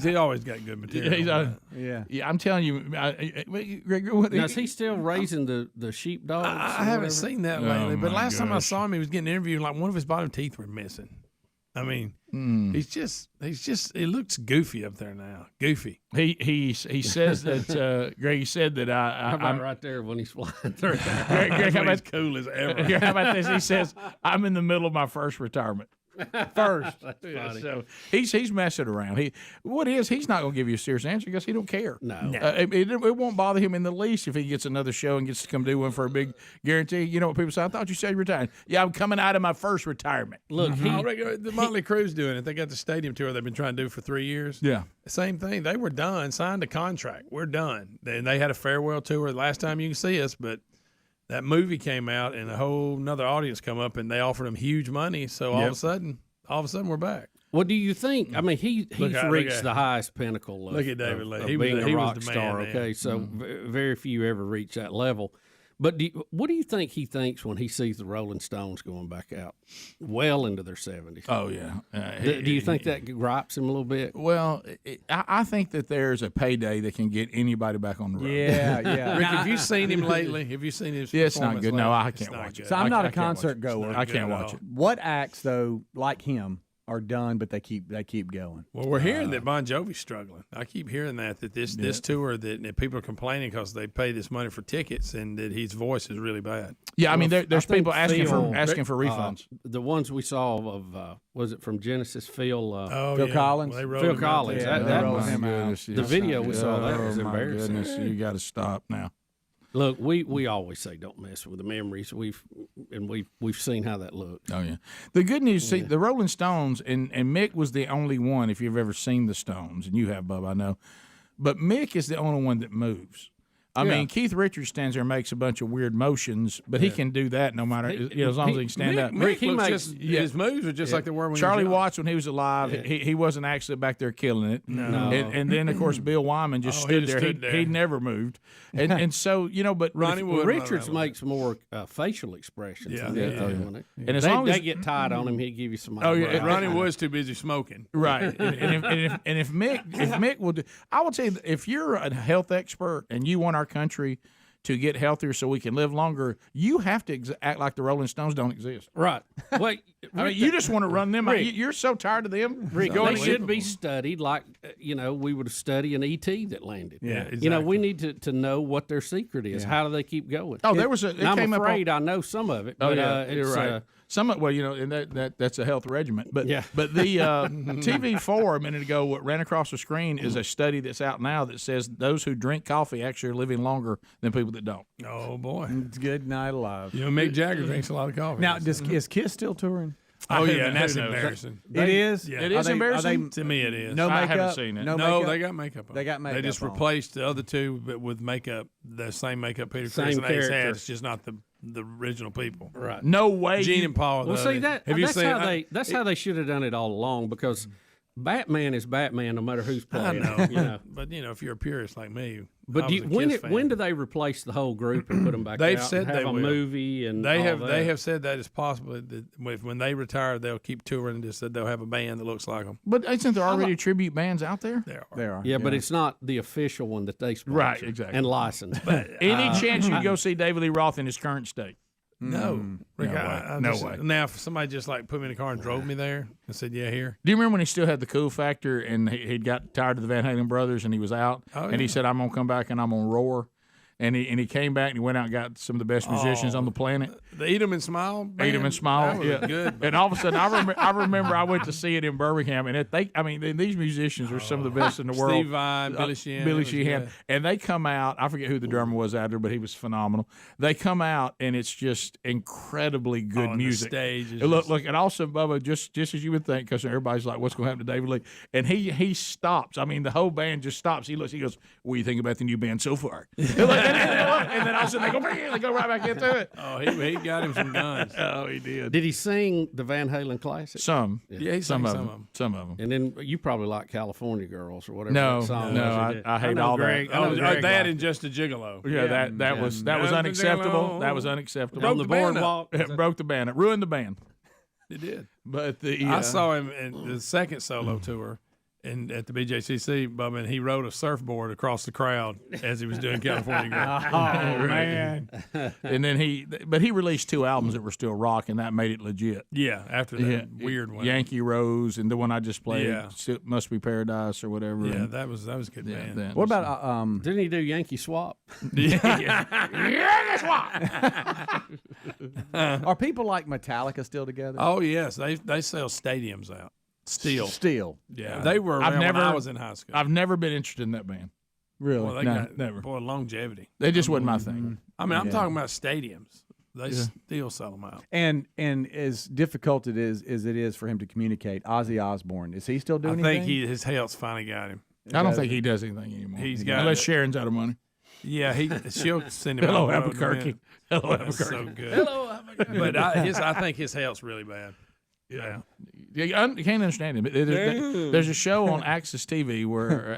He always got good material. Yeah. I'm telling you, Greg. Now, is he still raising the sheepdogs? I haven't seen that lately, but last time I gosh. saw him, he was getting interviewed. Like one of his bottom teeth were missing. I mean, he's just. He looks goofy up there now. Goofy. He says that Greg said that I'm right there when he's flying through. Greg, how about cool as ever? How about this? He says I'm in the middle of my first retirement. First, so he's messing around. He's not going to give you a serious answer because he don't care. No. It won't bother him in the least if he gets another show and gets to come do one for a big guarantee. You know what people say? I thought you said you retired. Yeah, I'm coming out of my first retirement. Look, the Motley Crue's doing it. They got the stadium tour they've been trying to do for 3 years. Yeah, same thing. They were done, signed a contract. We're done. And they had a farewell tour last time you can see us, but that movie came out and a whole another audience come up and they offered him huge money. So all of a sudden we're back. What do you think? I mean, he's reached the highest pinnacle. Look at David Lee. He being a rock was the star. man, Okay, so very few ever reach that level. But what do you think he thinks when he sees the Rolling Stones going back out, well into their 70s? Oh yeah. Do you think that gripes him a little bit? Well, I think that there's a payday that can get anybody back on the road. Yeah. Rick, have you seen him lately? Have you seen his? Yeah, it's not good. Lately? No, I can't watch it. So I'm not a I can't watch concert it. goer. I can't watch it. What acts though, like him, are done, but they keep going? Well, we're hearing that Bon Jovi's struggling. I keep hearing that this tour that people are complaining because they pay this money for tickets and that his voice is really bad. Yeah, I mean, there's people asking for refunds. The ones we saw of was it from Genesis? Phil Collins. Well, Phil Collins. That was him out. the video we saw. That was Oh my embarrassing. goodness, you got to stop now. Look, we always say don't mess with the memories. We've seen how that looked. Oh yeah. The good news, see, the Rolling Stones and Mick was the only one. If you've ever seen the Stones, and you have, Bub, I know, but Mick is the only one that moves. I mean, Keith Richards stands there and makes a bunch of weird motions, but he can do that no matter as long as he can stand up. Mick his moves are just like they were when Charlie he was young. Watts, when he was alive, he wasn't actually back there killing it. No. And then, of course, Bill Wyman just stood there. He never moved. And so, but Ronnie Wood, Richards makes more facial expressions. Yeah. And as long as they get tied on him, he'd give you some. Ronnie Wood's too busy smoking. Right. and if Mick will do, I will tell you, if you're a health expert and you want our country to get healthier so we can live longer, you have to act like the Rolling Stones don't exist. Right. Well, I mean, you just want to run them out. You're so tired of them. They should be studied like, we would study an ET that landed. Yeah, exactly. We need to know what their secret is. How do they keep going? Oh, there was a. I'm afraid I know some of it. Oh, But, yeah, you're right. Some, and that's a health regimen. But but the TV4 a minute ago, what ran across the screen is a study that's out now that says those who drink coffee actually are living longer than people that don't. Oh boy, it's good night alive. Mick Jagger drinks a lot of coffee. Now, is Kiss still touring? Oh yeah, and that's embarrassing. It is. Yeah. It is embarrassing. To me, it is. No makeup. I haven't seen it. No, they got makeup on. They got makeup. They just on. replaced the other two, but with makeup, the same makeup Peter Criss Same and Ace character. had. It's just not the original people. Right. No way. Gene and Paul. Well, see that's how they should have done it all along because Batman is Batman no matter who's playing. I know. You know. But if you're a purist like me, But when do they replace the whole group and put them back They've out said and have they a will. movie and they all have that? they have said that it's possible that when they retire they'll keep touring. Just that they'll have a band that looks like them. But isn't there already tribute bands out there? There are. Yeah, but it's not the official one that they sponsor. Right, exactly. And license. But Any chance you go see David Lee Roth in his current state? No, Rick, No I way. Now, if somebody just like put me in a car and drove me there and said, "Yeah, here." Do you remember when he still had the cool factor and he'd got tired of the Van Halen brothers and he was out and he said, "I'm gonna come back and I'm gonna roar." And he came back and he went out and got some of the best musicians on the planet. The Eat 'em and Smile band? Eat 'em and Smile, That was yeah. good. And all of a sudden, I remember I went to see it in Birmingham, and these musicians are some of the best in the world. Steve Vai, Billy Sheehan. Billy it was Sheehan, good. and they come out. I forget who the drummer was out there, but he was phenomenal. They come out, and it's just incredibly good and music. The stage is And look, and also Bubba, just as you would think, because everybody's like, "What's going to happen to David Lee?" And he stops. I mean, the whole band just stops. He looks. He goes, "What do you think about the new band so far?" and then all of a sudden they go right back into it. Oh, he got him some guns. Oh, he did. Did he sing the Van Halen classic? Some. Yeah, he some sang of them. Some of them. And then you probably like California Girls or whatever. No, that song no, was. I hate know all that. Greg, I Oh, know Greg that liked and Just a Gigolo. Yeah, that was unacceptable. That was unacceptable. On the boardwalk. It broke the band. It ruined the band. It did. But the I saw him in the second solo tour. And at the BJCC, Bubba, and he rode a surfboard across the crowd as he was doing California Girl. Oh, man. And then he released 2 albums that were still rock, and that made it legit. Yeah, after that weird one. Yankee Rose and the one I just played, Yeah. Must Be Paradise or whatever. Yeah, and, that was a good band. What about Didn't he do Yankee Swap? Yankee Swap! are people like Metallica still together? Oh, yes. They sell stadiums out. Still. Yeah, they were around when I was in high school. I've never been interested in that band. Really? Boy, they No, got, never. Boy, longevity. They just wasn't my thing. I mean, I'm talking about stadiums. They still sell them out. And as difficult it is for him to communicate, Ozzy Osbourne, is he still doing I anything? think his health's finally got him. I don't think he does anything anymore. He's got unless it. Sharon's out of money. Yeah, she'll send him Hello, out. on the road in a Albuquerque. minute. Hello, That's Albuquerque. so good. Hello, Albuquerque. But I think his health's really bad. Yeah. You can't understand him. There's a show on Access TV where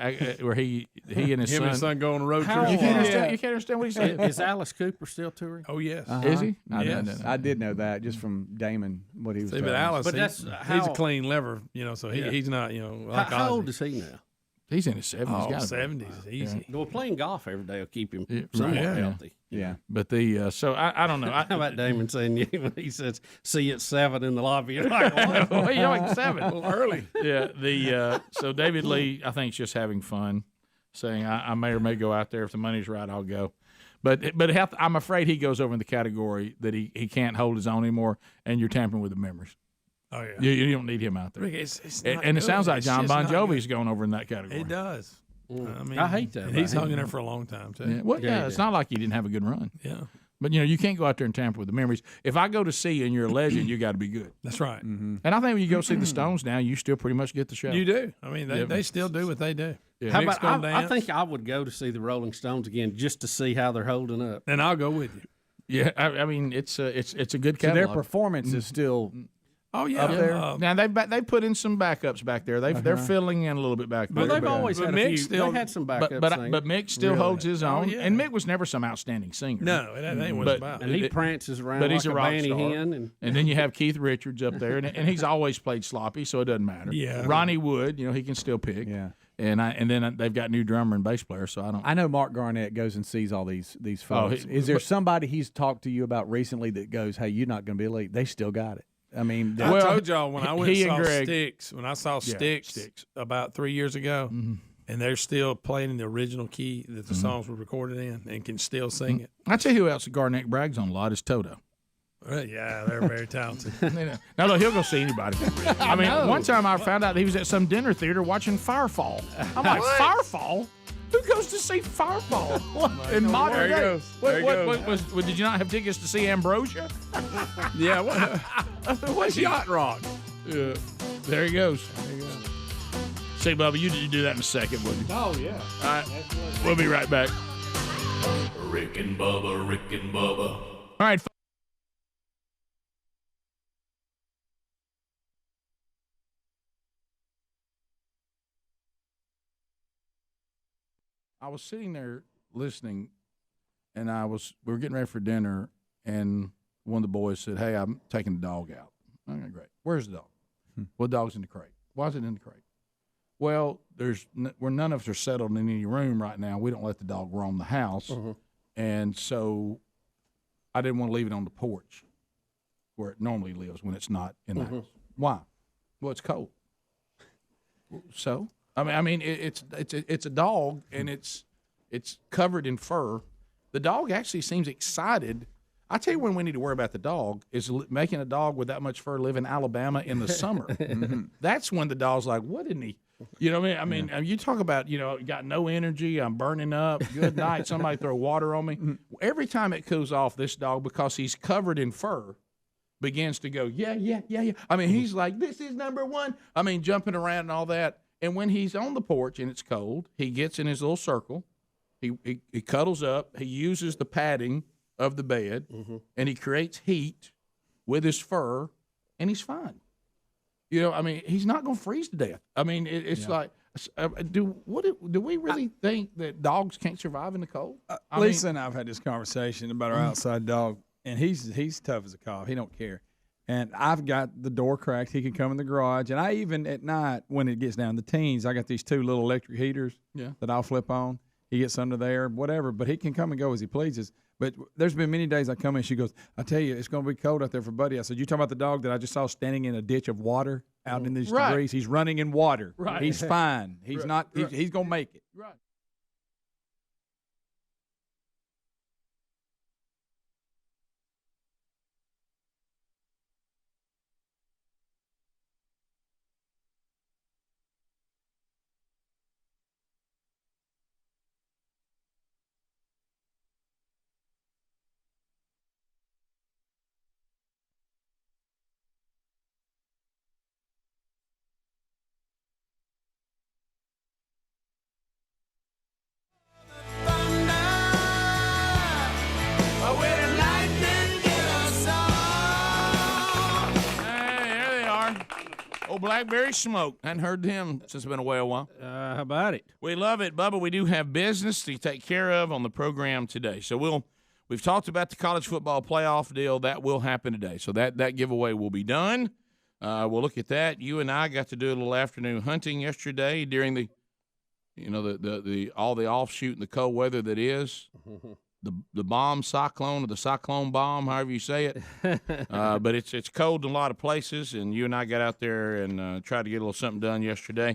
he and his Him son. and his son go on a road trip. You can't understand what he said. Is Alice Cooper still touring? Oh, yes. Is he? Yes. I did know that just from Damon, what he was See, telling but us. Alice, But that's he's how- a clean liver, so he's not, like How Ozzy. old is he now? He's in his 70s. Oh, gotta be. 70s, easy. Well, playing golf every day will keep him Yeah, somewhat right, yeah. healthy. Yeah. But so I don't know. How about Damon saying when he says, "See you at 7 in the lobby"? You're like, what? Well, you know, like 7. A little early. Yeah. So David Lee, I think, is just having fun, saying I may or may go out there if the money's right, I'll go. But I'm afraid he goes over in the category that he can't hold his own anymore, and you're tampering with the memories. Oh, yeah. You don't need him out there. Rick, it's and not it good. sounds like It's John just Bon not Jovi's going over in that category. He does. I mean, I hate that and he's about hung in him. there for a long time, too. Yeah. Well, Yeah, it's yeah. not like he didn't have a good run. Yeah. But, you can't go out there and tamper with the memories. If I go to see you and you're a legend, you got to be good. That's right. And I think when you go see the Stones now, you still pretty much get the show. You do. I mean, Yeah. they still do what they do. Yeah. How Mick's about gonna I dance, think I would go to see the Rolling Stones again just to see how they're holding up. and I'll go with you. Yeah, I mean, it's a good So their catalog. performance is still Oh, yeah. Up there? Now they put in some backups back there. They're filling in a little bit back there. But they've always but had a Mick few. still- They had some backup but singers. Mick still Really? holds his own, yeah. and Mick was never some outstanding singer. No, that ain't what But- it's about. and he prances around but like he's a a rock banny star. hen. And then you have Keith Richards up there, and he's always played sloppy, so it doesn't matter. Yeah. Ronnie Wood, he can still pick. Yeah. And then they've got new drummer and bass player, so I don't. I know Mark Garnett goes and sees all these folks. he- Is there somebody he's talked to you about recently that goes, "Hey, you're not going to be elite"? They still got it. I mean, I told y'all when I went he and and saw Greg- Styx, when I saw Styx Styx. about 3 years ago, Mm-hmm. and they're still playing in the original key that the songs were recorded in and can still sing it. I tell you who else Garnett brags on a lot is Toto. Well, yeah, they're very talented. Now look, he'll go see anybody. I mean, one time I found out he was at some dinner theater watching Firefall. I'm like, Firefall? Who goes to see Firefall in modern There he day? goes. There he goes. Did you not have tickets to see Ambrosia? Yeah, what's yacht rock? Yeah, there he goes. See, Bubba, you do that in a second, wouldn't you? oh yeah. All right, we'll be right back. Rick and Bubba, Rick and Bubba. All right. I was sitting there listening, and we were getting ready for dinner, and one of the boys said, "Hey, I'm taking the dog out." Okay, great. Where's the dog? Well, the dog's in the crate. Why is it in the crate? Well, where none of us are settled in any room right now. We don't let the dog roam the house, and so I didn't want to leave it on the porch where it normally lives when it's not in the house. Why? Well, it's cold. So I mean, it's a dog, and it's covered in fur. The dog actually seems excited. I tell you when we need to worry about the dog is making a dog with that much fur live in Alabama in the summer. That's when the dog's like, what didn't he? You know what I mean? You talk about, got no energy, I'm burning up, good night, somebody throw water on me. Every time it cools off, this dog, because he's covered in fur, begins to go, yeah. I mean, he's like, this is number one. I mean, jumping around and all that. And when he's on the porch and it's cold, he gets in his little circle, he cuddles up, he uses the padding of the bed, and he creates heat with his fur, and he's fine. I mean, he's not going to freeze to death. I mean, it's like, do we really think that dogs can't survive in the cold? Lisa and I've had this conversation about our outside dog, and he's tough as a cop. He don't care. And I've got the door cracked. He can come in the garage. And I even at night, when it gets down to teens, I got these 2 little electric heaters that I'll flip on. He gets under there, whatever. But he can come and go as he pleases. But there's been many days I come in, she goes, I tell you, it's going to be cold out there for Buddy. I said, you talking about the dog that I just saw standing in a ditch of water out in these degrees? He's running in water. Right. He's fine. He's not. He's going to make it. Right. Blackberry Smoke. Hadn't heard him since it's been away a while. How about it? We love it, Bubba. We do have business to take care of on the program today. So we've talked about the college football playoff deal. That will happen today. So that giveaway will be done. We'll look at that. You and I got to do a little afternoon hunting yesterday during the all the offshoot and the cold weather that is. The bomb cyclone or the cyclone bomb, however you say it. But it's cold in a lot of places, and you and I got out there and tried to get a little something done yesterday.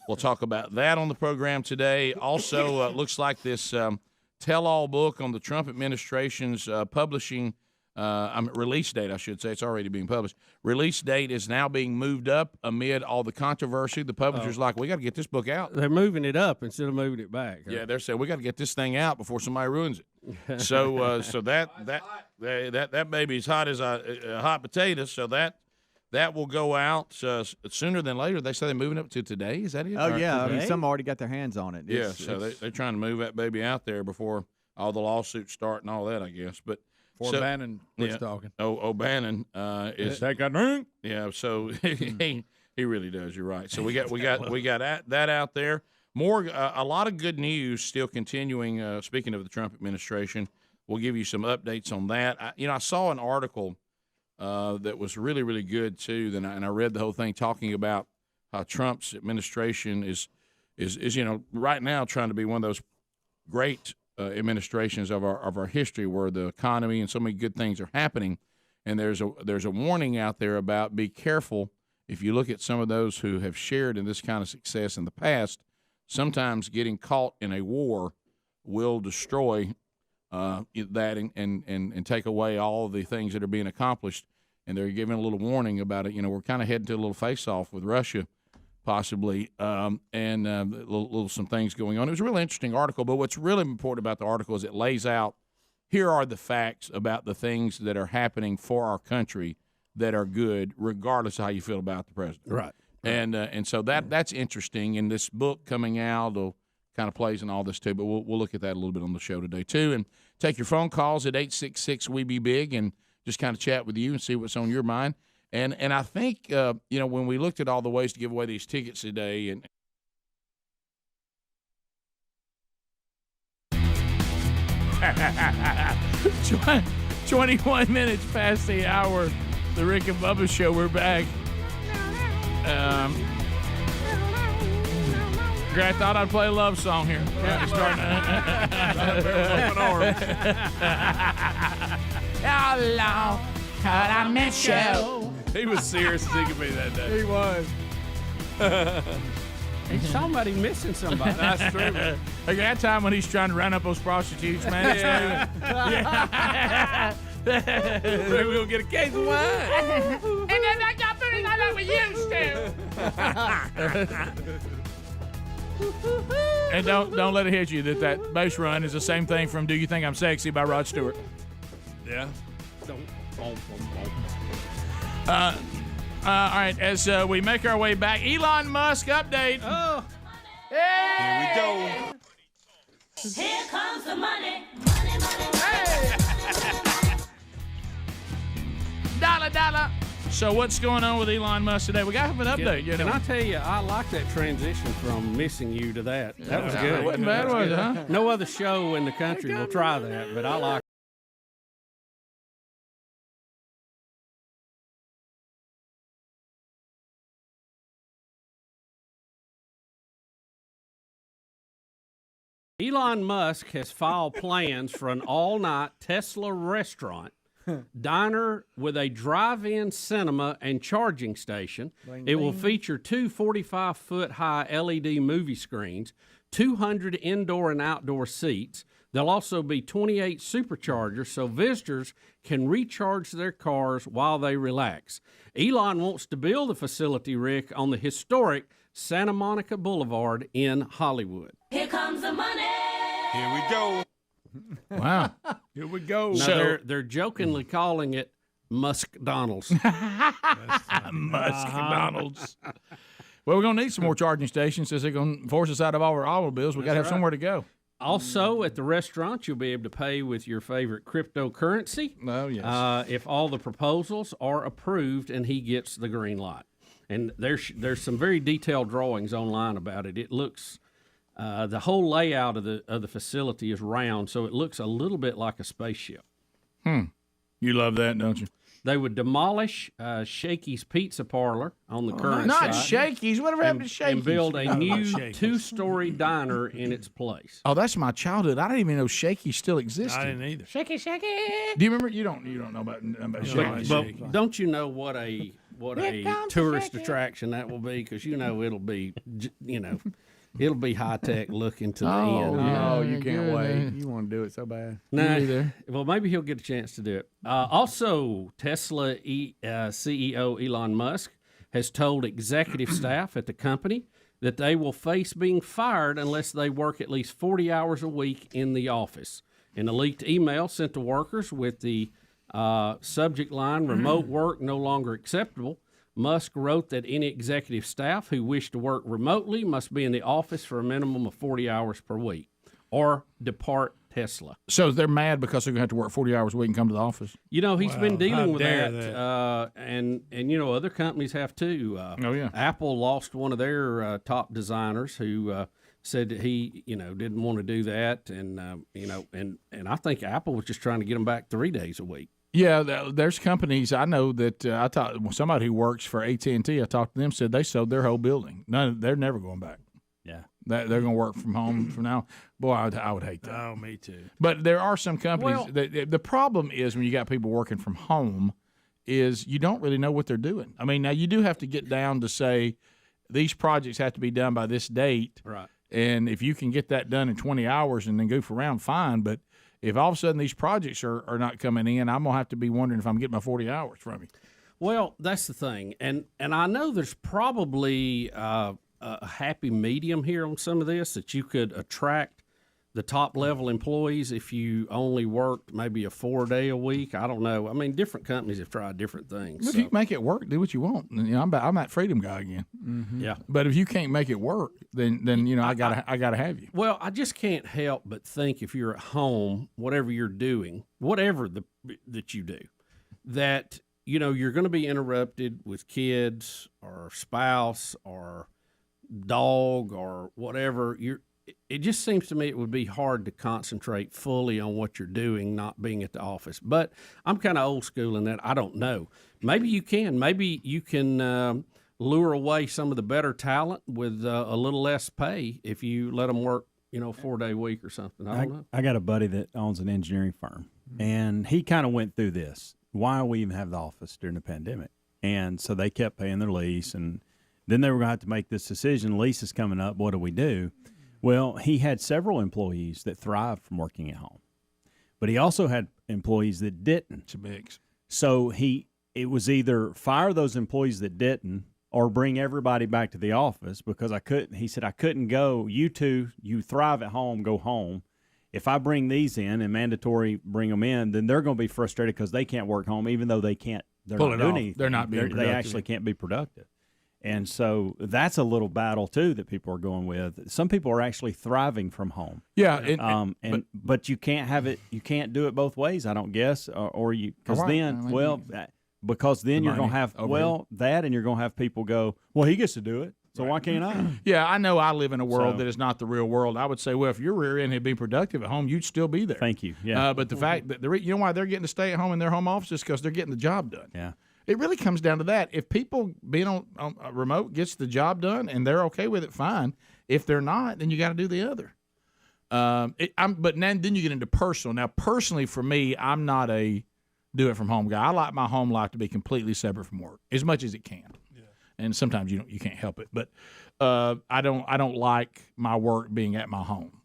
We'll talk about that on the program today. Also, looks like this tell-all book on the Trump administration's publishing release date, I should say. It's already being published. Release date is now being moved up amid all the controversy. The publisher's like, we got to get this book out. They're moving it up instead of moving it back. Yeah, they're saying we got to get this thing out before somebody ruins it. So that baby's hot as a hot potato. So that will go out sooner than later. They say they're moving up to today. Is that it? Oh yeah, I mean, some already got their hands on it. They're trying to move that baby out there before all the lawsuits start and all that, I guess. But Bannon was talking. O'Bannon is take a drink. Yeah, so he really does. You're right. So we got that out there. More a lot of good news still continuing. Speaking of the Trump administration, we'll give you some updates on that. I saw an article that was really, really good too. And I read the whole thing talking about how Trump's administration is right now trying to be one of those great administrations of our history, where the economy and so many good things are happening. And there's a warning out there about be careful if you look at some of those who have shared in this kind of success in the past. Sometimes getting caught in a war will destroy that and take away all of the things that are being accomplished. And they're giving a little warning about it. We're kind of heading to a little face-off with Russia, possibly, and little some things going on. It was a really interesting article, but what's really important about the article is it lays out, here are the facts about the things that are happening for our country that are good, regardless of how you feel about the president. Right. And so that's interesting. And this book coming out will kind of plays in all this too, but we'll look at that a little bit on the show today too. And take your phone calls at 866-WE-BE-BIG and just kind of chat with you and see what's on your mind. And I think, when we looked at all the ways to give away these tickets today, and 21 minutes past the hour. The Rick and Bubba Show. We're back. I thought I'd play a love song here. How long could I miss you? He was serious as he could be that day. He was. He's somebody missing somebody. That's true. Like that time when he's trying to round up those prostitutes, man. Yeah. Maybe we'll get a case of wine. And then I got putting on like we used to. And don't let it hit you that bass run is the same thing from "Do You Think I'm Sexy" by Rod Stewart. Yeah. All right, as we make our way back, Elon Musk update. Oh. Here we go. Here comes the money. Dollar. So what's going on with Elon Musk today? We got to have an update. Can I tell you, I like that transition from missing you to that. That was good. It wasn't bad, was it, huh? No other show in the country will try that, but I like it. Elon Musk has filed plans for an all-night Tesla restaurant, diner with a drive-in cinema and charging station. It will feature two 45-foot-high LED movie screens, 200 indoor and outdoor seats. There'll also be 28 superchargers so visitors can recharge their cars while they relax. Elon wants to build a facility, Rick, on the historic Santa Monica Boulevard in Hollywood. Here comes the money. Here we go. Wow. Here we go. Now, they're jokingly calling it Musk Donald's. Musk Donald's. Well, we're going to need some more charging stations since they're going to force us out of all our automobiles. We got to have somewhere to go. Also, at the restaurant, you'll be able to pay with your favorite cryptocurrency. Oh, yes. If all the proposals are approved and he gets the green light. And there's some very detailed drawings online about it. It looks, the whole layout of the facility is round, so it looks a little bit like a spaceship. You love that, don't you? They would demolish Shakey's Pizza Parlor on the current Not site. Shakey's. Whatever happened to Shakey's? And build a new two-story diner in its place. Oh, that's my childhood. I didn't even know Shakey's still existed. I didn't either. Shaky. Do you remember? You don't know about Shakey's. But don't you know what a tourist attraction that will be? Because it'll be it'll be high tech looking to the end. Oh, you can't wait. You want to do it so bad. Nah, well, maybe he'll get a chance to do it. Also, Tesla CEO Elon Musk has told executive staff at the company that they will face being fired unless they work at least 40 hours a week in the office. In a leaked email sent to workers with the subject line, "Remote work no longer acceptable," Musk wrote that any executive staff who wish to work remotely must be in the office for a minimum of 40 hours per week or depart Tesla. So they're mad because they're going to have to work 40 hours a week and come to the office? He's been dealing with that. And other companies have too. Oh, yeah. Apple lost one of their top designers who said that he, didn't want to do that. And, and I think Apple was just trying to get them back 3 days a week. Yeah, there's companies I know that I talked somebody who works for AT&T. I talked to them, said they sold their whole building. No, they're never going back. Yeah, they're going to work from home from now. Boy, I would hate that. Oh, me too. But there are some companies that the problem is when you got people working from home is you don't really know what they're doing. I mean, now you do have to get down to say these projects have to be done by this date, right? And if you can get that done in 20 hours and then goof around, fine. But if all of a sudden these projects are not coming in, I'm going to have to be wondering if I'm getting my 40 hours from you. Well, that's the thing. And I know there's probably a happy medium here on some of this that you could attract the top-level employees if you only worked maybe a 4-day a week. I don't know. I mean, different companies have tried different things. If you can make it work, do what you want. I'm that freedom guy again. Mm-hmm. Yeah. But if you can't make it work, then I gotta have you. Well, I just can't help but think if you're at home, whatever you're doing, whatever that you do, that you're going to be interrupted with kids or spouse or dog or whatever. it just seems to me it would be hard to concentrate fully on what you're doing, not being at the office. But I'm kind of old school in that. I don't know. Maybe you can. Maybe you can lure away some of the better talent with a little less pay if you let them work, 4-day week or something. I don't know. I got a buddy that owns an engineering firm, and he kind of went through this. Why do we even have the office during the pandemic? And so they kept paying their lease, and then they were going to have to make this decision. Lease is coming up. What do we do? Well, he had several employees that thrived from working at home, but he also had employees that didn't. It's a mix. So it was either fire those employees that didn't or bring everybody back to the office because he said, I couldn't go. You two, you thrive at home, go home. If I bring these in and mandatory bring them in, then they're going to be frustrated because they can't work home, even though they're not doing anything. They're not being productive. They actually can't be productive. And so that's a little battle too that people are going with. Some people are actually thriving from home. Yeah, but you can't have it. You can't do it both ways. I don't guess, or you because then you're going to have that, and you're going to have people go, well, he gets to do it, so why can't I? Yeah, I know I live in a world that is not the real world. I would say, well, if your rear end had been productive at home, you'd still be there. Thank you. Yeah, but the fact that you know why they're getting to stay at home in their home office is because they're getting the job done. Yeah. It really comes down to that. If people being on a remote gets the job done and they're okay with it, fine. If they're not, then you got to do the other. But then you get into personal. Now, personally, for me, I'm not a do it from home guy. I like my home life to be completely separate from work as much as it can. Yeah. And sometimes you can't help it. But I don't like my work being at my home.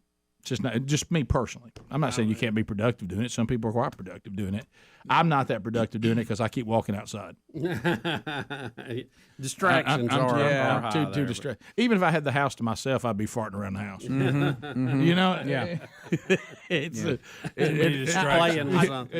It's just me personally. I'm not saying you can't be productive doing it. Some people are quite productive doing it. I'm not that productive doing it because I keep walking outside. Distractions are high too distracted. Even if I had the house to myself, I'd be farting around the house. You know, yeah.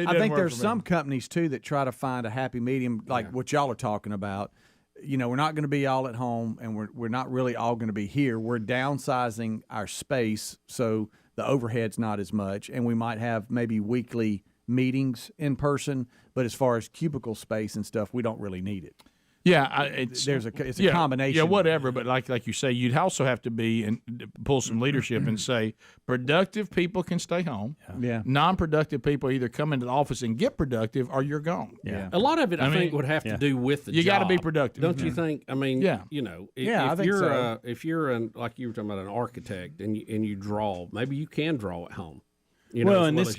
I think there's some companies too that try to find a happy medium, like what y'all are talking about. We're not going to be all at home, and we're not really all going to be here. We're downsizing our space so the overhead's not as much, and we might have maybe weekly meetings in person. But as far as cubicle space and stuff, we don't really need it. Yeah, it's a combination. Yeah, whatever. But like you say, you'd also have to be and pull some leadership and say productive people can stay home. Yeah. Non-productive people either come into the office and get productive, or you're gone. Yeah. A lot of it, I think, would have to do with the job. You got to be productive, don't you think? I mean, yeah. If you're like you were talking about an architect and you draw, maybe you can draw at home. And this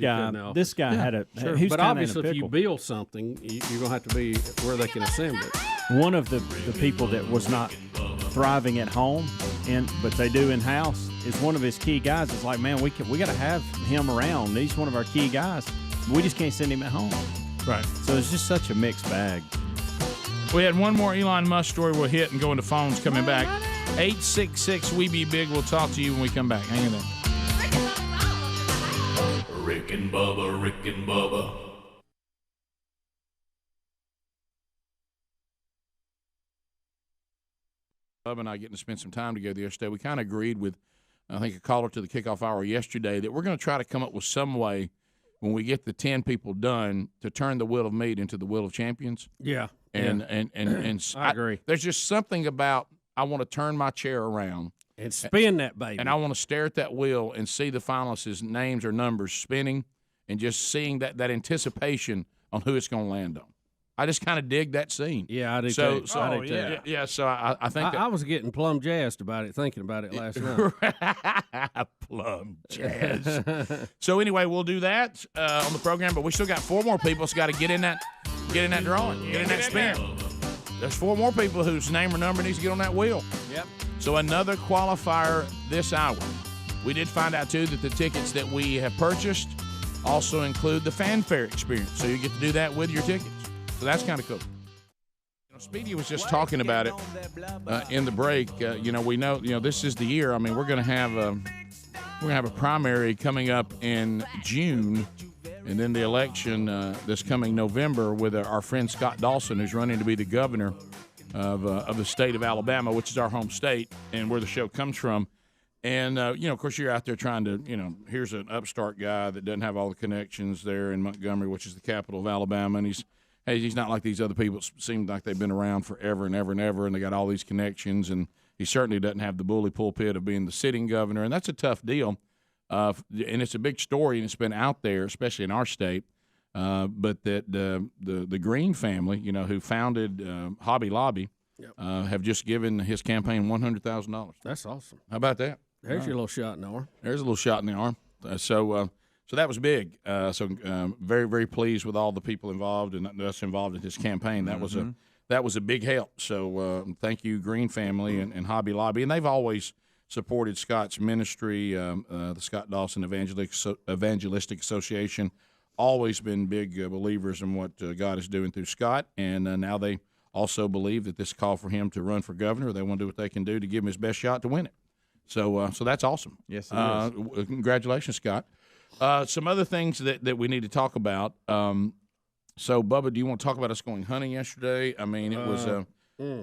guy had a. Sure. But obviously, if you build something, you're gonna have to be where they can assemble it. One of the people that was not thriving at home, but they do in house, is one of his key guys. It's like, man, we got to have him around. He's one of our key guys. We just can't send him at home. Right. So it's just such a mixed bag. We had one more Elon Musk story we'll hit and go into phones coming back. 866 We Be Big. We'll talk to you when we come back. Hang in there. Rick and Bubba, Rick and Bubba. Bubba and I getting to spend some time together yesterday. We kind of agreed with, I think, a caller to the kickoff hour yesterday that we're going to try to come up with some way when we get the 10 people done to turn the Wheel of Meat into the Wheel of Champions. Yeah. And I agree. There's just something about I want to turn my chair around. And spin that baby. And I want to stare at that wheel and see the finalists' names or numbers spinning and just seeing that anticipation on who it's going to land on. I just kind of dig that scene. Yeah, I do too. So I think I was getting plumb jazzed about it, thinking about it last night. Plumb jazz. So anyway, we'll do that on the program, but we still got 4 more people that's got to get in that drawing, get in that spin. There's 4 more people whose name or number needs to get on that wheel. Yep. So another qualifier this hour. We did find out, too, that the tickets that we have purchased also include the fanfare experience. So you get to do that with your tickets. So that's kind of cool. Speedy was just talking about it in the break. We know, this is the year. I mean, we're going to have a primary coming up in June, and then the election this coming November with our friend Scott Dawson, who's running to be the governor of the state of Alabama, which is our home state and where the show comes from. And, of course, you're out there trying to, here's an upstart guy that doesn't have all the connections there in Montgomery, which is the capital of Alabama, and he's not like these other people. It seems like they've been around forever and ever and ever, and they got all these connections, and He certainly doesn't have the bully pulpit of being the sitting governor, and that's a tough deal. And it's a big story, and it's been out there, especially in our state. But that the Green family, who founded Hobby Lobby, have just given his campaign $100,000. That's awesome. How about that? There's your little shot in the arm. There's a little shot in the arm. So that was big. Very, very pleased with all the people involved and us involved in his campaign. That was a big help. So thank you, Green family and Hobby Lobby, and they've always supported Scott's ministry, the Scott Dawson Evangelistic Association. Always been big believers in what God is doing through Scott, and now they also believe that this call for him to run for governor, they want to do what they can do to give him his best shot to win it. So that's awesome. Yes, it is. Congratulations, Scott. Some other things that we need to talk about. So, Bubba, do you want to talk about us going hunting yesterday? I mean, it was.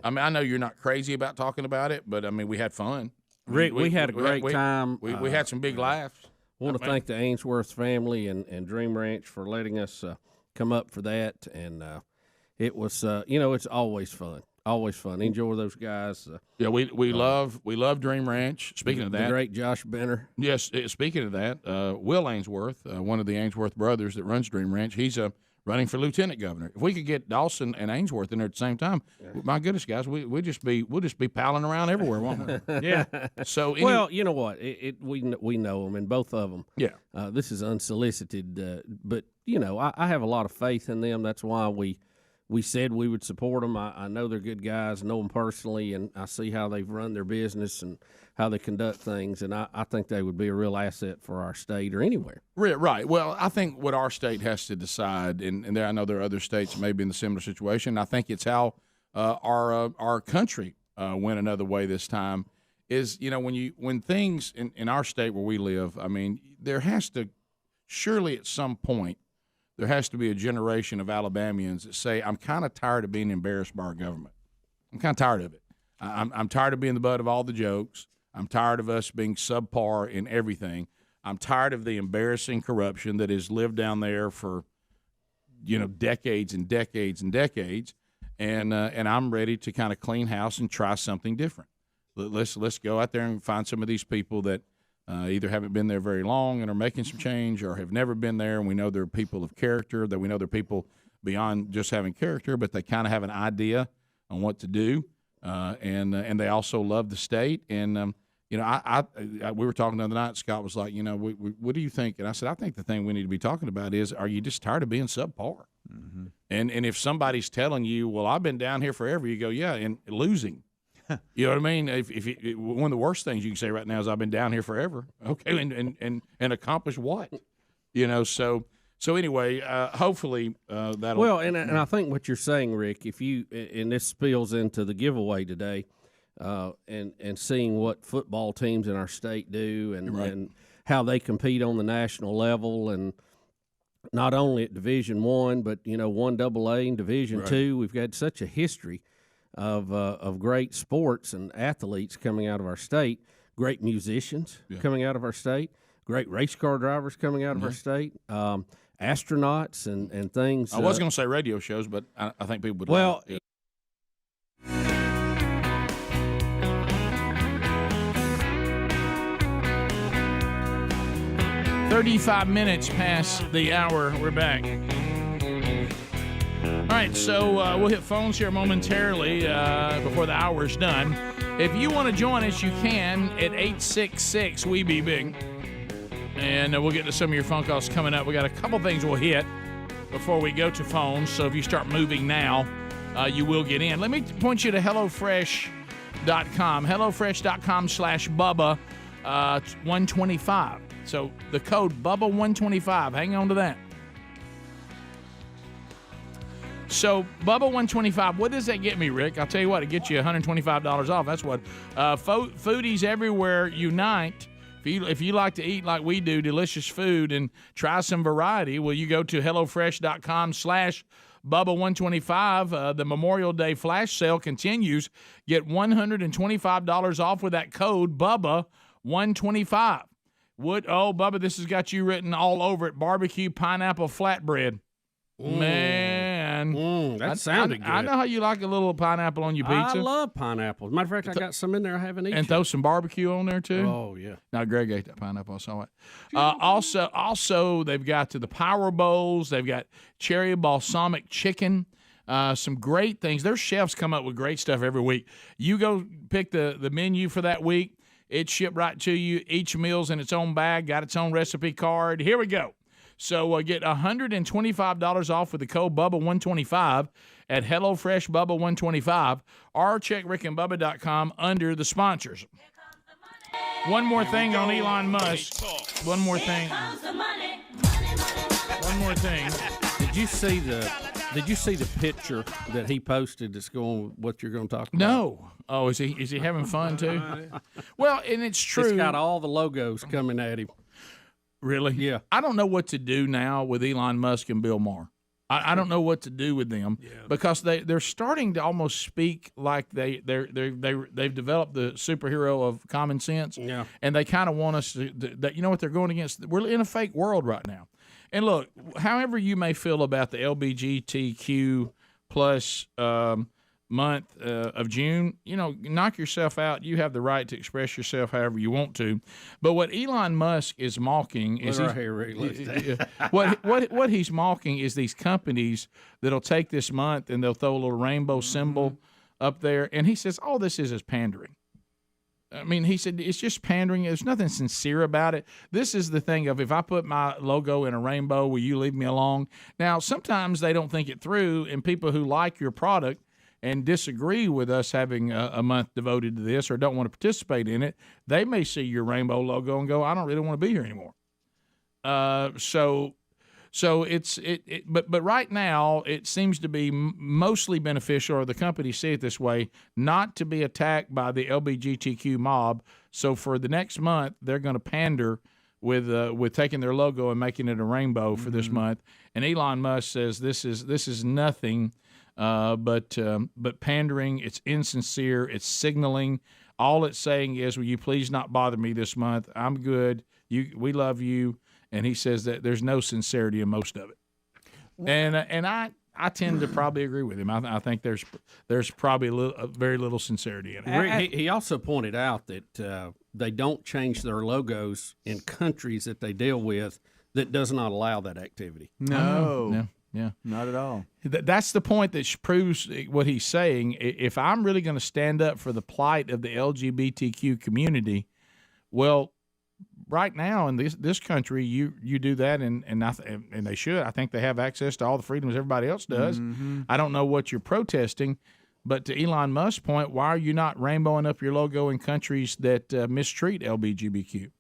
I know you're not crazy about talking about it, but I mean, we had fun. Rick, we had a great time. We had some big laughs. I want to thank the Ainsworth family and Dream Ranch for letting us come up for that, and it was it's always fun. Always fun. Enjoy those guys. Yeah, we love Dream Ranch. Speaking of that, the great Josh Benner. Yes. Speaking of that, Will Ainsworth, one of the Ainsworth brothers that runs Dream Ranch, he's running for lieutenant governor. If we could get Dawson and Ainsworth in there at the same time, my goodness, guys, we'll just be palling around everywhere, won't we? Yeah. So well, you know what? We know them, and both of them. Yeah. This is unsolicited, but I have a lot of faith in them. That's why we said we would support them. I know they're good guys, know them personally, and I see how they've run their business and how they conduct things, and I think they would be a real asset for our state or anywhere. Right. Well, I think what our state has to decide, and I know there are other states maybe in the similar situation, I think it's how our country went another way this time, is, when things in our state where we live, I mean, there has to, surely at some point, there has to be a generation of Alabamians that say, I'm kind of tired of being embarrassed by our government. I'm kind of tired of it. I'm tired of being the butt of all the jokes. I'm tired of us being subpar in everything. I'm tired of the embarrassing corruption that has lived down there for, decades and decades and decades. And I'm ready to kind of clean house and try something different. Let's go out there and find some of these people that either haven't been there very long and are making some change, or have never been there, and we know they're people of character, that we know they're people beyond just having character, but they kind of have an idea on what to do, and they also love the state. And we were talking the other night. Scott was like, what do you think? And I said, I think the thing we need to be talking about is, are you just tired of being subpar? Mm-hmm. And if somebody's telling you, well, I've been down here forever, you go, yeah, and losing. You know what I mean? If one of the worst things you can say right now is, I've been down here forever. Okay, and accomplish what? So anyway, hopefully that'll. Well, and I think what you're saying, Rick, and this spills into the giveaway today, and seeing what football teams in our state do, and how they compete on the national level, and not only at Division I, but 1AA and Division II. We've got such a history of great sports and athletes coming out of our state, great musicians coming out of our state, great race car drivers coming out of our state, astronauts and things. I was going to say radio shows, but I think people would. Well. Like it. 35 minutes past the hour. We're back. All right, so we'll hit phones here momentarily before the hour's done. If you want to join us, you can at 866 We Be Big. And we'll get to some of your phone calls coming up. We got a couple things we'll hit before we go to phones. So if you start moving now, you will get in. Let me point you to HelloFresh.com. HelloFresh.com/Bubba 125. So the code Bubba 125. Hang on to that. So Bubba 125, what does that get me, Rick? I'll tell you what, it gets you $125 off. That's what foodies everywhere unite. If you like to eat like we do, delicious food, and try some variety, well, you go to HelloFresh.com/Bubba125. The Memorial Day flash sale continues. Get $125 off with that code Bubba125. Bubba, this has got you written all over it. Barbecue pineapple flatbread. Man. That sounded good. I know how you like a little pineapple on your pizza. I love pineapples. Matter of fact, I got some in there I haven't eaten. And throw some barbecue on there too. Oh yeah. Now Greg ate that pineapple. I saw it. Also, they've got the Power Bowls. They've got cherry balsamic chicken. Some great things. Their chefs come up with great stuff every week. You go pick the menu for that week. It's shipped right to you. Each meal's in its own bag, got its own recipe card. Here we go. So get $125 off with the code Bubba125 at HelloFresh Bubba125 or check rickandbubba.com under the sponsors. One more thing on Elon Musk. One more thing. Did you see the picture that he posted that's going what you're going to talk about? No. Oh, is he having fun too? Well, and it's true. It's got all the logos coming at him. Really? Yeah. I don't know what to do now with Elon Musk and Bill Maher. I don't know what to do with them because they're starting to almost speak like they've developed the superhero of common sense. Yeah. And they kind of want us to that. You know what they're going against? We're in a fake world right now. And look, however you may feel about the LGBTQ plus month of June, knock yourself out. You have the right to express yourself however you want to. But what Elon Musk is mocking is what he's mocking is these companies that'll take this month and they'll throw a little rainbow symbol up there. And he says, all this is pandering. I mean, he said it's just pandering. There's nothing sincere about it. This is the thing of if I put my logo in a rainbow, will you leave me alone? Now, sometimes they don't think it through, and people who like your product and disagree with us having a month devoted to this or don't want to participate in it, they may see your rainbow logo and go, I don't really want to be here anymore. But right now it seems to be mostly beneficial, or the companies see it this way, not to be attacked by the LGBTQ mob. So for the next month, they're going to pander with taking their logo and making it a rainbow for this month. And Elon Musk says this is nothing but pandering. It's insincere. It's signaling. All it's saying is, will you please not bother me this month? I'm good. We love you. And he says that there's no sincerity in most of it. And I tend to probably agree with him. I think there's probably very little sincerity in it. He also pointed out that they don't change their logos in countries that they deal with that does not allow that activity. No. Yeah. Not at all. That's the point that proves what he's saying. If I'm really going to stand up for the plight of the LGBTQ community, well, right now in this country, you do that, and they should. I think they have access to all the freedoms everybody else does. Mm-hmm. I don't know what you're protesting, but to Elon Musk's point, why are you not rainbowing up your logo in countries that mistreat LGBT,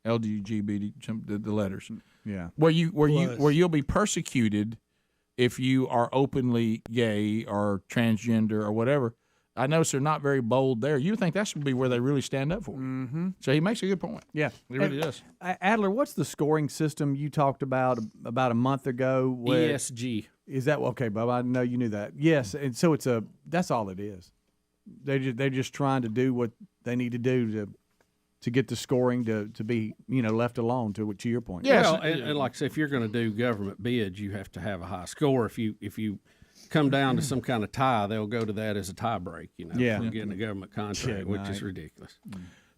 the letters? Yeah, where you'll be persecuted if you are openly gay or transgender or whatever. I notice they're not very bold there. You think that should be where they really stand up for. Mm-hmm. So he makes a good point. Yeah, he really does. Adler, what's the scoring system you talked about a month ago? ESG. Is that okay, Bubba? I know you knew that. Yes, and so that's all it is. They're just trying to do what they need to do to get the scoring to be left alone. To your point. Yes. Well, and like I said, if you're going to do government bids, you have to have a high score. If you come down to some kind of tie, they'll go to that as a tie break, for getting a government contract, which is ridiculous.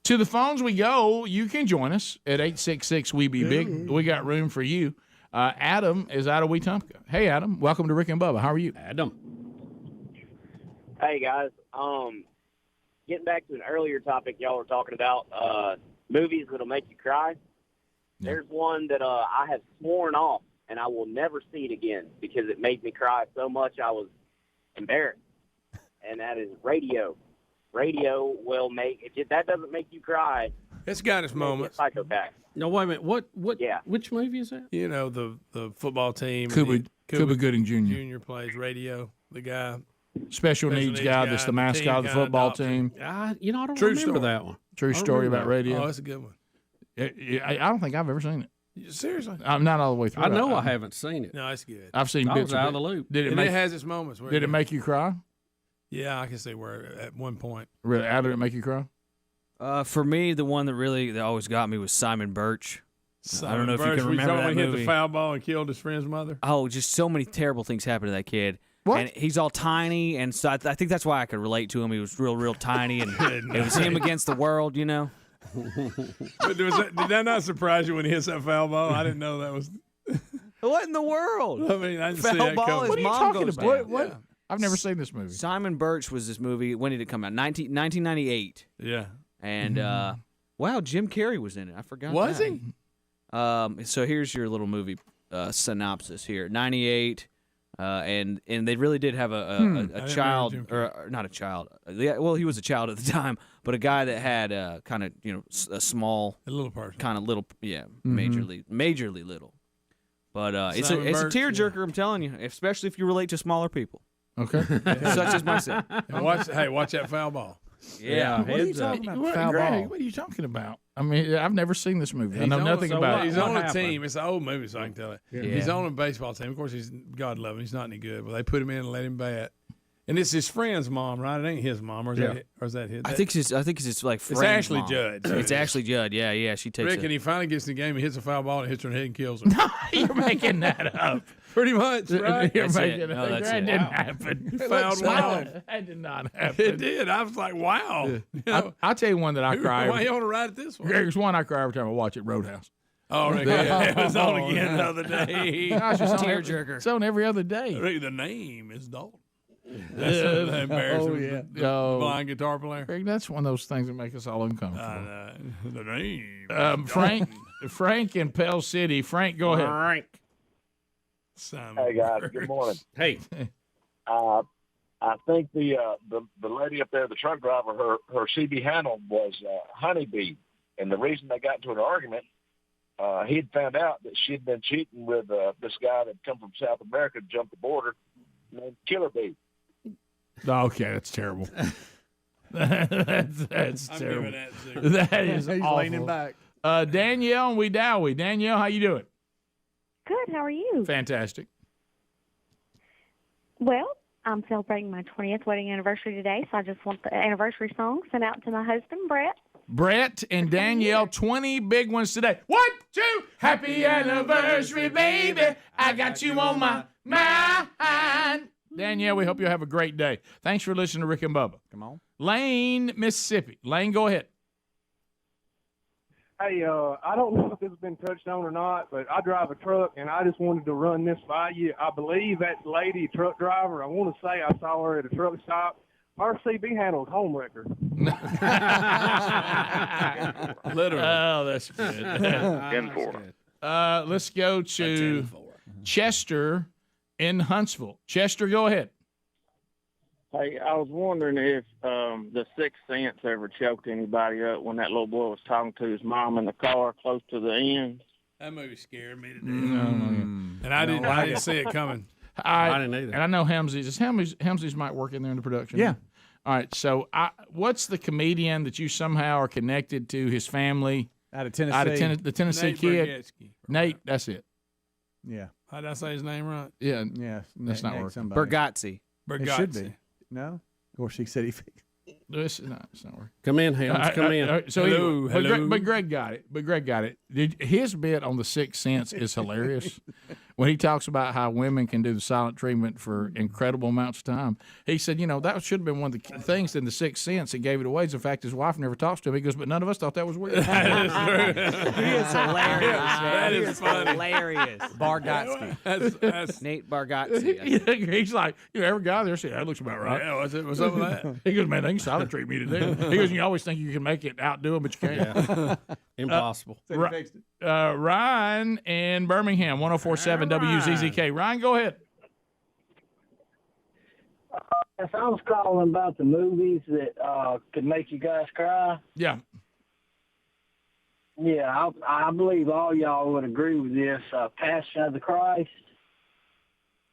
To the phones we go. You can join us at 866-WE-BE-BIG. We got room for you. Adam is out of Wetumpka. Hey, Adam. Welcome to Rick and Bubba. How are you? Adam. Hey, guys. Getting back to an earlier topic y'all were talking about, movies that'll make you cry. Yeah. There's one that I have sworn off, and I will never see it again because it made me cry so much I was embarrassed. And that is Radio. Radio will make if that doesn't make you cry. It's got its moments. Psychopath. No, wait a minute. What? Yeah. Which movie is that? The football team. Cuba Gooding Jr. Jr. plays Radio. The guy. Special needs guy that's the mascot of the football team. I don't remember that one. True story about Radio. Oh, that's a good one. I don't think I've ever seen it. Seriously? I'm not all the way through. I know I haven't seen it. No, it's good. I've seen I bits was out of the loop. It has its moments. Did it make you cry? Yeah, I can say where at one point. Really? How did it make you cry? For me, the one that always got me was Simon Birch. I don't know if you can remember that movie. Hit the foul ball and killed his friend's mother. Oh, just so many terrible things happened to that kid. What? And he's all tiny, and so I think that's why I could relate to him. He was real tiny, and it was him against the world, you know. But did that not surprise you when he hits that foul ball? I didn't know that was. What in the world? I mean, I just foul see that ball. coming. His What are you mom talking goes about? down. What? I've never seen this movie. Simon Birch was this movie. When did it come out? 1998. Yeah. And wow, Jim Carrey was in it. I forgot. Was that. he? So here's your little movie synopsis here. 98. And they really did have a child, or not a child. Yeah, well, he was a child at the time, but a guy that had kind of a small, a little person, kind of little, majorly little. But it's a tearjerker. I'm telling you, especially if you relate to smaller people. Okay, such as myself. Watch that foul ball. Yeah, what are you talking about? Foul ball. What are you talking about? I mean, I've never seen this movie. I know nothing about it. He's on a team. It's an old movie, so I can tell it. Yeah. He's on a baseball team. Of course, he's God love him. He's not any good, but they put him in and let him bat. And it's his friend's mom, right? It ain't his mom, or is that his? I think it's like friend's it's Ashley mom. Judd. It's Ashley Judd. Yeah. She takes. Rick, and he finally gets in the game. He hits a foul ball and hits her in the head and kills her. No, you're making that up. Pretty much, right? You're That's making it. No, that's that it. didn't happen. He fouled one. That did not happen. It did. I was like, wow. You know, I'll tell you one that I cry. why you want to ride it this way? There's one I cry every time I watch it, Roadhouse. Oh, Rick, it was on again the other day. Gosh, it's on Tearjerker. It's on every other day. Rick, the name is Dalton. That's embarrassing. Blind guitar player. Rick, that's one of those things that make us all uncomfortable. The name. Frank in Pell City. Frank, go ahead. Frank. Hey guys, good morning. Hey. I think the lady up there, the truck driver, her CB handle was Honeybee, and the reason they got into an argument, he'd found out that she'd been cheating with this guy that come from South America, jumped the border, named Killer Bee. Okay, that's terrible. That's I'm terrible. giving that to you. That is He's awful. leaning back. Danielle and Wedowie. Danielle, how you doing? Good. How are you? Fantastic. Well, I'm celebrating my 20th wedding anniversary today, so I just want the anniversary song sent out to my husband, Brett. Brett and Danielle, 20 big ones today. 1, 2, happy anniversary, baby. I got you on my mind. Danielle, we hope you have a great day. Thanks for listening to Rick and Bubba. Come on. Lane, Mississippi. Lane, go ahead. Hey, I don't know if this has been touched on or not, but I drive a truck, and I just wanted to run this by you. I believe that lady truck driver, I want to say I saw her at a truck stop. Her CB handle is home wrecker. Literally. Oh, that's good. 10-4. Let's go to Chester in Huntsville. Chester, go ahead. Hey, I was wondering if the Sixth Sense ever choked anybody up when that little boy was talking to his mom in the car close to the end. That movie scared me to death. And I didn't see it coming. I didn't either. And I know Helmsley's might work in there in the production. Yeah. All right. So, what's the comedian that you somehow are connected to? His family Out of Tennessee. the Tennessee Nate kid. Bargatze. Nate. That's it. Yeah. How did I say his name right? Yeah. Yeah. That's not Nate working. somebody. Bergazzi. It should be. No? Of course, he said he fixed. It's not working. Come in, Helms. Come in. So Hello, anyway, hello. But Greg got it. His bit on the Sixth Sense is hilarious. When he talks about how women can do the silent treatment for incredible amounts of time, he said, that should have been one of the things in the Sixth Sense that gave it away. In fact, his wife never talks to him. He goes, but none of us thought that was weird. That is true. He is hilarious. That is funny. Hilarious. Bargatze. That's Nate Bargatze. He's like, every guy there said, that looks about right. yeah, what's up with that? He goes, man, they can silent treat me today. He goes, you always think you can make it outdo them, but you can't. Impossible. Ryan in Birmingham, 104.7 WZZK. Ryan, go ahead. Yes, I was calling about the movies that could make you guys cry. Yeah. Yeah, I believe all y'all would agree with this. Passion of the Christ.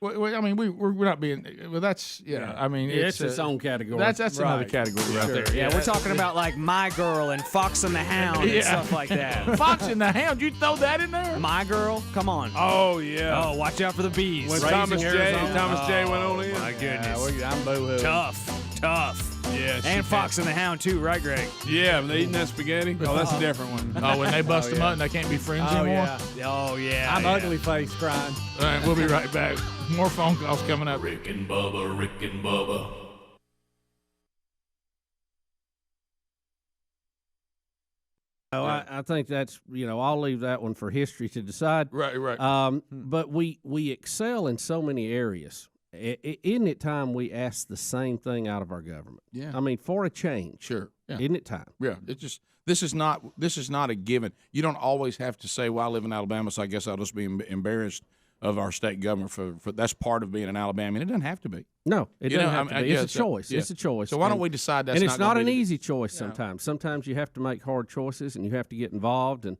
Well, I mean, we're not being. Well, that's I mean, it's its own category. That's another category right there. Yeah, we're talking about like My Girl and Fox and the Hound and stuff like that. Fox and the Hound, you throw that in there? My Girl, come on. Oh yeah. Oh, watch out for the bees. When Raising Thomas J. Arizona. Thomas J. went on in. My goodness. I'm boo-hoo. Tough. Yeah, and Fox and the Hound too, right, Greg? Yeah, when they eating that spaghetti. Oh, that's a different one. Oh, when they bust them up and they can't be friends anymore? Oh, yeah. I'm ugly face crying. All right, we'll be right back. More phone calls coming up. Rick and Bubba, Rick and Bubba. Oh, I think that's, I'll leave that one for history to decide. Right. But we excel in so many areas. Isn't it time we ask the same thing out of our government? Yeah. I mean, for a change. Sure. Yeah. Isn't it time? Yeah. This is not a given. You don't always have to say, well, I live in Alabama, so I guess I'll just be embarrassed of our state government for that's part of being an Alabamian. It doesn't have to be. No, it doesn't have to be. It's a choice. Yeah. It's a choice. So why don't we decide that's and it's not an be easy choice sometimes. Sometimes you have to make hard choices and you have to get involved. And,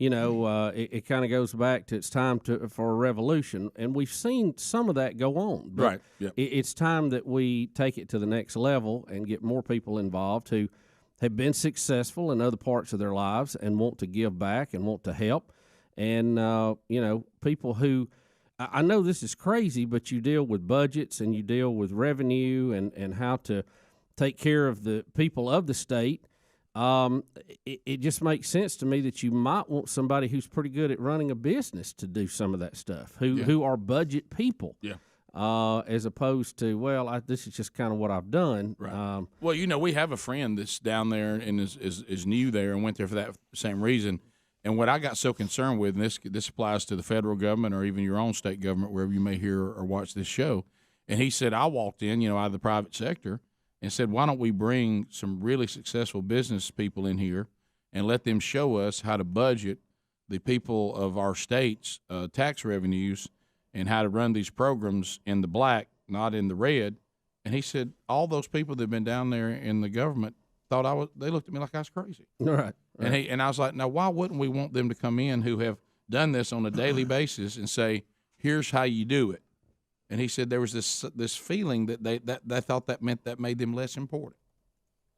it kind of goes back to it's time for a revolution. And we've seen some of that go on. But right. Yep. It's time that we take it to the next level and get more people involved who have been successful in other parts of their lives and want to give back and want to help. And, people who I know this is crazy, but you deal with budgets and you deal with revenue and how to take care of the people of the state. It just makes sense to me that you might want somebody who's pretty good at running a business to do some of that stuff, who are budget people. Yeah. As opposed to, this is just kind of what I've done. Right. Well, we have a friend that's down there and is new there and went there for that same reason. And what I got so concerned with, and this applies to the federal government or even your own state government, wherever you may hear or watch this show, and he said, I walked in, out of the private sector and said, why don't we bring some really successful business people in here and let them show us how to budget the people of our state's tax revenues and how to run these programs in the black, not in the red. And he said, all those people that have been down there in the government they looked at me like I was crazy. Right. And I was like, now why wouldn't we want them to come in who have done this on a daily basis and say, here's how you do it? And he said there was this feeling that they thought that made them less important.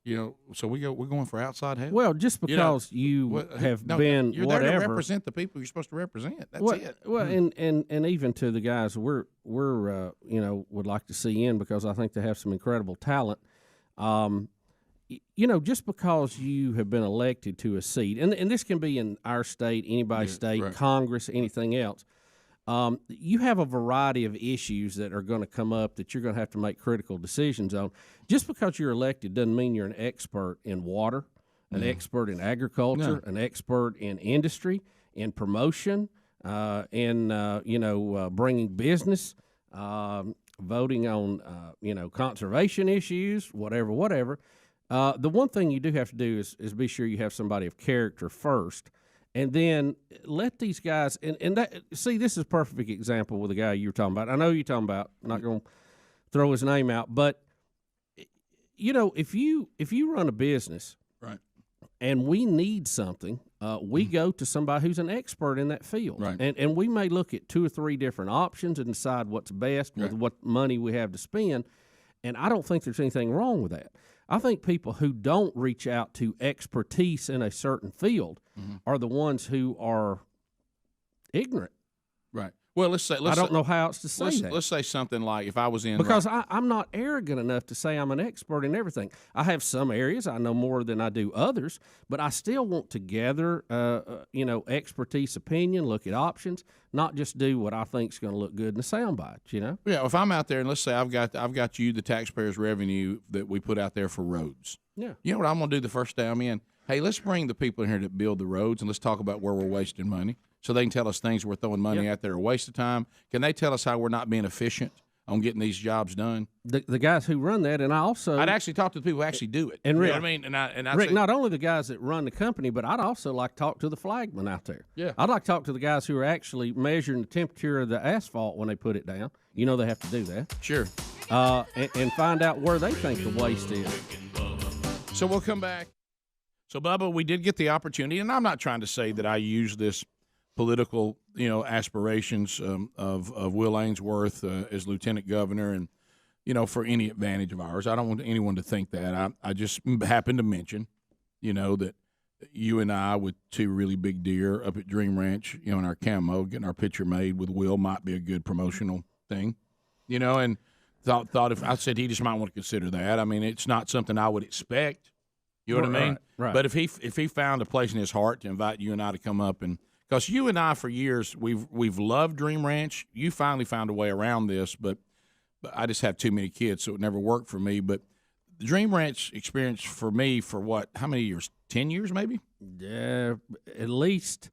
So we're going for outside help. Well, just because you're there to represent the people you're supposed to represent. That's it. Well, and even to the guys we're would like to see in because I think they have some incredible talent. Just because you have been elected to a seat, and this can be in our state, anybody's state, right. Congress, anything else, you have a variety of issues that are going to come up that you're going to have to make critical decisions on. Just because you're elected doesn't mean you're an expert in water, an expert in agriculture, an expert in industry, in promotion, in bringing business, voting on conservation issues, whatever. The one thing you do have to do is be sure you have somebody of character first, and then let these guys and that see this is a perfect example with the guy you were talking about. I know you're talking about. I'm not going to throw his name out, but if you run a business, right, and we need something, we go to somebody who's an expert in that field, right, and we may look at 2 or 3 different options and decide what's best with what money we have to spend. And I don't think there's anything wrong with that. I think people who don't reach out to expertise in a certain field are the ones who are ignorant. Right. Well, I don't know how else to say that. Let's say something like if I was in because I'm not arrogant enough to say I'm an expert in everything. I have some areas I know more than I do others, but I still want to gather, expertise, opinion, look at options, not just do what I think is going to look good in the soundbite. Yeah. If I'm out there and let's say I've got you the taxpayers' revenue that we put out there for roads. Yeah. You know what I'm going to do the first day I'm in? Hey, let's bring the people in here that build the roads and let's talk about where we're wasting money. So they can tell us things we're throwing money out there a waste of time. Can they tell us how we're not being efficient on getting these jobs done? The guys who run that, and I'd actually talk to the people who actually do it. And Rick, you know what I mean? And Rick, not only the guys that run the company, but I'd also like to talk to the flagmen out there. Yeah, I'd like to talk to the guys who are actually measuring the temperature of the asphalt when they put it down. They have to do that. Sure. And find out where they think the waste is. So we'll come back. So, Bubba, we did get the opportunity, and I'm not trying to say that I use this political, aspirations of Will Ainsworth as lieutenant governor and, for any advantage of ours. I don't want anyone to think that. I just happened to mention, that you and I with 2 really big deer up at Dream Ranch, in our camo, getting our picture made with Will might be a good promotional thing, and thought if I said he just might want to consider that. I mean, it's not something I would expect. You know what I mean? Right. But if he found a place in his heart to invite you and I to come up, and because you and I for years we've loved Dream Ranch. You finally found a way around this, but I just have too many kids, so it never worked for me. But the Dream Ranch experience for me for what? How many years? 10 years, maybe? Yeah, at least.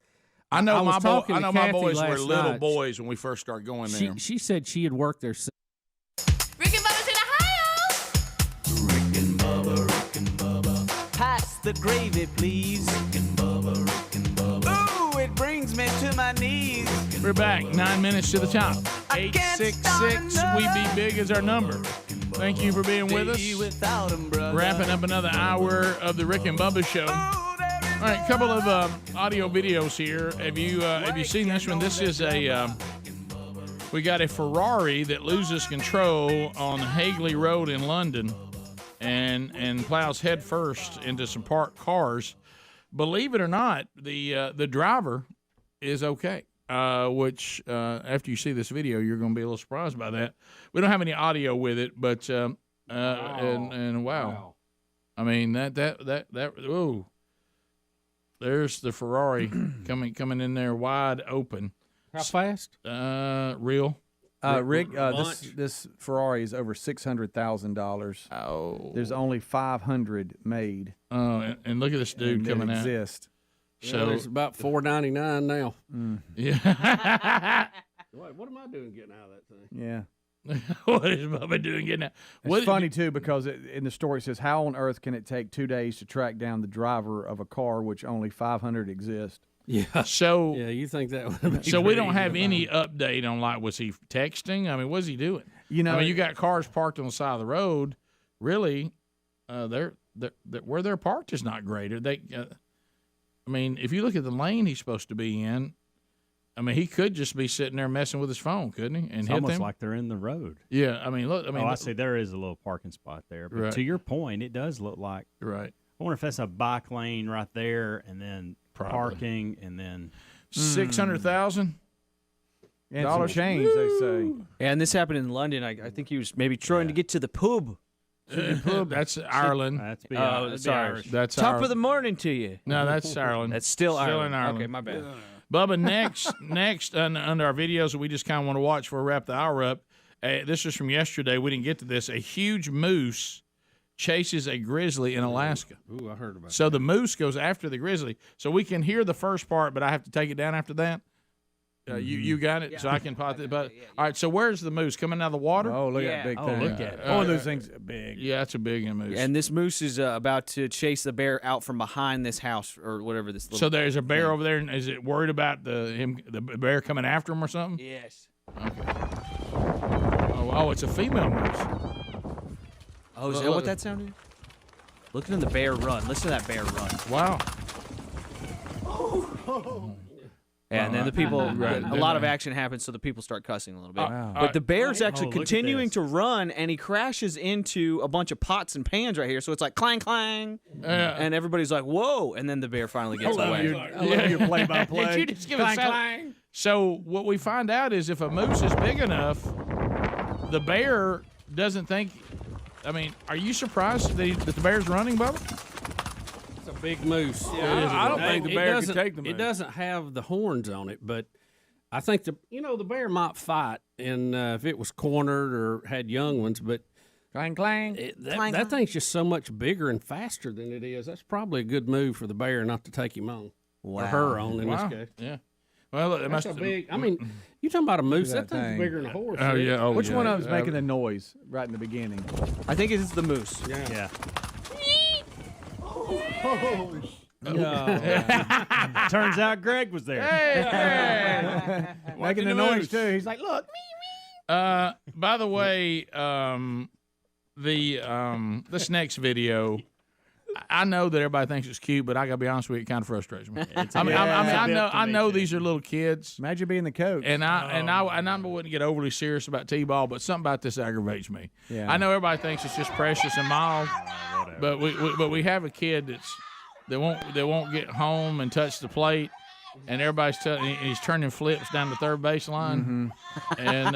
I know my Kathy boys were last little night. boys when we first started going there. She said she had worked there. Rick and Bubba's in Ohio. Rick and Bubba. Pass the gravy, please. Rick and Bubba. Ooh, it brings me to my knees. We're back. 9 minutes to the top. 866 We Be Big is our number. Thank you for being with us. Wrapping up another hour of the Rick and Bubba Show. All right, a couple of audio videos here. Have you seen this one? This is we got a Ferrari that loses control on Hagley Road in London and plows headfirst into some parked cars. Believe it or not, the driver is okay. Which after you see this video, you're going to be a little surprised by that. We don't have any audio with it, but wow. I mean that ooh. There's the Ferrari coming in there wide open. How fast? Rick, this Ferrari is over $600,000. Oh, there's only 500 made. Oh, and look at this dude coming out. Exist. So it's about $4.99 now. Yeah. Wait, what am I doing getting out of that thing? Yeah. What is Bubba doing getting out? It's funny too because in the story it says, "How on earth can it take 2 days to track down the driver of a car which only 500 exist?" Yeah. So yeah, you think that would be so we don't have any update on like was he texting? I mean, what's he doing? You know, I mean, you got cars parked on the side of the road. Really, they're where they're parked is not great. I mean, if you look at the lane he's supposed to be in, I mean, he could just be sitting there messing with his phone, couldn't he? And it's hit almost them. like they're in the road. Yeah, I mean, look. I mean, I see there is a little parking spot there, but Right. to your point, it does look like. Right. I wonder if that's a bike lane right there, and then Probably. parking, and then $600,000. And some change, they say. And this happened in London. I think he was maybe trying to get to the pub. That's Ireland. That's sorry. That's Top Ireland. of the morning to you. No, that's Ireland. That's still in Ireland. Ireland. Okay, my bad. Bubba, next under our videos that we just kind of want to watch before we wrap the hour up. This is from yesterday. We didn't get to this. A huge moose chases a grizzly in Alaska. Ooh, I heard about So the moose goes after the grizzly. So we can hear the first part, but I have to take it down after that. You got it, yeah, so I can pop it. But all right, so where's the moose coming out of the water? Oh, look at that big thing. look at it. Oh, those things are big. Yeah, that's a big moose. And this moose is about to chase the bear out from behind this house or whatever this. So there's a bear over there, and is it worried about the bear coming after him or something? Yes. Okay. Oh, it's a female moose. Oh, is that what that sounded? Looking at the bear run. Listen to that bear run. Wow. Yeah, and then the people, Right. a lot of action happens, so the people start cussing a little bit. Wow. But the bear's actually look at continuing this. to run, and he crashes into a bunch of pots and pans right here. So it's like clang, clang, and everybody's like, whoa, and then the bear finally gets away. I love your play-by-play. Did you just give it clang? So what we find out is if a moose is big enough, the bear doesn't think. I mean, are you surprised that the bear's running, Bubba? It's a big moose. Yeah, I don't think the bear could take the moose. It doesn't have the horns on it, but I think the bear might fight, and if it was cornered or had young ones, but clang clang. That thing's just so much bigger and faster than it is. That's probably a good move for the bear not to take him on or her on in this case. Yeah. Well, it That's must a big. I mean, you talking about a moose? Look at That that thing's thing. bigger than a horse. Oh yeah. Oh, Which yeah. one of them's making the noise right in the beginning? I think it's the moose. Yeah. turns out Greg was there. Making the noise too. He's like, look. By the way, this next video, I know that everybody thinks it's cute, but I gotta be honest with you, it kind of frustrates me. I know these are little kids. Imagine being the coach. And I wouldn't get overly serious about t-ball, but something about this aggravates me. Yeah. I know everybody thinks it's just precious and mild, but we have a kid that won't get home and touch the plate, and everybody's telling he's turning flips down the third baseline, and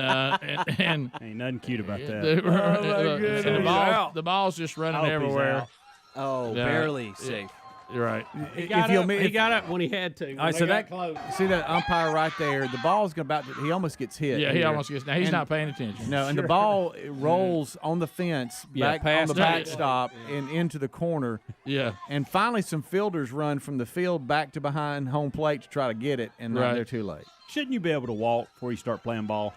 ain't nothing cute about that. The ball's just running everywhere. Oh, barely safe. You're right. He got up when he had to. All right, so that see that umpire right there. The ball's he almost gets hit. Yeah, he almost gets. Now he's not paying attention. No, and the ball rolls on the fence back on the backstop and into the corner. Yeah, and finally some fielders run from the field back to behind home plate to try to get it, and they're too late. Shouldn't you be able to walk before you start playing ball?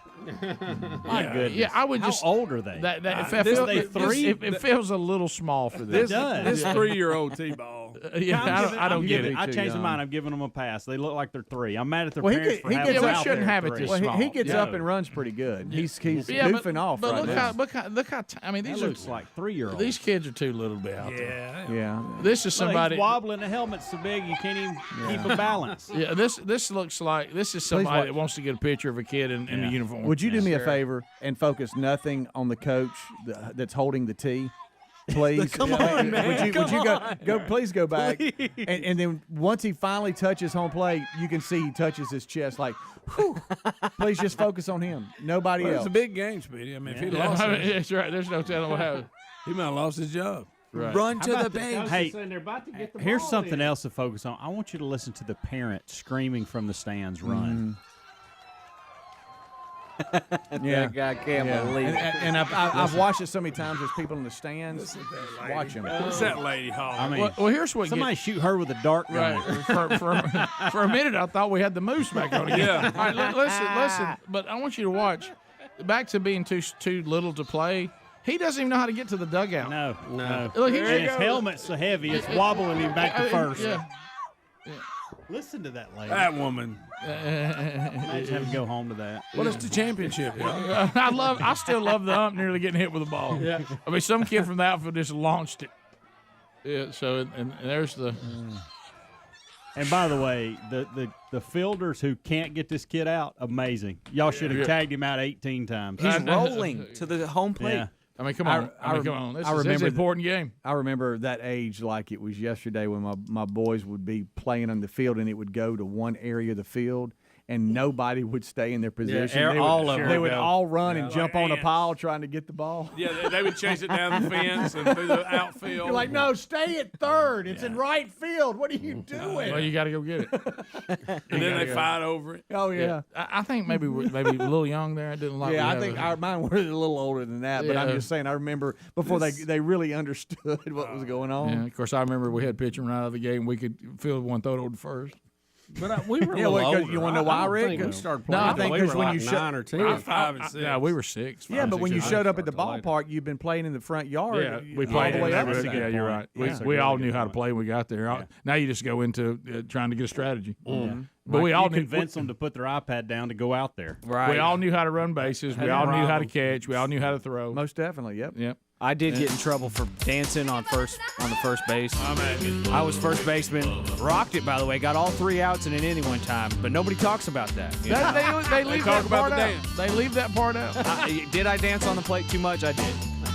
My goodness. Yeah, I would How just. How old are they? It feels a little small for this. It does. This 3-year-old T-ball. I don't get it. I changed my mind. I'm giving them a pass. They look like they're 3. I'm mad at their parents for having them out shouldn't there have it at this 3. small. He gets up and runs pretty good. He's goofing off but right now. look how. I mean, these looks like 3-year-olds. These kids are too little to be out there. Yeah. This is somebody he's wobbling. The helmet's so big you can't even keep a balance. Yeah, this looks like this is somebody that wants to get a picture of a kid in the uniform. Would you do me a favor and focus nothing on the coach that's holding the tee? Please, Come on, man. Would you go? Please go back. And then once he finally touches home plate, you can see he touches his chest like, whew. Please just focus on him. Nobody else. It's a big game, Speedy. I mean, if he lost, that's right. There's no telling what happened. He might have lost his job. Right. Run to the base. Hey, here's something else to focus on. I want you to listen to the parent screaming from the stands, "Run!" Yeah, that guy can't believe it. And I've watched it so many times. There's people in the stands. Watch him. What's that lady hollering? I mean, well, here's what somebody shoot her with a dart gun. Right. For a minute, I thought we had the moose back on again. Yeah. All right, listen. But I want you to watch. Back to being too little to play. He doesn't even know how to get to the dugout. No. Look, and his helmet's so heavy, it's wobbling him back to first. Yeah. Listen to that lady. That woman. Imagine having to go home to that. Well, it's the championship, yo. I still love the ump nearly getting hit with a ball. Yeah. I mean, some kid from the outfield just launched it. Yeah. So and there's the. And by the way, the fielders who can't get this kid out, amazing. Y'all should have tagged him out 18 times. He's rolling to the home plate. Yeah. I mean, come on. Come on. This is an important game. I remember that age like it was yesterday when my boys would be playing on the field and it would go to one area of the field and nobody would stay in their position. They would all run and jump on a pile trying to get the ball. Yeah, they would chase it down the fence and through the outfield. You're like, no, stay at third. It's in right field. What are you doing? Well, you got to go get it. And then they fight over it. Oh, yeah. I think maybe a little young there. I didn't like. Yeah, I think mine were a little older than that. But I'm just saying, I remember before they really understood what was going on. Yeah, of course, I remember we had pitching right out of the game. We could field one throw to first. But we were a little older. You want to know why, Rick? We started No, playing. I think we because were when like you 9 or 10. 5 and 6. Yeah, we were 6. Yeah, but when you 6 showed up at the ballpark, you've been playing in the front yard. Yeah, we all played the way it. up. Yeah, you're right. We all knew how to play when we got there. Now you just go into trying to get a strategy. Mm-hmm. But we all convinced them to put their iPad down to go out there. Right. We all knew how to run bases. We all knew how to catch. We all knew how to throw. Most definitely. Yep. I did get in trouble for dancing on the first base. I was first baseman. Rocked it, by the way. Got all 3 outs in an inning one time, but nobody talks about that. You know? They leave that part out. They leave that part out. Did I dance on the plate too much? I did.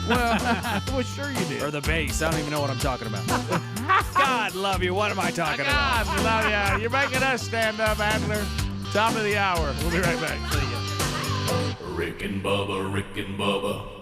Well, sure you did. Or the base. I don't even know what I'm talking about. God love you. What am I talking about? God love you. You're making us stand up, Adler. Top of the hour. We'll be right back. See ya. Rick and Bubba, Rick and Bubba.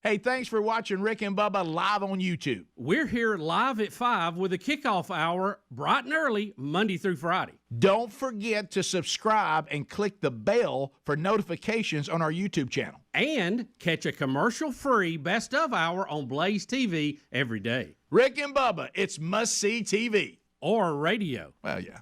Hey, thanks for watching Rick and Bubba live on YouTube. We're here live at 5 with a kickoff hour, bright and early, Monday through Friday. Don't forget to subscribe and click the bell for notifications on our YouTube channel. And catch a commercial-free Best of Hour on Blaze TV every day. Rick and Bubba, it's must-see TV. Or radio. Well, yeah.